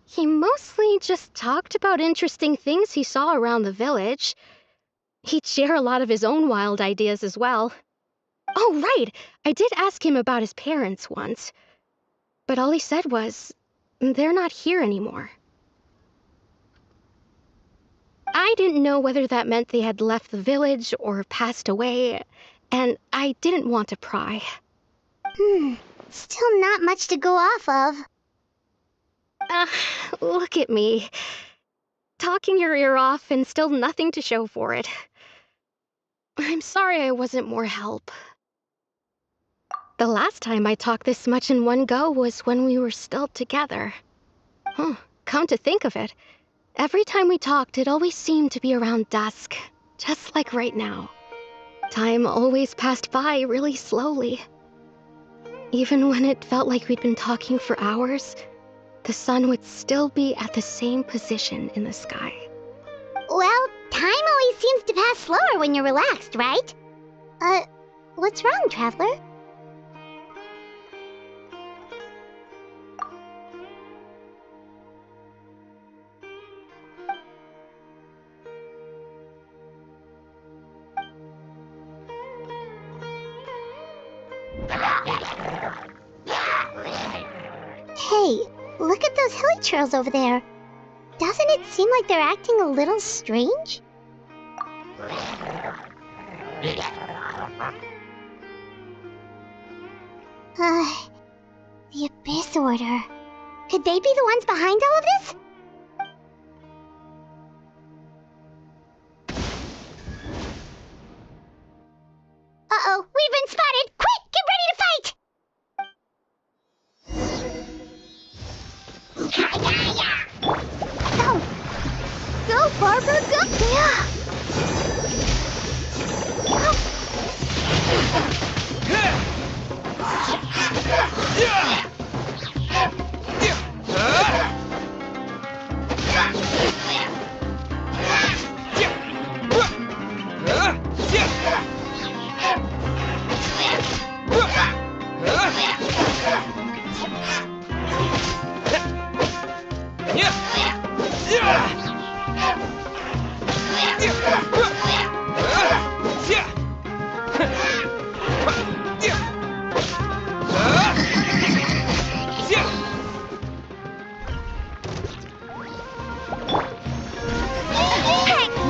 He mostly just talked about interesting things he saw around the village. He'd share a lot of his own wild ideas as well. Oh, right! I did ask him about his parents once. But all he said was, they're not here anymore. I didn't know whether that meant they had left the village or passed away, and I didn't want to pry. Still not much to go off of. Look at me. Talking your ear off and still nothing to show for it. I'm sorry I wasn't more help. The last time I talked this much in one go was when we were still together. Come to think of it, every time we talked, it always seemed to be around dusk, just like right now. Time always passed by really slowly. Even when it felt like we'd been talking for hours, the sun would still be at the same position in the sky. Well, time always seems to pass slower when you're relaxed, right? What's wrong, Traveler? Hey, look at those hilly trails over there. Doesn't it seem like they're acting a little strange? The Abyss Order. Could they be the ones behind all of this? Uh-oh, we've been spotted! Quick, get ready to fight! Go! Go, Barbara, go! Yeah!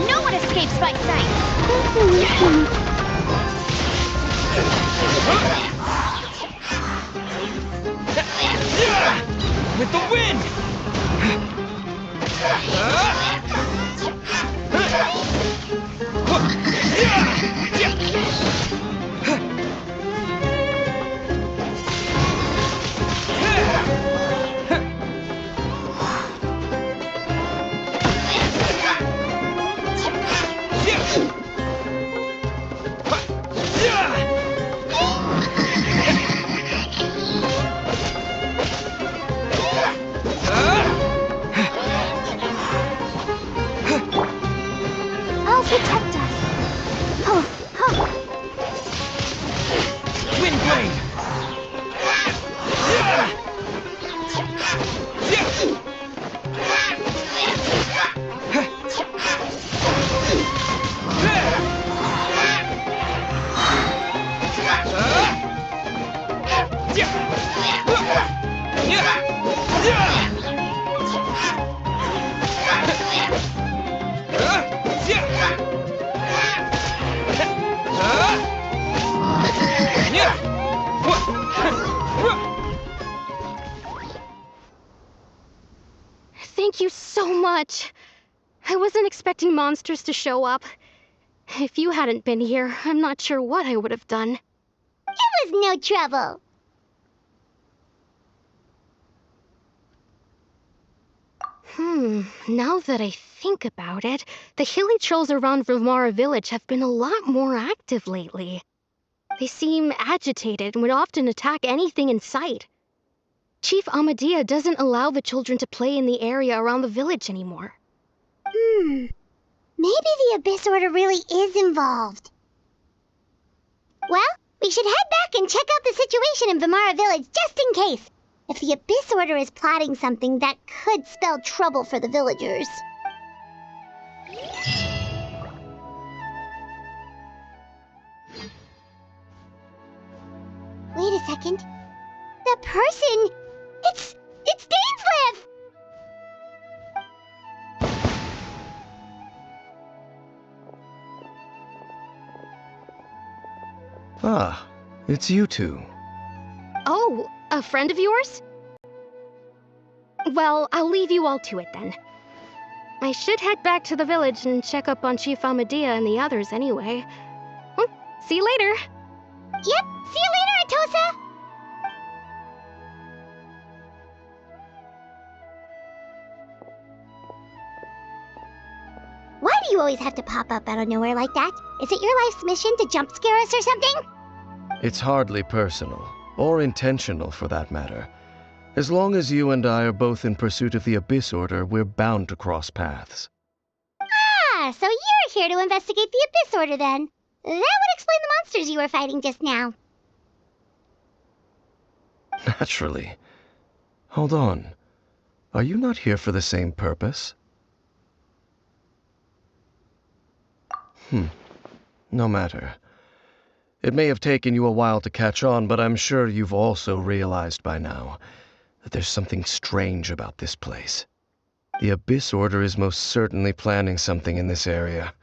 No one escapes by sight! With the wind! much. I wasn't expecting monsters to show up. If you hadn't been here, I'm not sure what I would have done. It was no trouble. Now that I think about it, the hilly trolls around Vimara village have been a lot more active lately. They seem agitated and would often attack anything in sight. Chief Amadea doesn't allow the children to play in the area around the village anymore. Maybe the Abyss Order really is involved. Well, we should head back and check out the situation in Vimara village just in case. If the Abyss Order is plotting something, that could spell trouble for the villagers. Wait a second. That person... It's Dainsleif! Ah, it's you two. Oh, a friend of yours? Well, I'll leave you all to it then. I should head back to the village and check up on Chief Amadea and the others anyway. Well, see you later. Yep, see you later, Atosa! Why do you always have to pop up out of nowhere like that? Is it your life's mission to jump scare us or something? It's hardly personal, or intentional for that matter. As long as you and I are both in pursuit of the Abyss Order, we're bound to cross paths. Ah, so you're here to investigate the Abyss Order then. That would explain the monsters you were fighting just now. Naturally. Hold on. Are you not here for the same purpose? No matter. It may have taken you a while to catch on, but I'm sure you've also realized by now that there's something strange about this place. The Abyss Order is most certainly planning something in this area.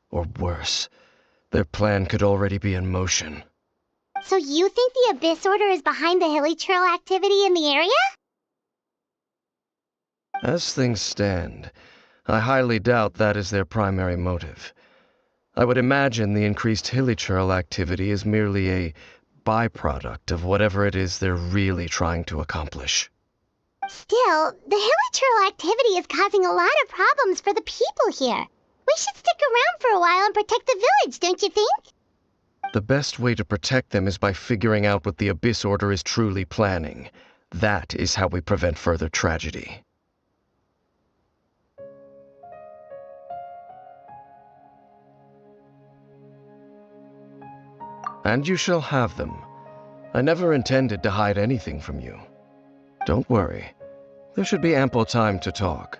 Or worse, their plan could already be in motion. So you think the Abyss Order is behind the hilly trail activity in the area? As things stand, I highly doubt that is their primary motive. I would imagine the increased hilly trail activity is merely a byproduct of whatever it is they're really trying to accomplish. Still, the hilly trail activity is causing a lot of problems for the people here. We should stick around for a while and protect the village, don't you think? The best way to protect them is by figuring out what the Abyss Order is truly planning. That is how we prevent further tragedy. And you shall have them. I never intended to hide anything from you. Don't worry. There should be ample time to talk.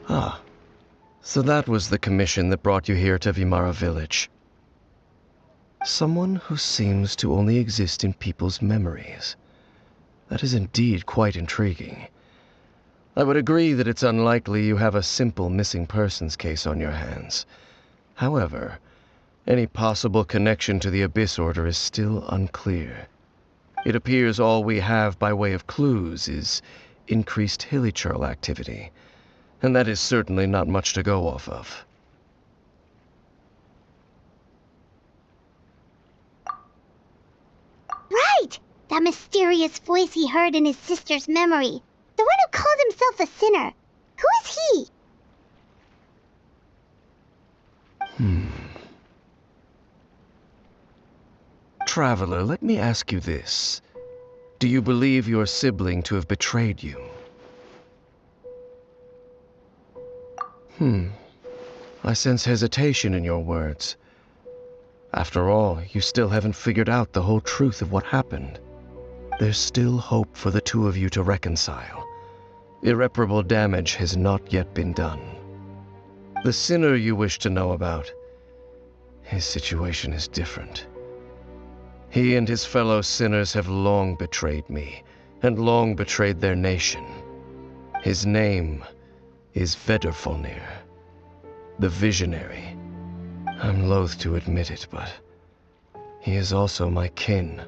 Ah, so that was the commission that brought you here to Vimara village. Someone who seems to only exist in people's memories. That is indeed quite intriguing. I would agree that it's unlikely you have a simple missing persons case on your hands. However, any possible connection to the Abyss Order is still unclear. It appears all we have by way of clues is increased hilly trail activity, and that is certainly not much to go off of. Right! That mysterious voice he heard in his sister's memory. The one who called himself a sinner. Who is he? Traveler, let me ask you this. Do you believe your sibling to have betrayed you? I sense hesitation in your words. After all, you still haven't figured out the whole truth of what happened. There's still hope for the two of you to reconcile. Irreparable damage has not yet been done. The sinner you wish to know about, his situation is different. He and his fellow sinners have long betrayed me, and long betrayed their nation. His name is Vedrfolnir, the Visionary. I'm loath to admit it, but he is also my kin,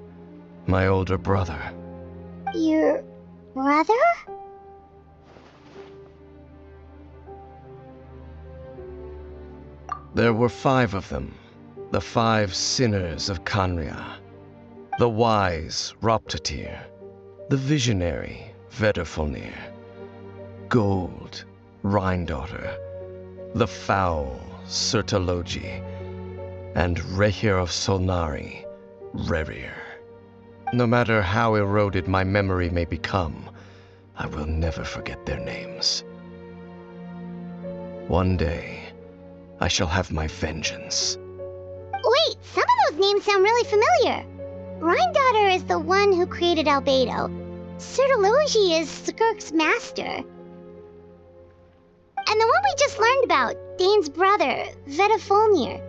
my older brother. Your brother? There were 5 of them, the 5 sinners of Khaenri'ah. The wise Roptatyr, the visionary Vedrfolnir, Gold Rhine-daughter, the foul Sertologi, and Rehir of Solnari, Rerir. No matter how eroded my memory may become, I will never forget their names. One day, I shall have my vengeance. Wait, some of those names sound really familiar. Rhine-daughter is the one who created Albedo. Sertologi is Skirk's master. And the one we just learned about, Dane's brother, Vedrfolnir.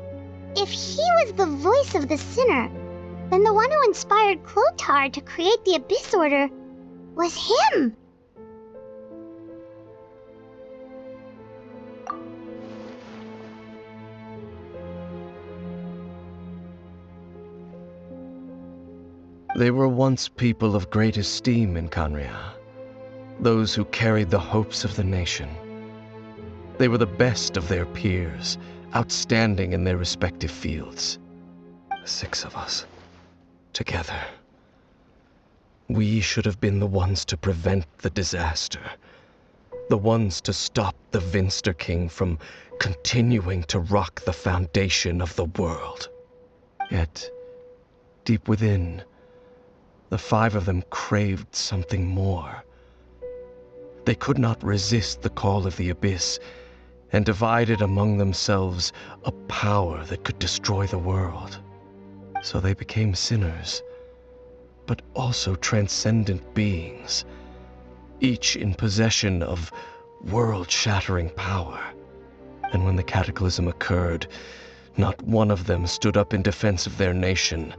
If he was the voice of the sinner, then the one who inspired Clothar to create the Abyss Order was him. They were once people of great esteem in Khaenri'ah, those who carried the hopes of the nation. They were the best of their peers, outstanding in their respective fields. The 6 of us, together. We should have been the ones to prevent the disaster, the ones to stop the Vinster King from continuing to rock the foundation of the world. Yet, deep within, the 5 of them craved something more. They could not resist the call of the Abyss, and divided among themselves a power that could destroy the world. So they became sinners, but also transcendent beings, each in possession of world-shattering power. And when the cataclysm occurred, not one of them stood up in defense of their nation.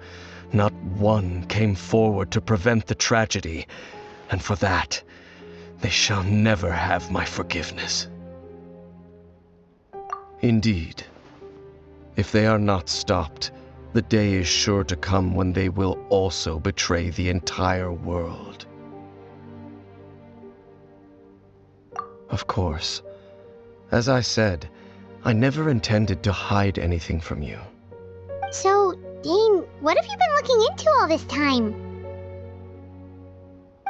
Not one came forward to prevent the tragedy, and for that, they shall never have my forgiveness. Indeed, if they are not stopped, the day is sure to come when they will also betray the entire world. Of course, as I said, I never intended to hide anything from you. So, Dane, what have you been looking into all this time?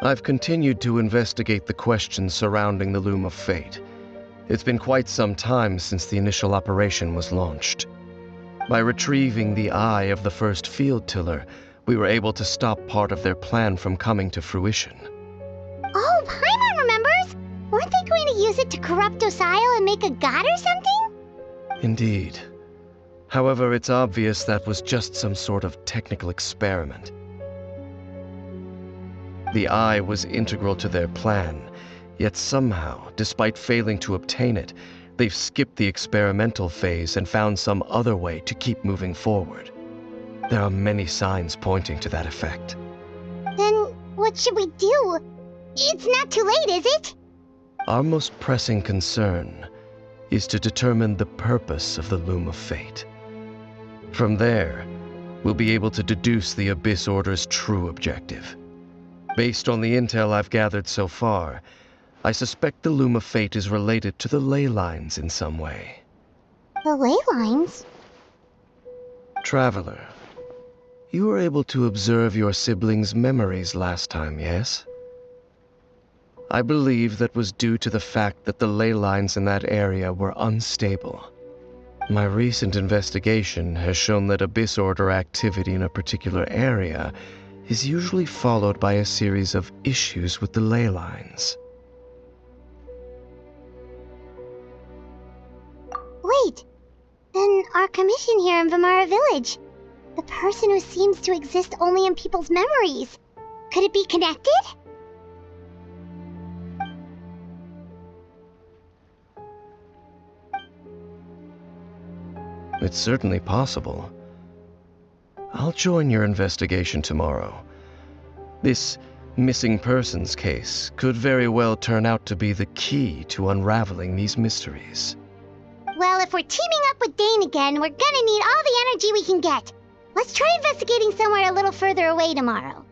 I've continued to investigate the questions surrounding the Loom of Fate. It's been quite some time since the initial operation was launched. By retrieving the eye of the first field tiller, we were able to stop part of their plan from coming to fruition. Oh, Paimon remembers! Weren't they going to use it to corrupt Osial and make a god or something? Indeed. However, it's obvious that was just some sort of technical experiment. The eye was integral to their plan, yet somehow, despite failing to obtain it, they've skipped the experimental phase and found some other way to keep moving forward. There are many signs pointing to that effect. Then what should we do? It's not too late, is it? Our most pressing concern is to determine the purpose of the Loom of Fate. From there, we'll be able to deduce the Abyss Order's true objective. Based on the intel I've gathered so far, I suspect the Loom of Fate is related to the ley lines in some way. The ley lines? Traveler, you were able to observe your siblings' memories last time, yes? I believe that was due to the fact that the ley lines in that area were unstable. My recent investigation has shown that Abyss Order activity in a particular area is usually followed by a series of issues with the ley lines. Wait, then our commission here in Vimara Village, the person who seems to exist only in people's memories, could it be connected? It's certainly possible. I'll join your investigation tomorrow. This missing persons case could very well turn out to be the key to unraveling these mysteries. Well, if we're teaming up with Dane again, we're gonna need all the energy we can get. Let's try investigating somewhere a little further away tomorrow.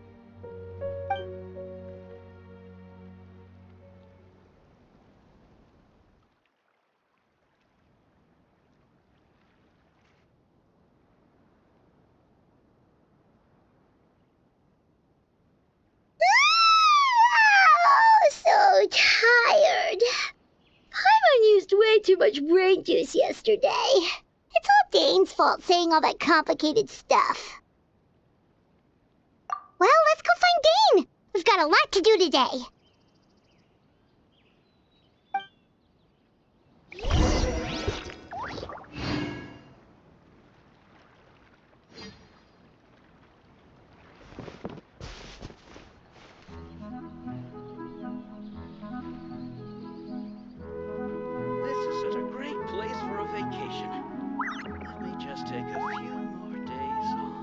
So tired. Paimon used way too much brain juice yesterday. It's all Dane's fault saying all that complicated stuff. Well, let's go find Dane. We've got a lot to do today. This is such a great place for a vacation. Let me just take a few more days off.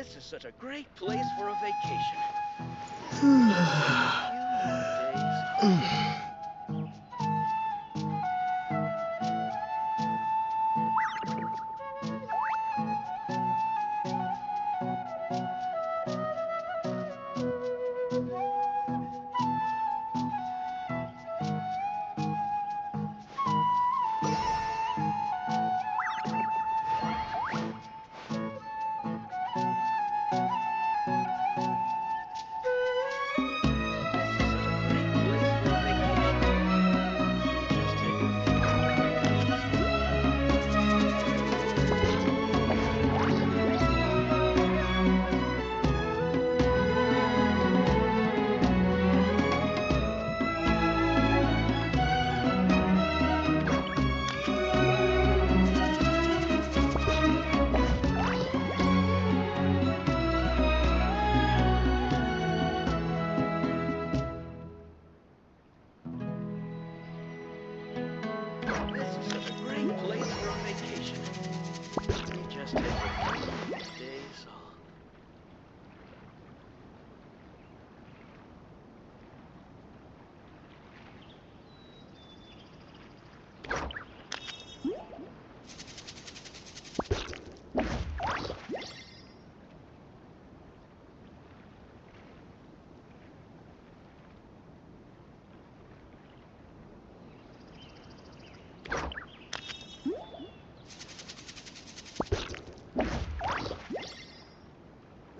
This is such a great place for a vacation.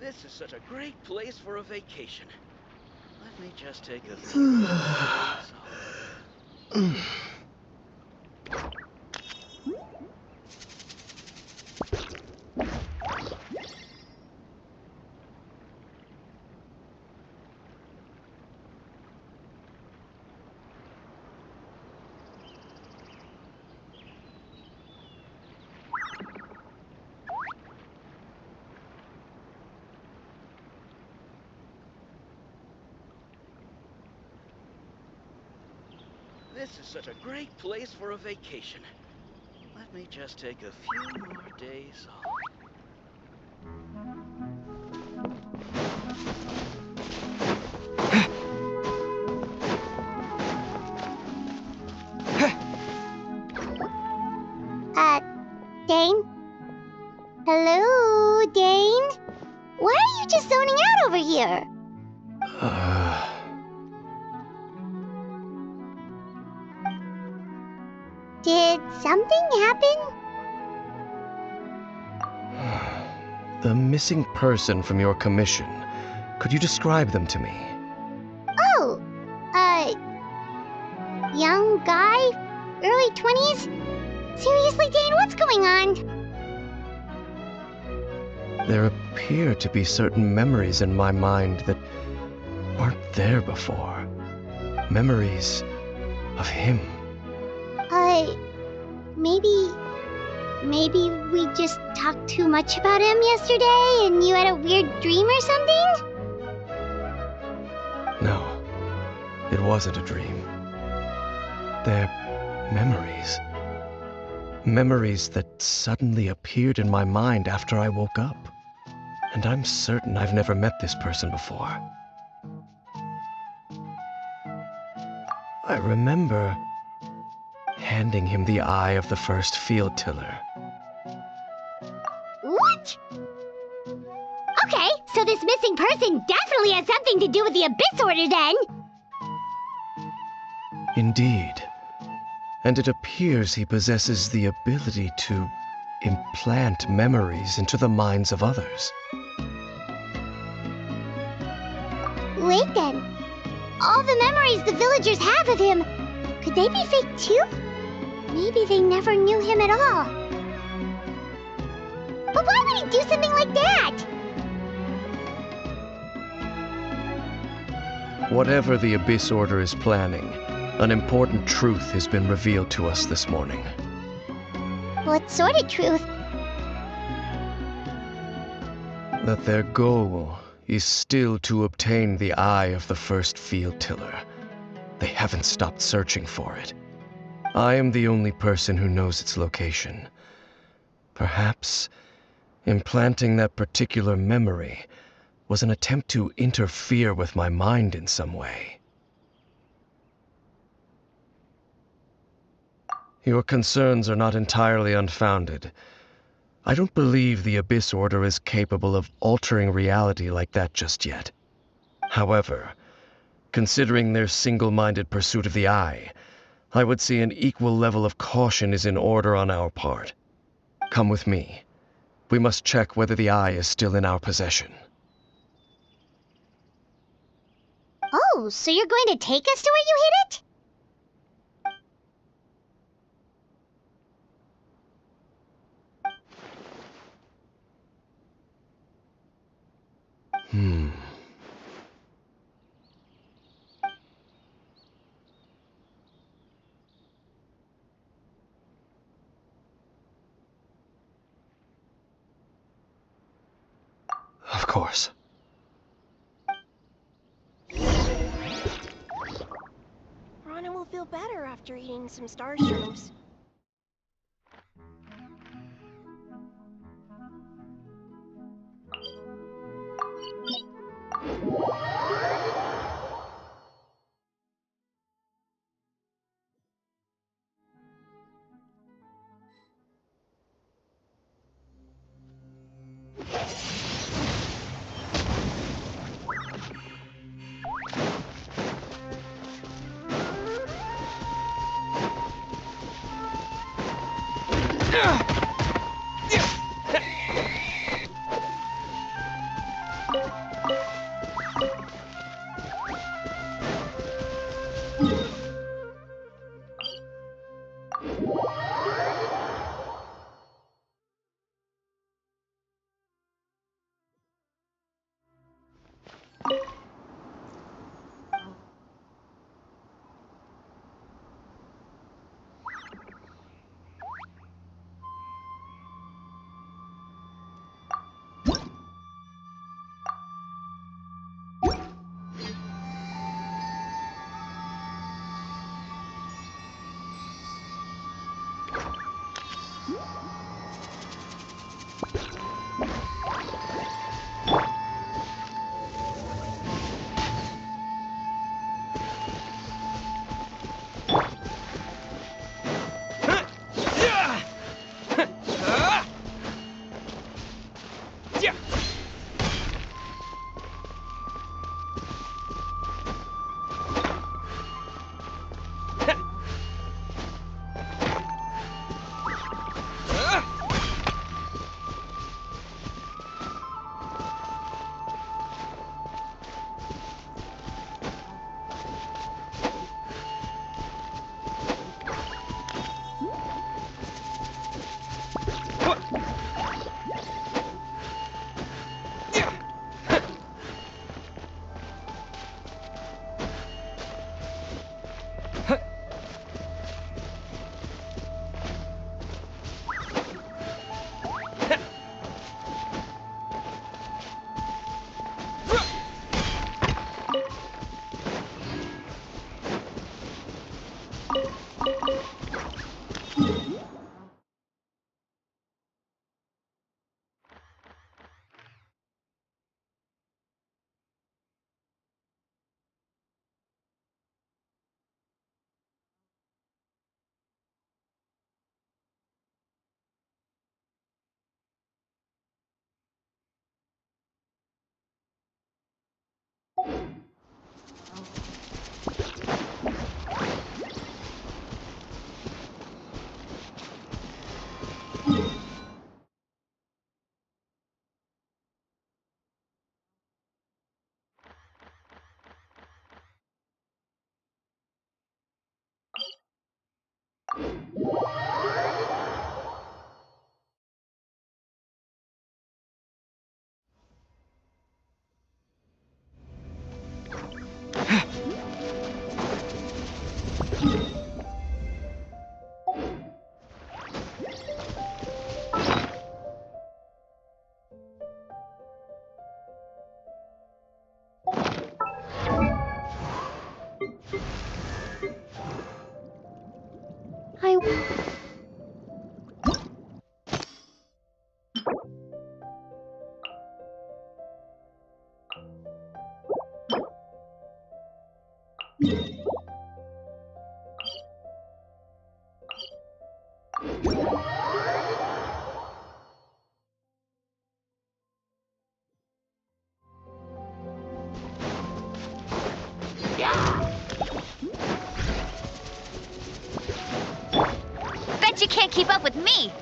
This is such a great place for a vacation. Let me just take a few days off. This is such a great place for a vacation. Let me just take a few more days off. Dane? Hello, Dane? Why are you just zoning out over here? Did something happen? The missing person from your commission. Could you describe them to me? Oh, young guy? Early 20s? Seriously, Dane, what's going on? There appear to be certain memories in my mind that weren't there before. Memories of him. Maybe we just talked too much about him yesterday and you had a weird dream or something? No, it wasn't a dream. They're memories. Memories that suddenly appeared in my mind after I woke up. And I'm certain I've never met this person before. I remember handing him the eye of the first field tiller. What? Okay, so this missing person definitely has something to do with the Abyss Order then! Indeed. And it appears he possesses the ability to implant memories into the minds of others. Wait then. All the memories the villagers have of him, could they be fake too? Maybe they never knew him at all. But why would he do something like that? Whatever the Abyss Order is planning, an important truth has been revealed to us this morning. What sort of truth? That their goal is still to obtain the eye of the first field tiller. They haven't stopped searching for it. I am the only person who knows its location. Perhaps implanting that particular memory was an attempt to interfere with my mind in some way. Your concerns are not entirely unfounded. I don't believe the Abyss Order is capable of altering reality like that just yet. However, considering their single-minded pursuit of the Eye, I would say an equal level of caution is in order on our part. Come with me. We must check whether the Eye is still in our possession. Oh, so you're going to take us to where you hid it? Of course. Ronan will feel better after eating some star shrooms. Bet you can't keep up with me!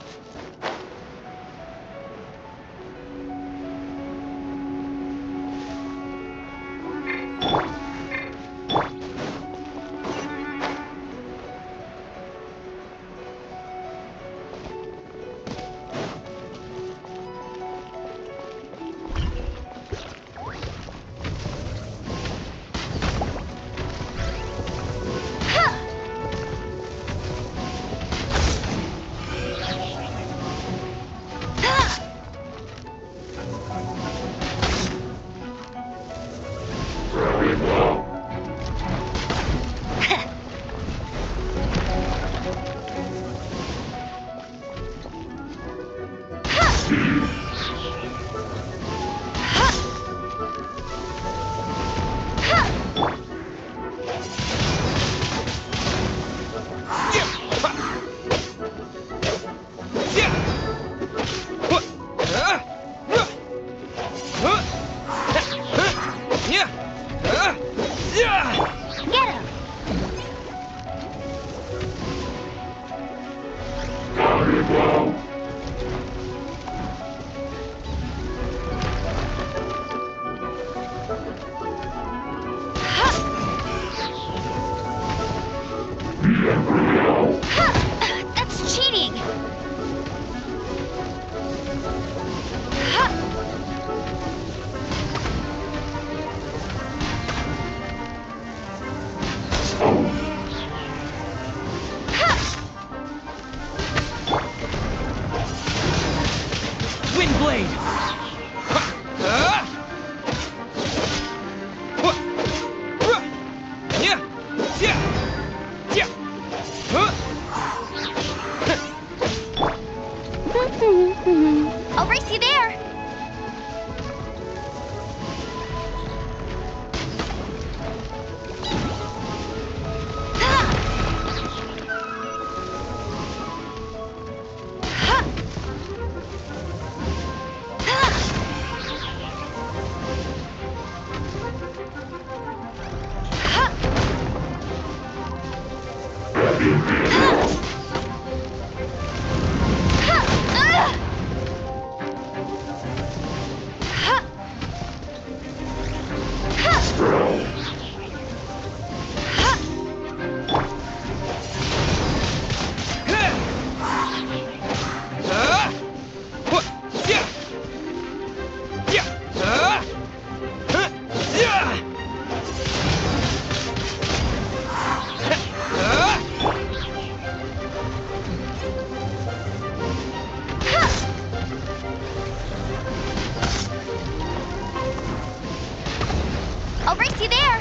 That's cheating! Windblade! I'll race you there! I'll race you there!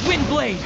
Windblade!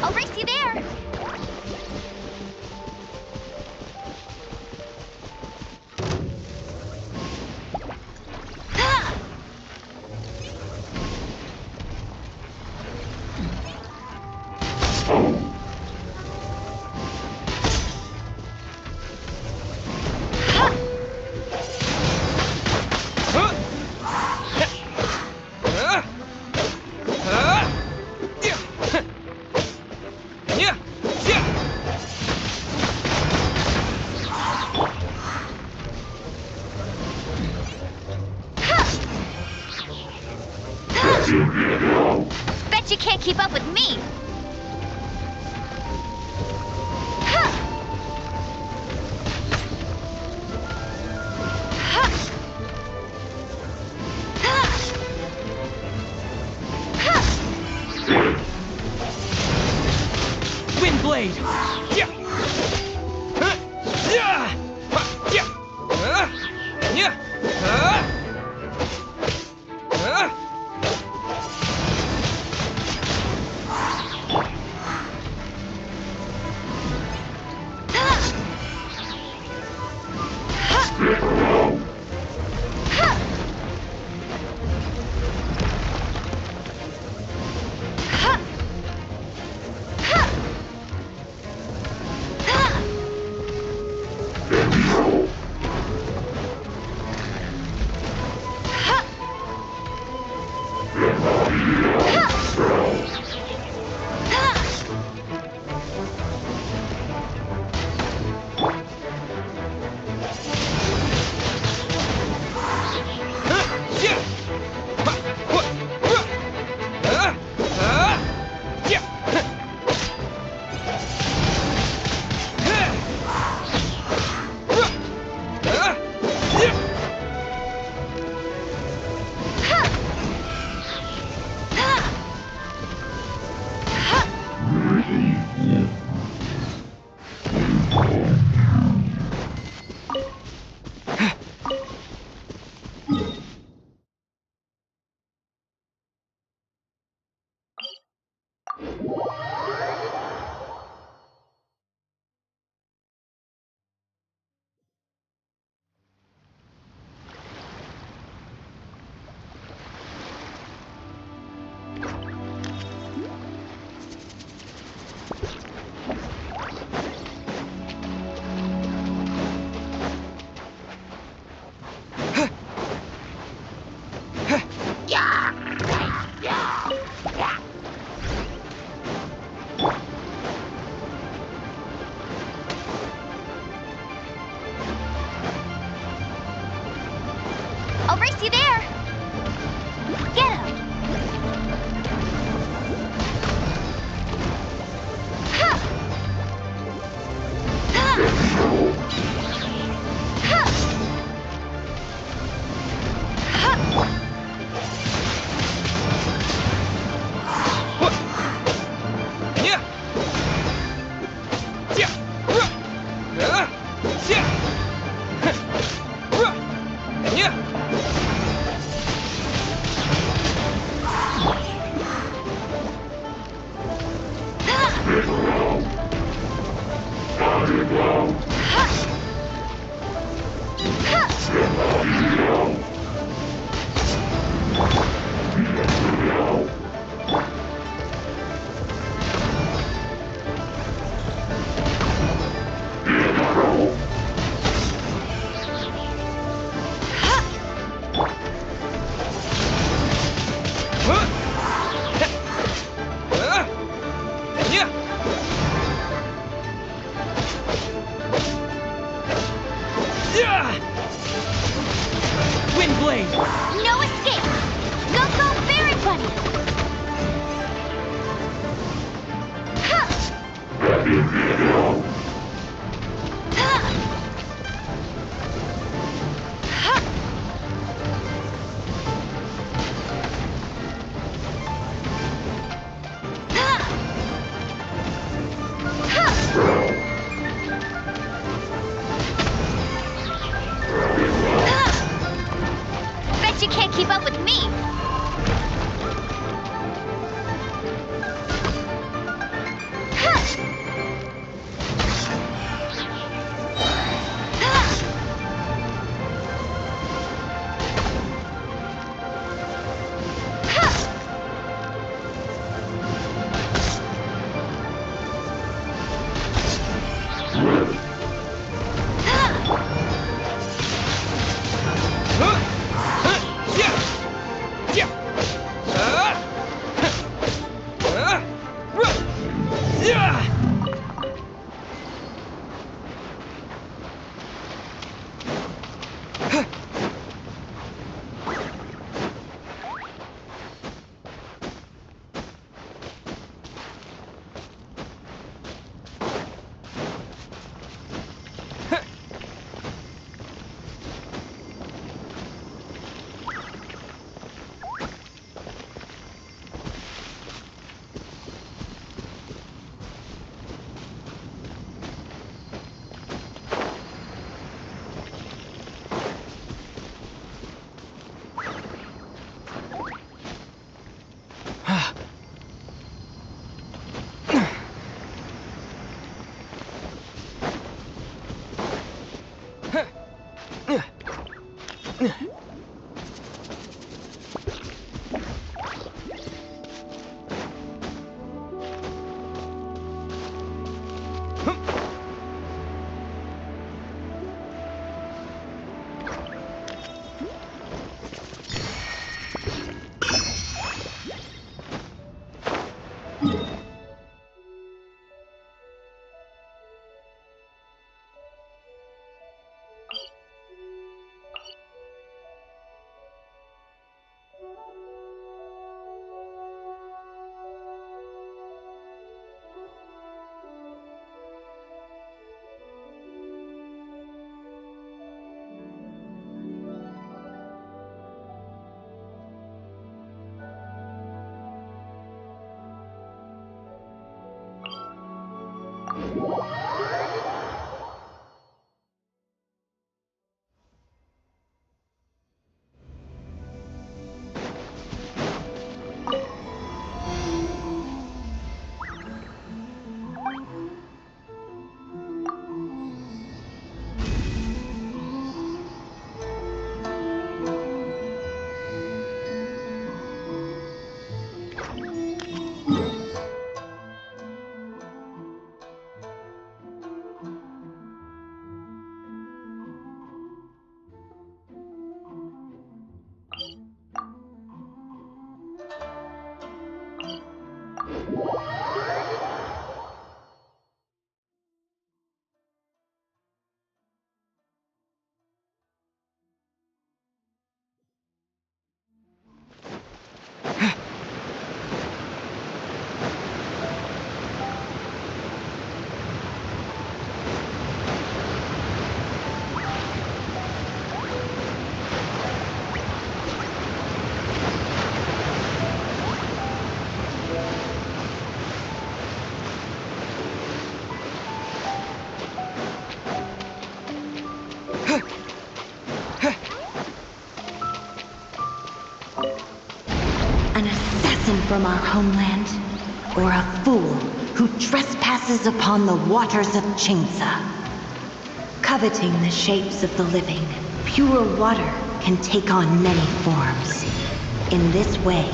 I'll race you there! Bet you can't keep up with me! Windblade! An assassin from our homeland, or a fool who trespasses upon the waters of Chingsa. Coveting the shapes of the living, pure water can take on many forms. In this way,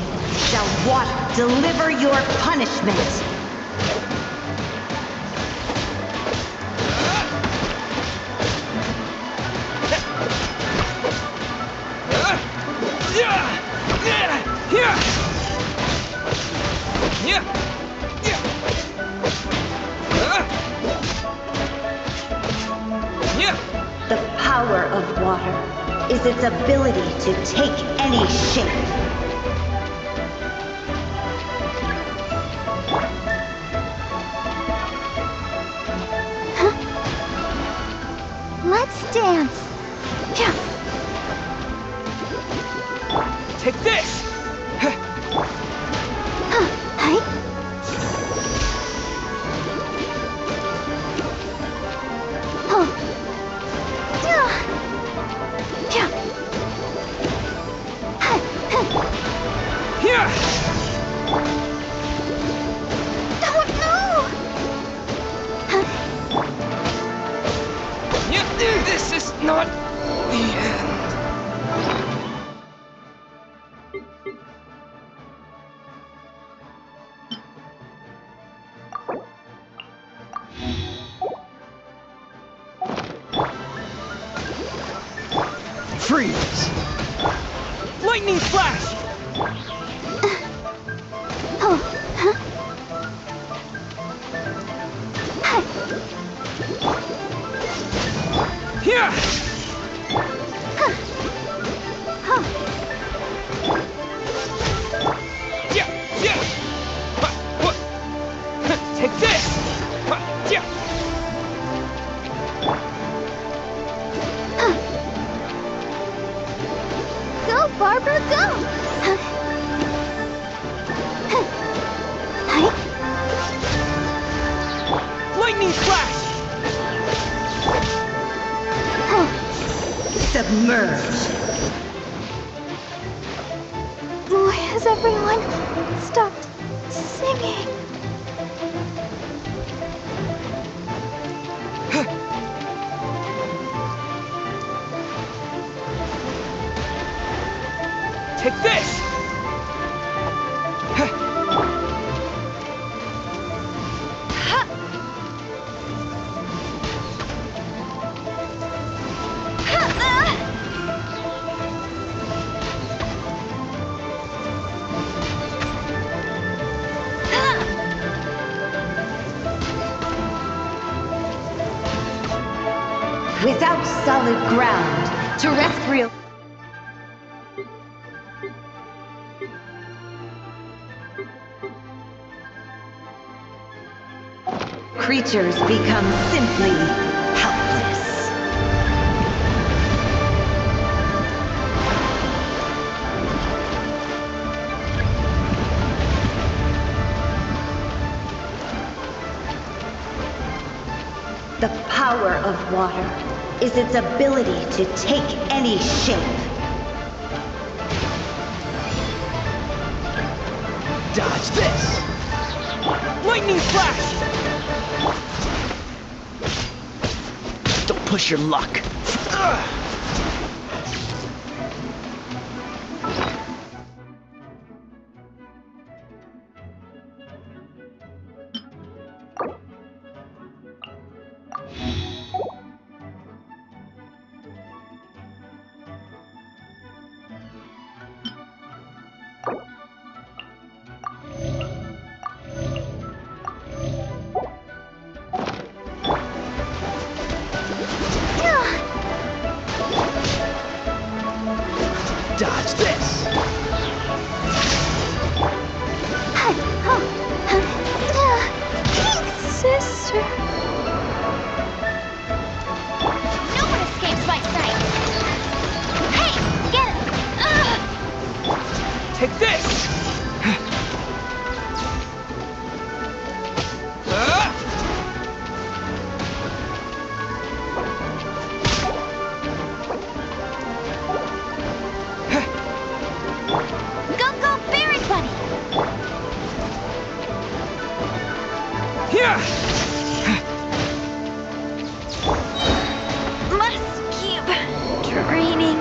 shall water deliver your punishment. The power of water is its ability to take any shape. Let's dance. Take this! This is not the end. Freeze! Lightning flash! Here! Take this! Go, Barbara, go! Lightning flash! Submerge. Why has everyone stopped singing? Take this! Without solid ground, terrestrial... creatures become simply helpless. The power of water is its ability to take any shape. Dodge this! Lightning flash! Don't push your luck. Must keep training.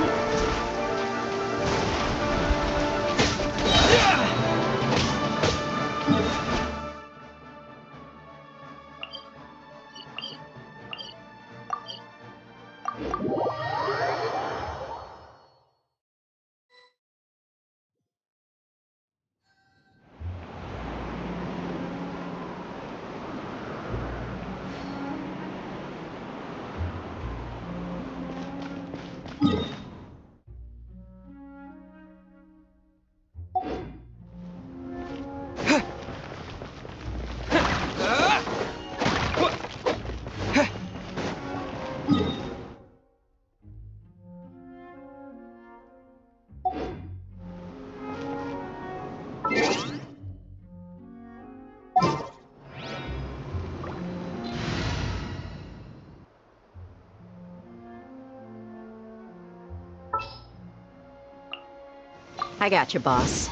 I got you, boss.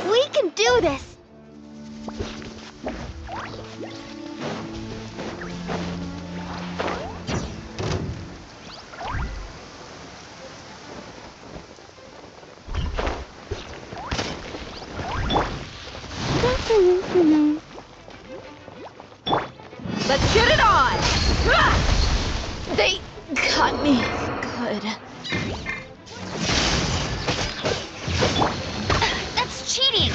We can do this! Let's get it on! They got me good. That's cheating!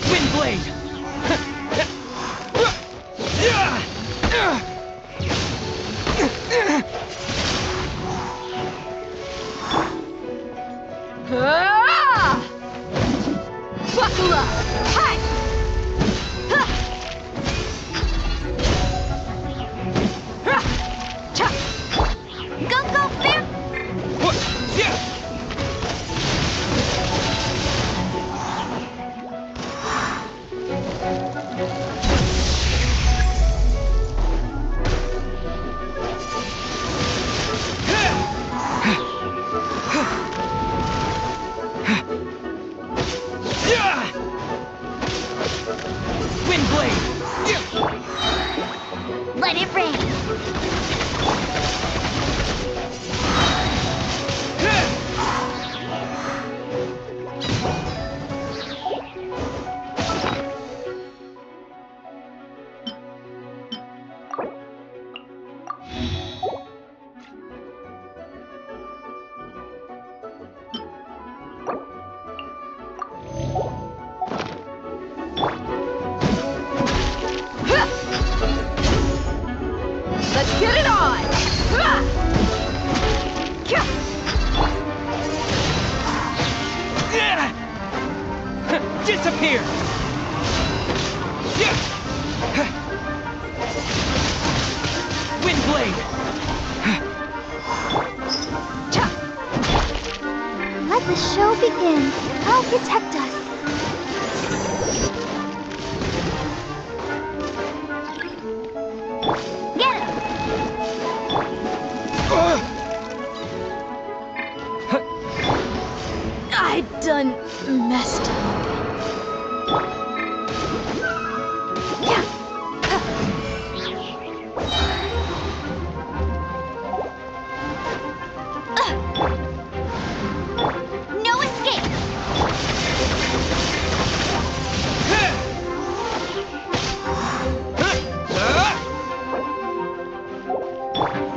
Windblade! Buckle up! Hi! Go, go, Flip! Let's get it on! Disappear! Windblade! Let the show begin. I'll protect us. Get him! I done messed up. No escape!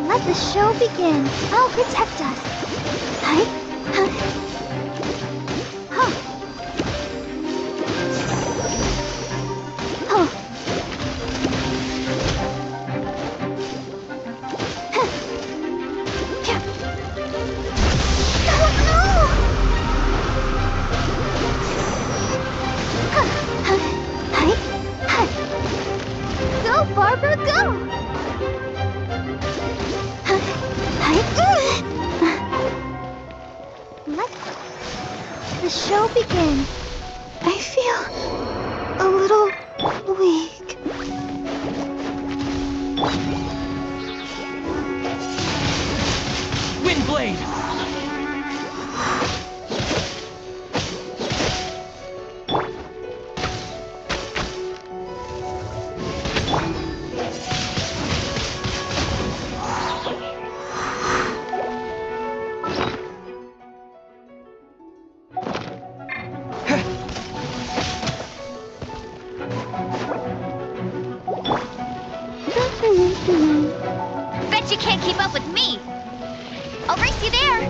Let the show begin. I'll protect us. Huh? Go, Barbara, go! Let the show begin. I feel a little weak. Windblade! Bet you can't keep up with me. I'll race you there.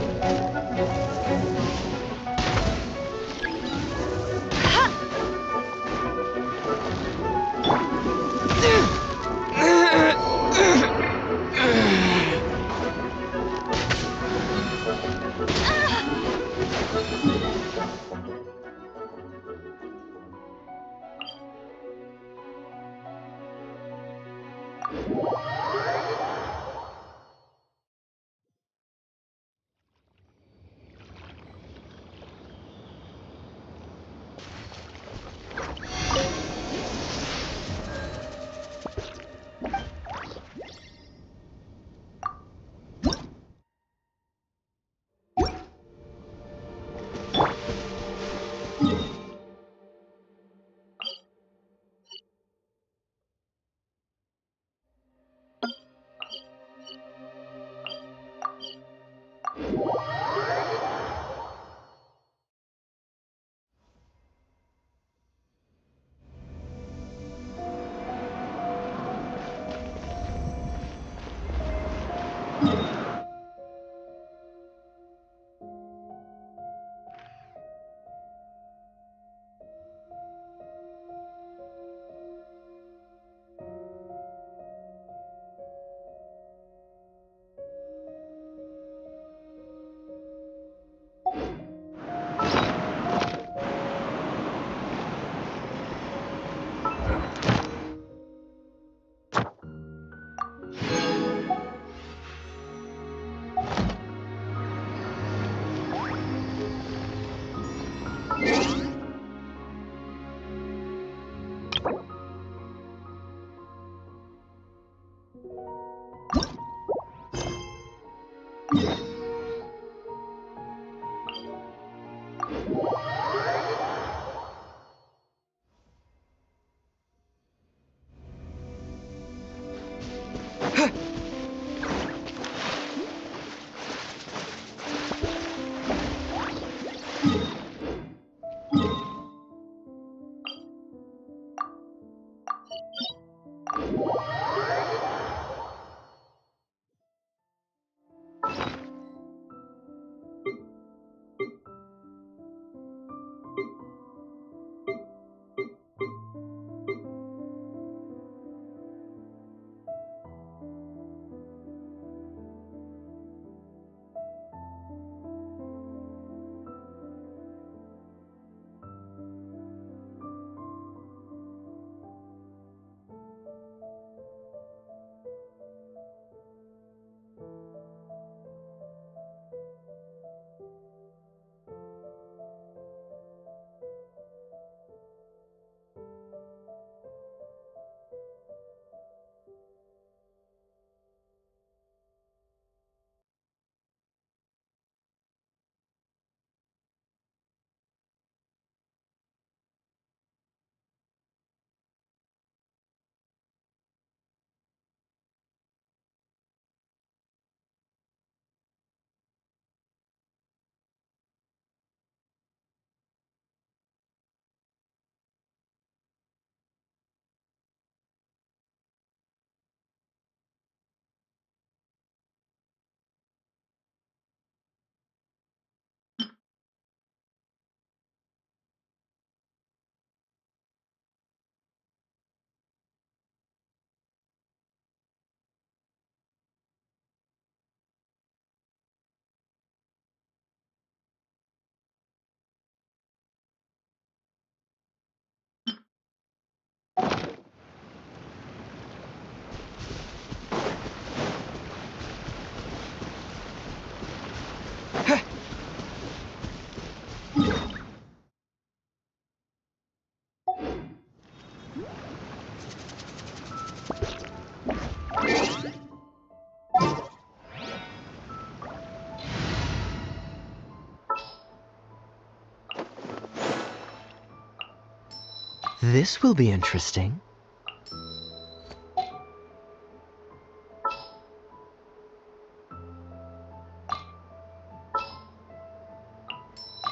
This will be interesting.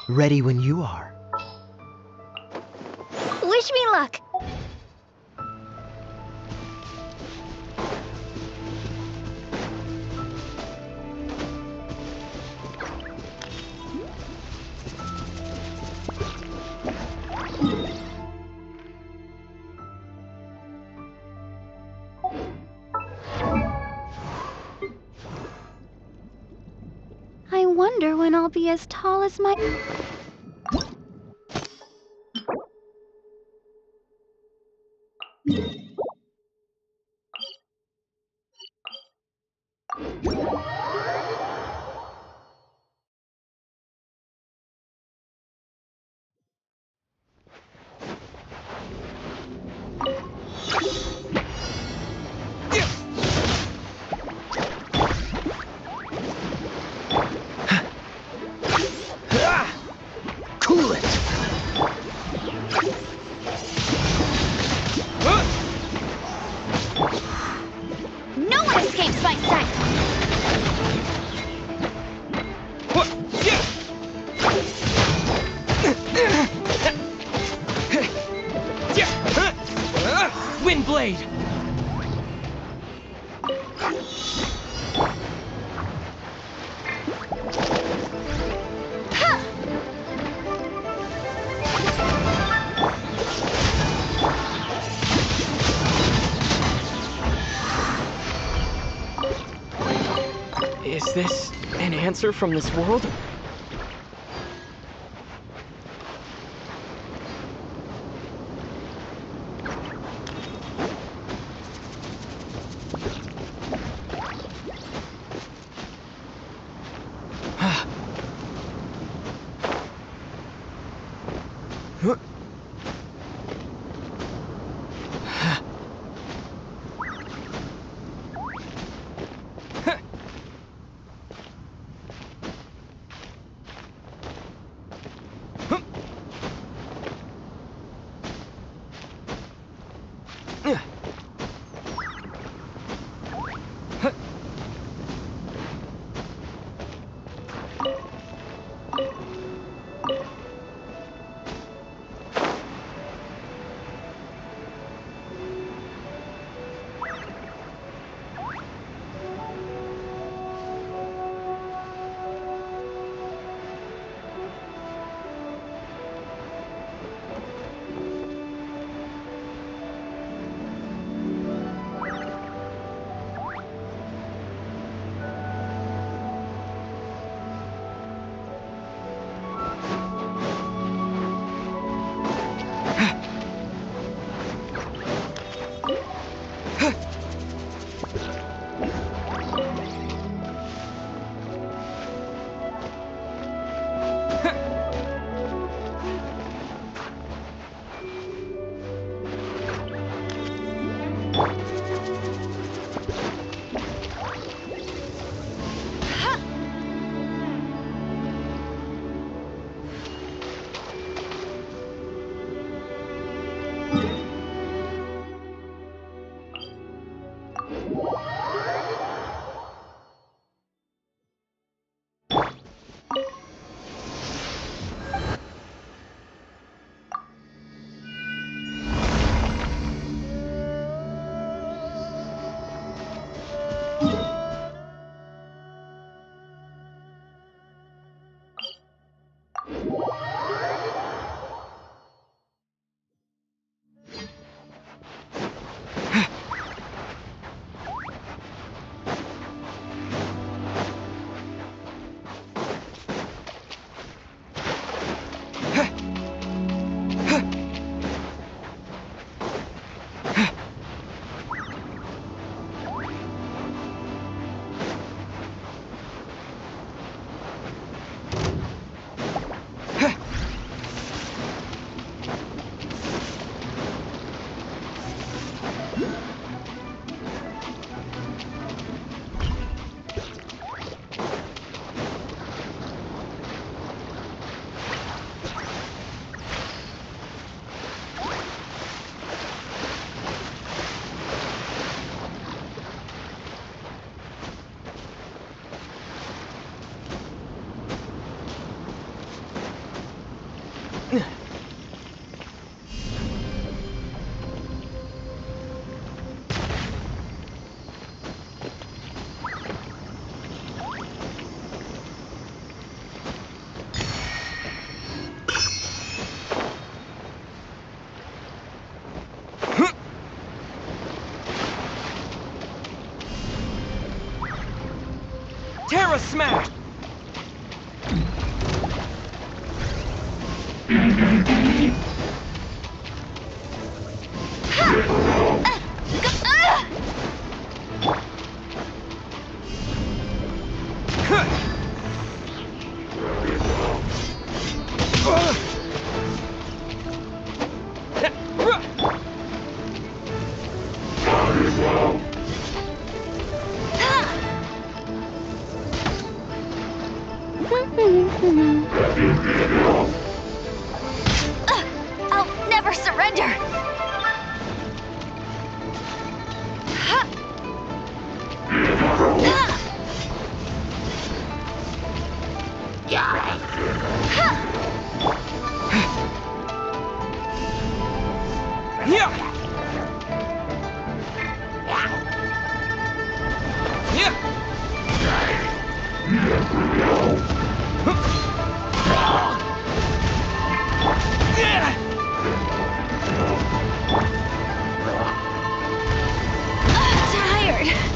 Ready when you are. Wish me luck. I wonder when I'll be as tall as my... Cool it! No one escapes my sight! Windblade! Is this an answer from this world? Terra Smash! I'll never surrender! Tired!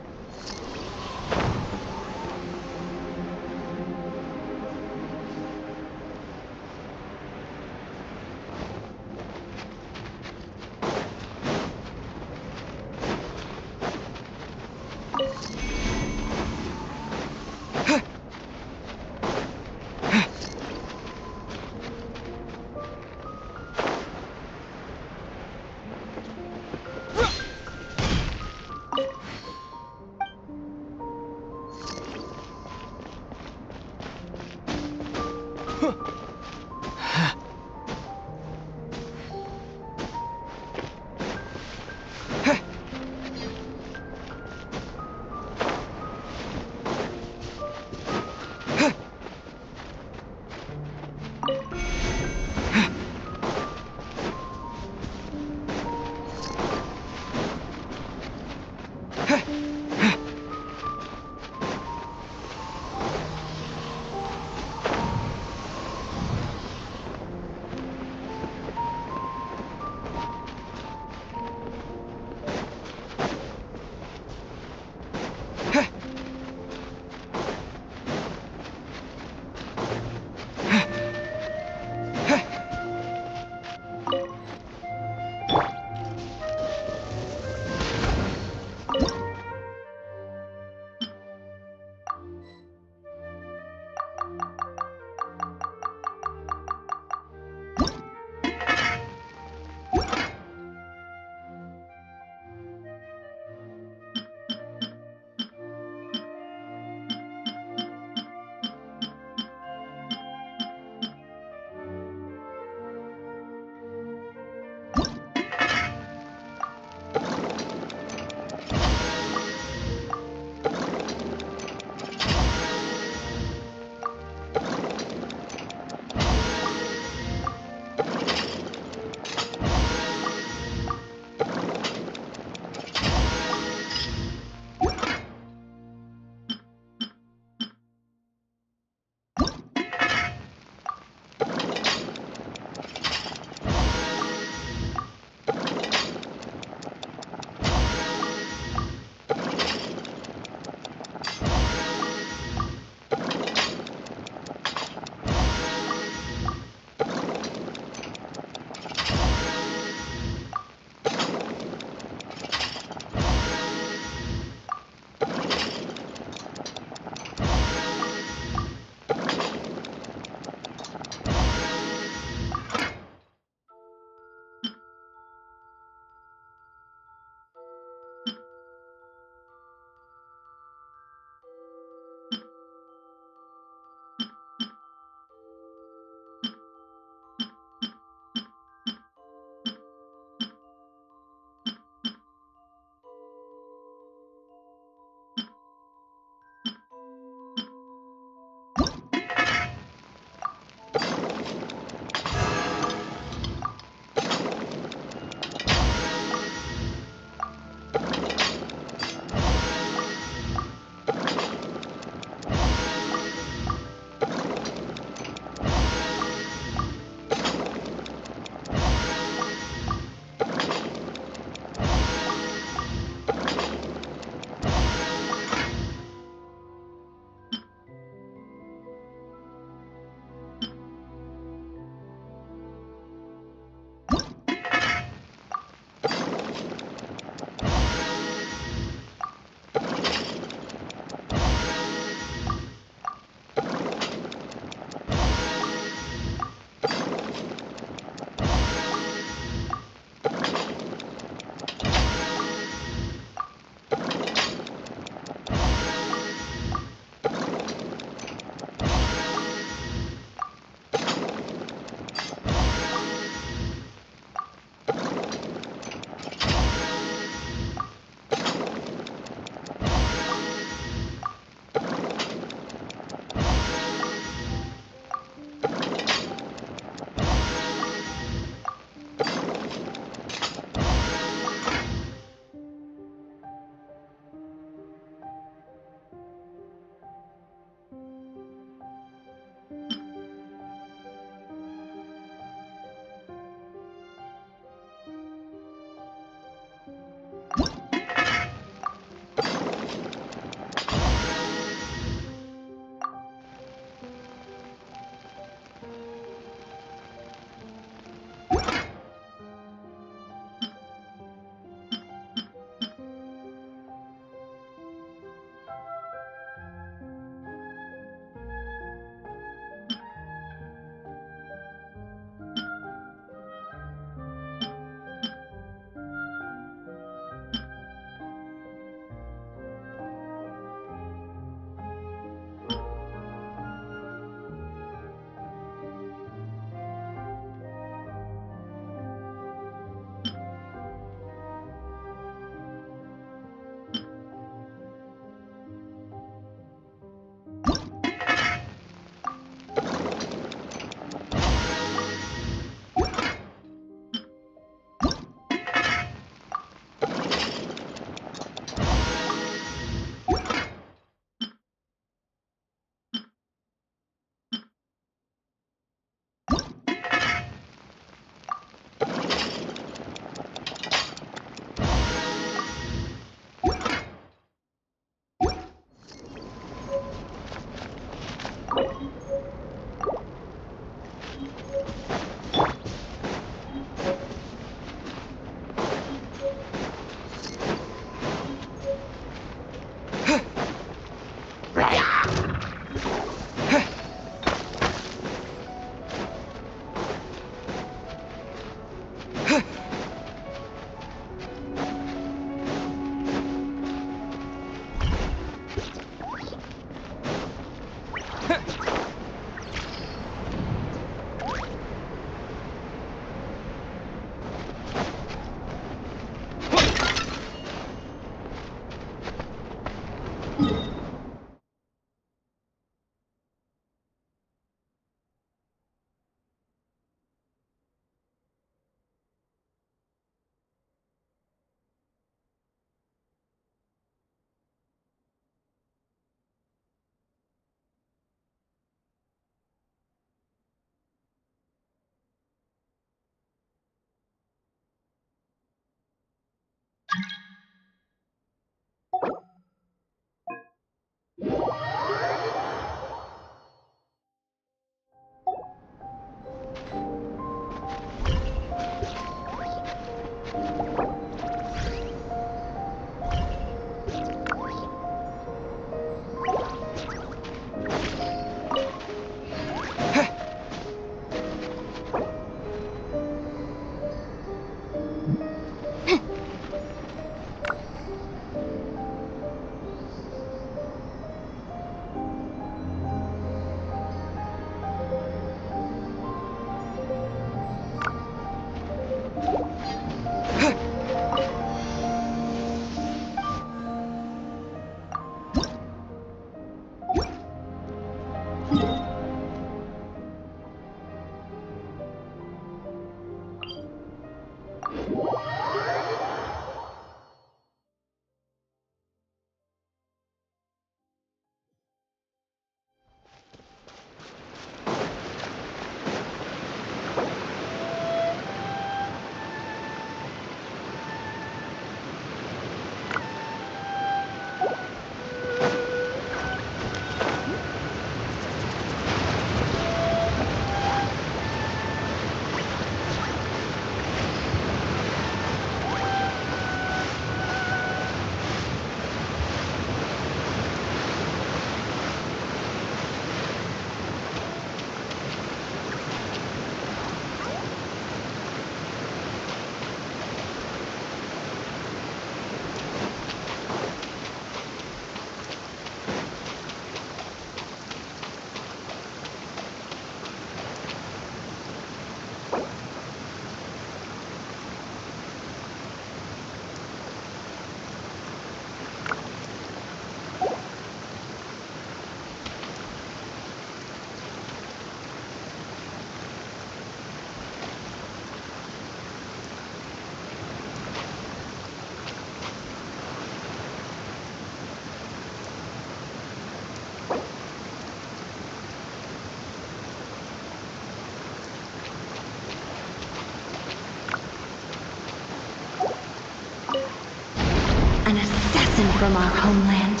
An assassin from our homeland,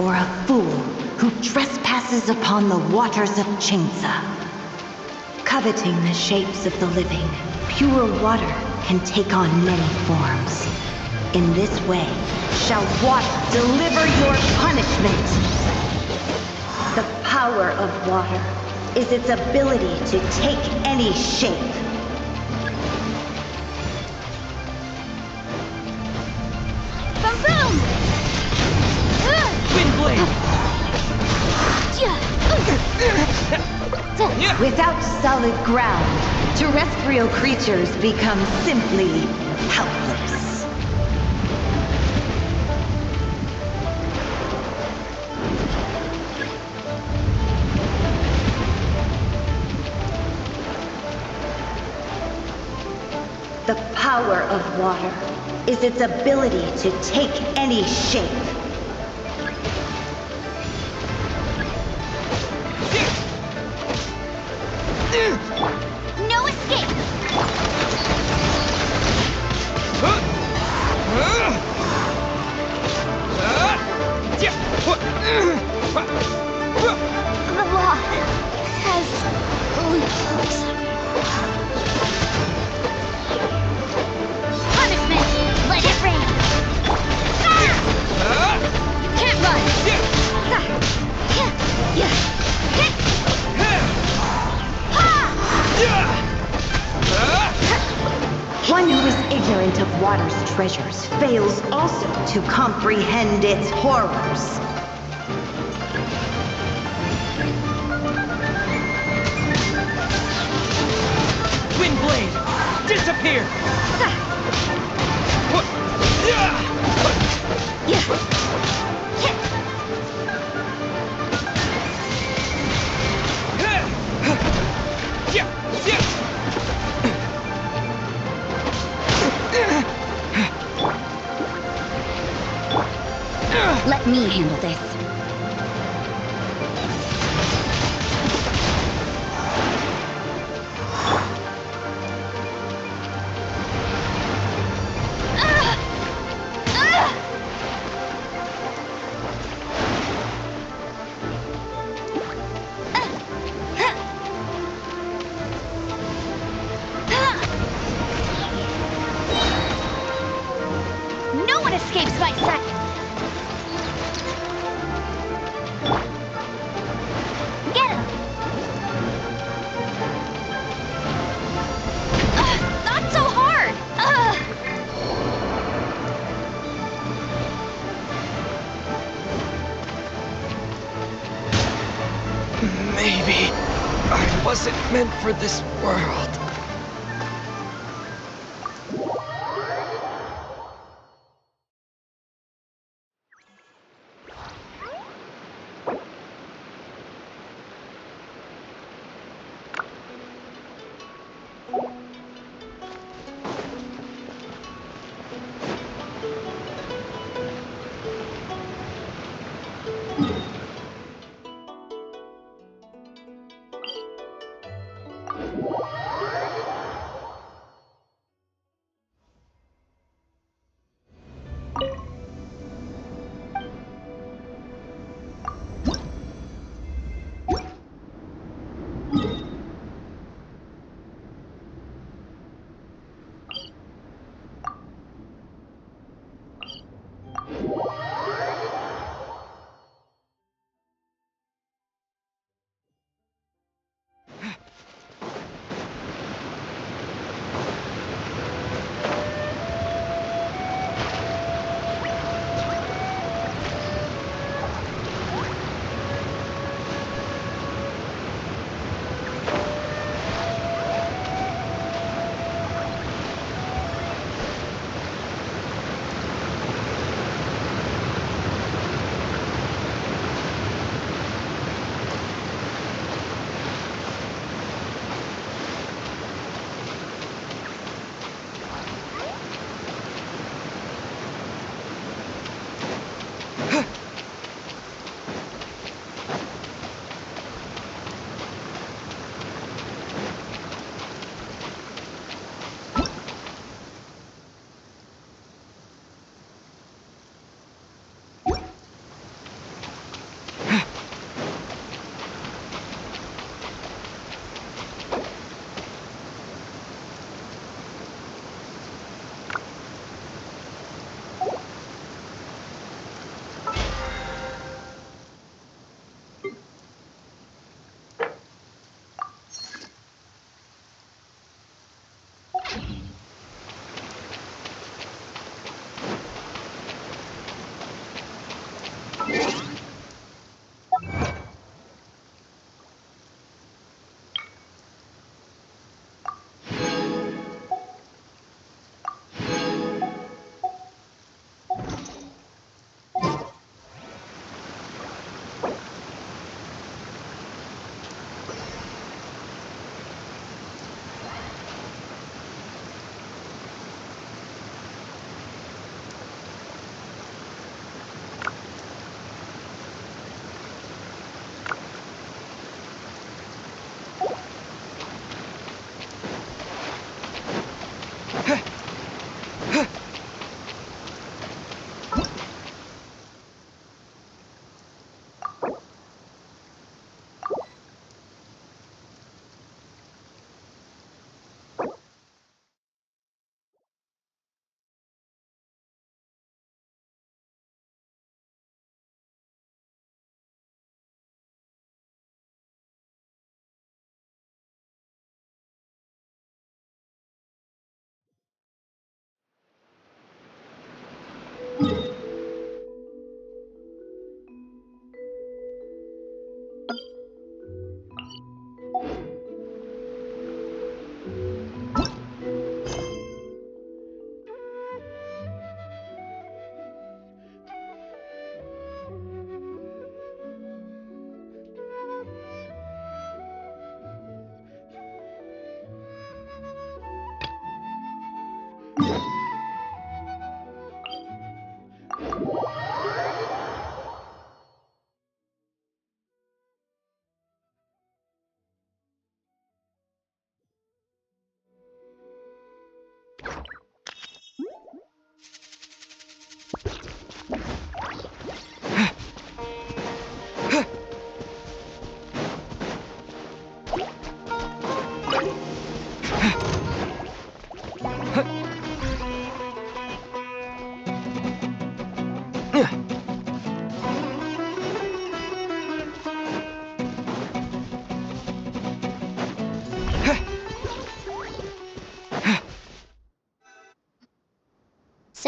or a fool who trespasses upon the waters of Chainsa. Coveting the shapes of the living, pure water can take on many forms. In this way, shall water deliver your punishment. The power of water is its ability to take any shape. Without solid ground, terrestrial creatures become simply helpless. The power of water is its ability to take any shape. No escape! The law has loopholes. Punishment! Let it rain! You can't run! One who is ignorant of water's treasures fails also to comprehend its horrors. here! Let me handle this. No one escapes my sight! Get him! Not so hard! Maybe I wasn't meant for this world.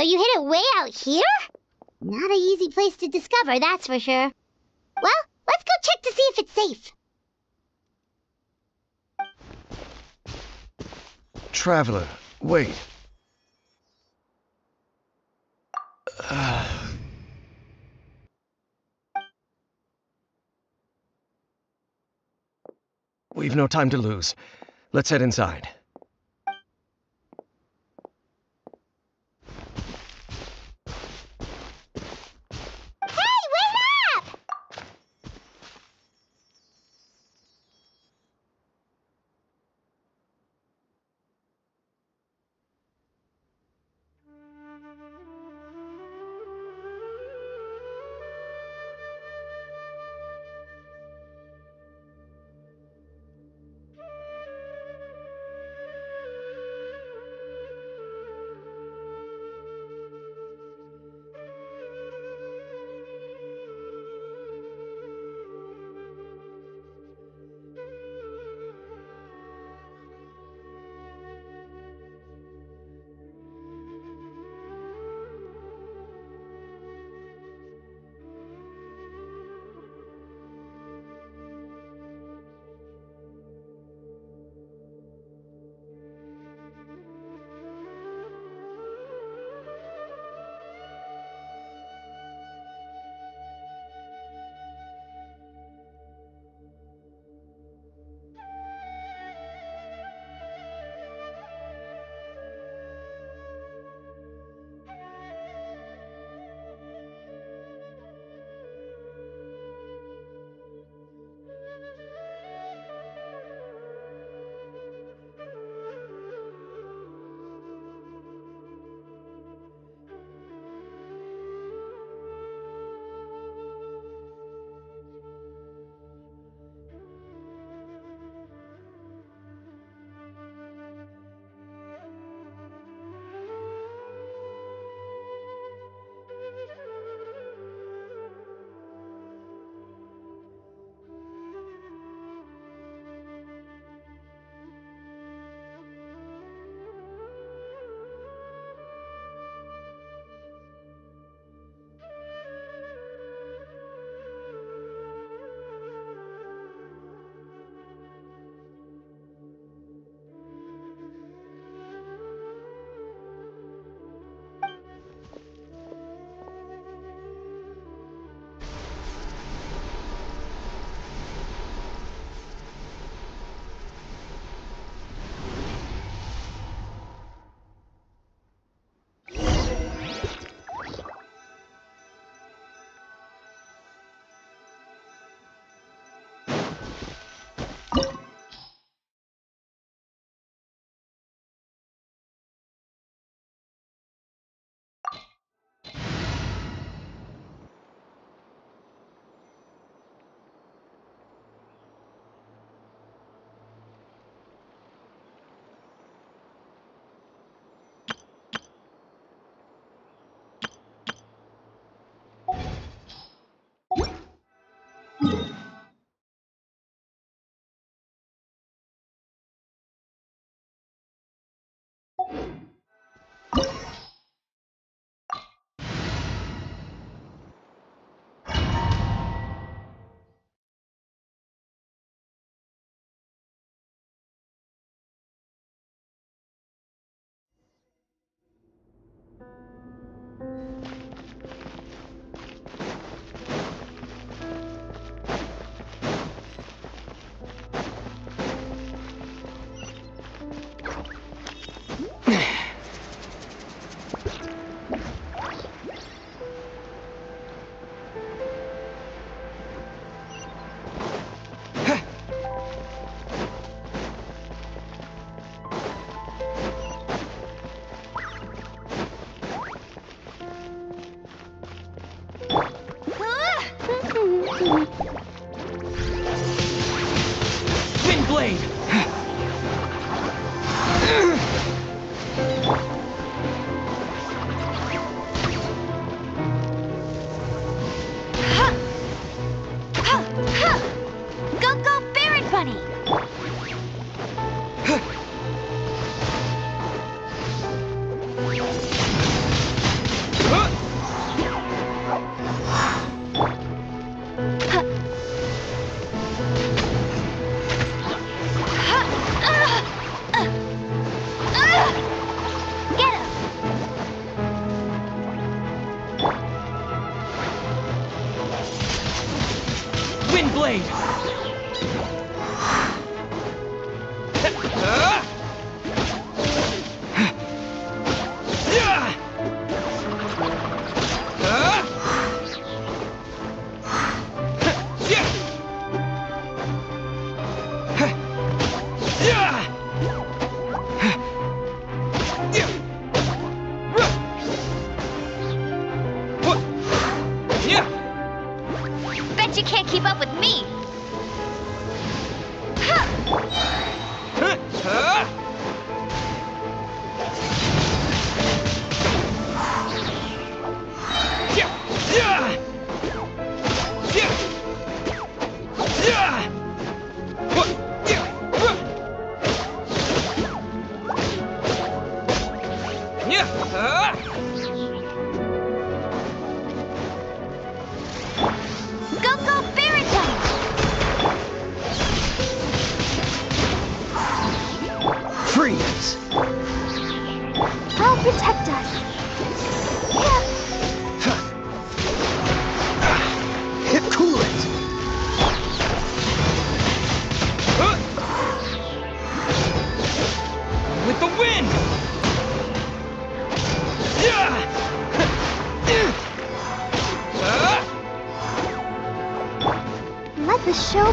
So you hid it way out here? Not an easy place to discover, that's for sure. Well, let's go check to see if it's safe. Traveler, wait. We've no time to lose. Let's head inside.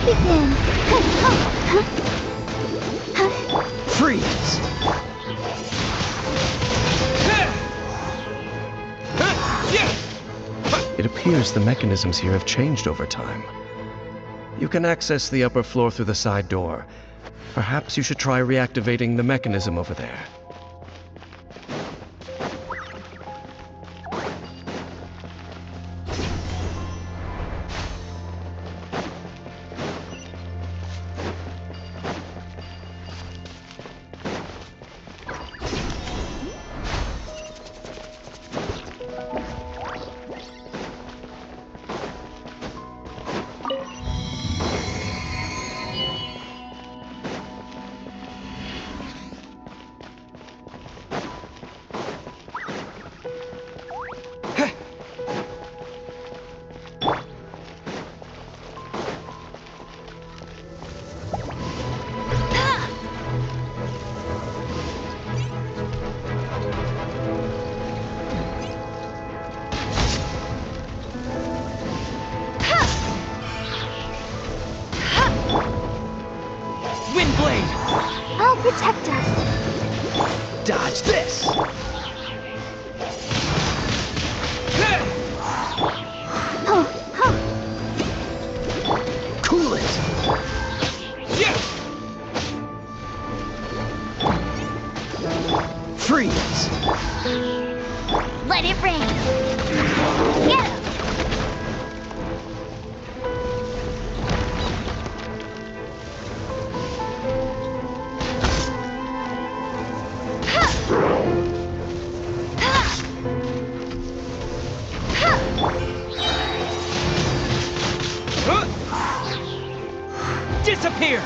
begin. Freeze! It appears the mechanisms here have changed over time. You can access the upper floor through the side door. Perhaps you should try reactivating the mechanism over there. I'll protect us. Dodge this! Cool it! Freeze! Let it rain. Get him. Disappear!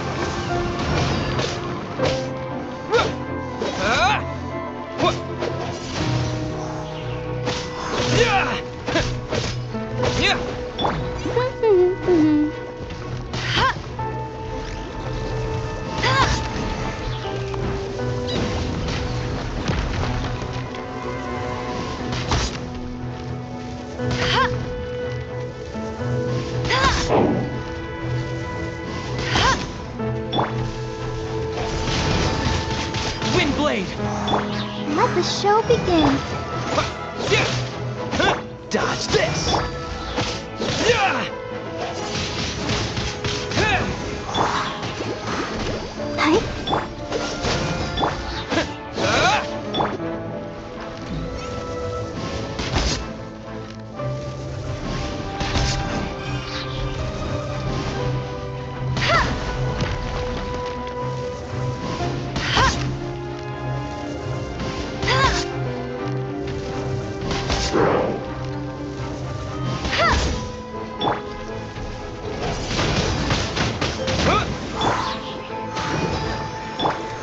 Let the show begin. Dodge this!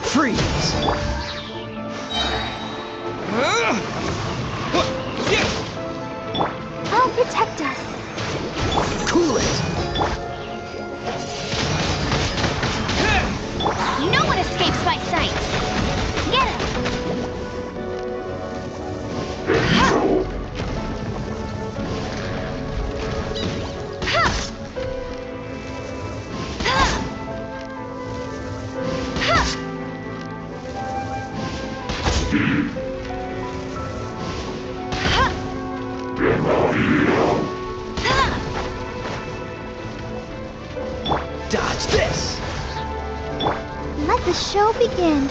Freeze! I'll protect us. Cool it! No one escapes my sight. Get him. Dodge this! Let the show begin.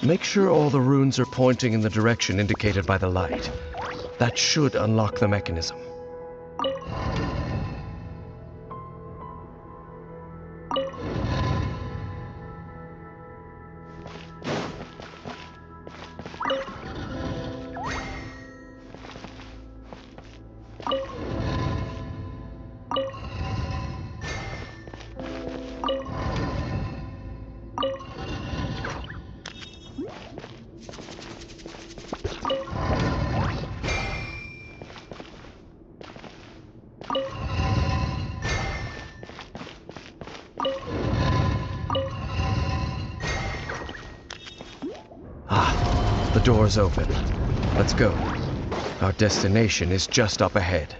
Make sure all the runes are pointing in the direction indicated by the light. That should unlock the mechanism. The door's open. Let's go. Our destination is just up ahead.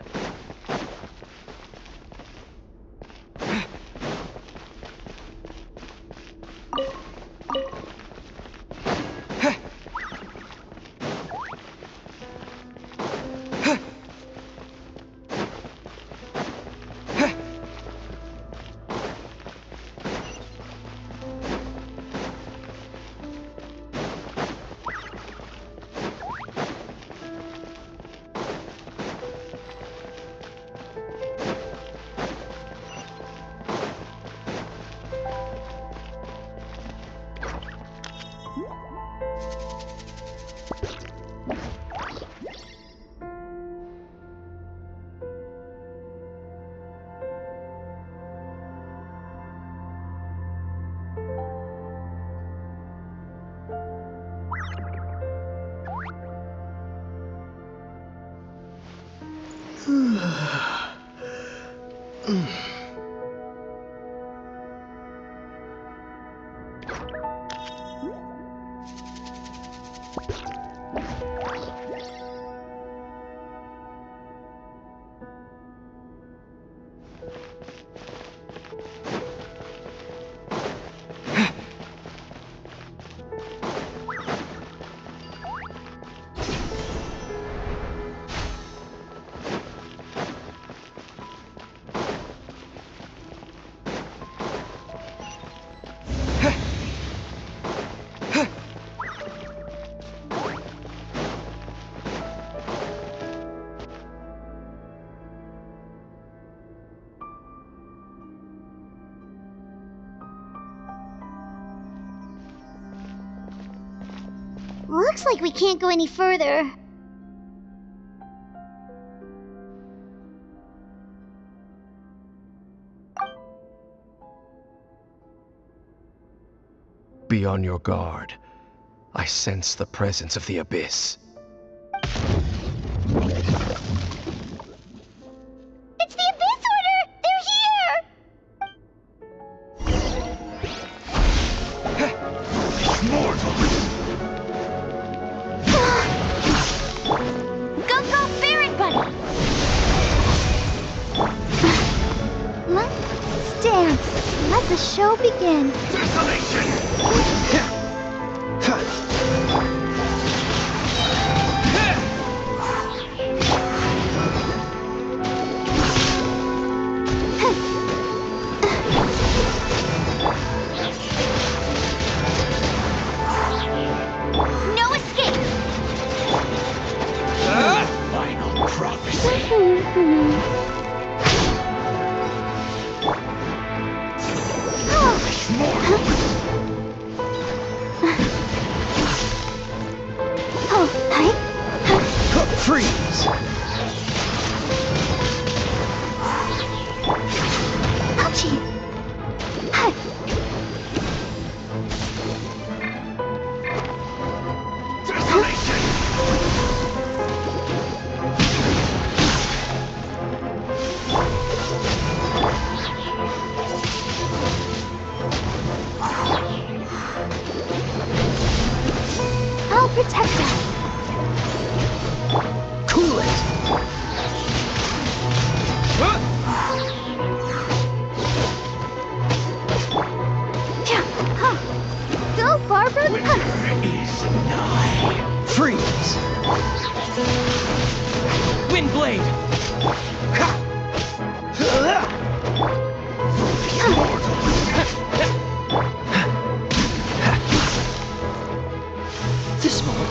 Looks like we can't go any further. Be on your guard. I sense the presence of the abyss. It's the Abyss Order! They're here! Go, Ferret Buddy! Let's dance. Let the show begin. No escape! Final prophecy. Freeze! Ouchie! I'll protect us. Cool it! Go, Barbara! Freeze! Windblade!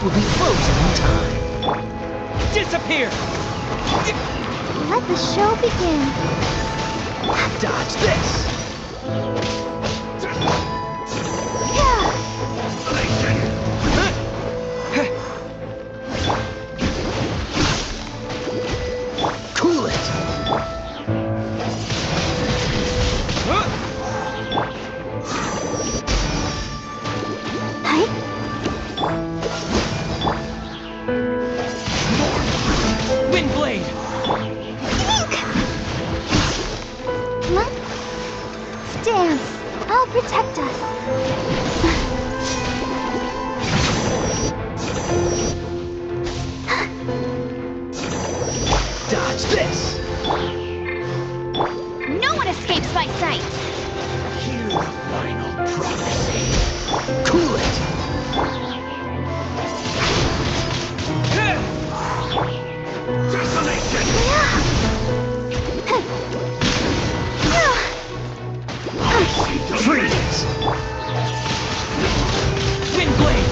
will be frozen in time. Disappear! Let the show begin. Dodge this! Cool it! Windblade! Let's dance. I'll protect us. Dodge this! No one escapes my sight! Hear the final prophecy. Cool it! Desolation! Freeze! Windblade!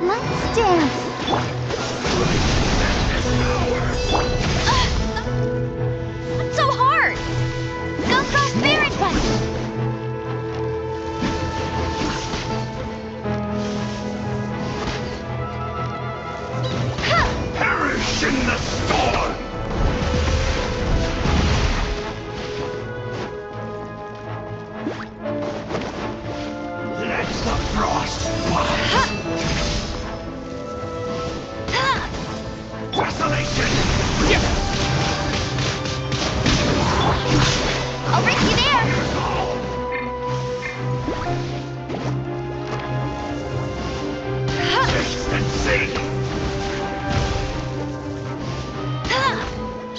Let's dance. It's so hard! Go cross Spirit Punch! Perish in the storm! Let the frost bite! Desolation! I'll break you there! Taste and see!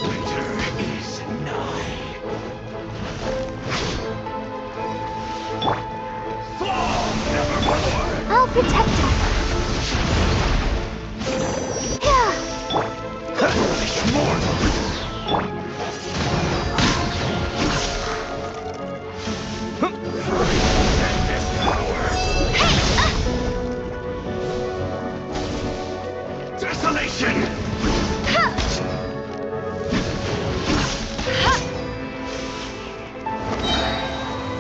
Winter is nigh. Fall nevermore! I'll protect us. Foolish mortals! Desolation!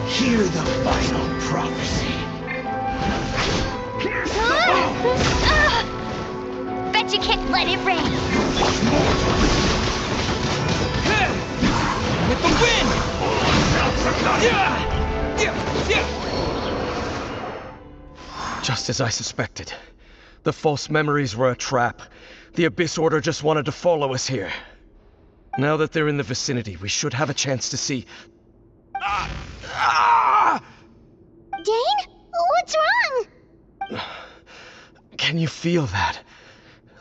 Hear the final prophecy. Pierce the bones! Bet you can't let it rain! With the wind! Just as I suspected. The false memories were a trap. The Abyss Order just wanted to follow us here. Now that they're in the vicinity, we should have a chance to see... Dane? What's wrong? Can you feel that?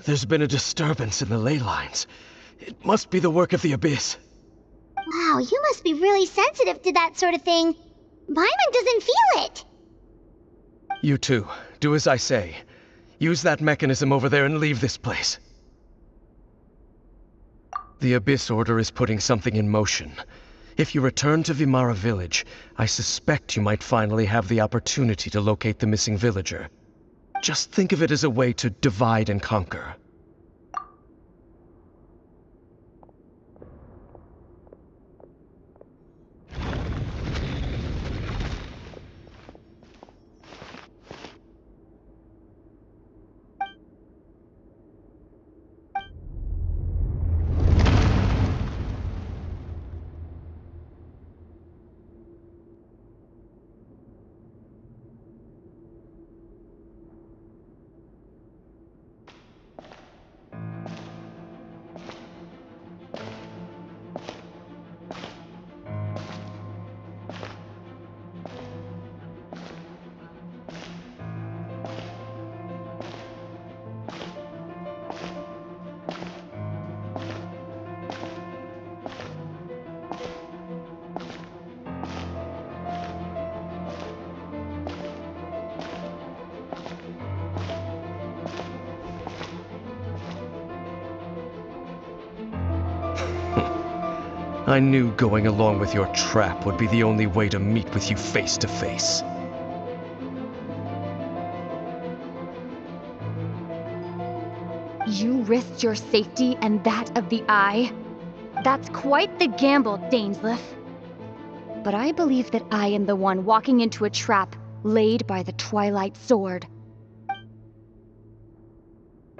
There's been a disturbance in the ley lines. It must be the work of the Abyss. Wow, you must be really sensitive to that sort of thing. Paimon doesn't feel it. You too. Do as I say. Use that mechanism over there and leave this place. The Abyss Order is putting something in motion. If you return to Vimara Village, I suspect you might finally have the opportunity to locate the missing villager. Just think of it as a way to divide and conquer. I knew going along with your trap would be the only way to meet with you face to face. You risked your safety and that of the Eye? That's quite the gamble, Dainsleif. But I believe that I am the one walking into a trap laid by the Twilight Sword.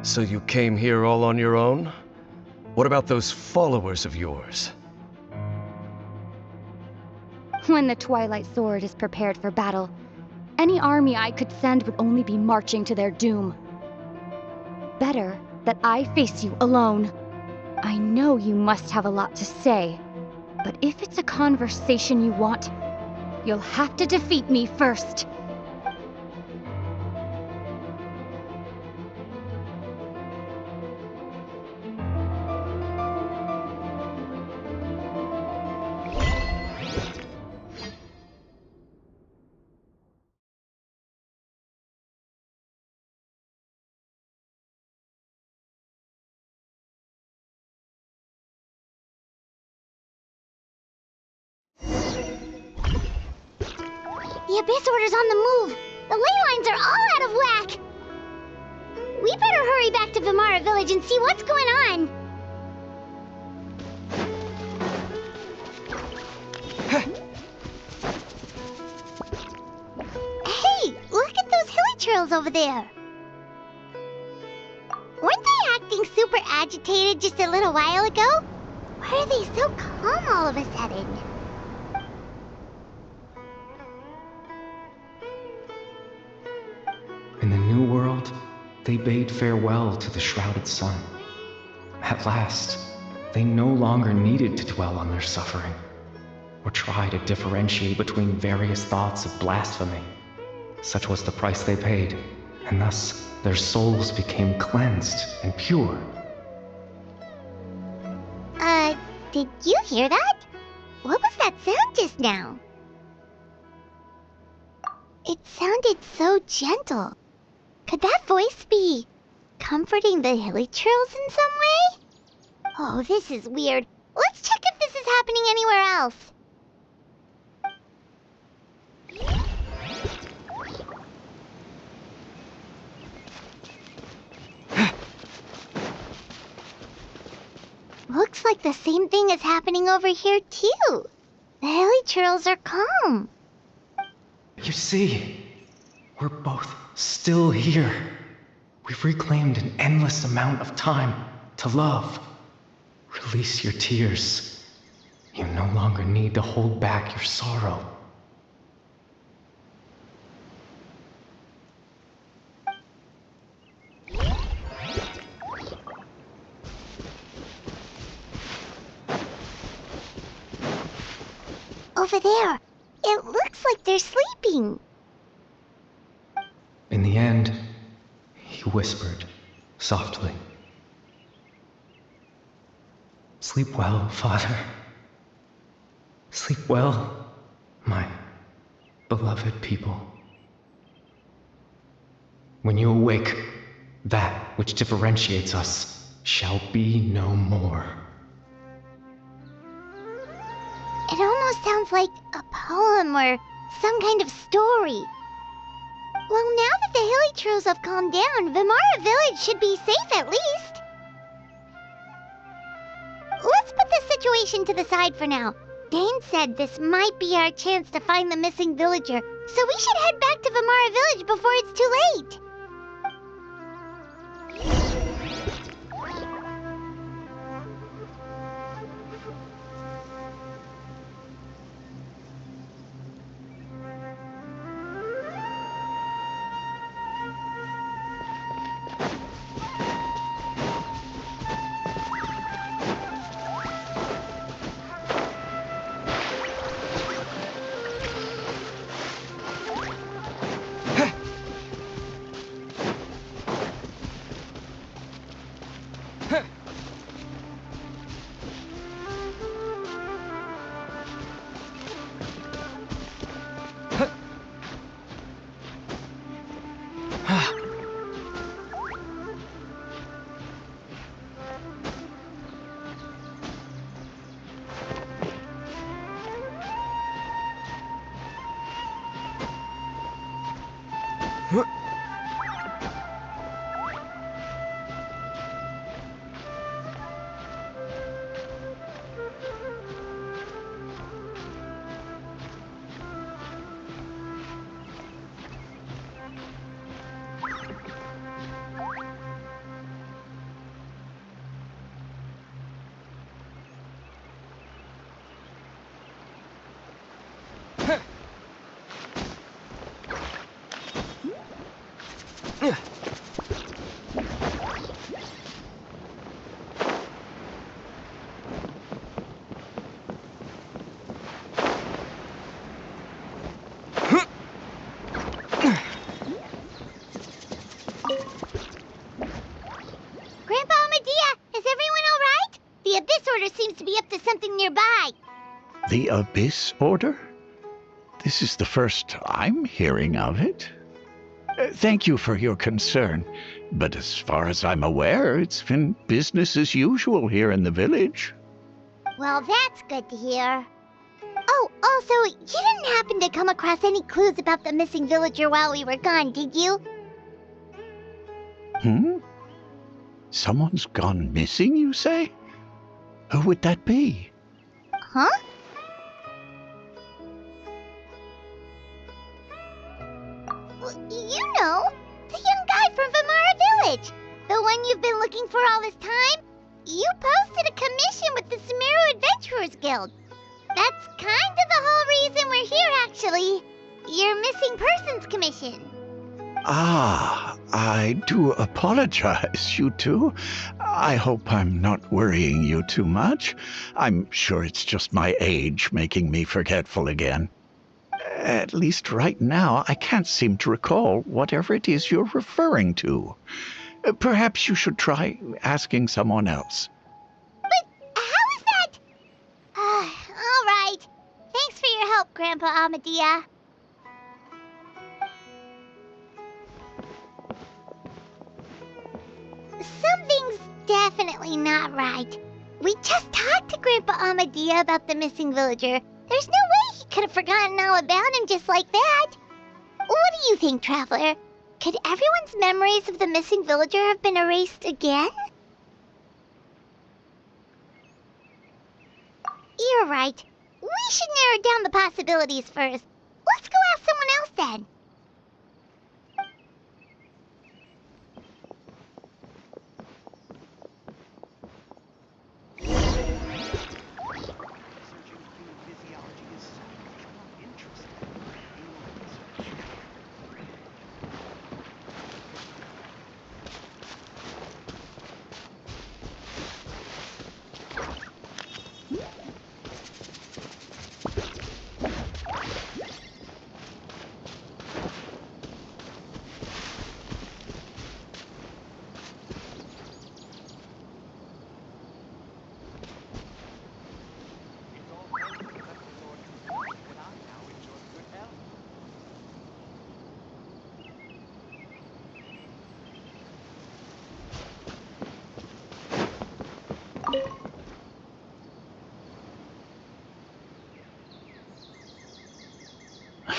So you came here all on your own? What about those followers of yours? When the Twilight Sword is prepared for battle, any army I could send would only be marching to their doom. Better that I face you alone. I know you must have a lot to say, but if it's a conversation you want, you'll have to defeat me first. The Abyss Order's on the move! The ley lines are all out of whack! We better hurry back to Vimara Village and see what's going on! Hey! Look at those hilly trails over there! Weren't they acting super agitated just a little while ago? Why are they so calm all of a sudden? In the New World, they bade farewell to the shrouded sun. At last, they no longer needed to dwell on their suffering, or try to differentiate between various thoughts of blasphemy. Such was the price they paid, and thus their souls became cleansed and pure. Did you hear that? What was that sound just now? It sounded so gentle. Could that voice be comforting the hilly trails in some way? Oh, this is weird. Let's check if this is happening anywhere else. Looks like the same thing is happening over here too. The hilly trails are calm. You see, we're both still here. We've reclaimed an endless amount of time to love. Release your tears. You no longer need to hold back your sorrow. Over there. It looks like they're sleeping. In the end, he whispered softly. Sleep well, Father. Sleep well, my beloved people. When you awake, that which differentiates us shall be no more. It almost sounds like a poem or some kind of story. Well, now that the hilly trails have calmed down, Vimara Village should be safe at least. Let's put this situation to the side for now. Dane said this might be our chance to find the missing villager, so we should head back to Vimara Village before it's too late. Grandpa Amadea, is everyone all right? The Abyss Order seems to be up to something nearby. The Abyss Order? This is the first I'm hearing of it. Thank you for your concern, but as far as I'm aware, it's been business as usual here in the village. Well, that's good to hear. Oh, also, you didn't happen to come across any clues about the missing villager while we were gone, did you? Someone's gone missing, you say? Who would that be? Huh? Well, you know, the young guy from Vamara Village. The one you've been looking for all this time. You posted a commission with the Sumeru Adventurers Guild. That's kind of the whole reason we're here, actually. Your missing persons commission. Ah, I do apologize, you two. I hope I'm not worrying you too much. I'm sure it's just my age making me forgetful again. At least right now, I can't seem to recall whatever it is you're referring to. Perhaps you should try asking someone else. But how is that? All right. Thanks for your help, Grandpa Amadea. Something's definitely not right. We just talked to Grandpa Amadea about the missing villager. There's no way he could have forgotten all about him just like that. What do you think, Traveler? Could everyone's memories of the missing villager have been erased again? You're right. We should narrow down the possibilities first. Let's go ask someone else then.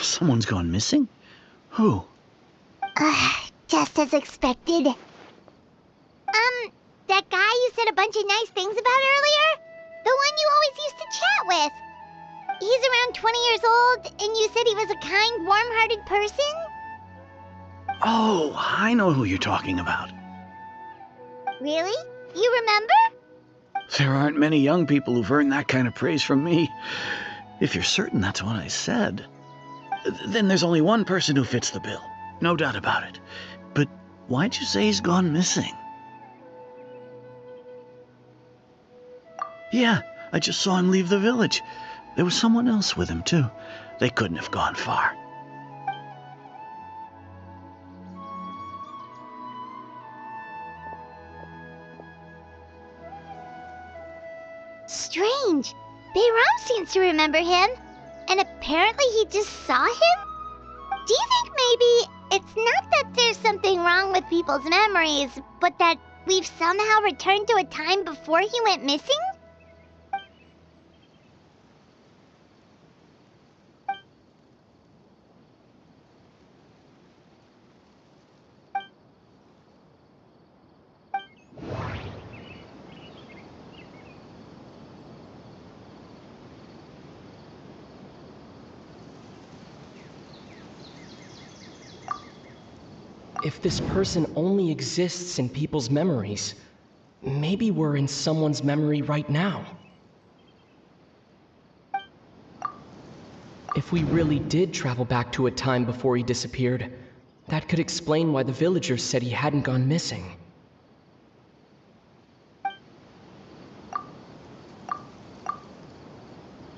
Someone's gone missing? Who? Just as expected. That guy you said a bunch of nice things about earlier? The one you always used to chat with. He's around 20 years old, and you said he was a kind, warm-hearted person? Oh, I know who you're talking about. Really? You remember? There aren't many young people who've earned that kind of praise from me. If you're certain that's what I said, then there's only one person who fits the bill. No doubt about it. But why'd you say he's gone missing? Yeah, I just saw him leave the village. There was someone else with him, too. They couldn't have gone far. Strange. Bayram seems to remember him. And apparently he just saw him? Do you think maybe it's not that there's something wrong with people's memories, but that we've somehow returned to a time before he went missing? If this person only exists in people's memories, maybe we're in someone's memory right now. If we really did travel back to a time before he disappeared, That could explain why the villagers said he hadn't gone missing.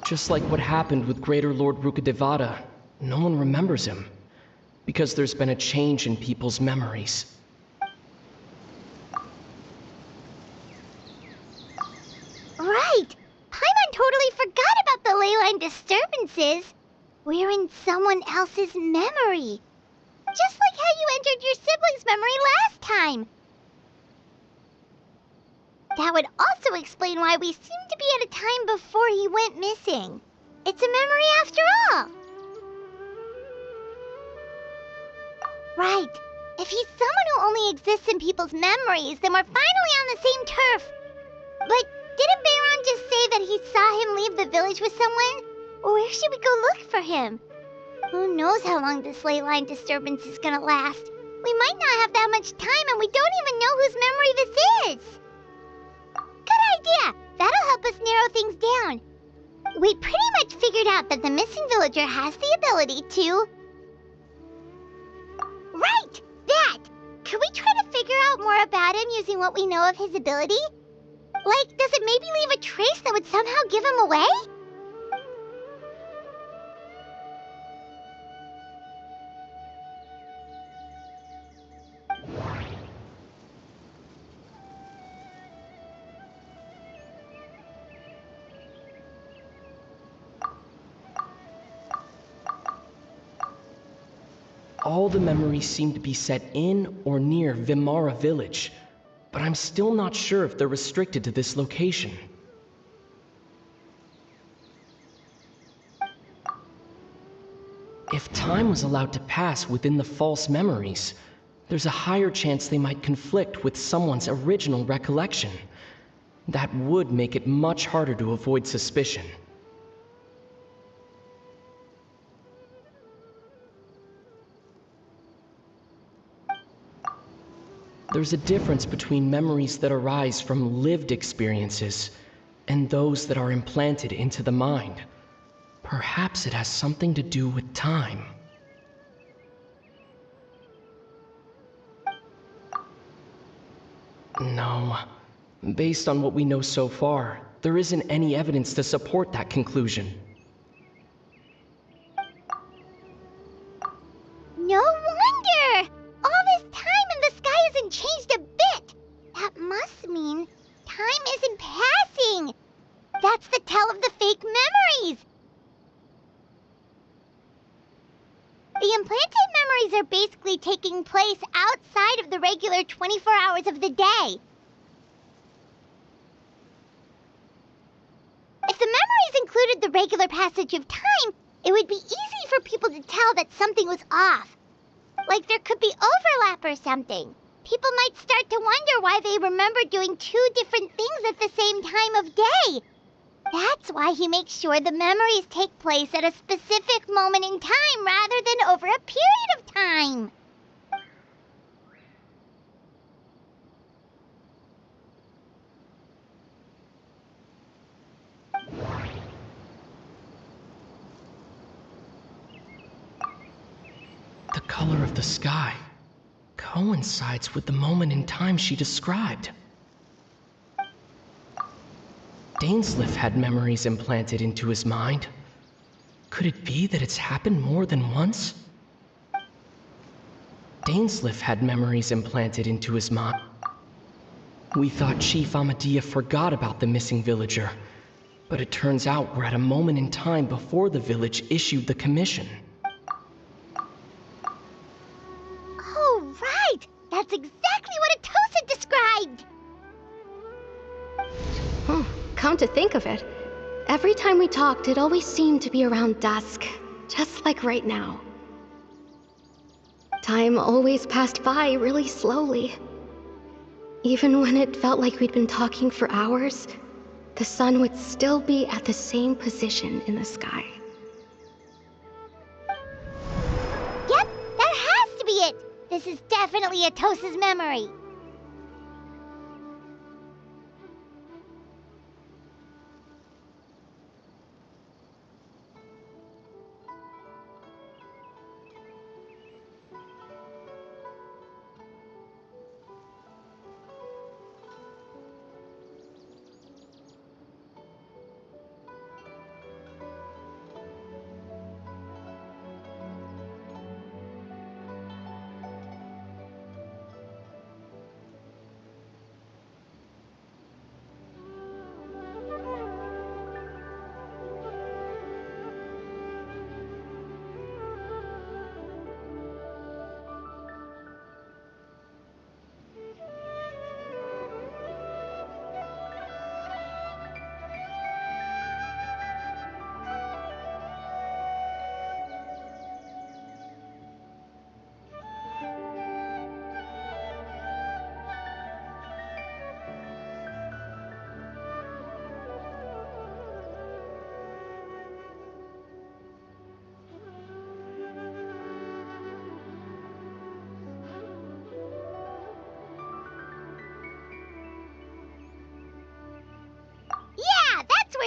Just like what happened with Greater Lord Rukadevada, no one remembers him. Because there's been a change in people's memories. Right! Paimon totally forgot about the ley line disturbances. We're in someone else's memory. Just like how you entered your sibling's memory last time. That would also explain why we seem to be at a time before he went missing. It's a memory after all. Right. If he's someone who only exists in people's memories, then we're finally on the same turf. But didn't Bayron just say that he saw him leave the village with someone? Where should we go look for him? Who knows how long this ley line disturbance is gonna last? We might not have that much time and we don't even know whose memory this is. Good idea! That'll help us narrow things down. We pretty much figured out that the missing villager has the ability to... Right! That! Could we try to figure out more about him using what we know of his ability? Like, does it maybe leave a trace that would somehow give him away? All the memories seem to be set in or near Vimara village, but I'm still not sure if they're restricted to this location. If time was allowed to pass within the false memories, there's a higher chance they might conflict with someone's original recollection. That would make it much harder to avoid suspicion. There's a difference between memories that arise from lived experiences and those that are implanted into the mind. Perhaps it has something to do with time. No. Based on what we know so far, there isn't any evidence to support that conclusion. No wonder! All this time and the sky hasn't changed a bit! That must mean time isn't passing! That's the tell of the fake memories! The implanted memories are basically taking place outside of the regular 24 hours of the day. If the memories included the regular passage of time, it would be easy for people to tell that something was off. Like there could be overlap or something. People might start to wonder why they remember doing two different things at the same time of day. That's why he makes sure the memories take place at a specific moment in time rather than over a period of time. The color of the sky coincides with the moment in time she described. Dainsleif had memories implanted into his mind. Could it be that it's happened more than once? Dainsleif had memories implanted into his mind. We thought Chief Amadea forgot about the missing villager, but it turns out we're at a moment in time before the village issued the commission. Oh, right! That's exactly what Atosa described! Come to think of it, every time we talked, it always seemed to be around dusk, just like right now. Time always passed by really slowly. Even when it felt like we'd been talking for hours, the sun would still be at the same position in the sky. Yep, that has to be it! This is definitely Atosa's memory.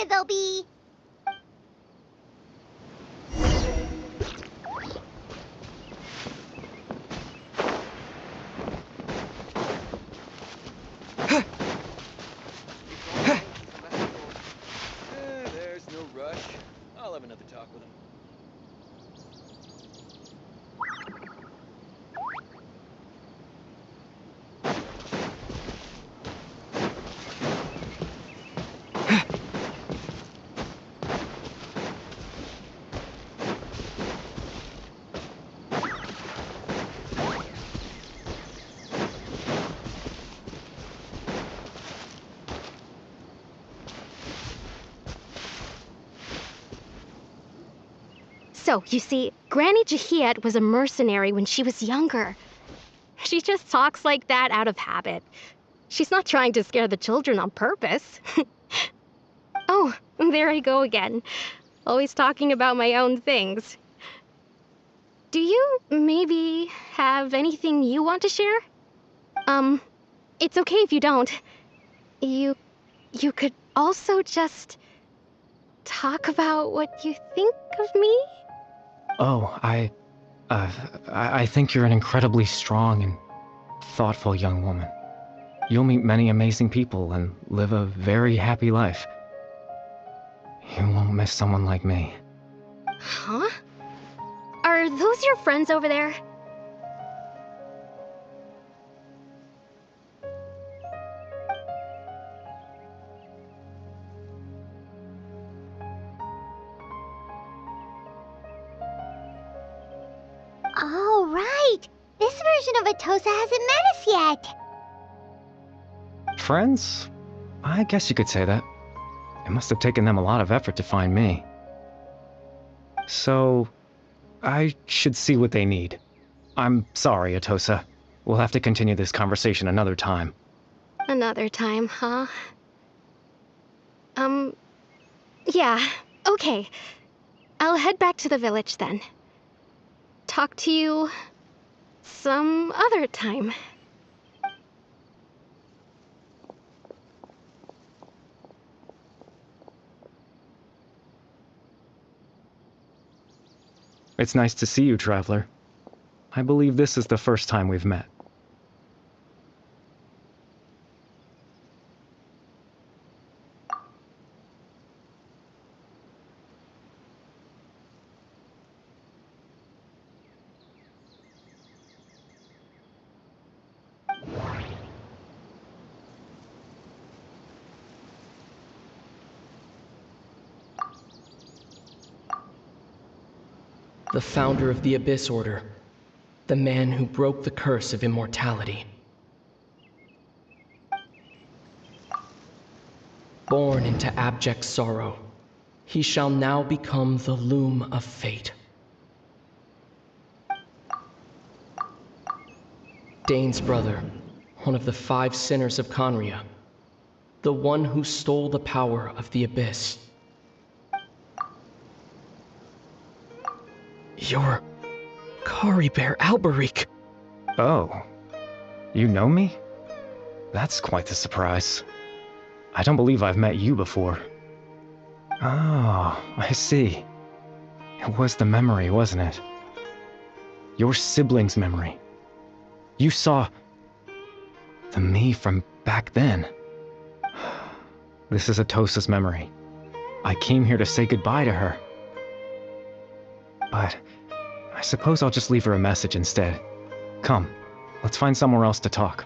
Here, Gobi. There's no rush. I'll have another talk with him. So, you see, Granny Jahiet was a mercenary when she was younger. She just talks like that out of habit. She's not trying to scare the children on purpose. Oh, there I go again. Always talking about my own things. Do you maybe have anything you want to share? It's okay if you don't. You could also just talk about what you think of me? Oh, I think you're an incredibly strong and thoughtful young woman. You'll meet many amazing people and live a very happy life. You won't miss someone like me. Huh? Are those your friends over there? Oh, right. This version of Atosa hasn't met us yet. Friends? I guess you could say that. It must have taken them a lot of effort to find me. So, I should see what they need. I'm sorry, Atosa. We'll have to continue this conversation another time. Another time, huh? Yeah, okay. I'll head back to the village then. Talk to you some other time. It's nice to see you, Traveler. I believe this is the first time we've met. The founder of the Abyss Order. The man who broke the curse of immortality. Born into abject sorrow, he shall now become the loom of fate. Dane's brother, one of the 5 sinners of Conria. The one who stole the power of the Abyss. You're Kari Bear Alberic. Oh. You know me? That's quite the surprise. I don't believe I've met you before. Oh, I see. It was the memory, wasn't it? Your sibling's memory. You saw the me from back then. This is Atosa's memory. I came here to say goodbye to her. But I suppose I'll just leave her a message instead. Come, let's find somewhere else to talk.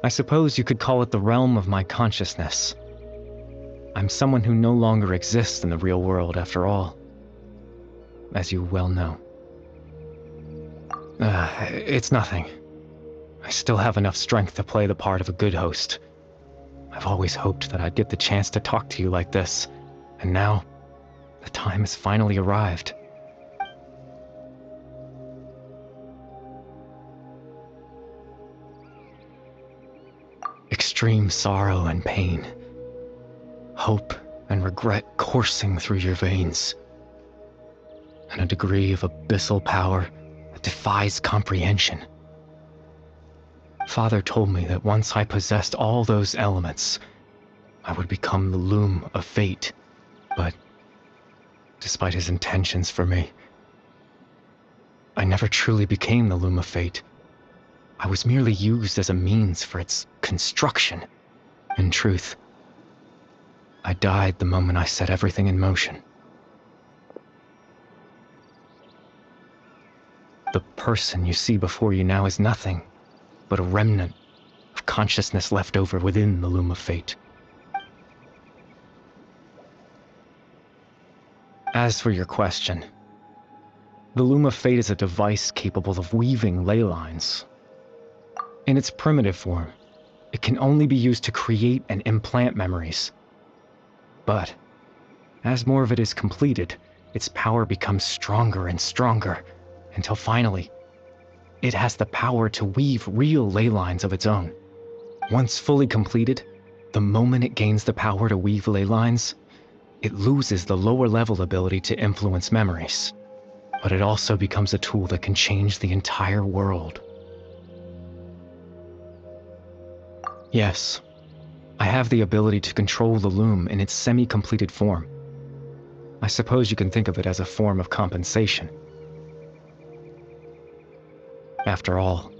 I suppose you could call it the realm of my consciousness. I'm someone who no longer exists in the real world, after all, as you well know. It's nothing. I still have enough strength to play the part of a good host. I've always hoped that I'd get the chance to talk to you like this, and now, the time has finally arrived. Extreme sorrow and pain, hope and regret coursing through your veins, and a degree of abyssal power that defies comprehension. Father told me that once I possessed all those elements, I would become the loom of fate, but despite his intentions for me, I never truly became the loom of fate. I was merely used as a means for its construction. In truth, I died the moment I set everything in motion. The person you see before you now is nothing but a remnant of consciousness left over within the loom of fate. As for your question, the loom of fate is a device capable of weaving ley lines. In its primitive form, it can only be used to create and implant memories. But, as more of it is completed, its power becomes stronger and stronger, until finally, it has the power to weave real ley lines of its own. Once fully completed, the moment it gains the power to weave ley lines, it loses the lower level ability to influence memories. But it also becomes a tool that can change the entire world. Yes, I have the ability to control the loom in its semi-completed form. I suppose you can think of it as a form of compensation. After all,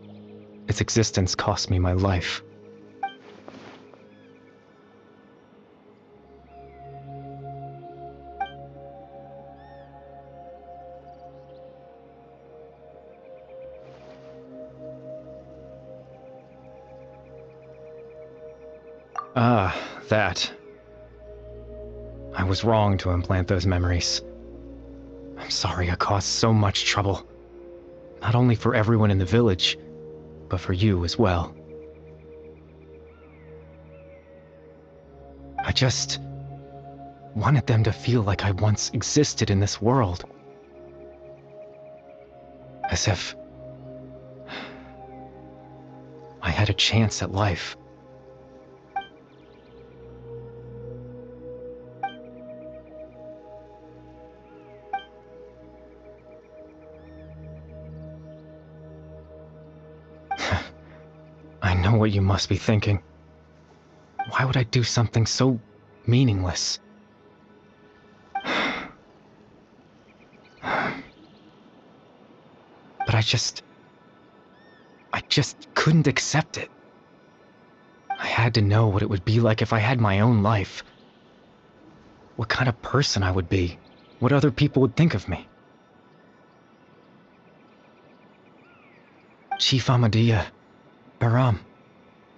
its existence cost me my life. Ah, that. I was wrong to implant those memories. I'm sorry I caused so much trouble. Not only for everyone in the village, but for you as well. I just wanted them to feel like I once existed in this world. As if I had a chance at life. I know what you must be thinking. Why would I do something so meaningless? But I just couldn't accept it. I had to know what it would be like if I had my own life. What kind of person I would be. What other people would think of me. Chief Ahmadiyya, Baram,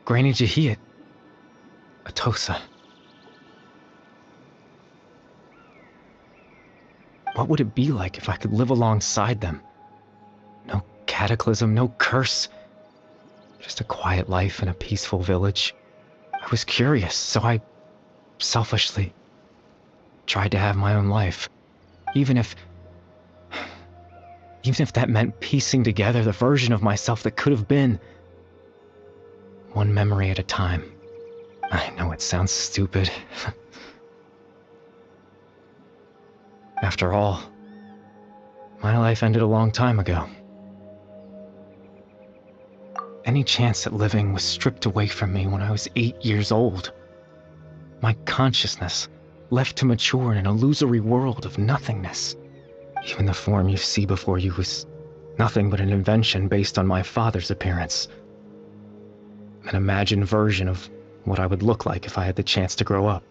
Granny Jahiyat, Atosa. What would it be like if I could live alongside them? No cataclysm, no curse. Just a quiet life in a peaceful village. I was curious, so I selfishly tried to have my own life. Even if that meant piecing together the version of myself that could have been. One memory at a time. I know it sounds stupid. After all, my life ended a long time ago. Any chance at living was stripped away from me when I was 8 years old. My consciousness left to mature in an illusory world of nothingness. Even the form you see before you was nothing but an invention based on my father's appearance. An imagined version of what I would look like if I had the chance to grow up.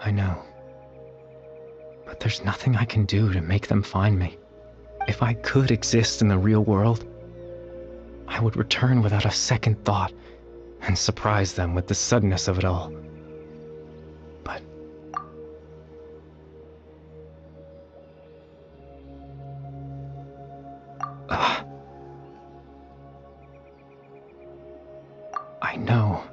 I know. But there's nothing I can do to make them find me. If I could exist in the real world, I would return without a second thought and surprise them with the suddenness of it all. But I know.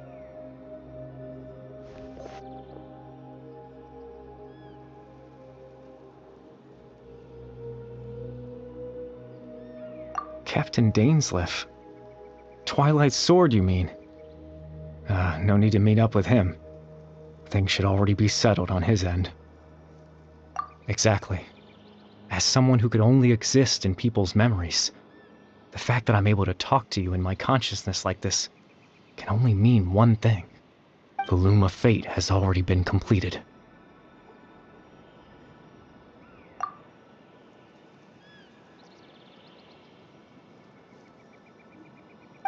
Captain Dainsleif. Twilight Sword, you mean? No need to meet up with him. Things should already be settled on his end. Exactly. As someone who could only exist in people's memories, the fact that I'm able to talk to you in my consciousness like this can only mean one thing. The Loom of Fate has already been completed.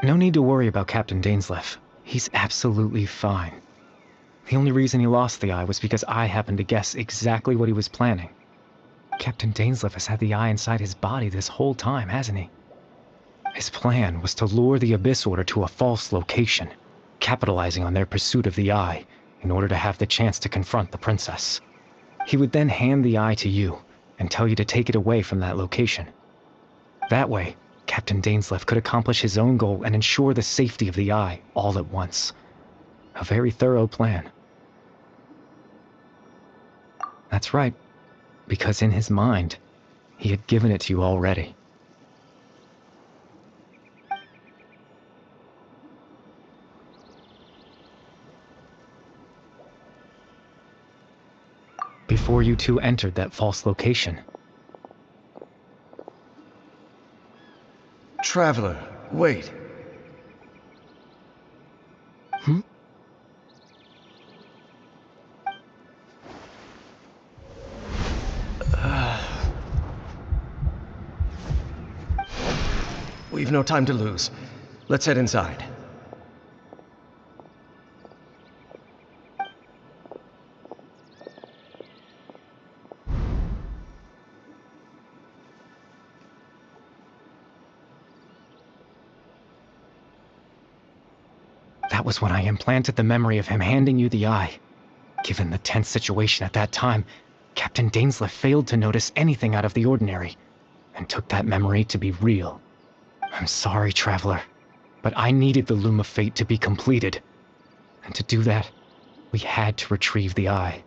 No need to worry about Captain Dainsleif. He's absolutely fine. The only reason he lost the eye was because I happened to guess exactly what he was planning. Captain Dainsleif has had the eye inside his body this whole time, hasn't he? His plan was to lure the Abyss Order to a false location, capitalizing on their pursuit of the eye in order to have the chance to confront the princess. He would then hand the eye to you and tell you to take it away from that location. That way, Captain Dainsleif could accomplish his own goal and ensure the safety of the eye all at once. A very thorough plan. That's right, because in his mind, he had given it to you already. Before you two entered that false location. Traveler, wait. We've no time to lose. Let's head inside. That was when I implanted the memory of him handing you the eye. Given the tense situation at that time, Captain Dainsleif failed to notice anything out of the ordinary, and took that memory to be real. I'm sorry, Traveler, but I needed the Loom of Fate to be completed. And to do that, we had to retrieve the eye.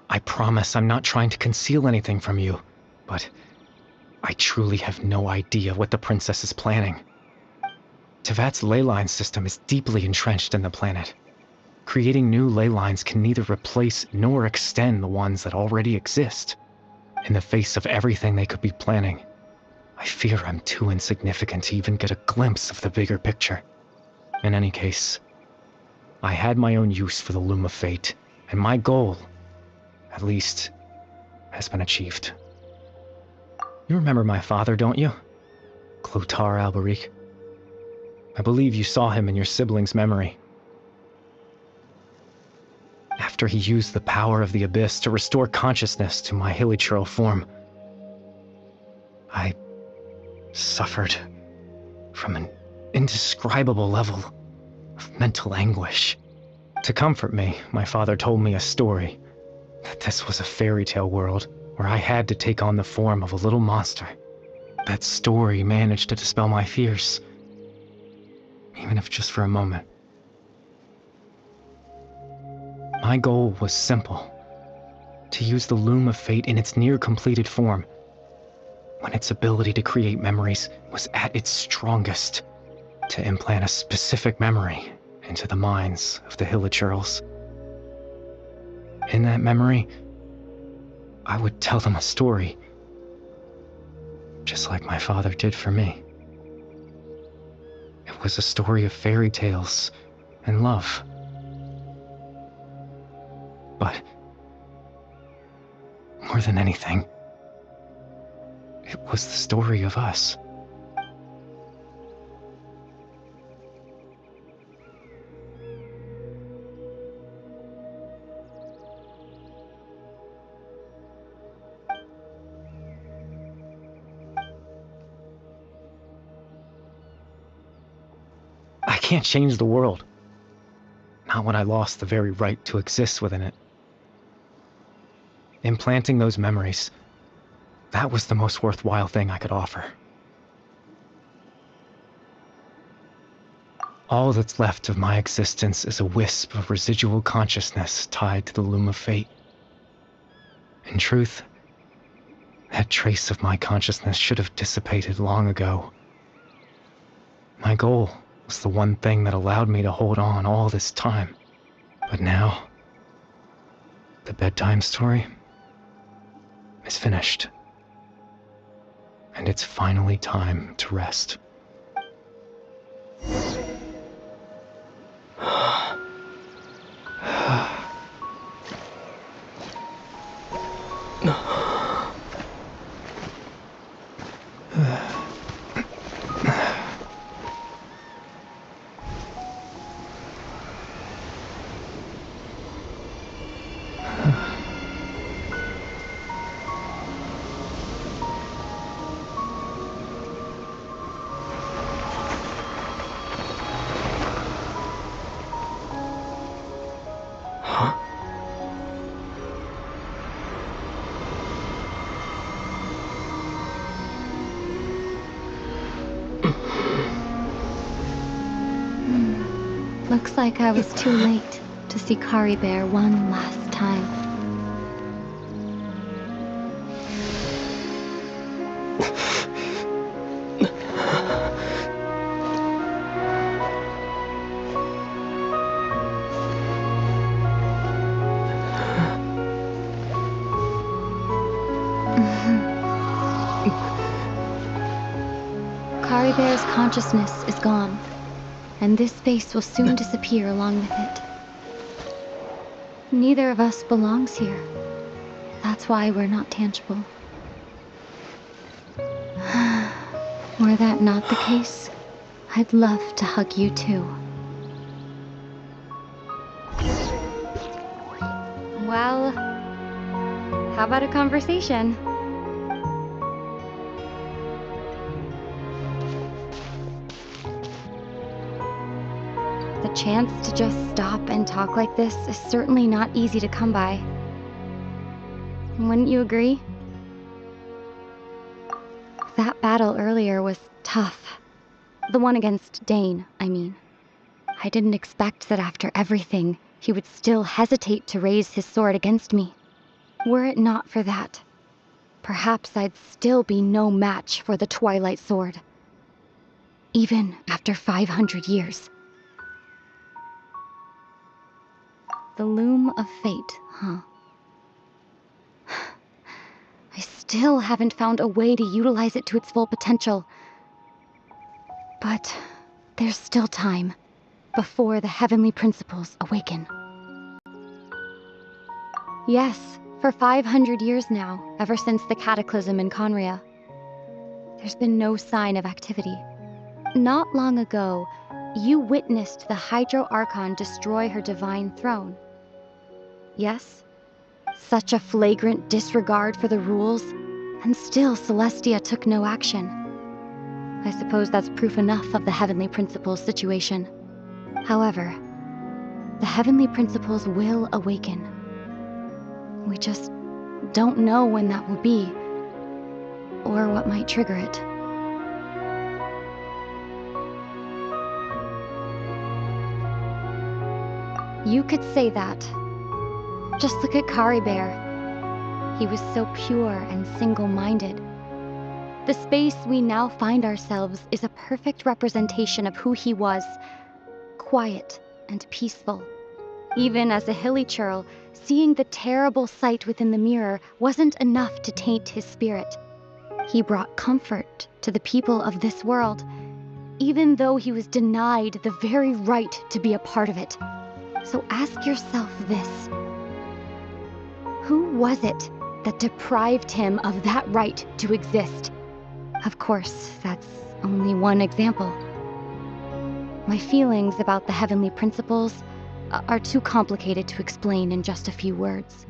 I promise I'm not trying to conceal anything from you, but I truly have no idea what the princess is planning. Tevat's ley line system is deeply entrenched in the planet. Creating new ley lines can neither replace nor extend the ones that already exist. In the face of everything they could be planning, I fear I'm too insignificant to even get a glimpse of the bigger picture. In any case, I had my own use for the Loom of Fate, and my goal, at least, has been achieved. You remember my father, don't you? Clotar Alberic. I believe you saw him in your sibling's memory. After he used the power of the Abyss to restore consciousness to my hilichurl form, I suffered from an indescribable level of mental anguish. To comfort me, my father told me a story, that this was a fairy tale world where I had to take on the form of a little monster. That story managed to dispel my fears, even if just for a moment. My goal was simple: to use the Loom of Fate in its near-completed form, when its ability to create memories was at its strongest, to implant a specific memory into the minds of the hilichurls. In that memory, I would tell them a story, just like my father did for me. It was a story of fairy tales and love. but more than anything, it was the story of us. I can't change the world. Not when I lost the very right to exist within it. Implanting those memories, that was the most worthwhile thing I could offer. All that's left of my existence is a wisp of residual consciousness tied to the loom of fate. In truth, that trace of my consciousness should have dissipated long ago. My goal was the one thing that allowed me to hold on all this time. But now, the bedtime story is finished. And it's finally time to rest. Looks like I was too late to see Kari Bear one last time. Kari Bear's consciousness is gone, and this space will soon disappear along with it. Neither of us belongs here. That's why we're not tangible. Were that not the case, I'd love to hug you too. Well, how about a conversation? The chance to just stop and talk like this is certainly not easy to come by. Wouldn't you agree? That battle earlier was tough. The one against Dane, I mean. I didn't expect that after everything, he would still hesitate to raise his sword against me. Were it not for that, perhaps I'd still be no match for the Twilight Sword. Even after 500 years. The loom of fate, huh? I still haven't found a way to utilize it to its full potential. But there's still time before the heavenly principles awaken. Yes, for 500 years now, ever since the cataclysm in Conria, there's been no sign of activity. Not long ago, you witnessed the Hydro Archon destroy her divine throne. Yes? Such a flagrant disregard for the rules, and still Celestia took no action. I suppose that's proof enough of the Heavenly Principles situation. However, the Heavenly Principles will awaken. We just don't know when that will be, or what might trigger it. You could say that. Just look at Kari Bear. He was so pure and single-minded. The space we now find ourselves is a perfect representation of who he was. Quiet and peaceful. Even as a hilly churl, seeing the terrible sight within the mirror wasn't enough to taint his spirit. He brought comfort to the people of this world, even though he was denied the very right to be a part of it. So ask yourself this. Who was it that deprived him of that right to exist? Of course, that's only one example. My feelings about the heavenly principles are too complicated to explain in just a few words.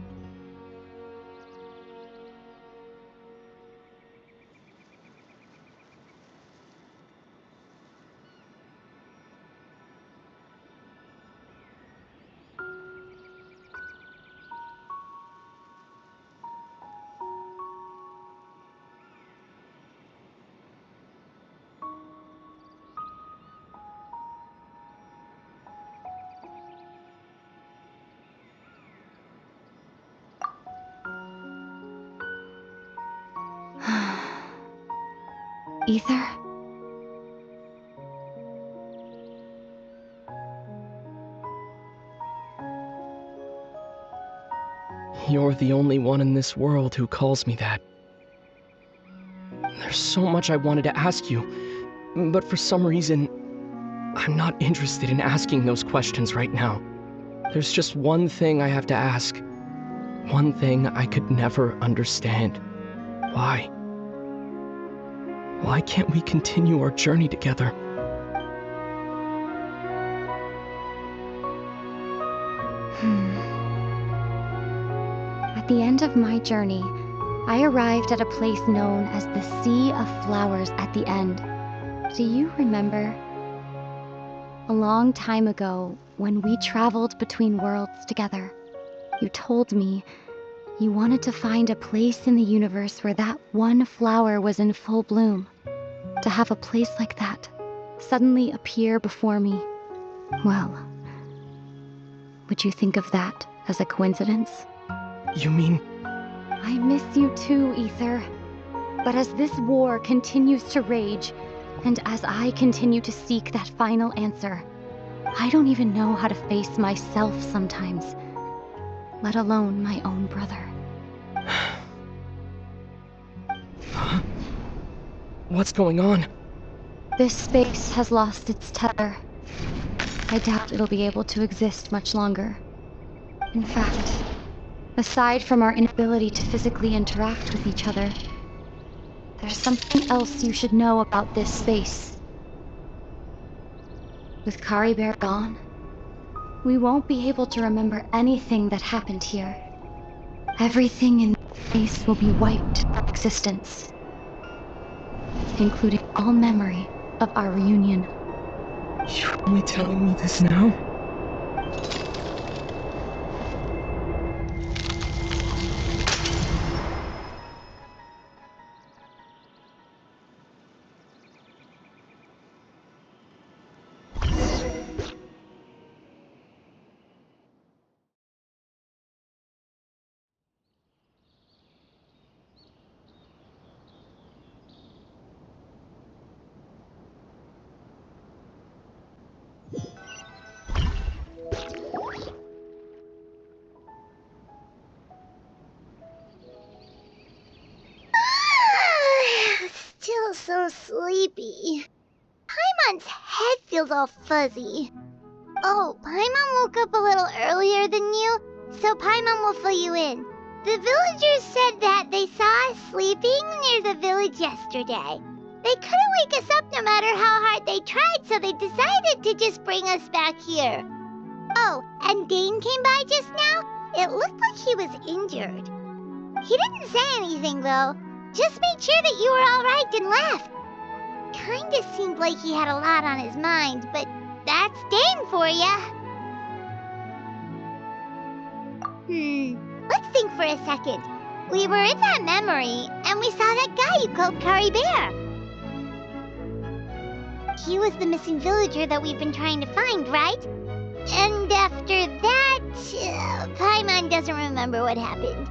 Ether? You're the only one in this world who calls me that. There's so much I wanted to ask you, but for some reason, I'm not interested in asking those questions right now. There's just one thing I have to ask. One thing I could never understand. Why? Why can't we continue our journey together? At the end of my journey, I arrived at a place known as the Sea of Flowers at the end. Do you remember? A long time ago, when we traveled between worlds together, you told me you wanted to find a place in the universe where that one flower was in full bloom. To have a place like that suddenly appear before me, well, would you think of that as a coincidence? You mean... I miss you too, Ether. But as this war continues to rage, and as I continue to seek that final answer, I don't even know how to face myself sometimes, let alone my own brother. What's going on? This space has lost its tether. I doubt it'll be able to exist much longer. In fact, aside from our inability to physically interact with each other, there's something else you should know about this space. With Kari Bear gone, we won't be able to remember anything that happened here. Everything in space will be wiped from existence, including all memory of our reunion. You're only telling me this now? Still so sleepy. Paimon's head feels all fuzzy. Oh, Paimon woke up a little earlier than you, so Paimon will fill you in. The villagers said that they saw us sleeping near the village yesterday. They couldn't wake us up no matter how hard they tried, so they decided to just bring us back here. Oh, and Dane came by just now. It looked like he was injured. He didn't say anything, though. Just made sure that you were alright and left. Kinda seemed like he had a lot on his mind, but that's Dane for ya. Let's think for a second. We were in that memory, and we saw that guy you called Kari Bear. He was the missing villager that we've been trying to find, right? And after that, Paimon doesn't remember what happened.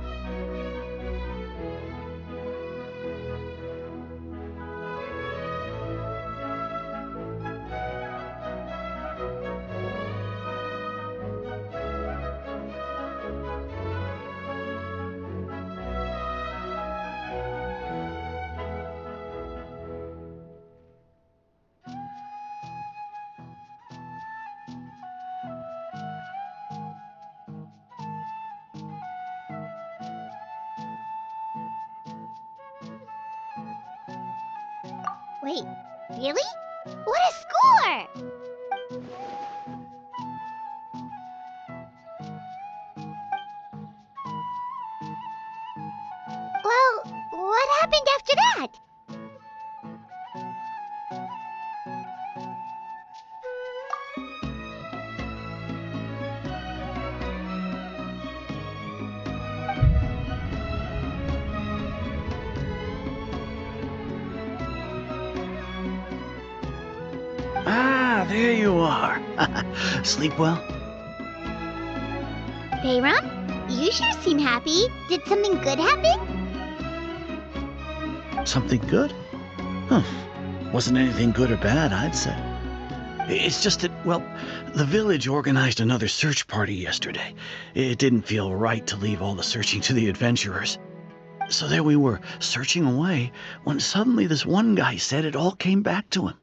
Wait, really? What a score! Well, what happened after that? Ah, there you are. Sleep well? Bayram, you sure seem happy. Did something good happen? Something good? Huh. Wasn't anything good or bad, I'd say. It's just that, well, the village organized another search party yesterday. It didn't feel right to leave all the searching to the adventurers. So there we were, searching away, when suddenly this one guy said it all came back to him.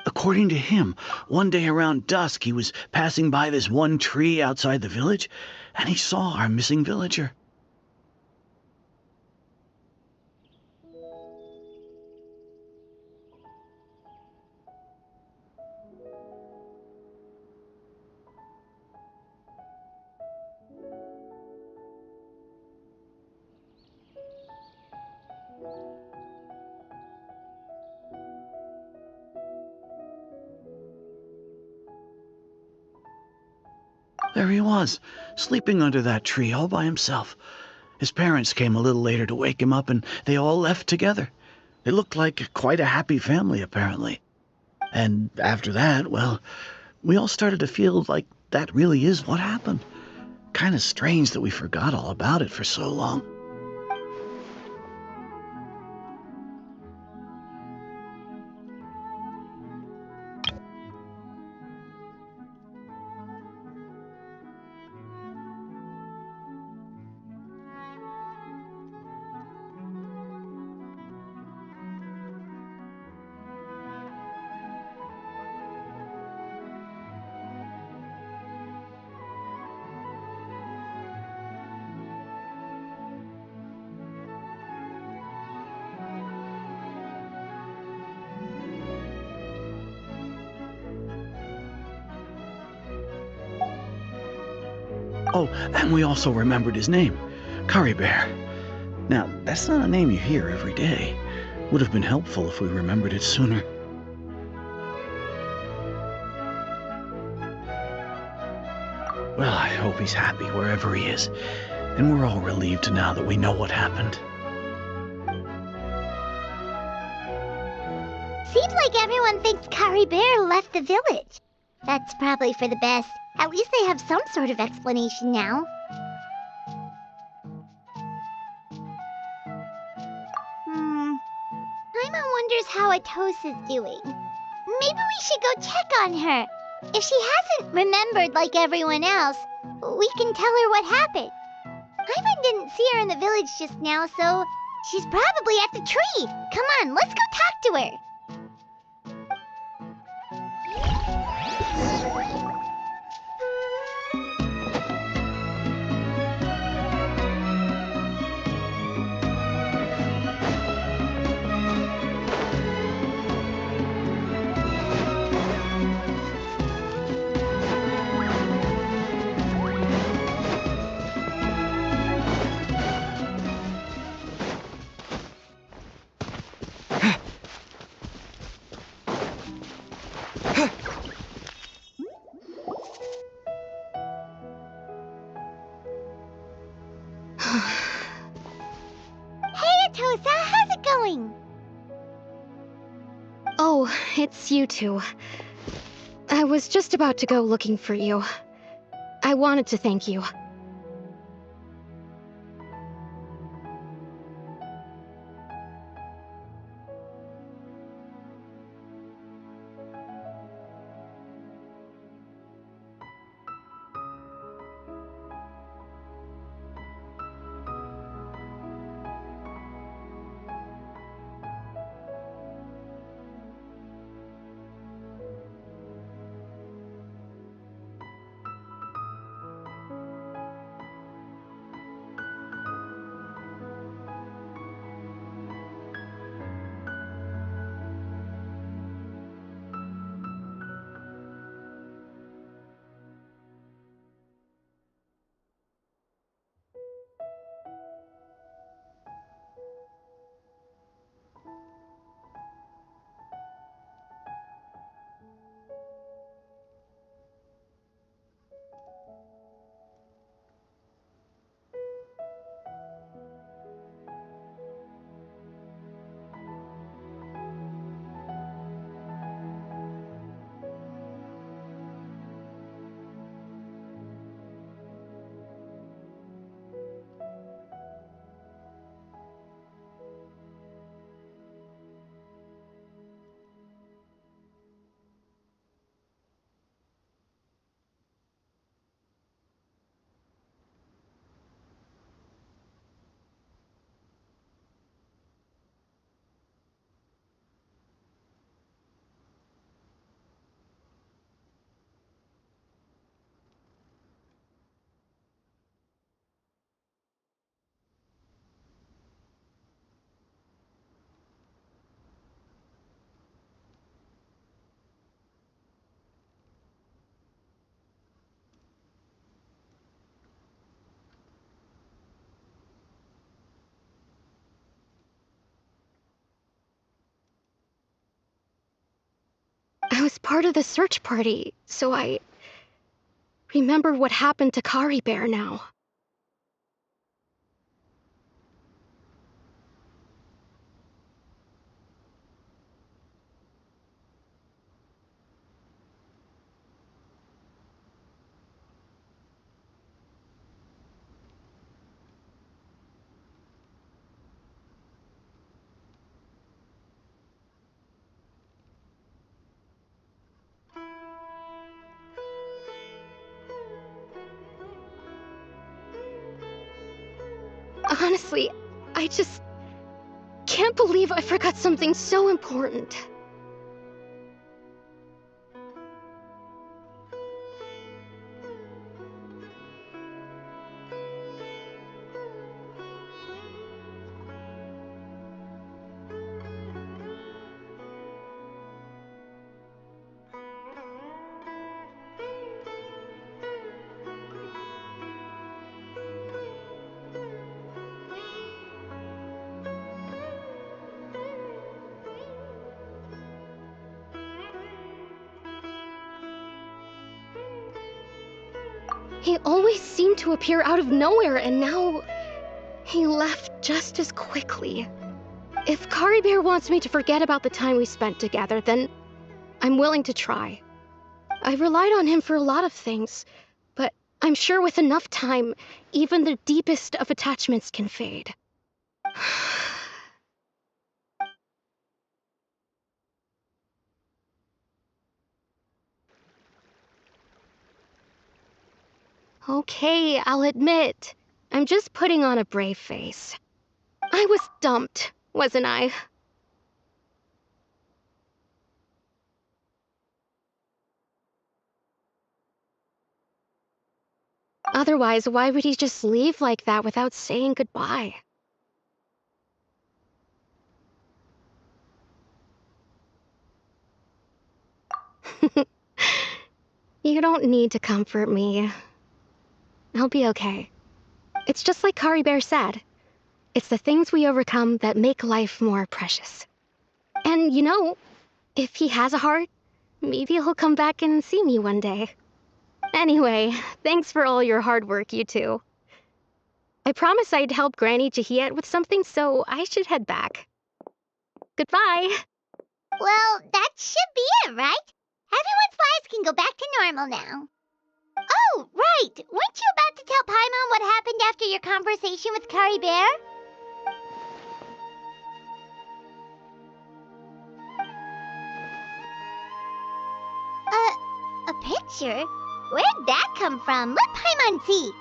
According to him, one day around dusk he was passing by this one tree outside the village, and he saw our missing villager. There he was, sleeping under that tree all by himself. His parents came a little later to wake him up, and they all left together. It looked like quite a happy family, apparently. And after that, well, we all started to feel like that really is what happened. Kind of strange that we forgot all about it for so long. Oh, and we also remembered his name, Curry Bear. Now, that's not a name you hear every day. Would have been helpful if we remembered it sooner. Well, I hope he's happy wherever he is, and we're all relieved now that we know what happened. Seems like everyone thinks Curry Bear left the village. That's probably for the best. At least they have some sort of explanation now. Paimon wonders how Atosa's doing. Maybe we should go check on her. If she hasn't remembered like everyone else, we can tell her what happened. Paimon didn't see her in the village just now, so she's probably at the tree. Come on, let's go talk to her. Oh, it's you two. I was just about to go looking for you. I wanted to thank you. was part of the search party, so I remember what happened to Kari Bear now. Honestly, I just can't believe I forgot something so important. He always seemed to appear out of nowhere, and now he left just as quickly. If Kari Bear wants me to forget about the time we spent together, then I'm willing to try. I relied on him for a lot of things, but I'm sure with enough time, even the deepest of attachments can fade. Okay, I'll admit, I'm just putting on a brave face. I was dumped, wasn't I? Otherwise, why would he just leave like that without saying goodbye? You don't need to comfort me. I'll be okay. It's just like Kari Bear said. It's the things we overcome that make life more precious. And you know, if he has a heart, maybe he'll come back and see me one day. Anyway, thanks for all your hard work, you two. I promised I'd help Granny Jahiet with something, so I should head back. Goodbye. Well, that should be it, right? Everyone's lives can go back to normal now. Oh, right! Weren't you about to tell Paimon what happened after your conversation with Kari Bear? A picture? Where'd that come from? Let Paimon see.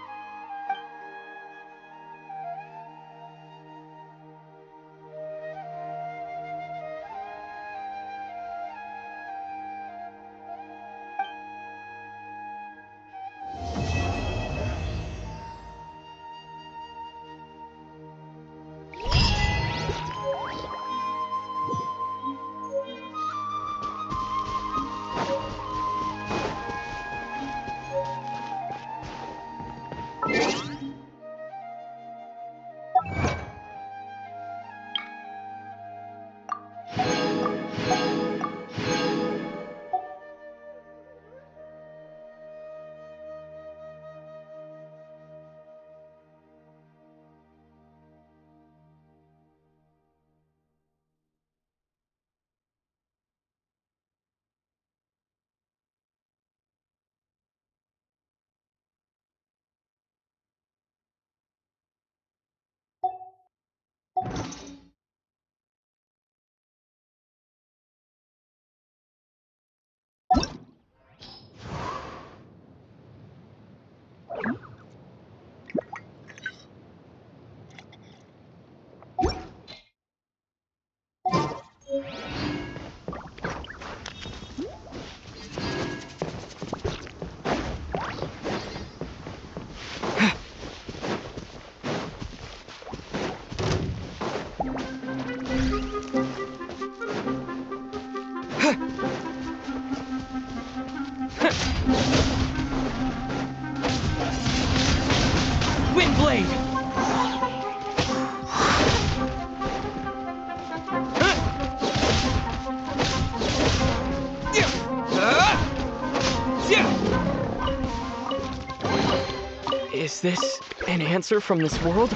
Windblade! Is this an answer from this world?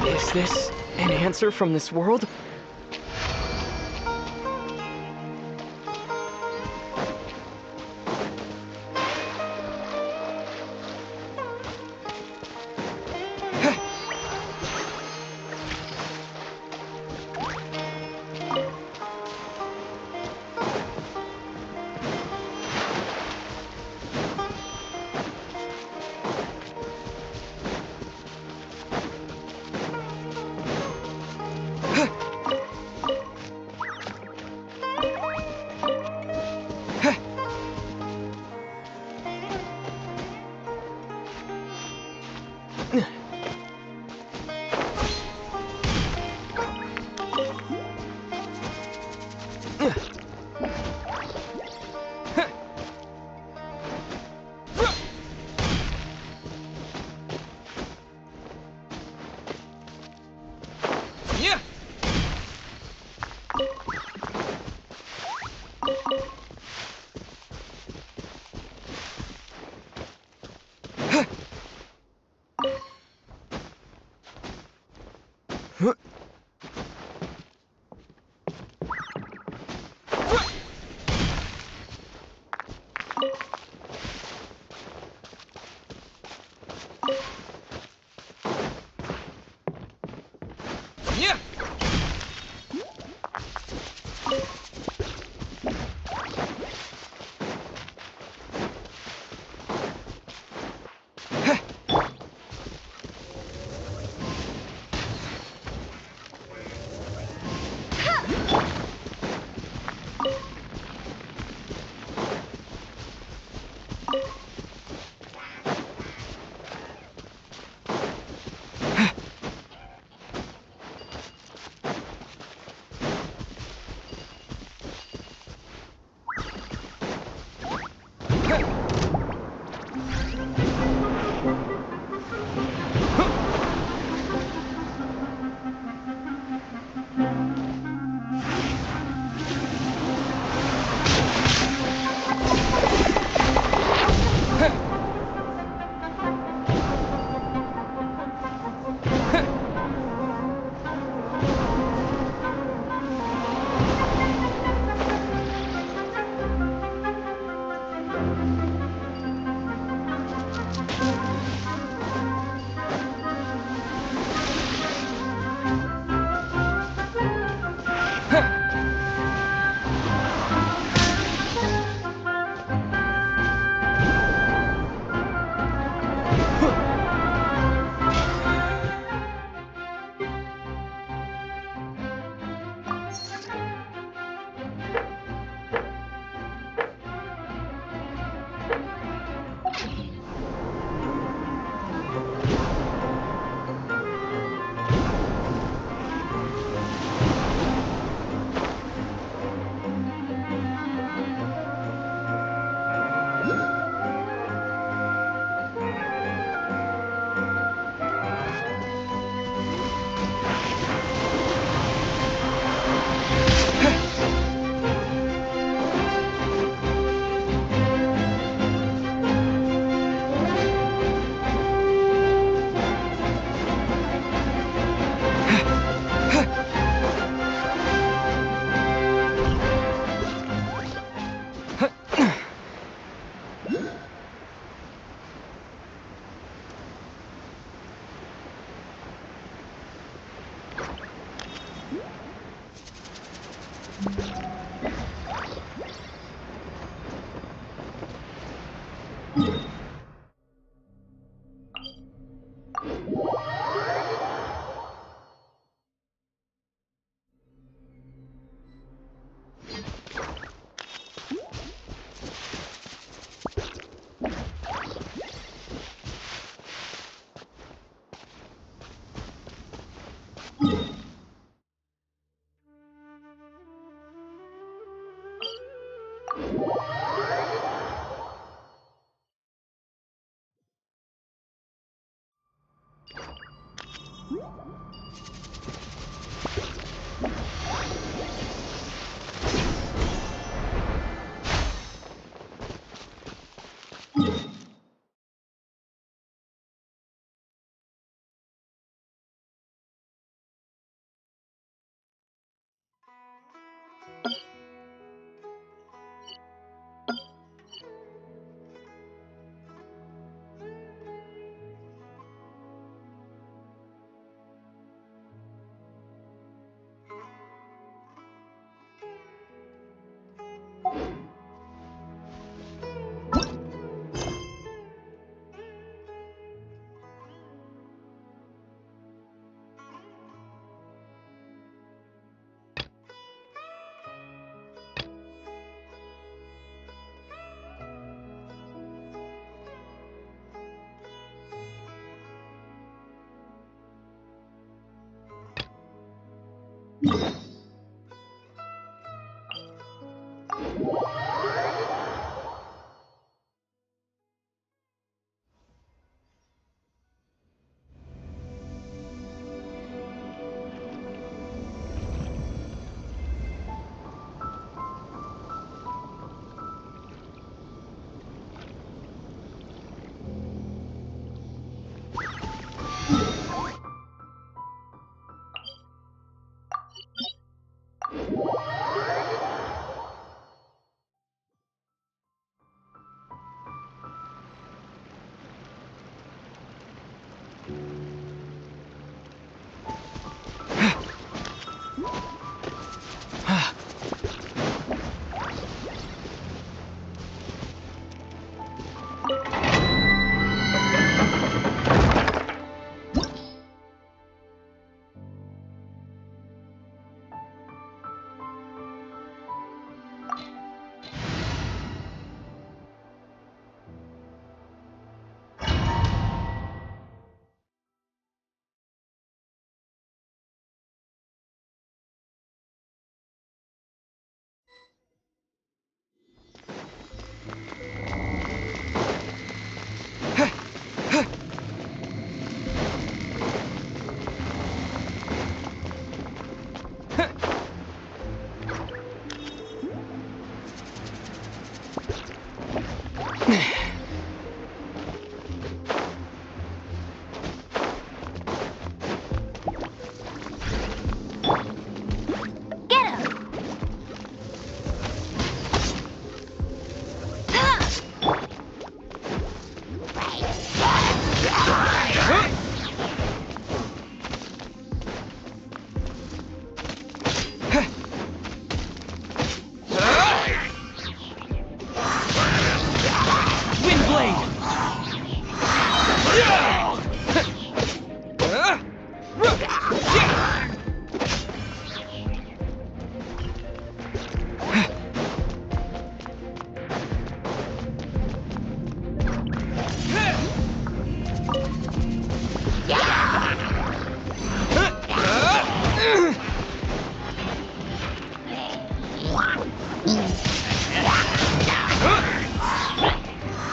Is this an answer from this world?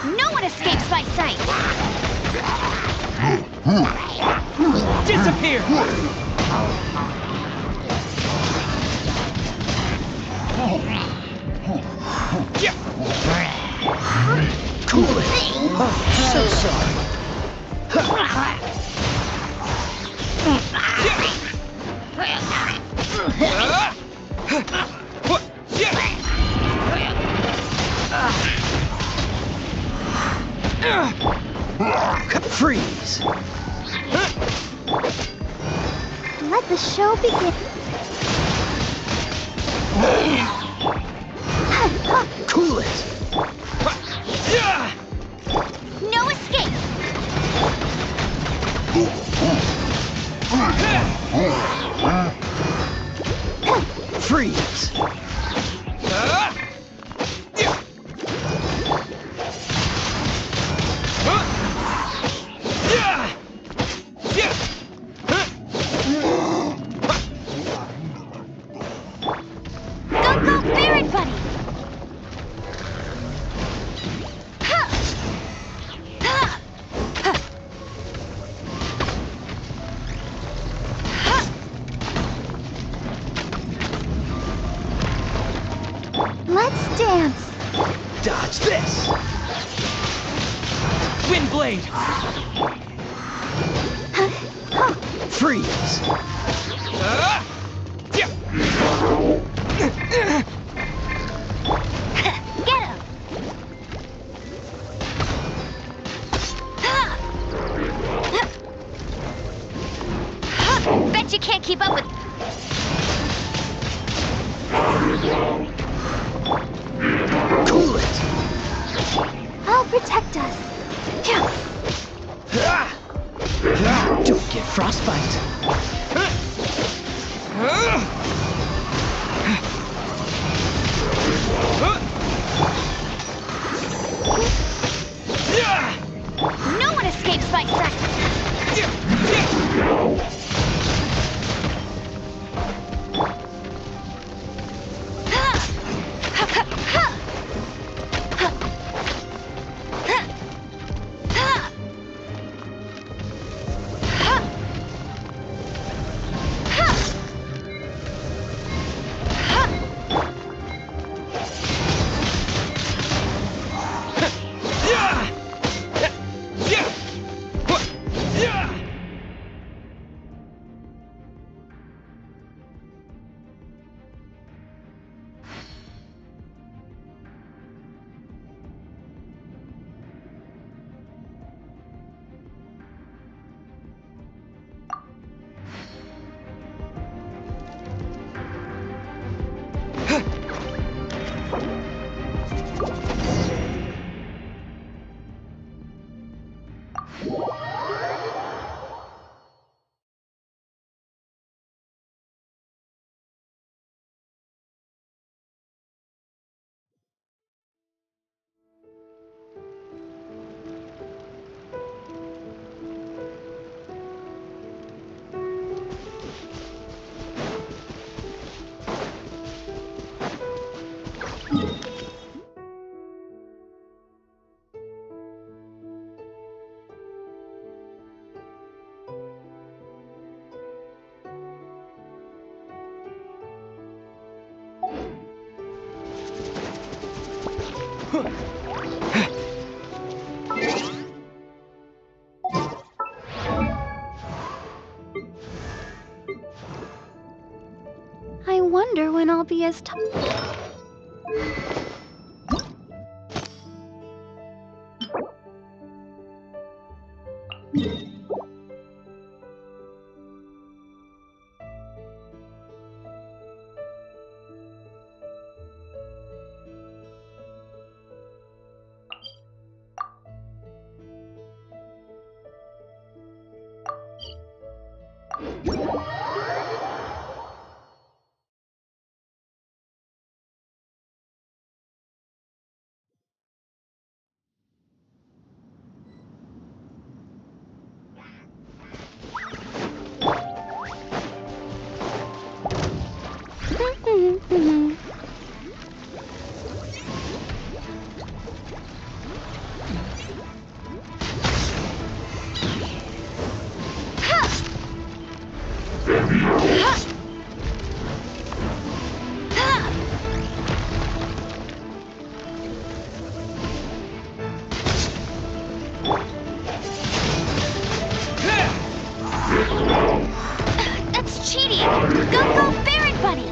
No one escapes my sight! Disappear! Cool it! Oh, so sorry. Freeze! Let the show begin. Cool it! No escape! Freeze! Go, Spirit Buddy! Let's dance! Dodge this! Windblade! Freeze! Get him! Bet you can't keep up with... Cool it! I'll protect us. Don't get frostbite! No one escapes my sight! I wonder when I'll be as That's cheating! Go, Baron Bunny!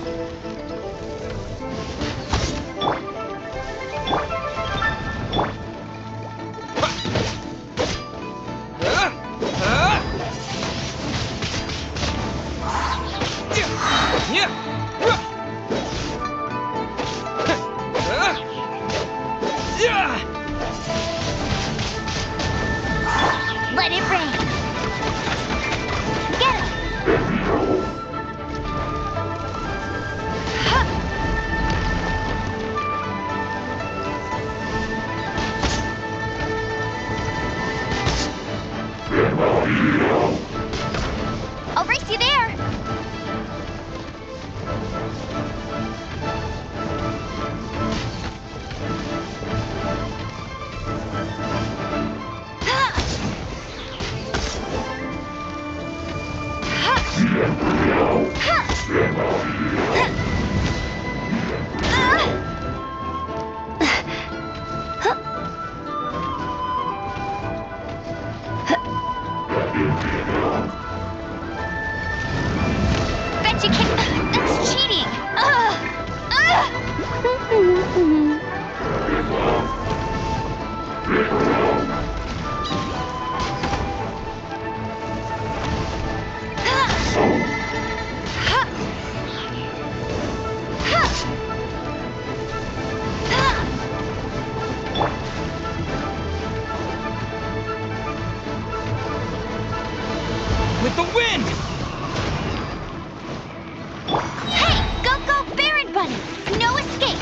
Let it rain! Get him! I'll race you there! Bet you can. That's cheating. With the wind! Hey, go, Baron Bunny! No escape!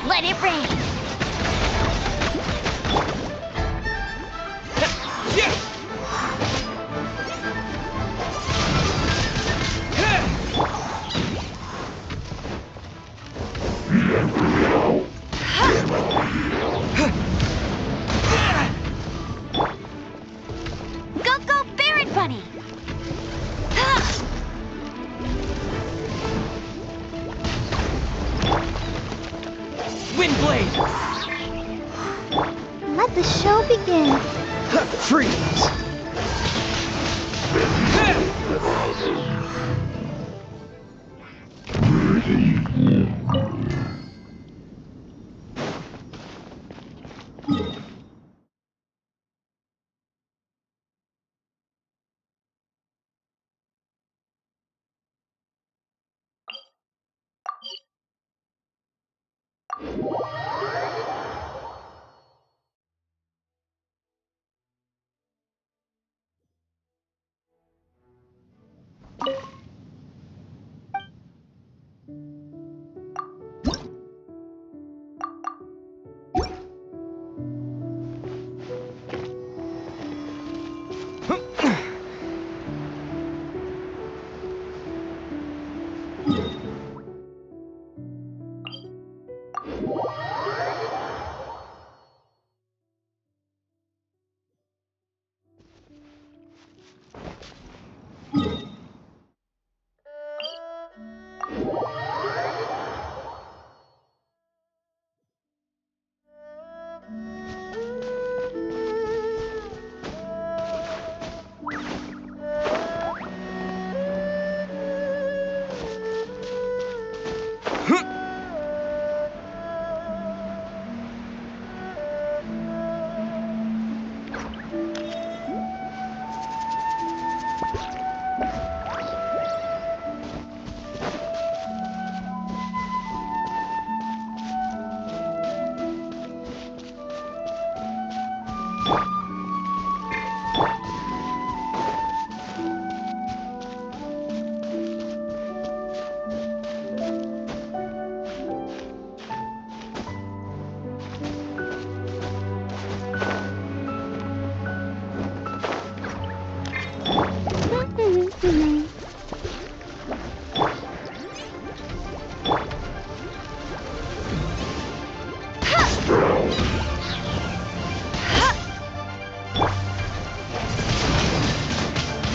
Let it rain! Bunny! Windblade! Let the show begin. Freeze!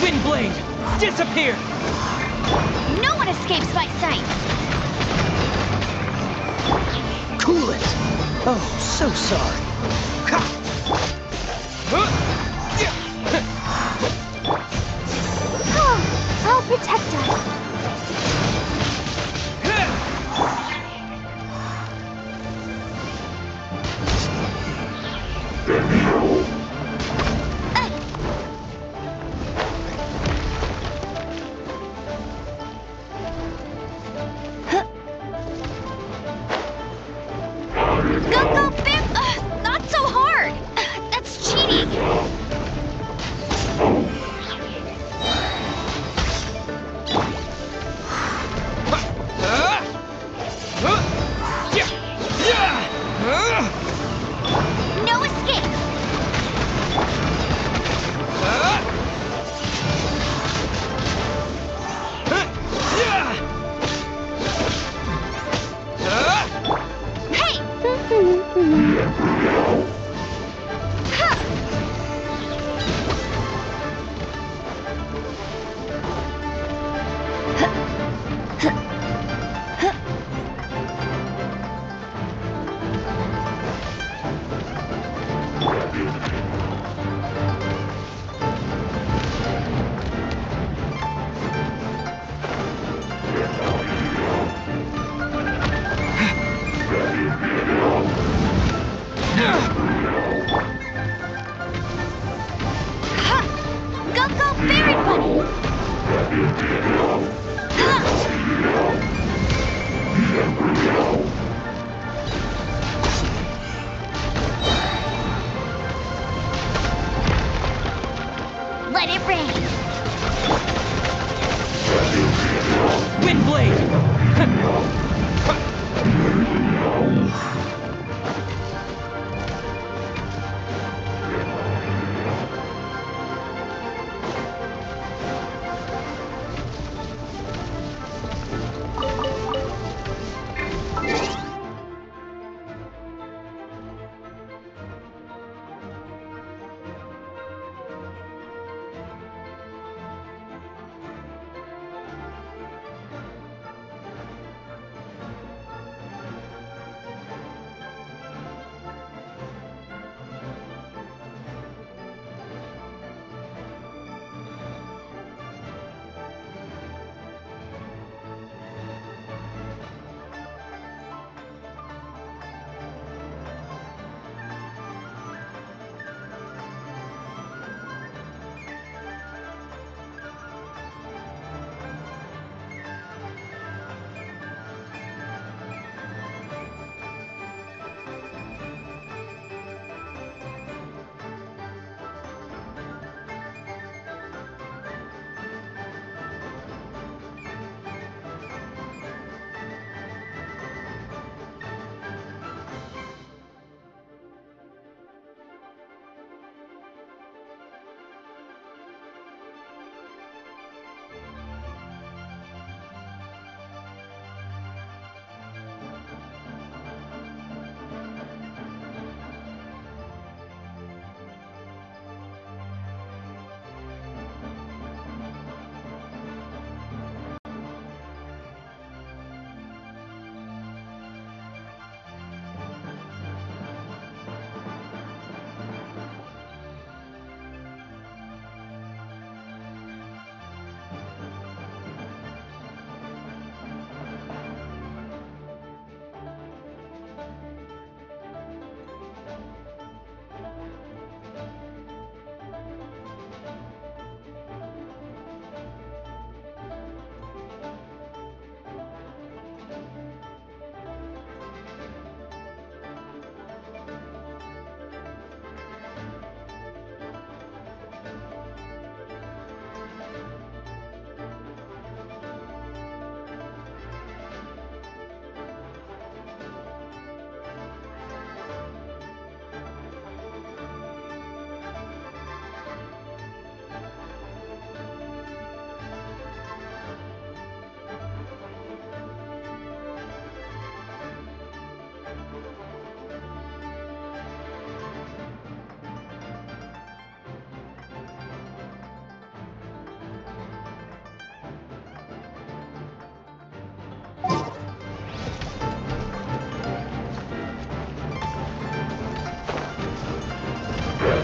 Windblade! Disappear! No one escapes my sight! Cool it! Oh, so sorry. Oh, I'll protect us. Go, Bip! Not so hard! That's cheating! No escape! Go, Berry Bunny! Let it rain! Windblade!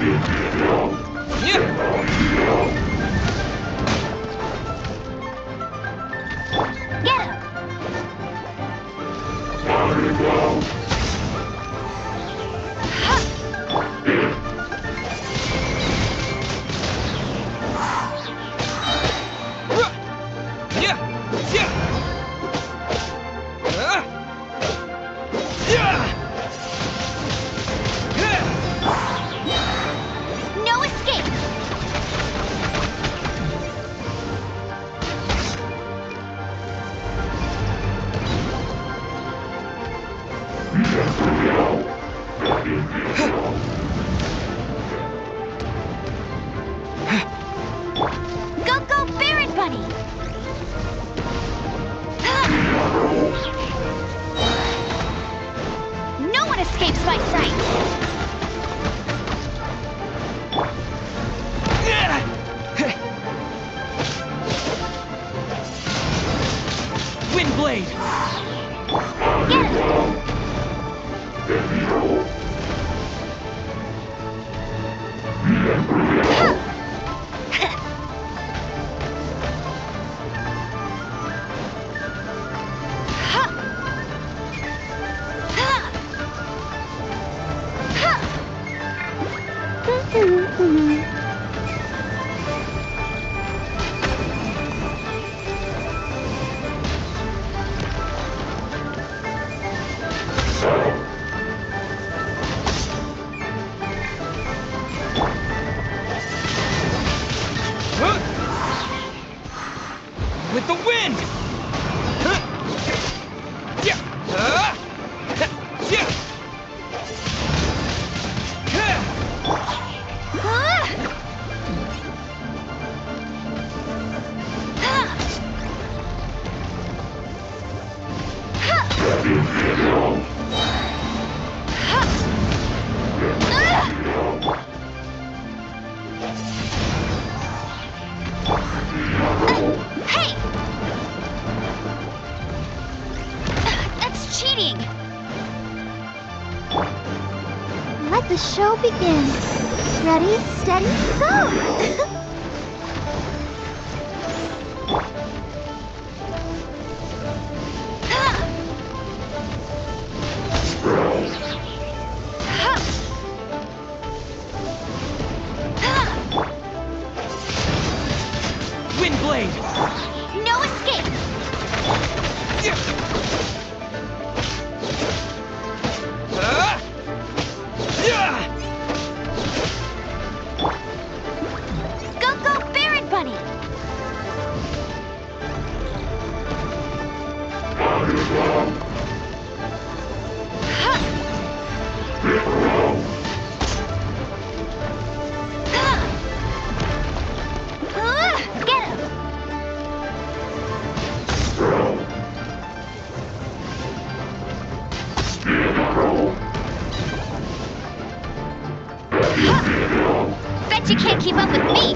Get him! No escape! Go, go, Barret Bunny! No one escapes my sight! Windblade! Get him! With the wind! Hey! That's cheating! Let the show begin. Ready, steady, go! Windblade! No escape! Go, go, Barret Bunny! Get him! Bet you can't keep up with me!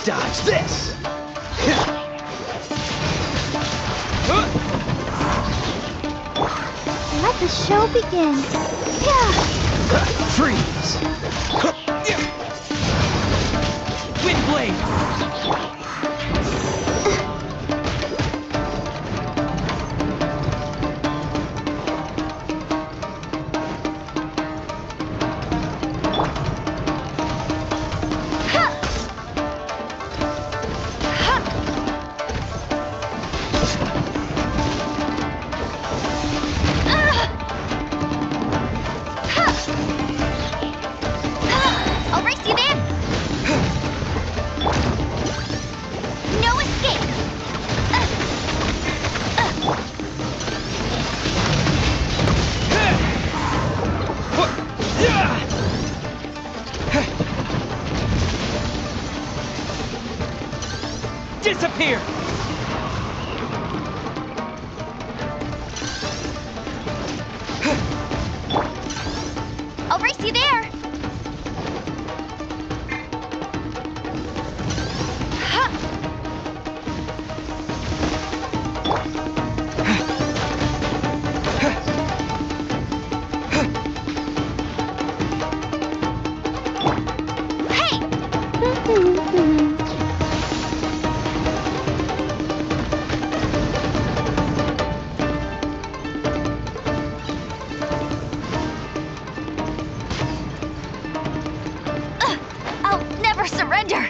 Dodge this! Let the show begin. Yeah. Freeze! Wind blade! I'll race you there! No escape! Disappear! I'll race you there! I'll never surrender!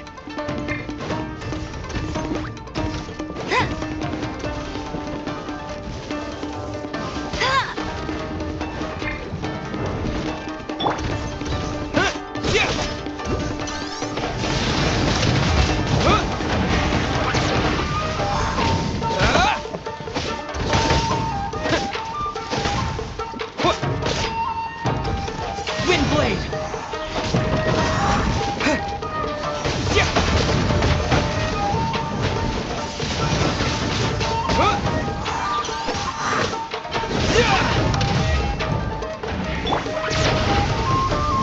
Wind blade!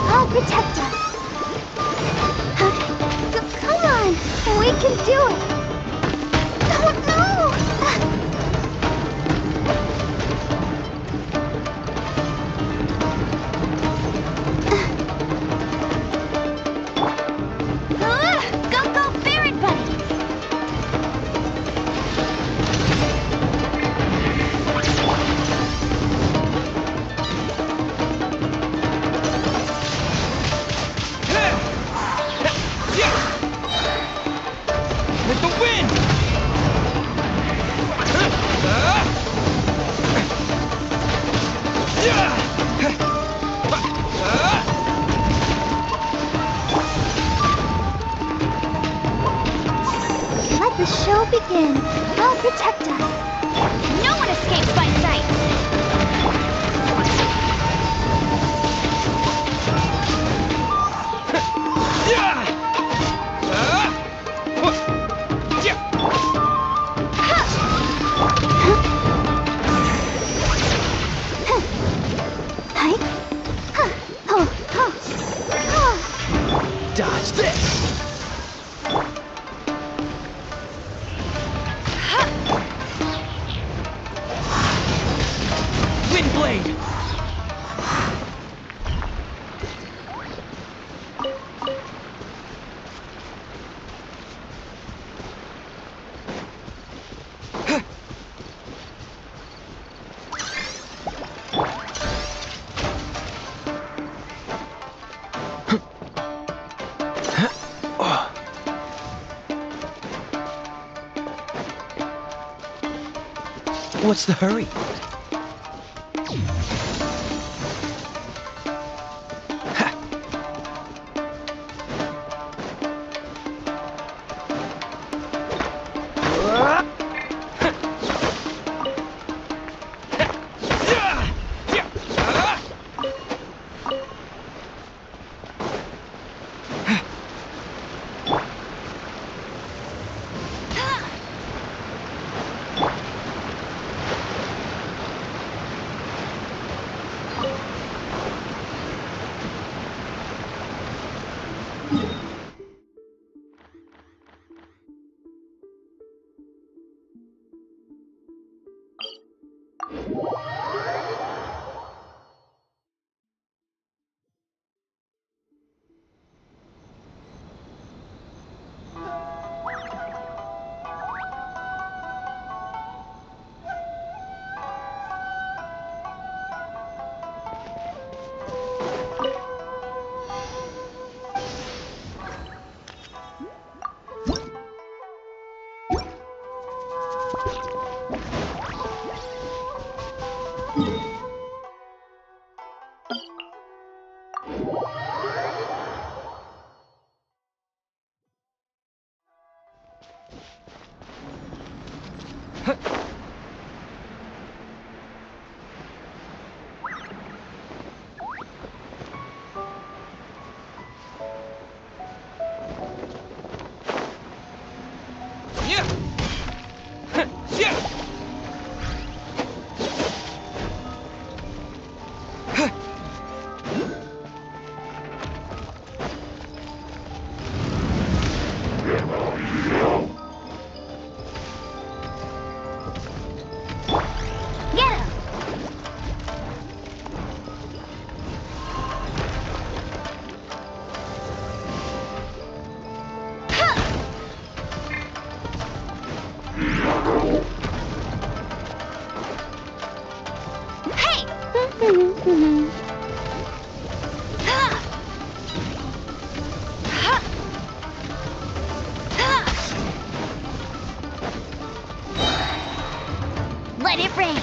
I'll protect us. Come on, we can do it. Oh no! Go, Ferret Buddy! With the wind! Let the show begin. I'll protect us. No one escapes by sight! Dodge this! Wind blade! What's the hurry? Let it rain.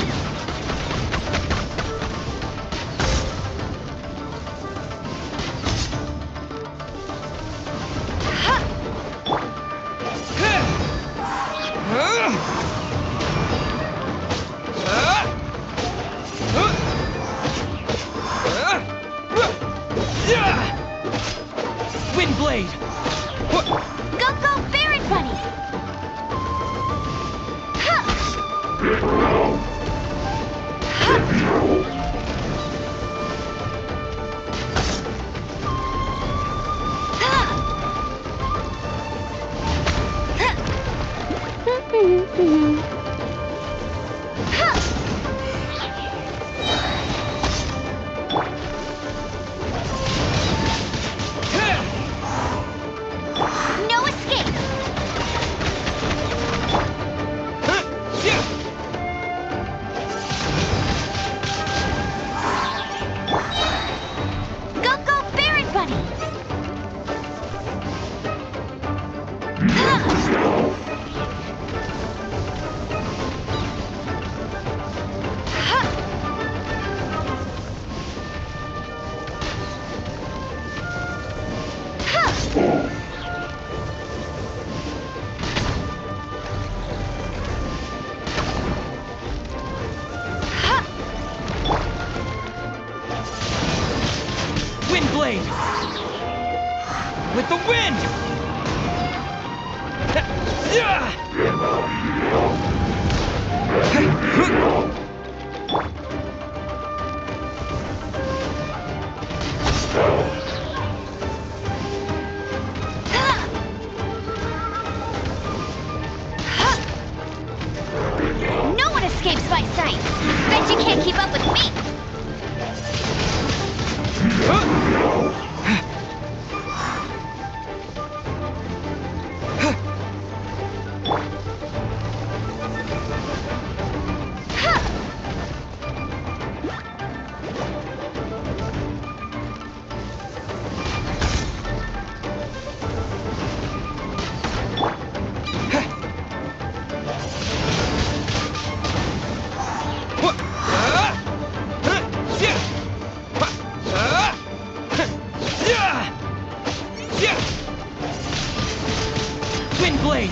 Windblade! Go, Baron Bunny! No escape! Go, Baron Bunny! Windblade! With the wind! No one escapes my sight! Bet you can't keep up with me! Windblade!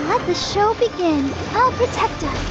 Let the show begin. I'll protect us.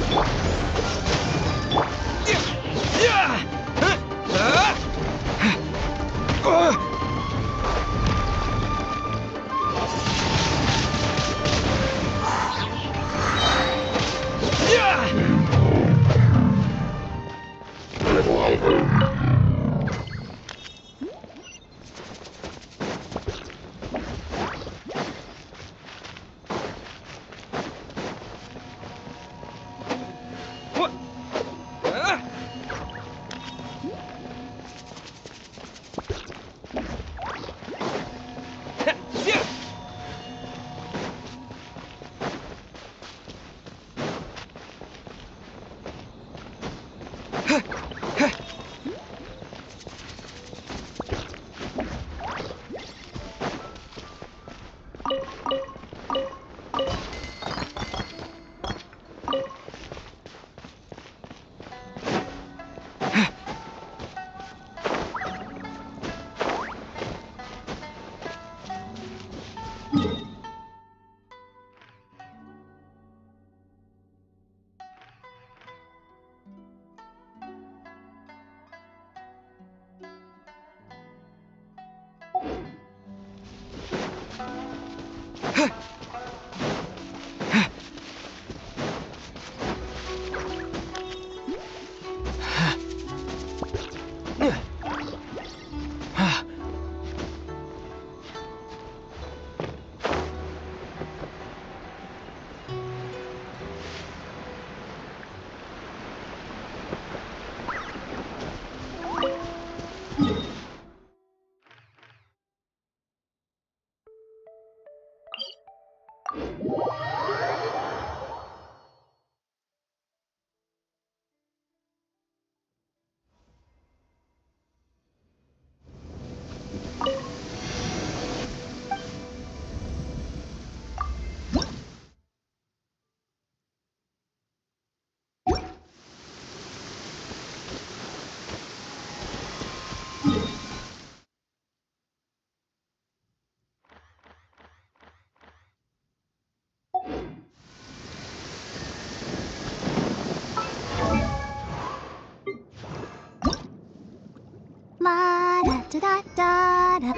Da da da da.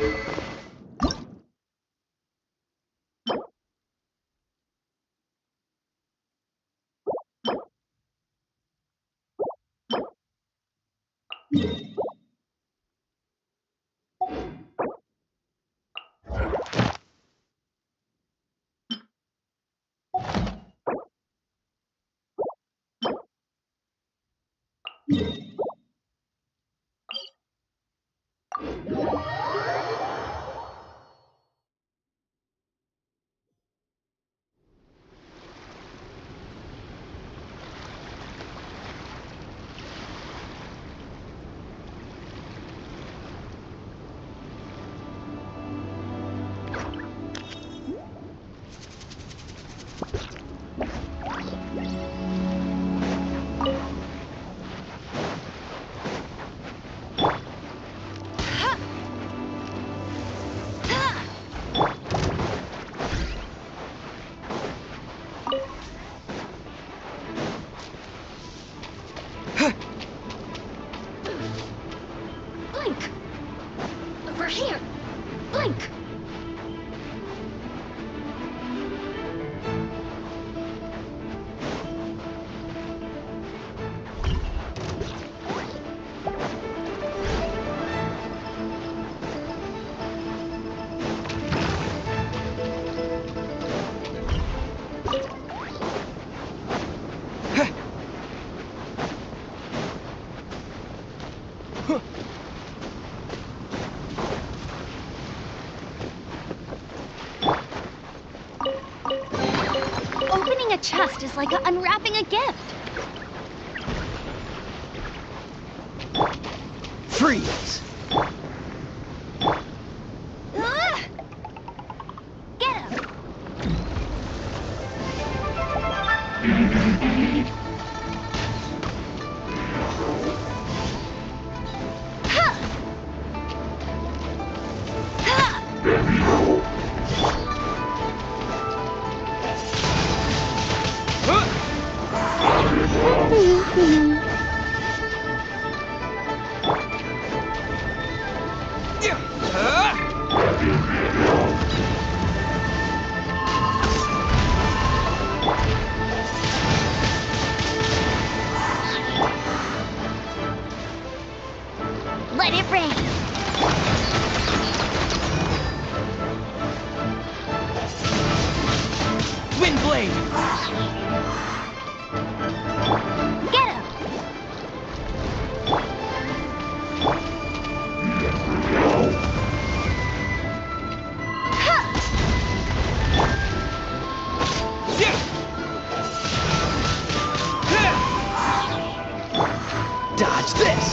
Blink! Over here! Blink! Opening a chest is like unwrapping a gift. Freeze! Ah! Get him! Let it rain! Windblade! Get him! Dodge this!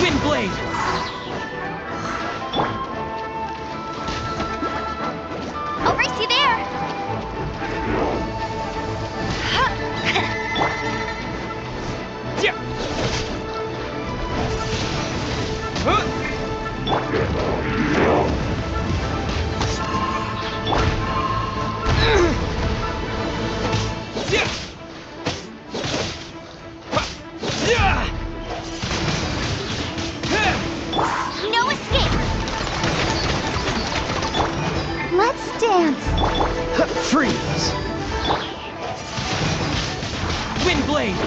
Windblade! I'll race you there! No escape! Let's dance. Freeze! Windblade!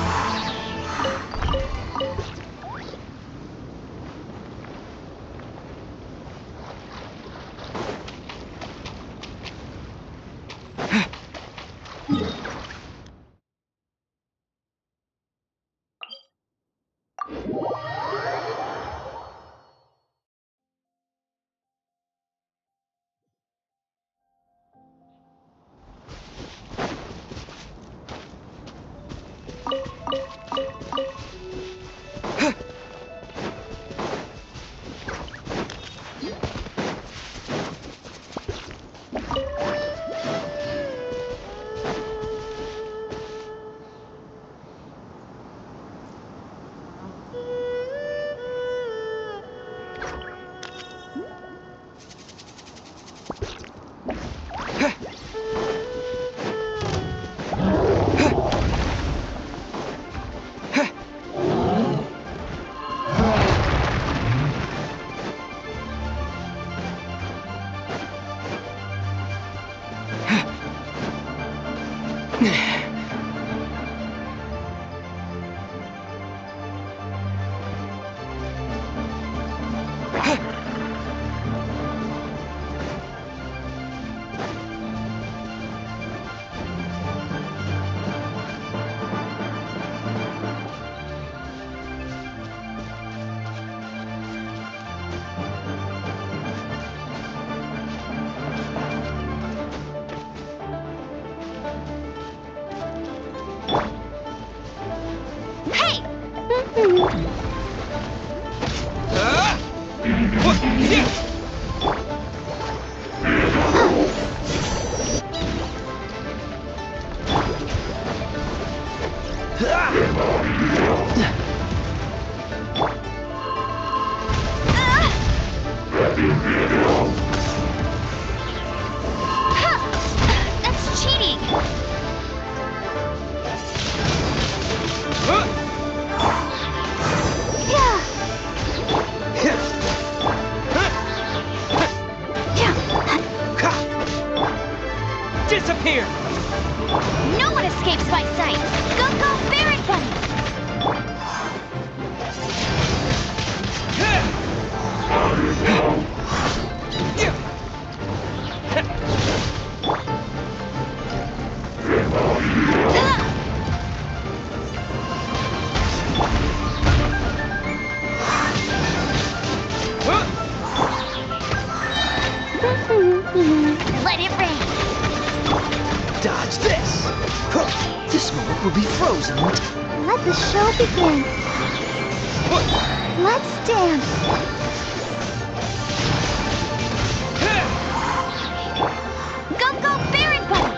That's cheating! Disappear! No one escapes my sight! Go, go, Barret Bunny! Let it rain! Dodge this! Huh. This moment will be frozen. Let the show begin. Let's dance. Go, go, Barret Bunny!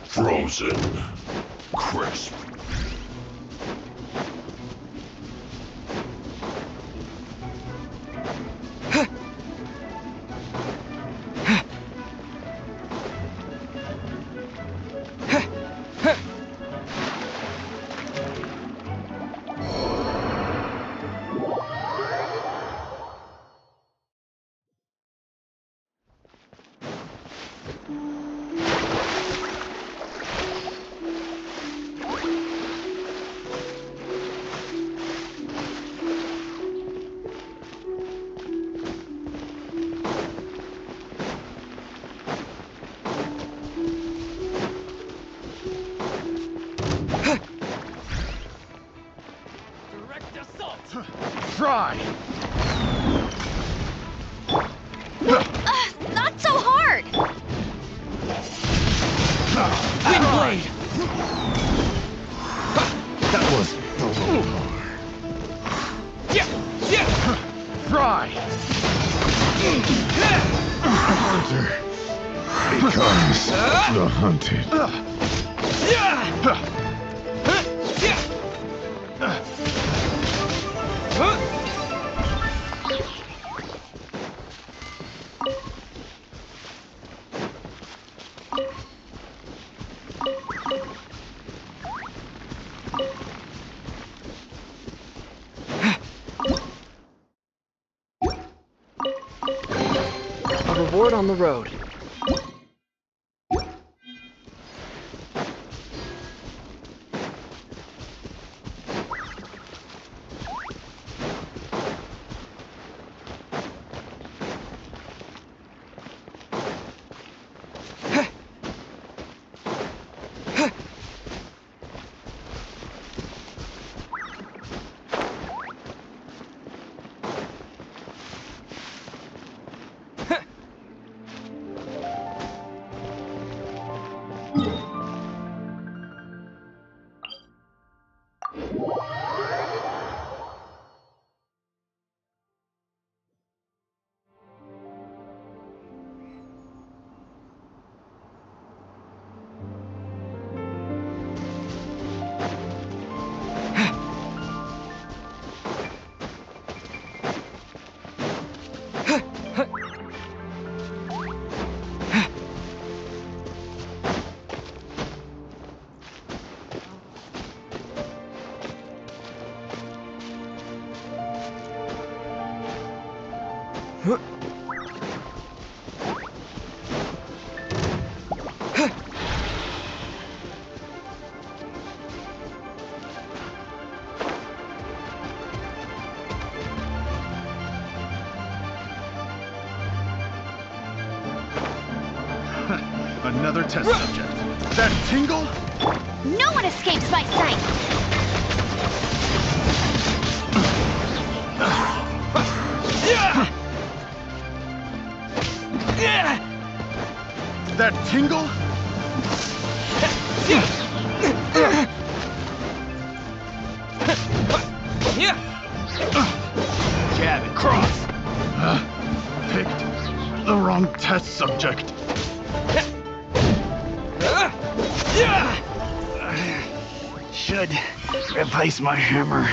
Frozen. Crisp. Try! Not so hard! Windblade! That was a little hard. Try! The hunter becomes the hunted. A reward on the road. Another test subject. That tingle? No one escapes my sight! That tingle? Jab and cross. Picked the wrong test subject. Should replace my hammer.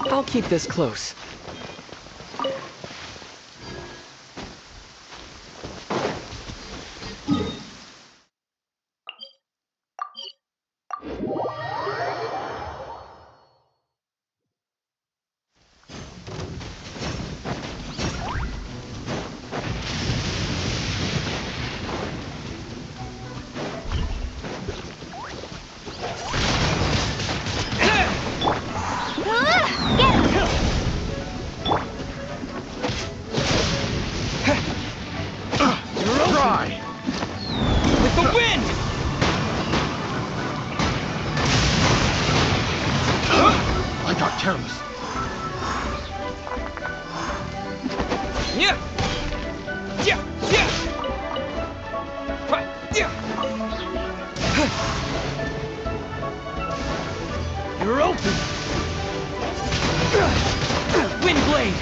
I'll keep this close. Try! With the wind! I got careless. Yeah! Yeah! Yeah! Yeah! You're open! Windblade!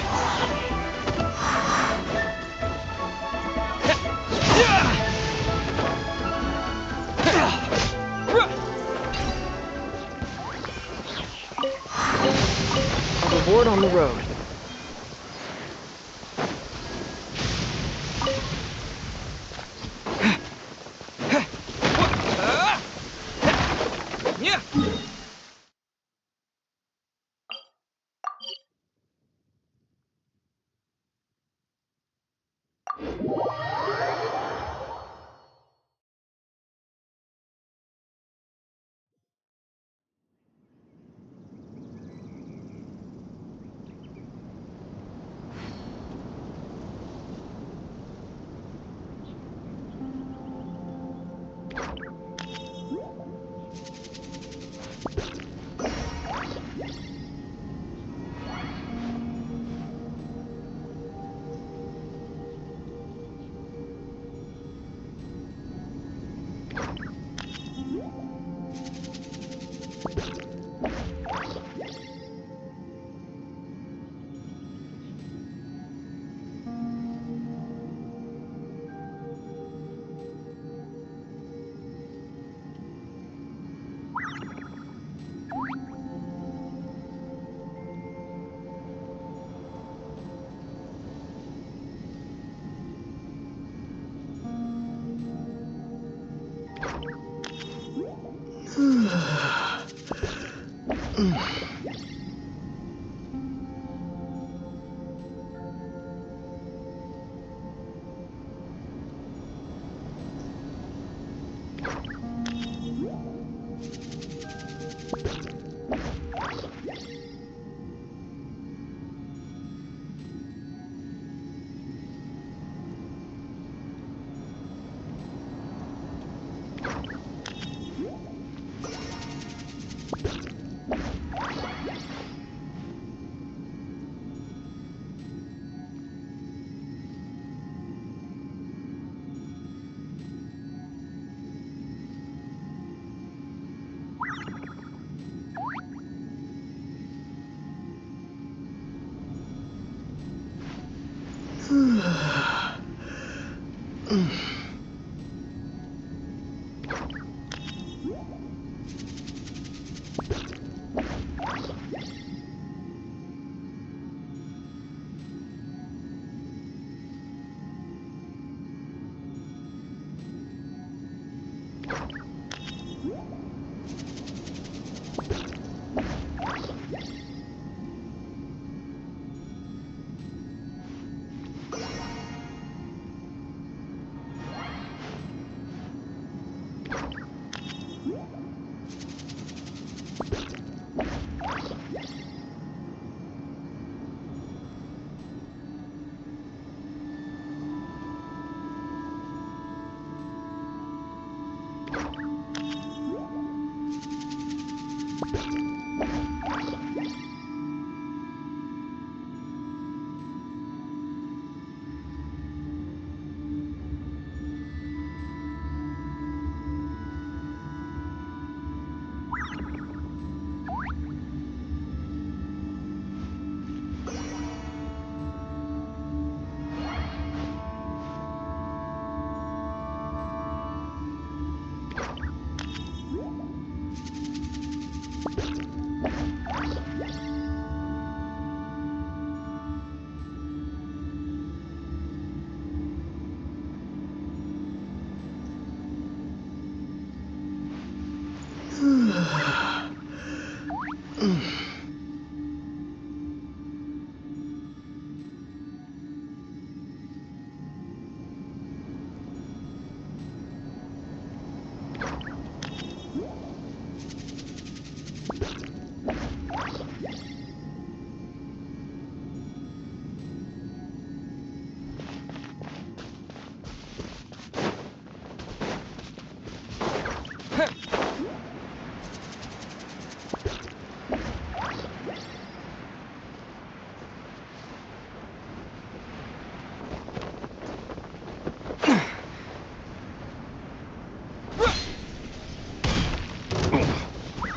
A reward on the road. Yeah!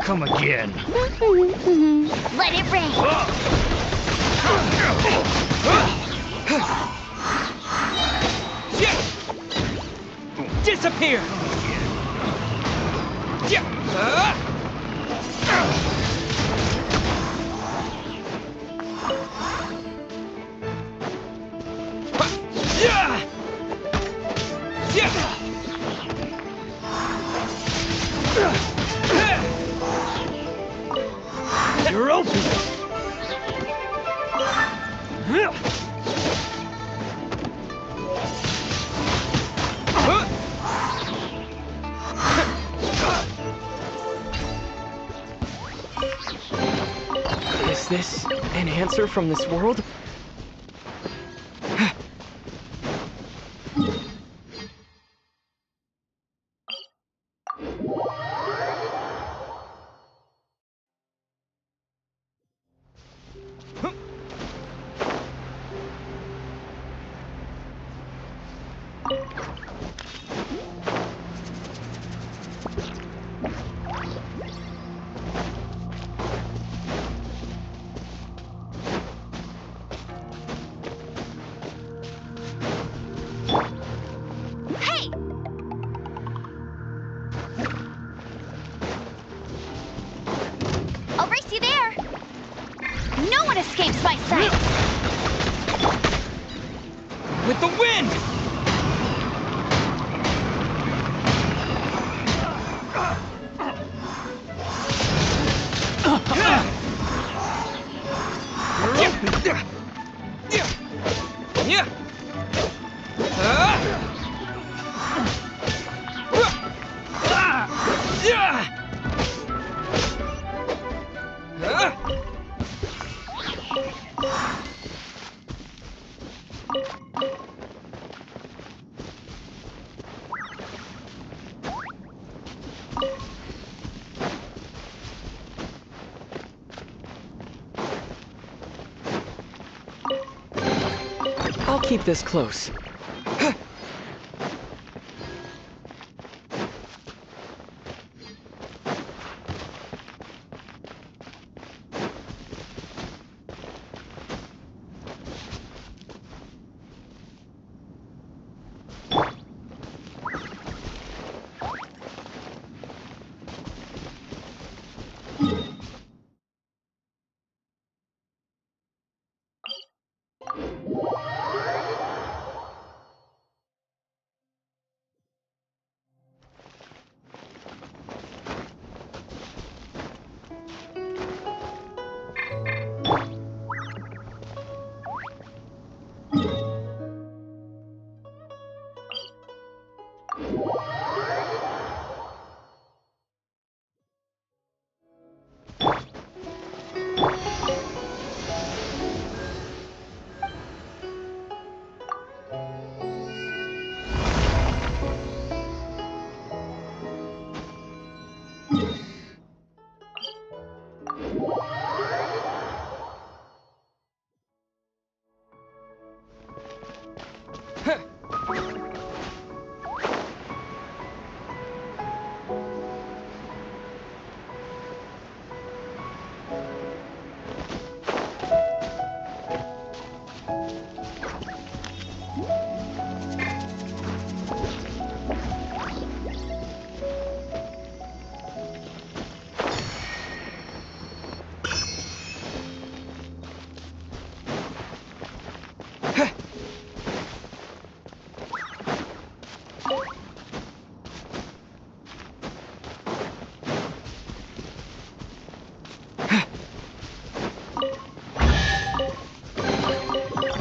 Come again. Let it rain. Disappear! You're open. Is this an answer from this world? I'll race you there. No one escapes my sight. With the wind! keep this close.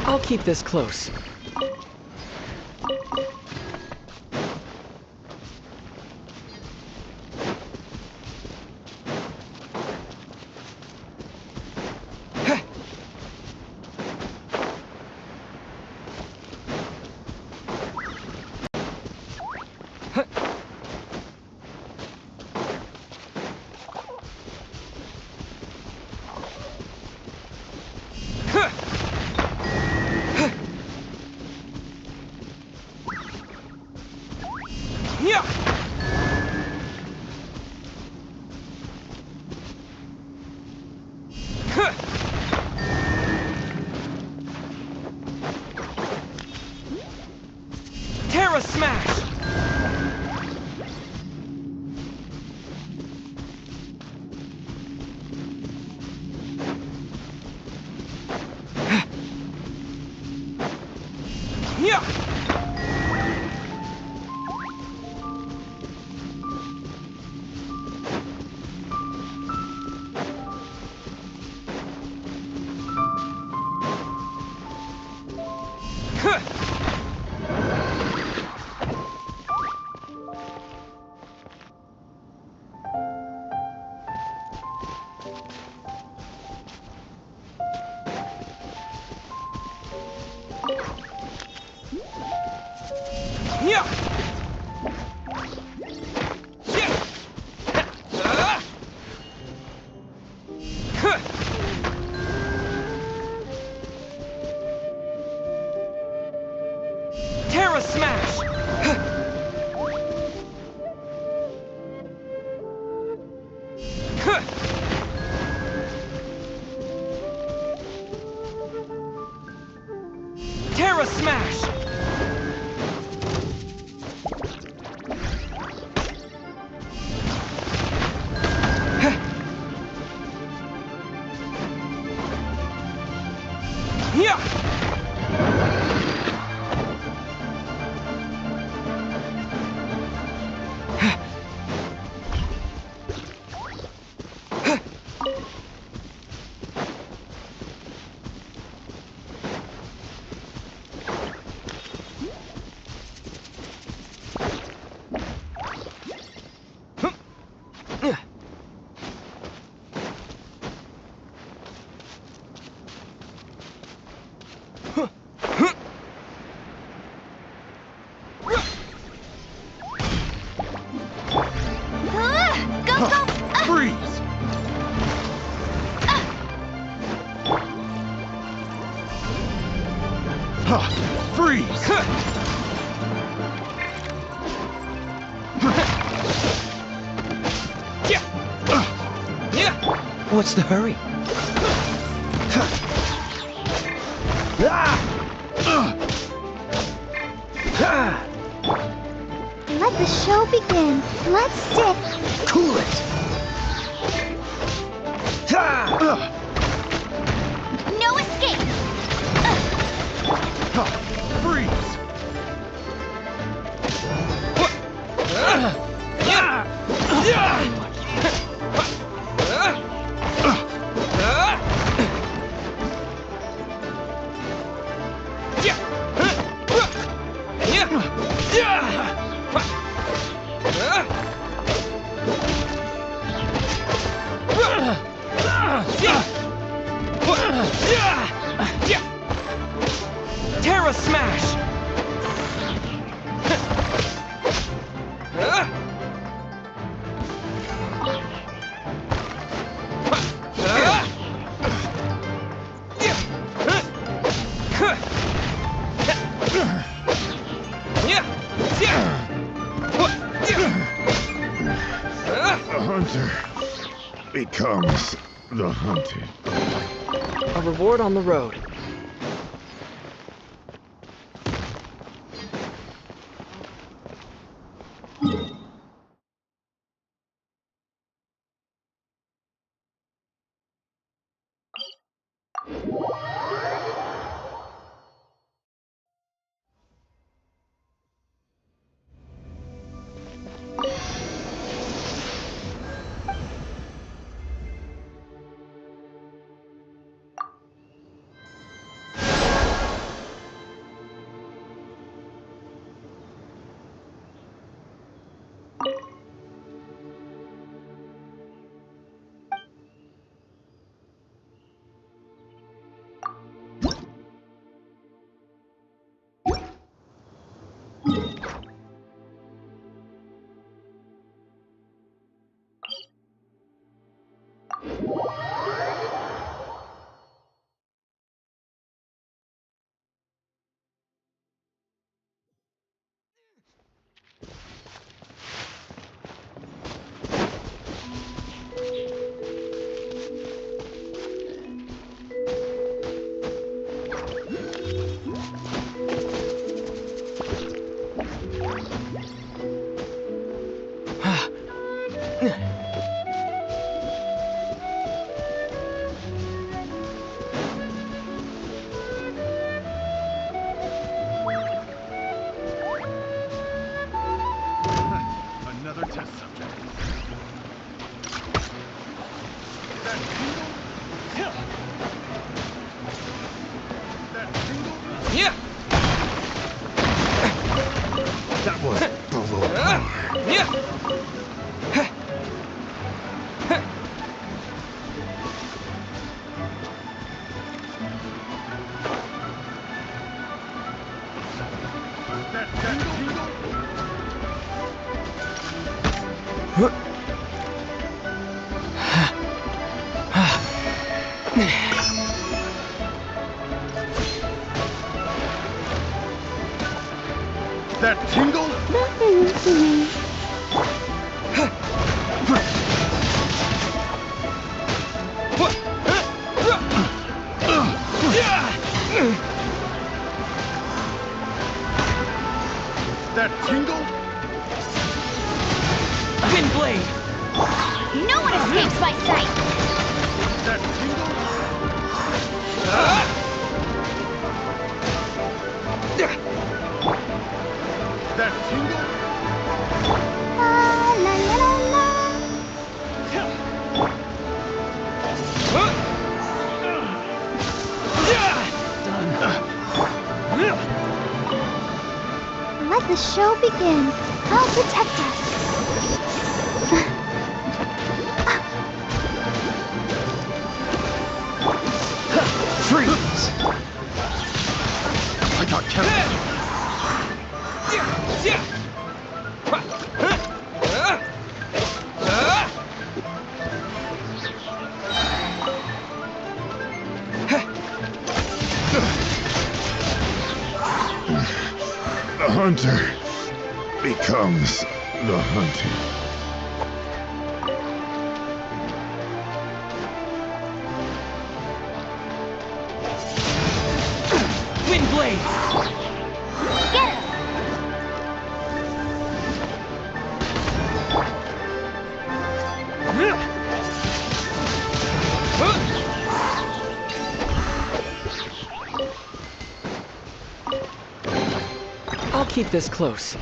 I'll keep this close. Terra Smash! Terra Smash! Terra Smash! Freeze! Huh. Freeze! What's the hurry? Let the show begin. Let's stick. Cool it! No escape! Freeze! Terra Smash! The hunter becomes the hunted. A reward on the road. Another test subject. That was below par. That tingle? That tingle? Wind blade! No one escapes my sight! That tingle? That tingle? La la la la la. Let the show begin. I'll protect us. Freeze! I got carried. hunter becomes the hunted. Windblade! Get him! I'll keep this close.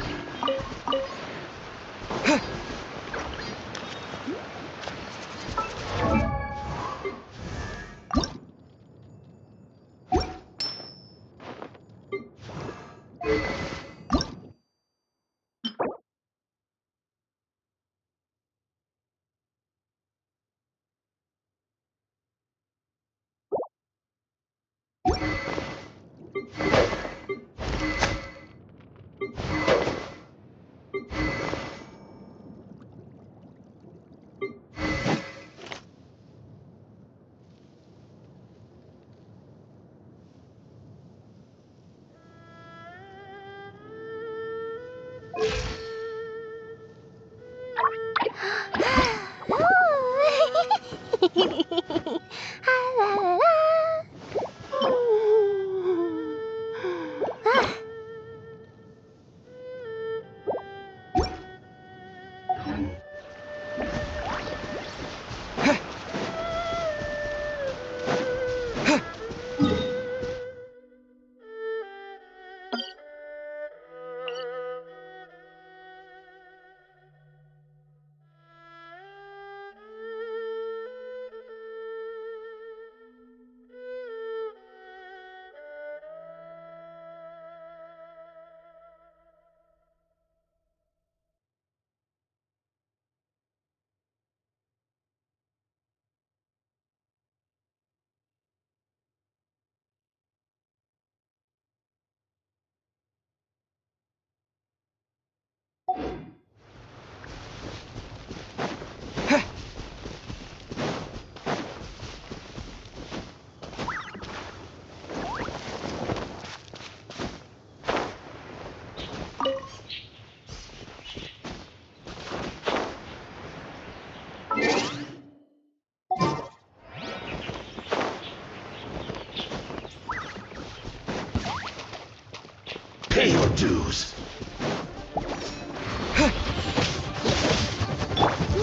Pay your dues.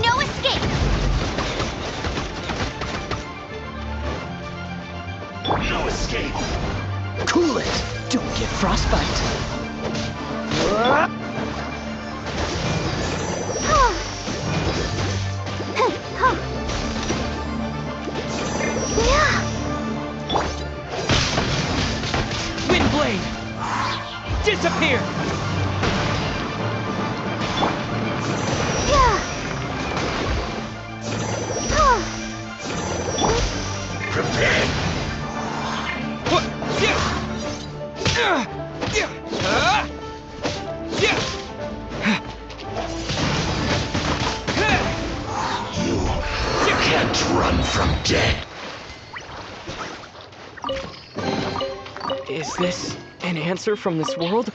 No escape! No escape. Cool it! Don't get frostbite. Windblade! Disappear! Prepare. You can't run from death. Is this an answer from this world?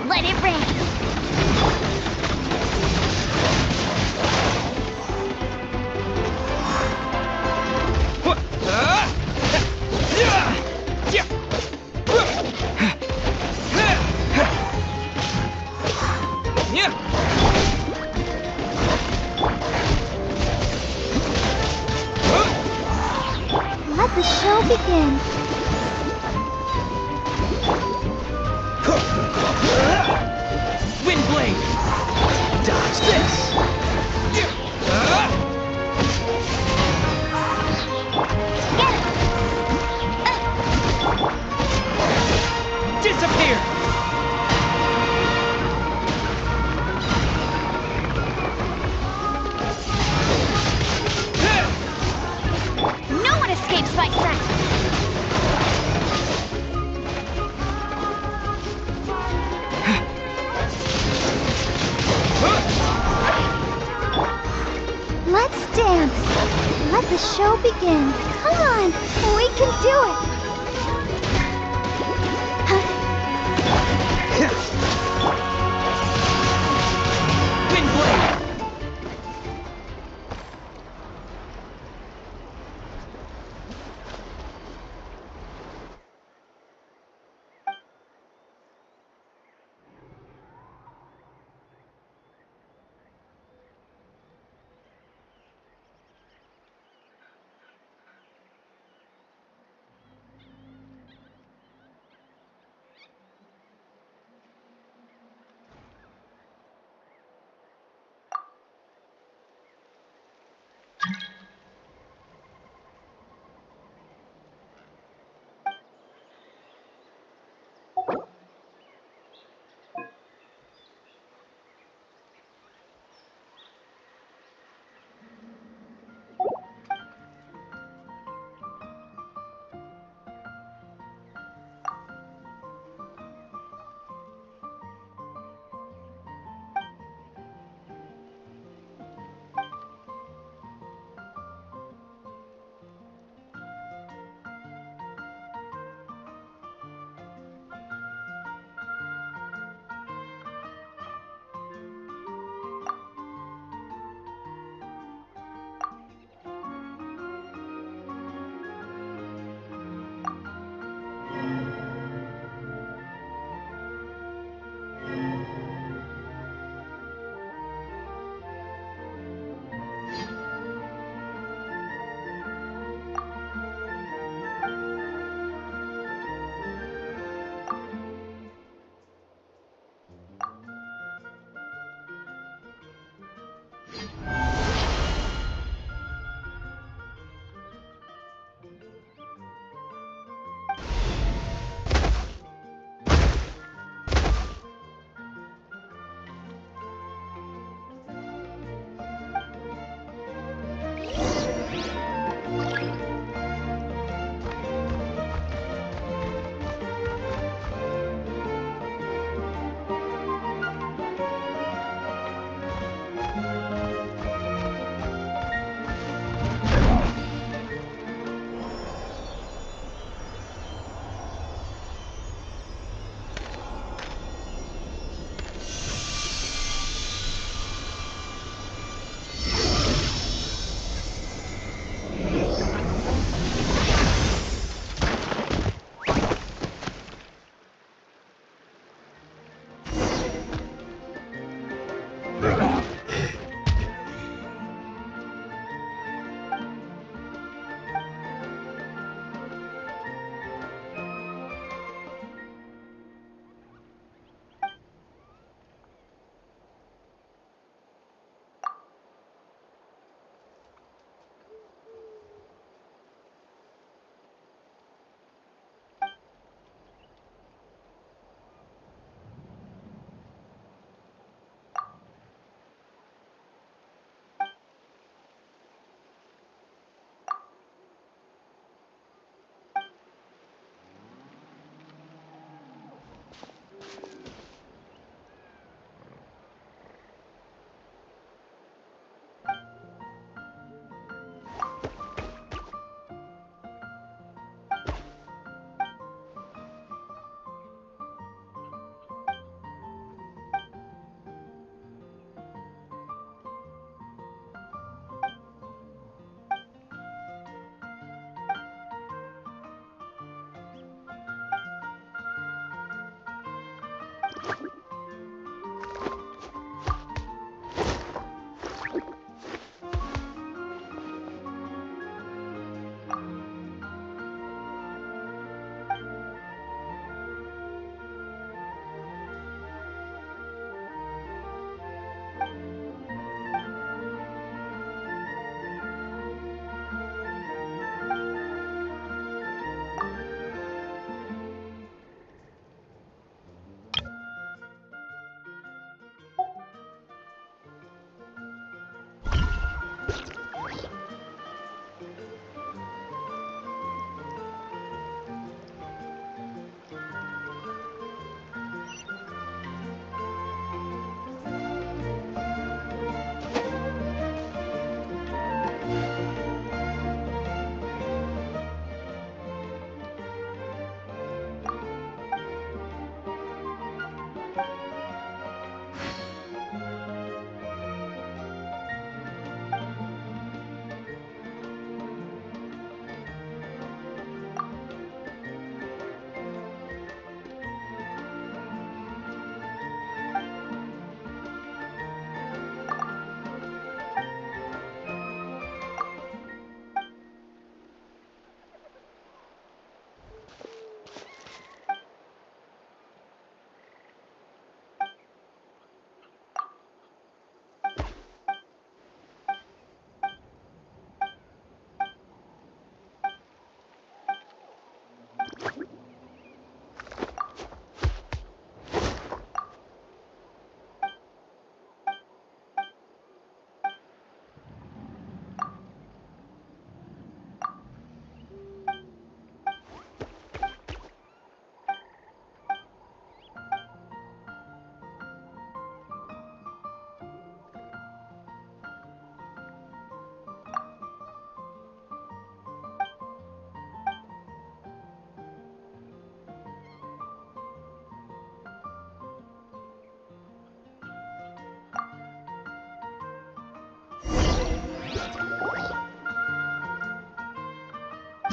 Let it rain. Let the show begin. Windblade! Dodge this! Disappear! No one escapes my scent. Let's dance. Let the show begin. Come on, we can do it. Windblade!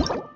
What?